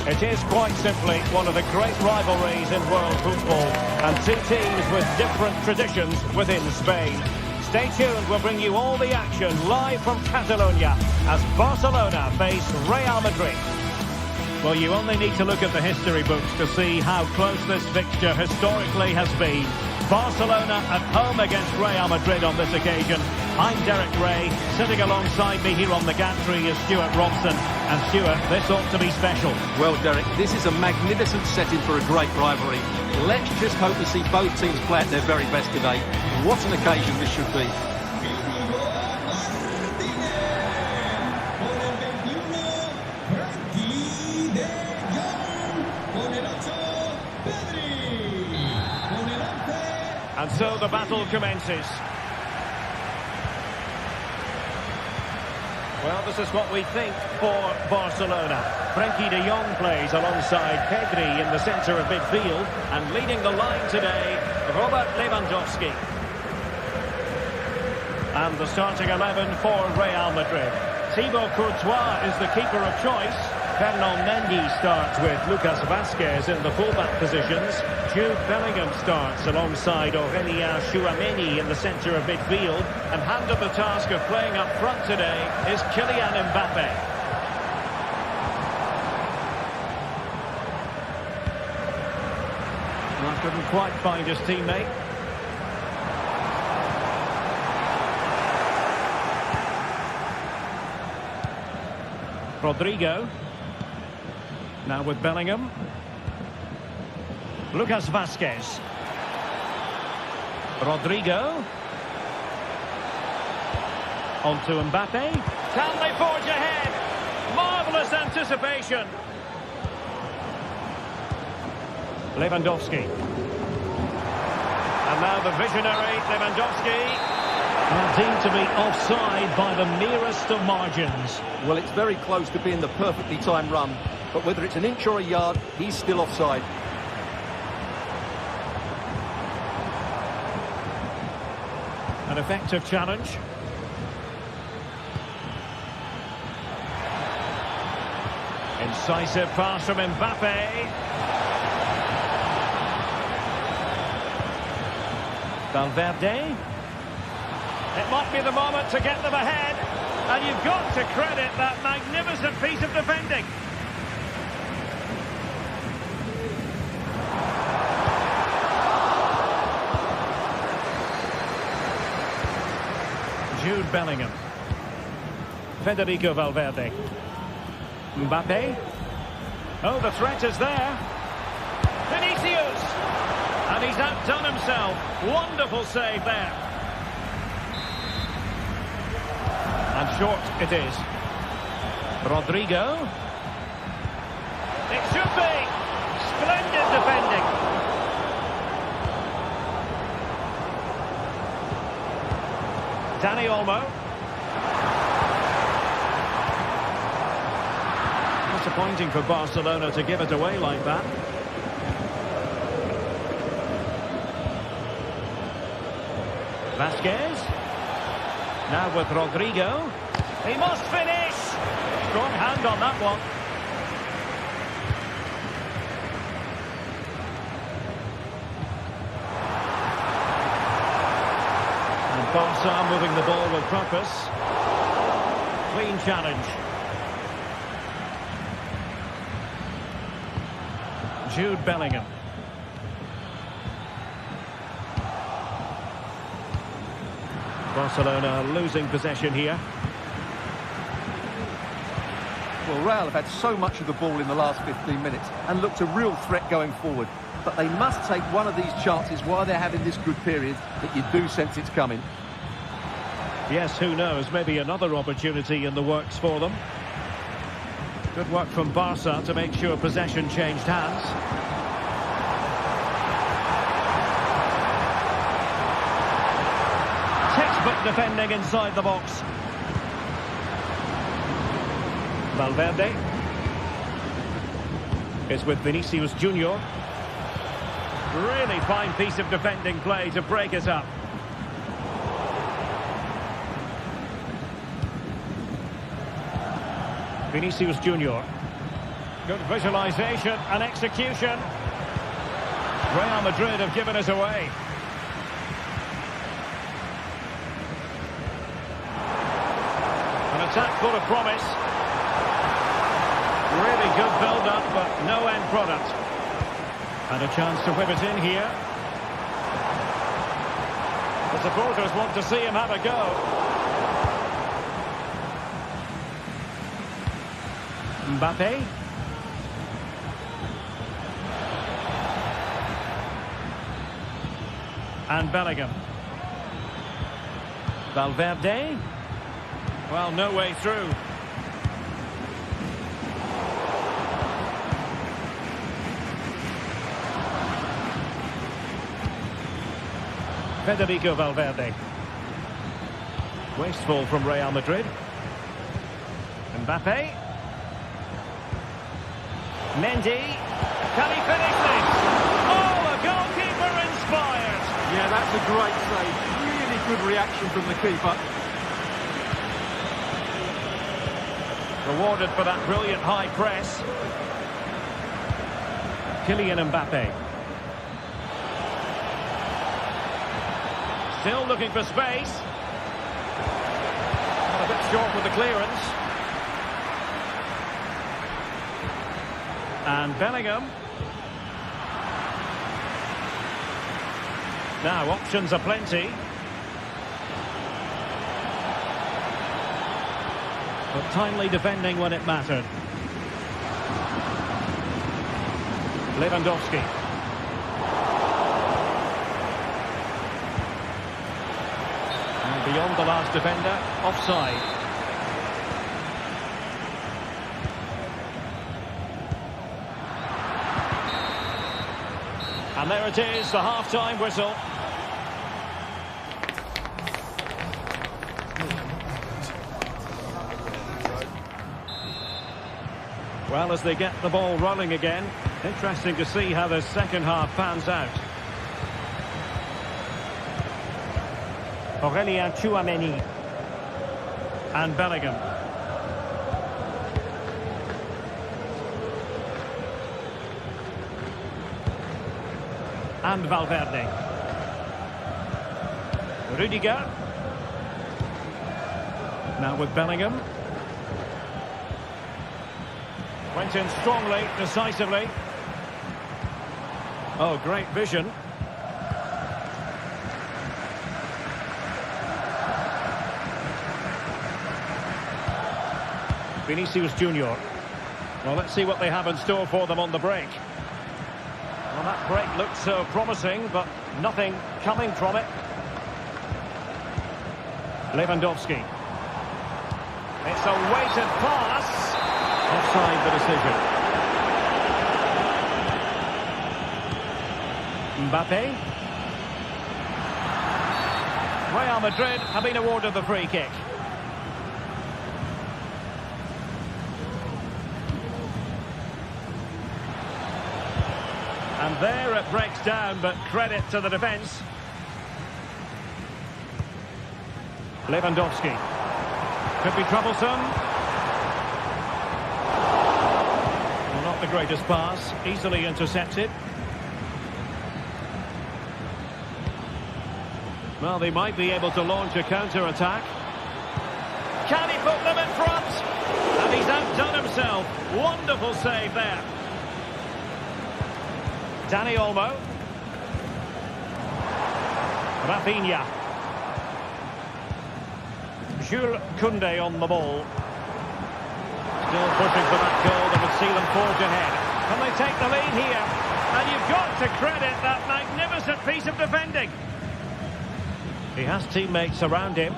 It is quite simply one of the great rivalries in world football, and two teams with different traditions within Spain. Stay tuned, we'll bring you all the action live from Catalonia as Barcelona face Real Madrid. Well, you only need to look at the history books to see how close this fixture historically has been. Barcelona at home against Real Madrid on this occasion. I'm Derek Ray. Sitting alongside me here on the gantry is Stuart Robson. And Stuart, this ought to be special. Well, Derek, this is a magnificent setting for a great rivalry. Let's just hope we see both teams play at their very best today. What an occasion this should be. And so the battle commences. Well, this is what we think for Barcelona. Frenkie de Jong plays alongside Pedri in the centre of midfield, and leading the line today, Robert Lewandowski. And the starting 11 for Real Madrid. Thibaut Courtois is the keeper of choice. Fernand Mendy starts with Lucas Vazquez in the fullback positions. Jude Bellingham starts alongside Aurélien Tchouaméni in the centre of midfield. And handed the task of playing up front today is Kylian Mbappe. Well, couldn't quite find his teammate. Rodrigo. Now with Bellingham. Lucas Vazquez. Rodrigo. On to Mbappe. Can they forge ahead? Marvellous anticipation. Lewandowski. And now the visionary Lewandowski. Deemed to be offside by the merest of margins. Well, it's very close to being the perfectly timed run, but whether it's an inch or a yard, he's still offside. An effective challenge. Incisive pass from Mbappe. Valverde. It might be the moment to get them ahead. And you've got to credit that magnificent piece of defending. Jude Bellingham. Federico Valverde. Mbappe. Oh, the threat is there. Vinicius. And he's outdone himself. Wonderful save there. And short it is. Rodrigo. It should be. Splendid defending. Dani Olmo. Disappointing for Barcelona to give it away like that. Vazquez. Now with Rodrigo. He must finish. Strong hand on that one. And Barca moving the ball with purpose. Clean challenge. Jude Bellingham. Barcelona losing possession here. Well, Real have had so much of the ball in the last 15 minutes and looked a real threat going forward. But they must take one of these chances while they're having this good period that you do sense it's coming. Yes, who knows? Maybe another opportunity in the works for them. Good work from Barca to make sure possession changed hands. Textbook defending inside the box. Valverde is with Vinicius Junior. Really fine piece of defending play to break it up. Vinicius Junior. Good visualization and execution. Real Madrid have given it away. An attack full of promise. Really good build-up, but no end product. And a chance to whip it in here. The supporters want to see him have a go. Mbappe. And Bellingham. Valverde. Well, no way through. Federico Valverde. Wasteful from Real Madrid. Mbappe. Mendy. Can he finish this? Oh, the goalkeeper inspired. Yeah, that's a great save. Really good reaction from the keeper. Rewarded for that brilliant high press. Kylian Mbappe. Still looking for space. Got a bit short with the clearance. And Bellingham. Now, options are plenty. But timely defending when it mattered. Lewandowski. And beyond the last defender, offside. And there it is, the half-time whistle. Well, as they get the ball rolling again, interesting to see how the second half pans out. Aurélien Tchouameni. And Bellingham. And Valverde. Rudiger. Now with Bellingham. Went in strongly, decisively. Oh, great vision. Vinicius Junior. Well, let's see what they have in store for them on the break. Well, that break looked so promising, but nothing coming from it. Lewandowski. It's a weighted pass. Offside the decision. Mbappe. Real Madrid have been awarded the free kick. And there it breaks down, but credit to the defence. Lewandowski. Could be troublesome. The greatest pass, easily intercepted. Well, they might be able to launch a counter-attack. Can he put them in front? And he's outdone himself. Wonderful save there. Dani Olmo. Rafinha. Jules Koundé on the ball. Still pushing for that goal that would see them forge ahead. Can they take the lead here? And you've got to credit that magnificent piece of defending. He has teammates around him.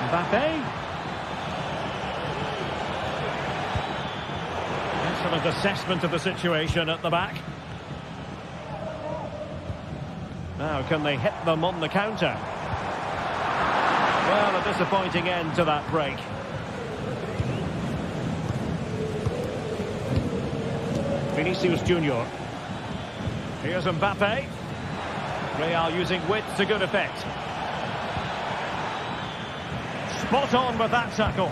Mbappe. Excellent assessment of the situation at the back. Now, can they hit them on the counter? Well, a disappointing end to that break. Vinicius Junior. Here's Mbappe. Real using width to good effect. Spot on with that tackle.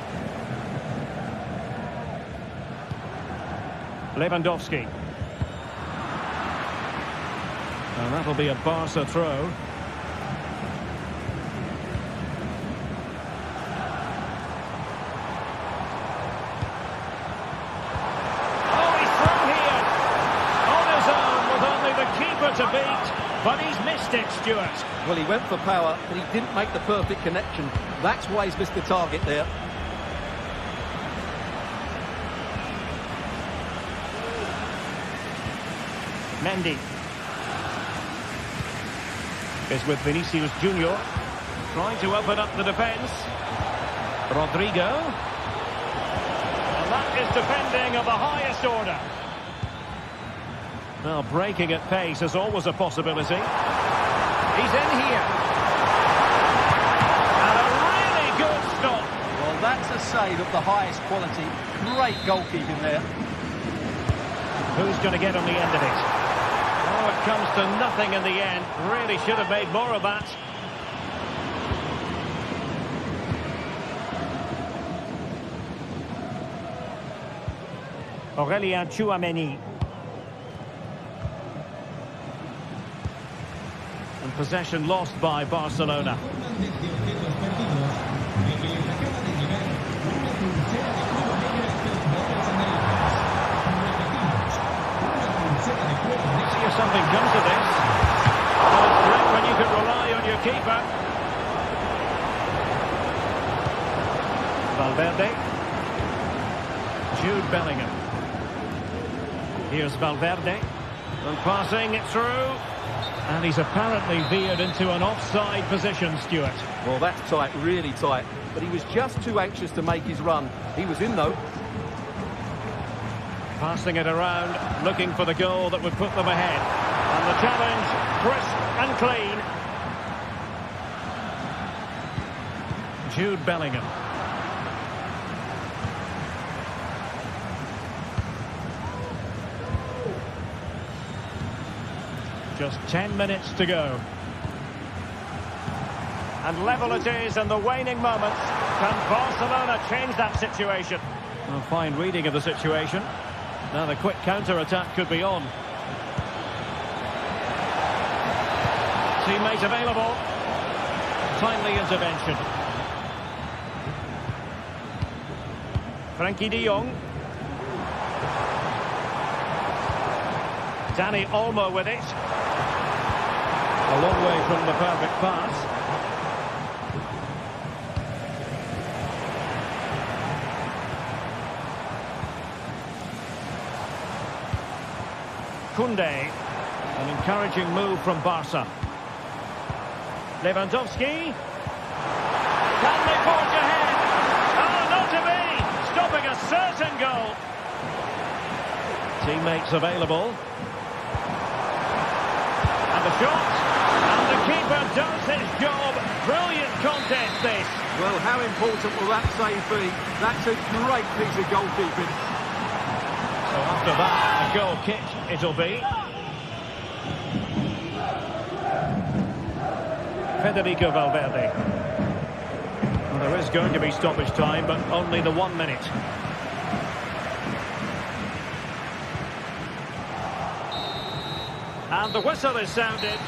Lewandowski. And that'll be a Barca throw. To beat, but he's missed it, Stuart. Well, he went for power, but he didn't make the perfect connection. That's why he's missed the target there. Mendy is with Vinicius Junior, trying to open up the defence. Rodrigo, and that is defending of the highest order. Well, breaking at pace is always a possibility. He's in here. And a really good stop. Well, that's a save of the highest quality. Great goalkeeping there. Who's going to get on the end of it? Oh, it comes to nothing in the end. Really should have made more of that. Aurélien Tchouameni. And possession lost by Barcelona. See if something comes of this. Oh, it's great when you can rely on your keeper. Valverde. Jude Bellingham. Here's Valverde. And passing it through. And he's apparently veered into an offside position, Stuart. Well, that's tight, really tight. But he was just too anxious to make his run. He was in, though. Passing it around, looking for the goal that would put them ahead. And the challenge, crisp and clean. Jude Bellingham. Just 10 minutes to go. And level it is in the waning moments. Can Barcelona change that situation? A fine reading of the situation. Now the quick counter-attack could be on. Teammate available. Timely intervention. Frankie de Jong. Dani Olmo with it. A long way from the perfect pass. Koundé. An encouraging move from Barca. Lewandowski. Can they forge ahead? Oh, not to be! Stopping a certain goal. Teammates available. And the shot. And the keeper does his job. Brilliant contest, this. Well, how important will that save be? That's a great piece of goalkeeping. So after that, a goal kick it'll be. Federico Valverde. Well, there is going to be stoppage time, but only the 1 minute. And the whistle is sounded.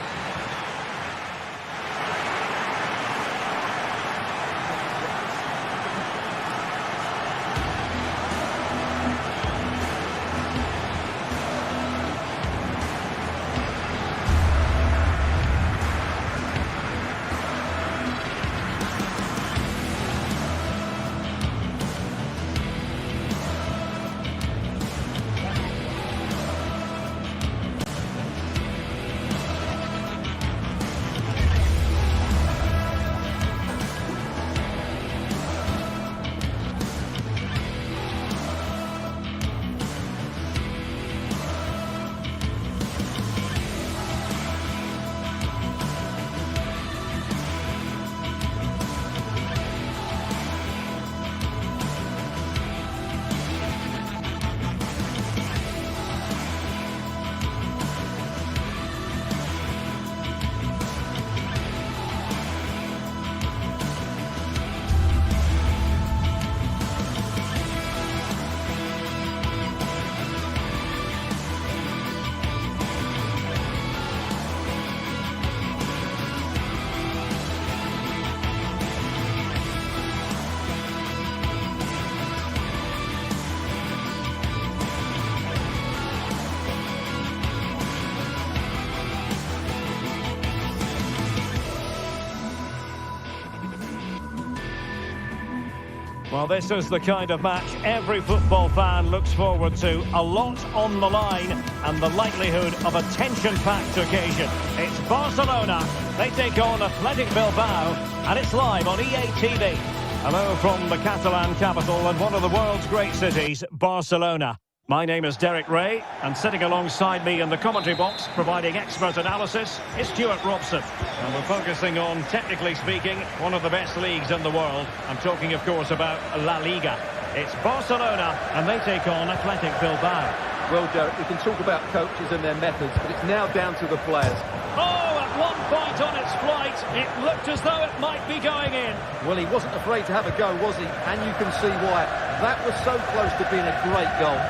Well, this is the kind of match every football fan looks forward to. A lot on the line and the likelihood of a tension-packed occasion. It's Barcelona. They take on Athletic Bilbao, and it's live on EA TV. Hello from the Catalan capital and one of the world's great cities, Barcelona. My name is Derek Ray, and sitting alongside me in the commentary box, providing expert analysis, is Stuart Robson. And we're focusing on, technically speaking, one of the best leagues in the world. I'm talking, of course, about La Liga. It's Barcelona, and they take on Athletic Bilbao. Well, Derek, we can talk about coaches and their methods, but it's now down to the players. Oh, at one point on its flight, it looked as though it might be going in. Well, he wasn't afraid to have a go, was he? And you can see why. That was so close to being a great goal.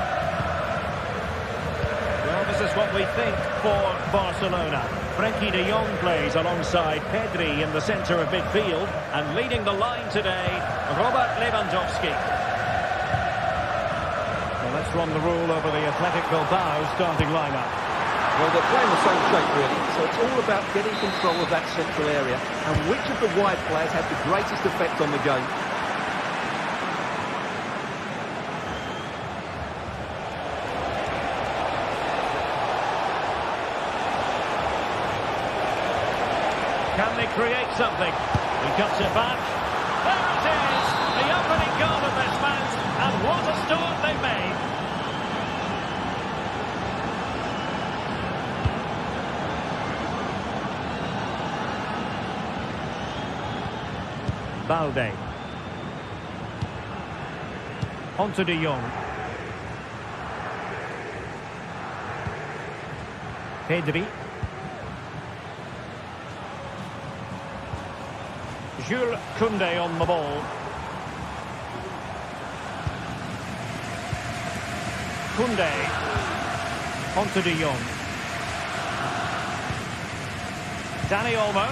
is what we think for Barcelona. Frenkie de Jong plays alongside Pedri in the centre of midfield, and leading the line today, Robert Lewandowski. Well, let's run the rule over the Athletic Bilbao starting lineup. Well, they're playing the same shape, really, so it's all about getting control of that central area and which of the wide players have the greatest effect on the game. Can they create something? He cuts it back. There it is! The opening goal of this match, and what a start they made! Balde. Onto de Jong. Pedri. Jules Koundé on the ball. Koundé. Onto de Jong. Dani Olmo.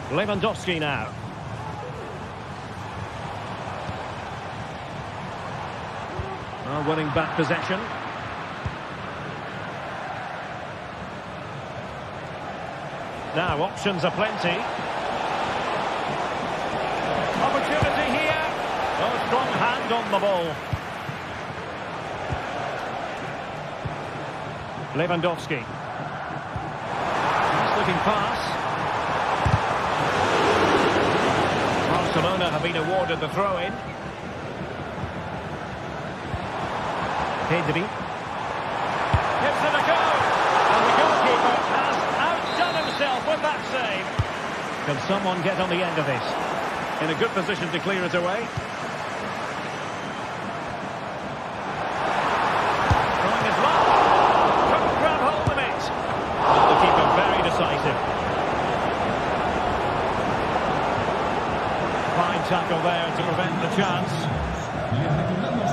Lewandowski now. Winning back possession. Now options are plenty. Opportunity here. Oh, strong hand on the ball. Lewandowski. Nice looking pass. Barcelona have been awarded the throw-in. Pedri. Gives it a go. And the goalkeeper has outdone himself with that save. Can someone get on the end of this? In a good position to clear it away. Trying his luck. Couldn't grab hold of it. The keeper very decisive. Fine tackle there to prevent the chance.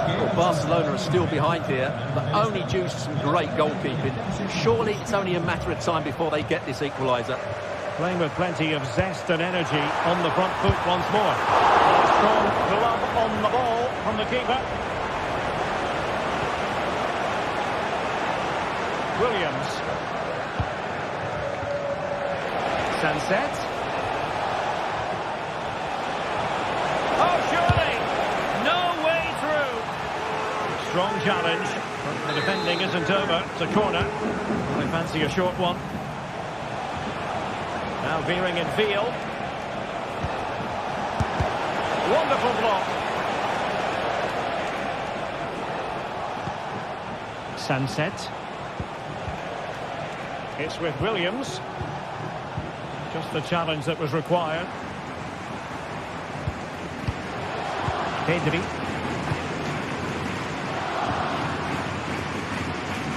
Well, Barcelona are still behind here, but only due to some great goalkeeping. Surely it's only a matter of time before they get this equaliser. Playing with plenty of zest and energy on the front foot once more. Strong glove on the ball from the keeper. Williams. Sunset. Oh, surely! No way through! Strong challenge, but the defending isn't over. It's a corner. I fancy a short one. Now veering in field. Wonderful block. Sunset. It's with Williams. Just the challenge that was required. Pedri.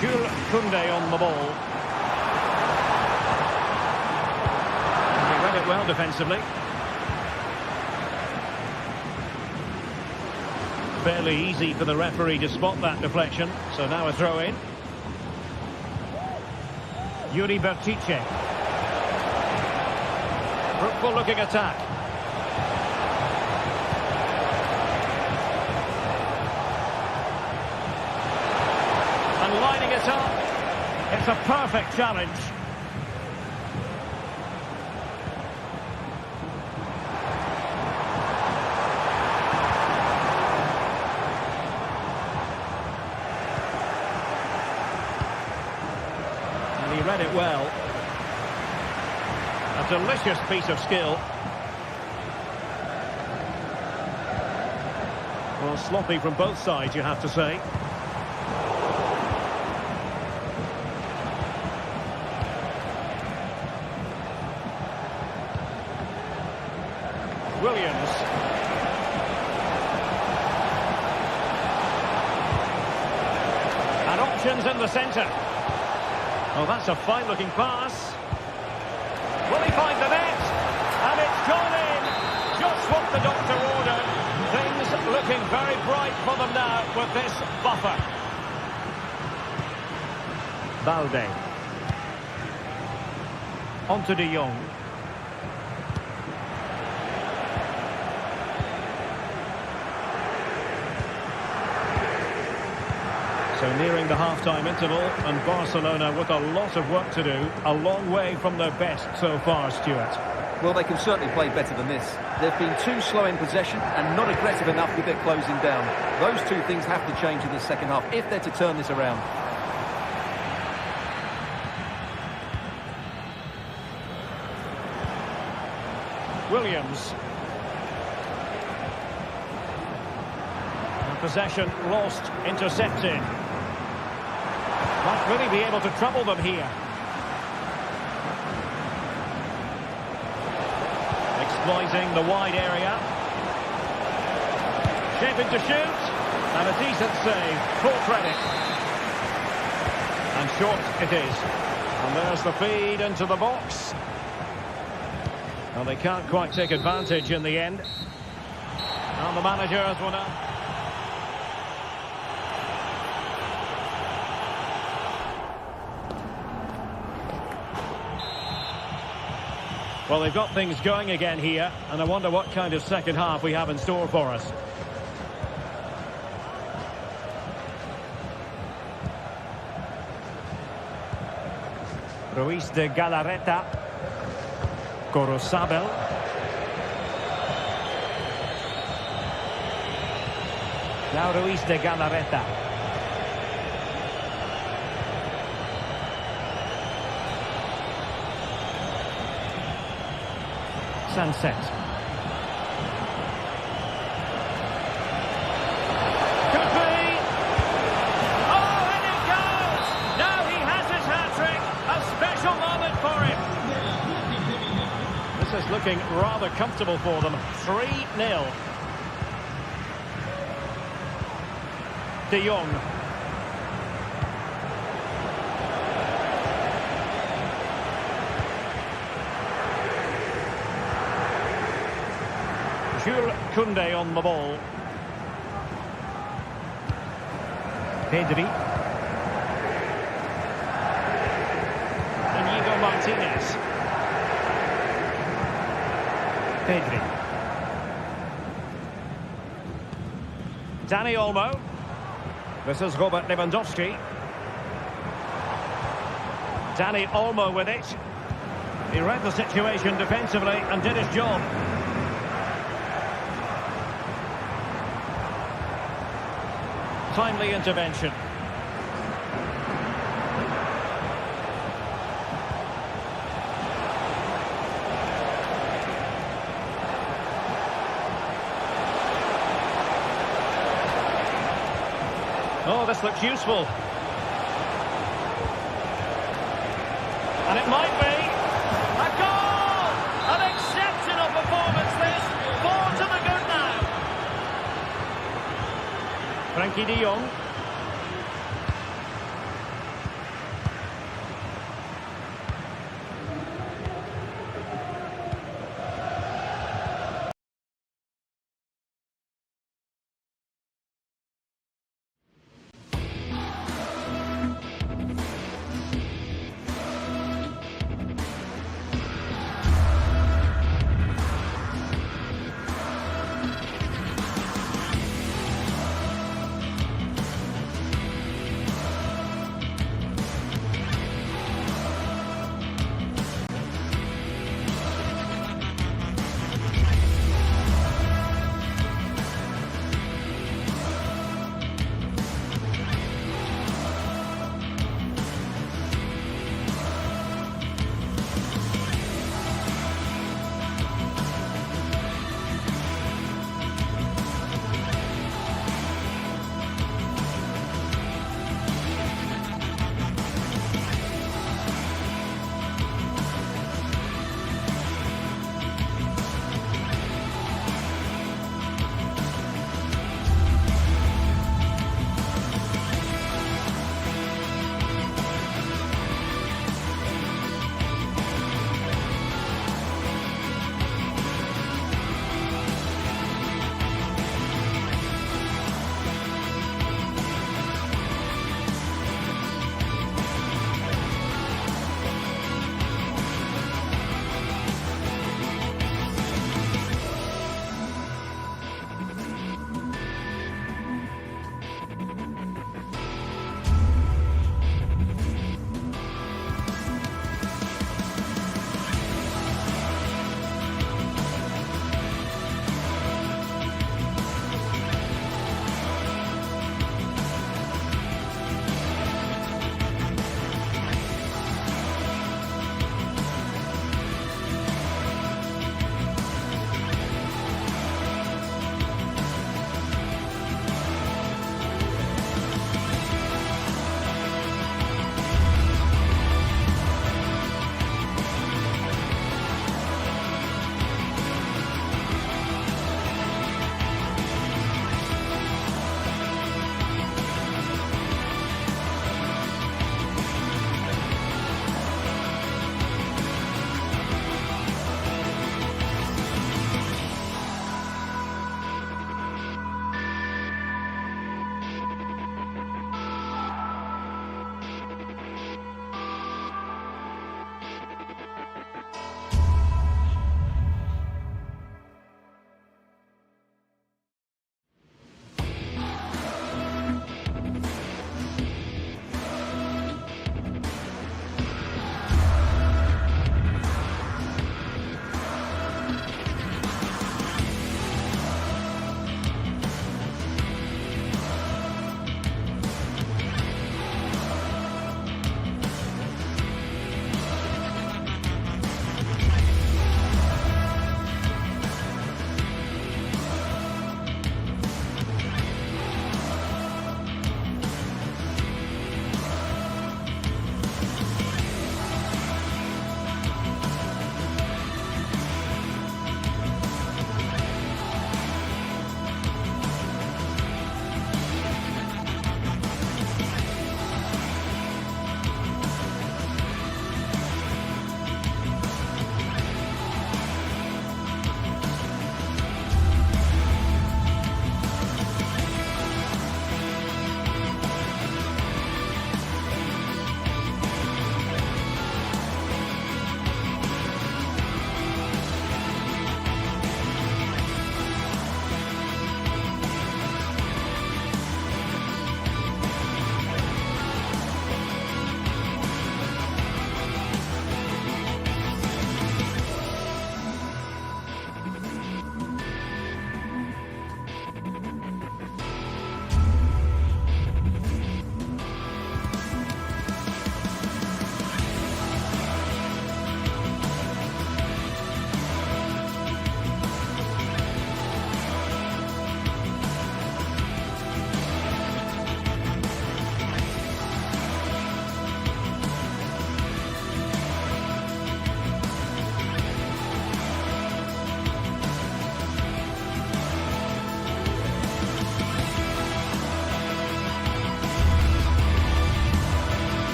Jules Koundé on the ball. He read it well defensively. Fairly easy for the referee to spot that deflection. So now a throw-in. Yuri Bertice. Fruitful looking attack. And lining it up. It's a perfect challenge. And he read it well. A delicious piece of skill. Well, sloppy from both sides, you have to say. Williams. And options in the centre. Oh, that's a fine-looking pass. Will he find the net? And it's gone in. Just what the doctor ordered. Things looking very bright for them now with this buffer. Balde. On to De Jong. So nearing the half-time interval, and Barcelona with a lot of work to do. A long way from their best so far, Stuart. Well, they can certainly play better than this. They've been too slow in possession and not aggressive enough with their closing down. Those two things have to change in the second half if they're to turn this around. Williams. And possession lost, intercepted. Might really be able to trouble them here. Exploiting the wide area. Shaping to shoot. And a decent save. Full credit. And short it is. And there's the feed into the box. Well, they can't quite take advantage in the end. And the manager has one up. Well, they've got things going again here, and I wonder what kind of second half we have in store for us. Ruiz de Galarreta. Corosabel. Now Ruiz de Galarreta. Sunset. Could be. Oh, and it goes! Now he has his hat-trick. A special moment for him. This is looking rather comfortable for them. 3-0. De Jong. Jules Koundé on the ball. Pedri. Inigo Martinez. Pedri. Dani Olmo. This is Robert Lewandowski. Dani Olmo with it. He read the situation defensively and did his job. Timely intervention. Oh, this looks useful. And it might be a goal! An exceptional performance this. 4 to the good now. Frankie de Jong.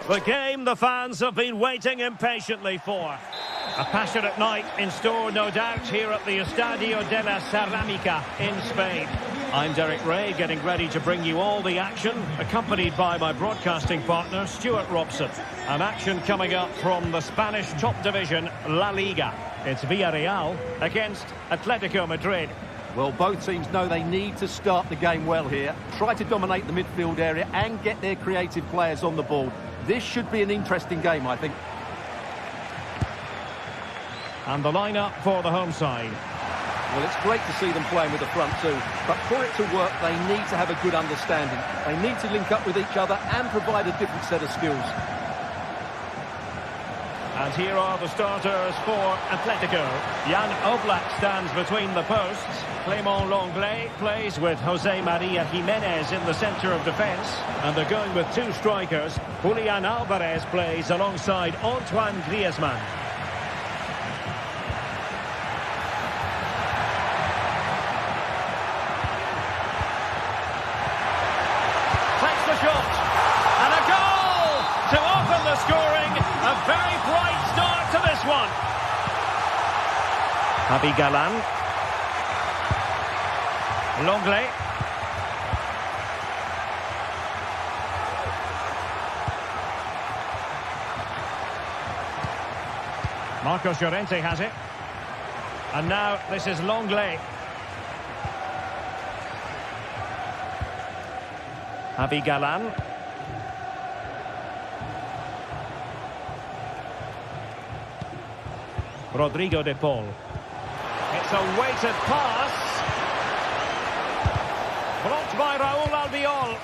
The game the fans have been waiting impatiently for. A passionate night in store, no doubt, here at the Estadio de la Cerámica in Spain. I'm Derek Ray, getting ready to bring you all the action, accompanied by my broadcasting partner, Stuart Robson. An action coming up from the Spanish top division, La Liga. It's Villarreal against Atletico Madrid. Well, both teams know they need to start the game well here. Try to dominate the midfield area and get their creative players on the ball. This should be an interesting game, I think. And the lineup for the home side. Well, it's great to see them playing with the front two, but for it to work, they need to have a good understanding. They need to link up with each other and provide a different set of skills. And here are the starters for Atletico. Jan Oblak stands between the posts. Clément Lenglet plays with José María Jiménez in the centre of defence. And they're going with two strikers. Julián Álvarez plays alongside Antoine Griezmann. Takes the shot. And a goal to open the scoring. A very bright start to this one. Javi Galán. Lenglet. Marcos Llorente has it. And now this is Lenglet. Javi Galán. Rodrigo de Paul. It's a weighted pass. Blocked by Raúl Albiol.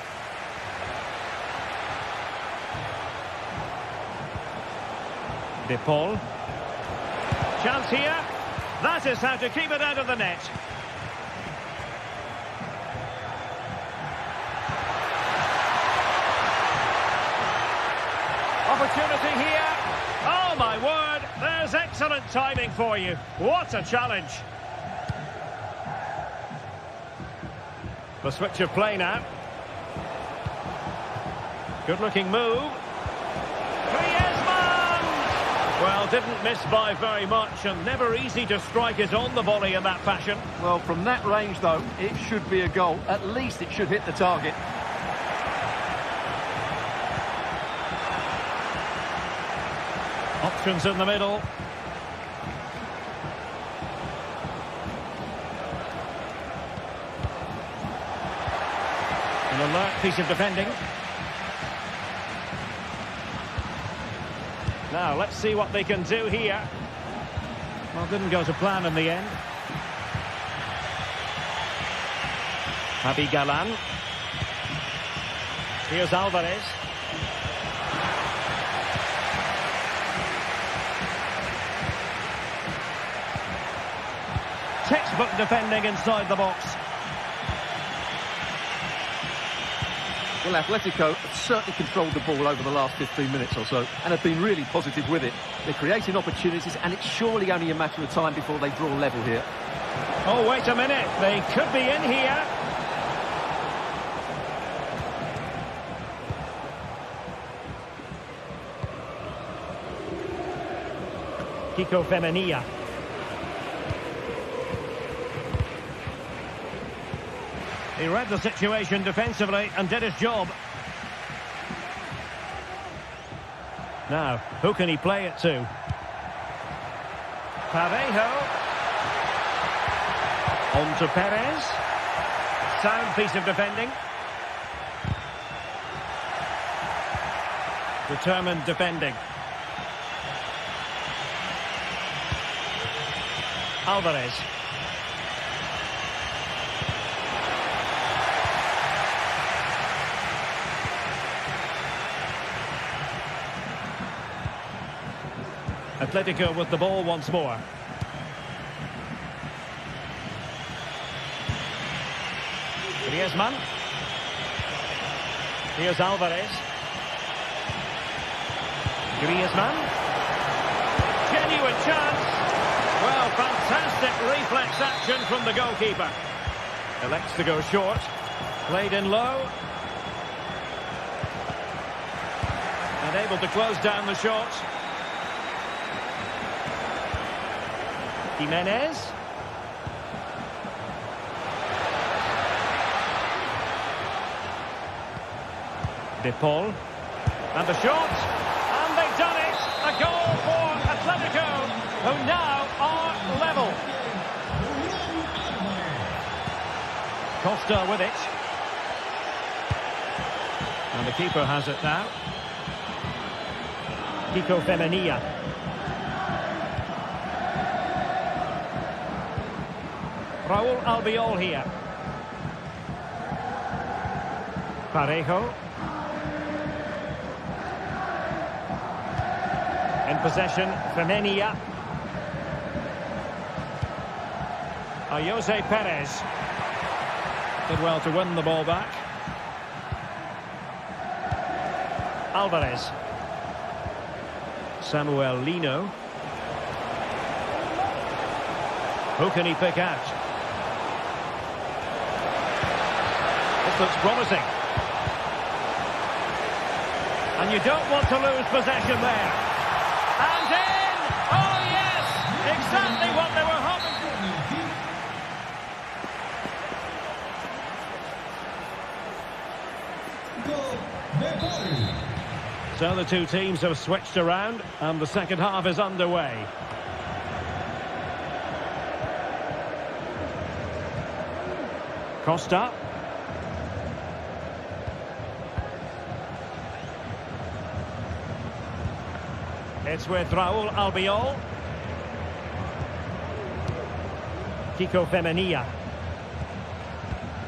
De Paul. Chance here. That is how to keep it out of the net. Opportunity here. Oh, my word. There's excellent timing for you. What a challenge. The switch of play now. Good-looking move. Griezmann! Well, didn't miss by very much, and never easy to strike it on the volley in that fashion. Well, from that range, though, it should be a goal. At least it should hit the target. Options in the middle. An alert piece of defending. Now, let's see what they can do here. Well, didn't go to plan in the end. Javi Galán. Here's Alvarez. Textbook defending inside the box. Well, Atletico have certainly controlled the ball over the last 15 minutes or so and have been really positive with it. They're creating opportunities, and it's surely only a matter of time before they draw level here. Oh, wait a minute. They could be in here. Kiko Femenia. He read the situation defensively and did his job. Now, who can he play it to? Parejo. On to Perez. Sound piece of defending. Determined defending. Alvarez. Atletico with the ball once more. Griezmann. Here's Alvarez. Griezmann. Genuine chance. Well, fantastic reflex action from the goalkeeper. Elects to go short. Played in low. Unable to close down the shot. Jimenez. De Paul. And the shot. And they've done it. A goal for Atletico, who now are level. Costa with it. And the keeper has it now. Kiko Femenia. Raúl Albiol here. Parejo. In possession, Femenia. Jose Perez. Did well to win the ball back. Alvarez. Samuel Lino. Who can he pick out? This looks promising. And you don't want to lose possession there. And in! Oh yes! Exactly what they were hoping for. So the two teams have switched around and the second half is underway. Costa. It's with Raúl Albiol. Kiko Femenia.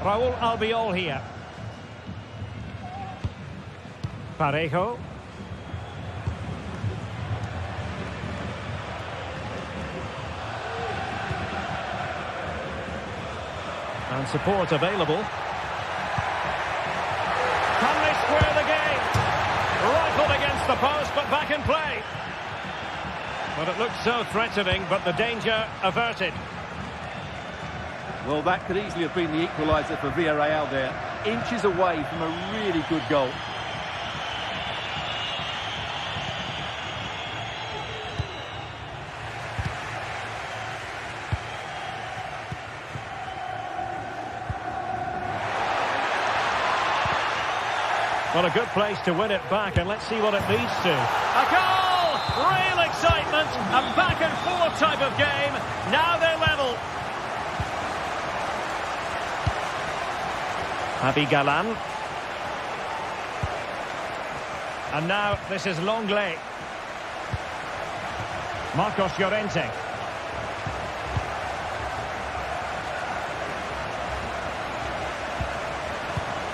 Raúl Albiol here. Parejo. And support available. Can they square the game? Rifled against the post, but back in play. But it looked so threatening, but the danger averted. Well, that could easily have been the equaliser for Villarreal there. Inches away from a really good goal. Well, a good place to win it back, and let's see what it leads to. A goal! Real excitement! A back-and-forth type of game. Now they're level. Javi Galan. And now this is Longley. Marcos Llorente.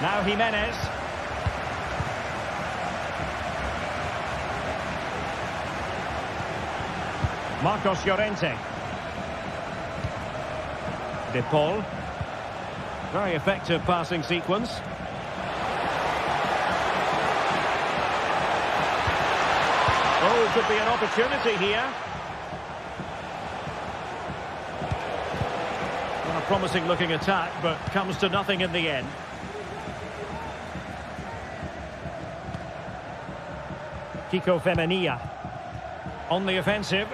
Now Jimenez. Marcos Llorente. De Paul. Very effective passing sequence. Oh, could be an opportunity here. Well, a promising looking attack, but comes to nothing in the end. Kiko Femenia on the offensive.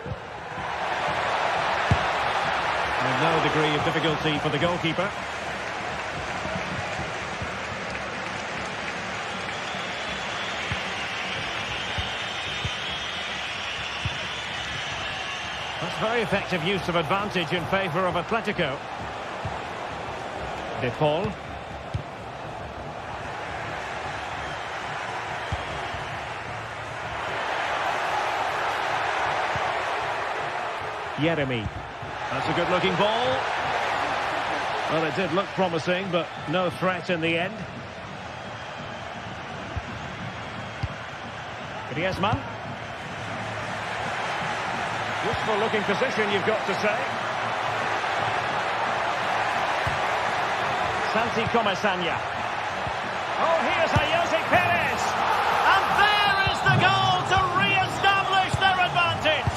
And no degree of difficulty for the goalkeeper. That's very effective use of advantage in favour of Atletico. De Paul. Jeremy. That's a good-looking ball. Well, it did look promising, but no threat in the end. Griezmann. Useful-looking position, you've got to say. Santi Comesaña. Oh, here's Jose Perez. And there is the goal to re-establish their advantage.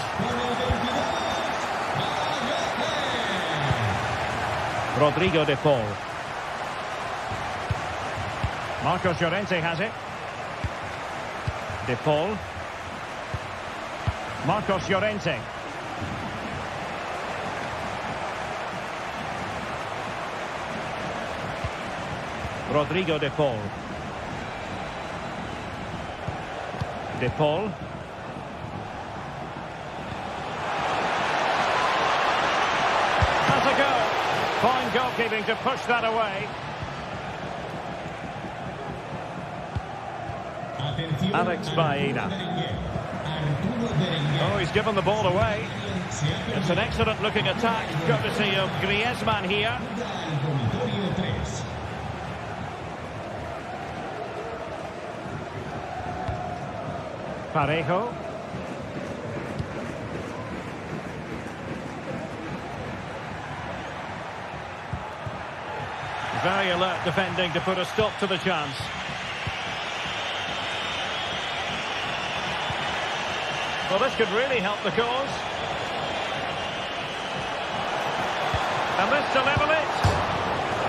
Rodrigo de Paul. De Paul. Marcos Llorente. Rodrigo De Paul. De Paul. Has a go. Fine goalkeeping to push that away. Alex Baena. Oh, he's given the ball away. It's an excellent looking attack, courtesy of Griezmann here. Parejo. Very alert defending to put a stop to the chance. Well, this could really help the cause. And this to level it.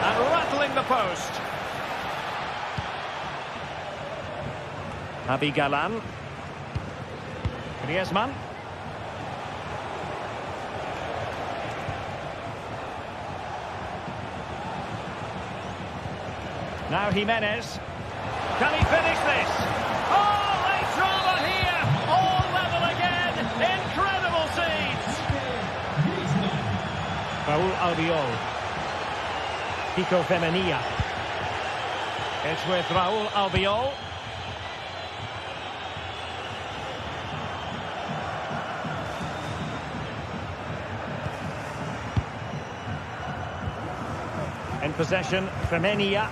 And rattling the post. Javi Galan. Griezmann. Now Jimenez. Can he finish this? Oh, late drama here. All level again. Incredible scenes. Raúl Albiol. Kiko Femenia. It's with Raúl Albiol. In possession, Femenia.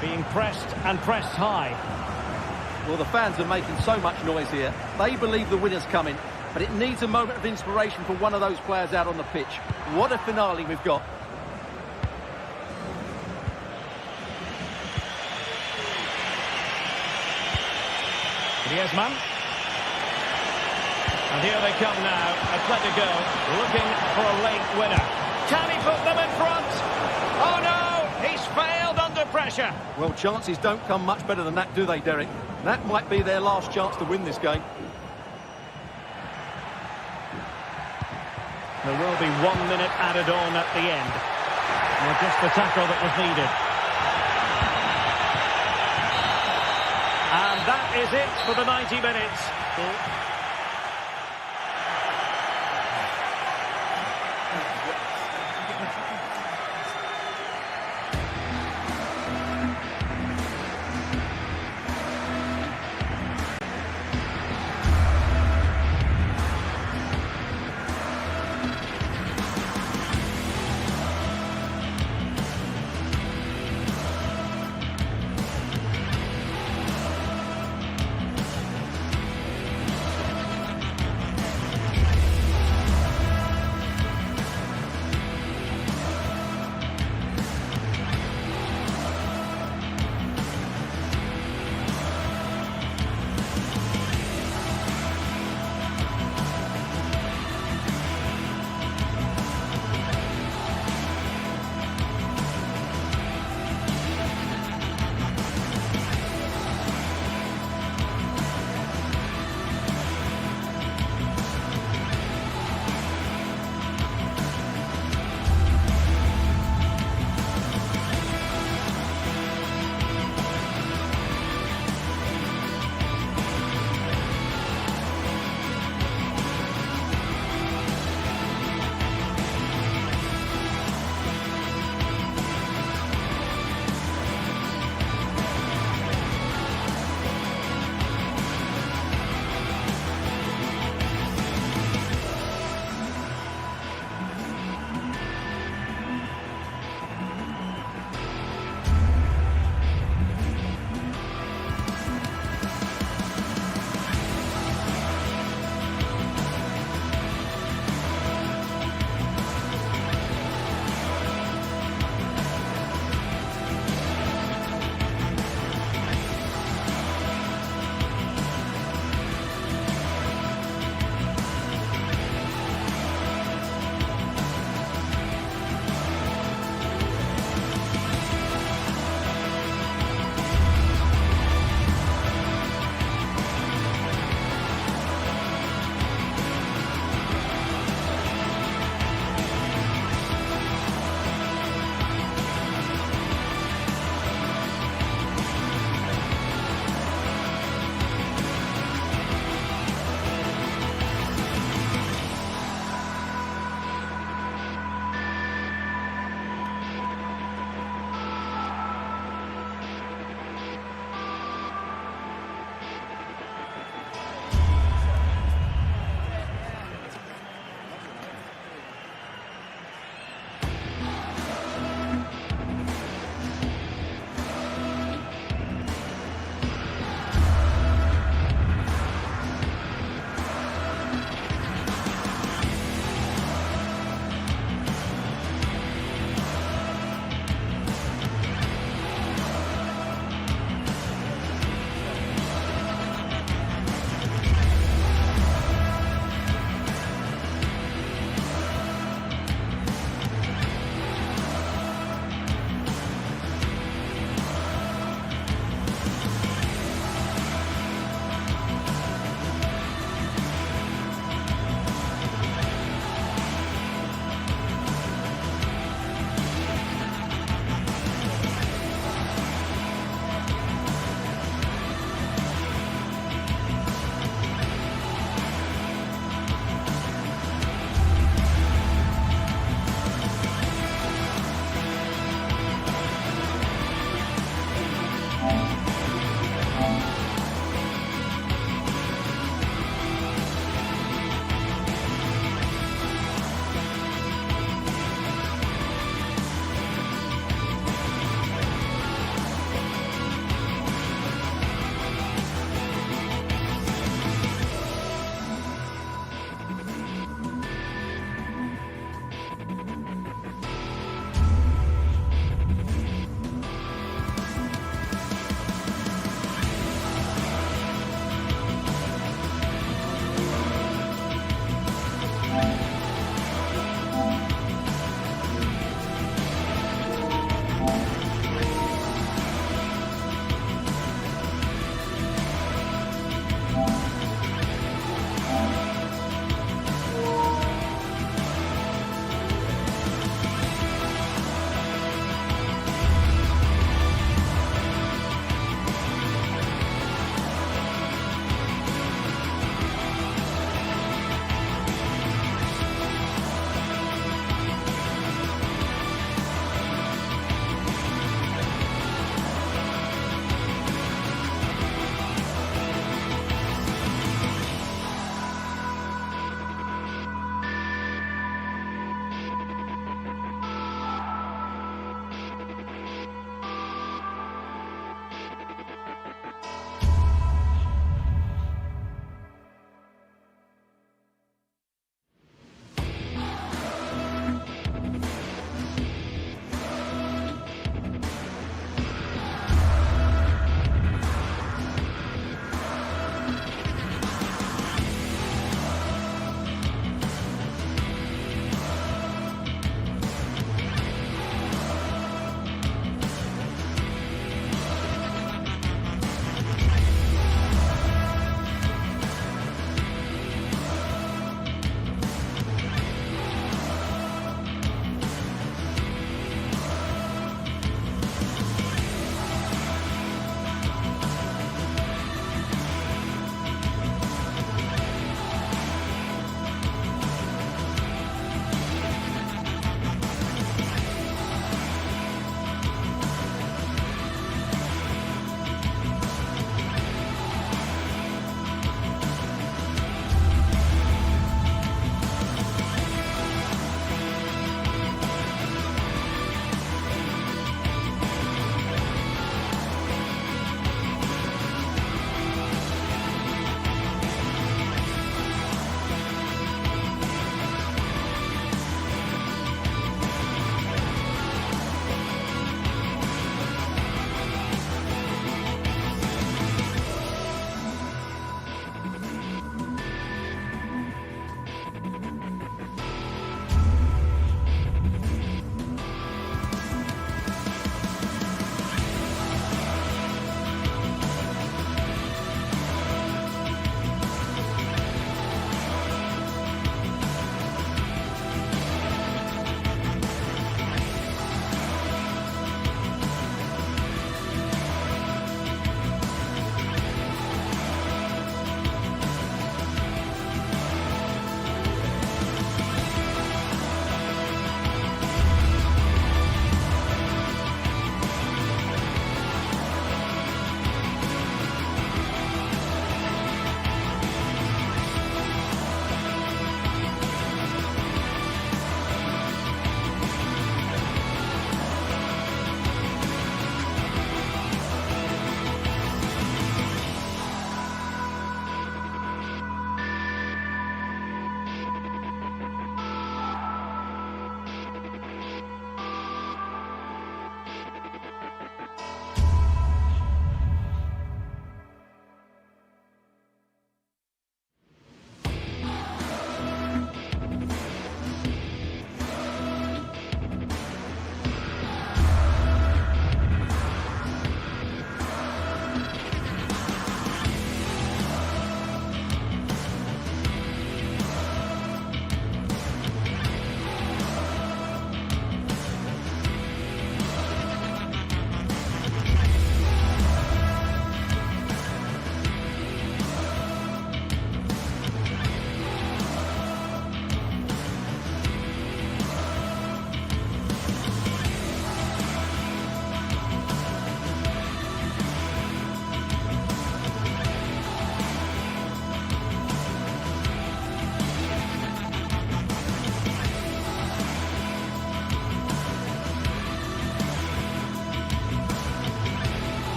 Being pressed and pressed high. Well, the fans are making so much noise here. They believe the winner's coming, but it needs a moment of inspiration for one of those players out on the pitch. What a finale we've got. Griezmann. And here they come now, Atletico, looking for a late winner. Can he put them in front? Oh no, he's failed under pressure. Well, chances don't come much better than that, do they, Derek? That might be their last chance to win this game. There will be 1 minute added on at the end. Well, just the tackle that was needed. And that is it for the 90 minutes.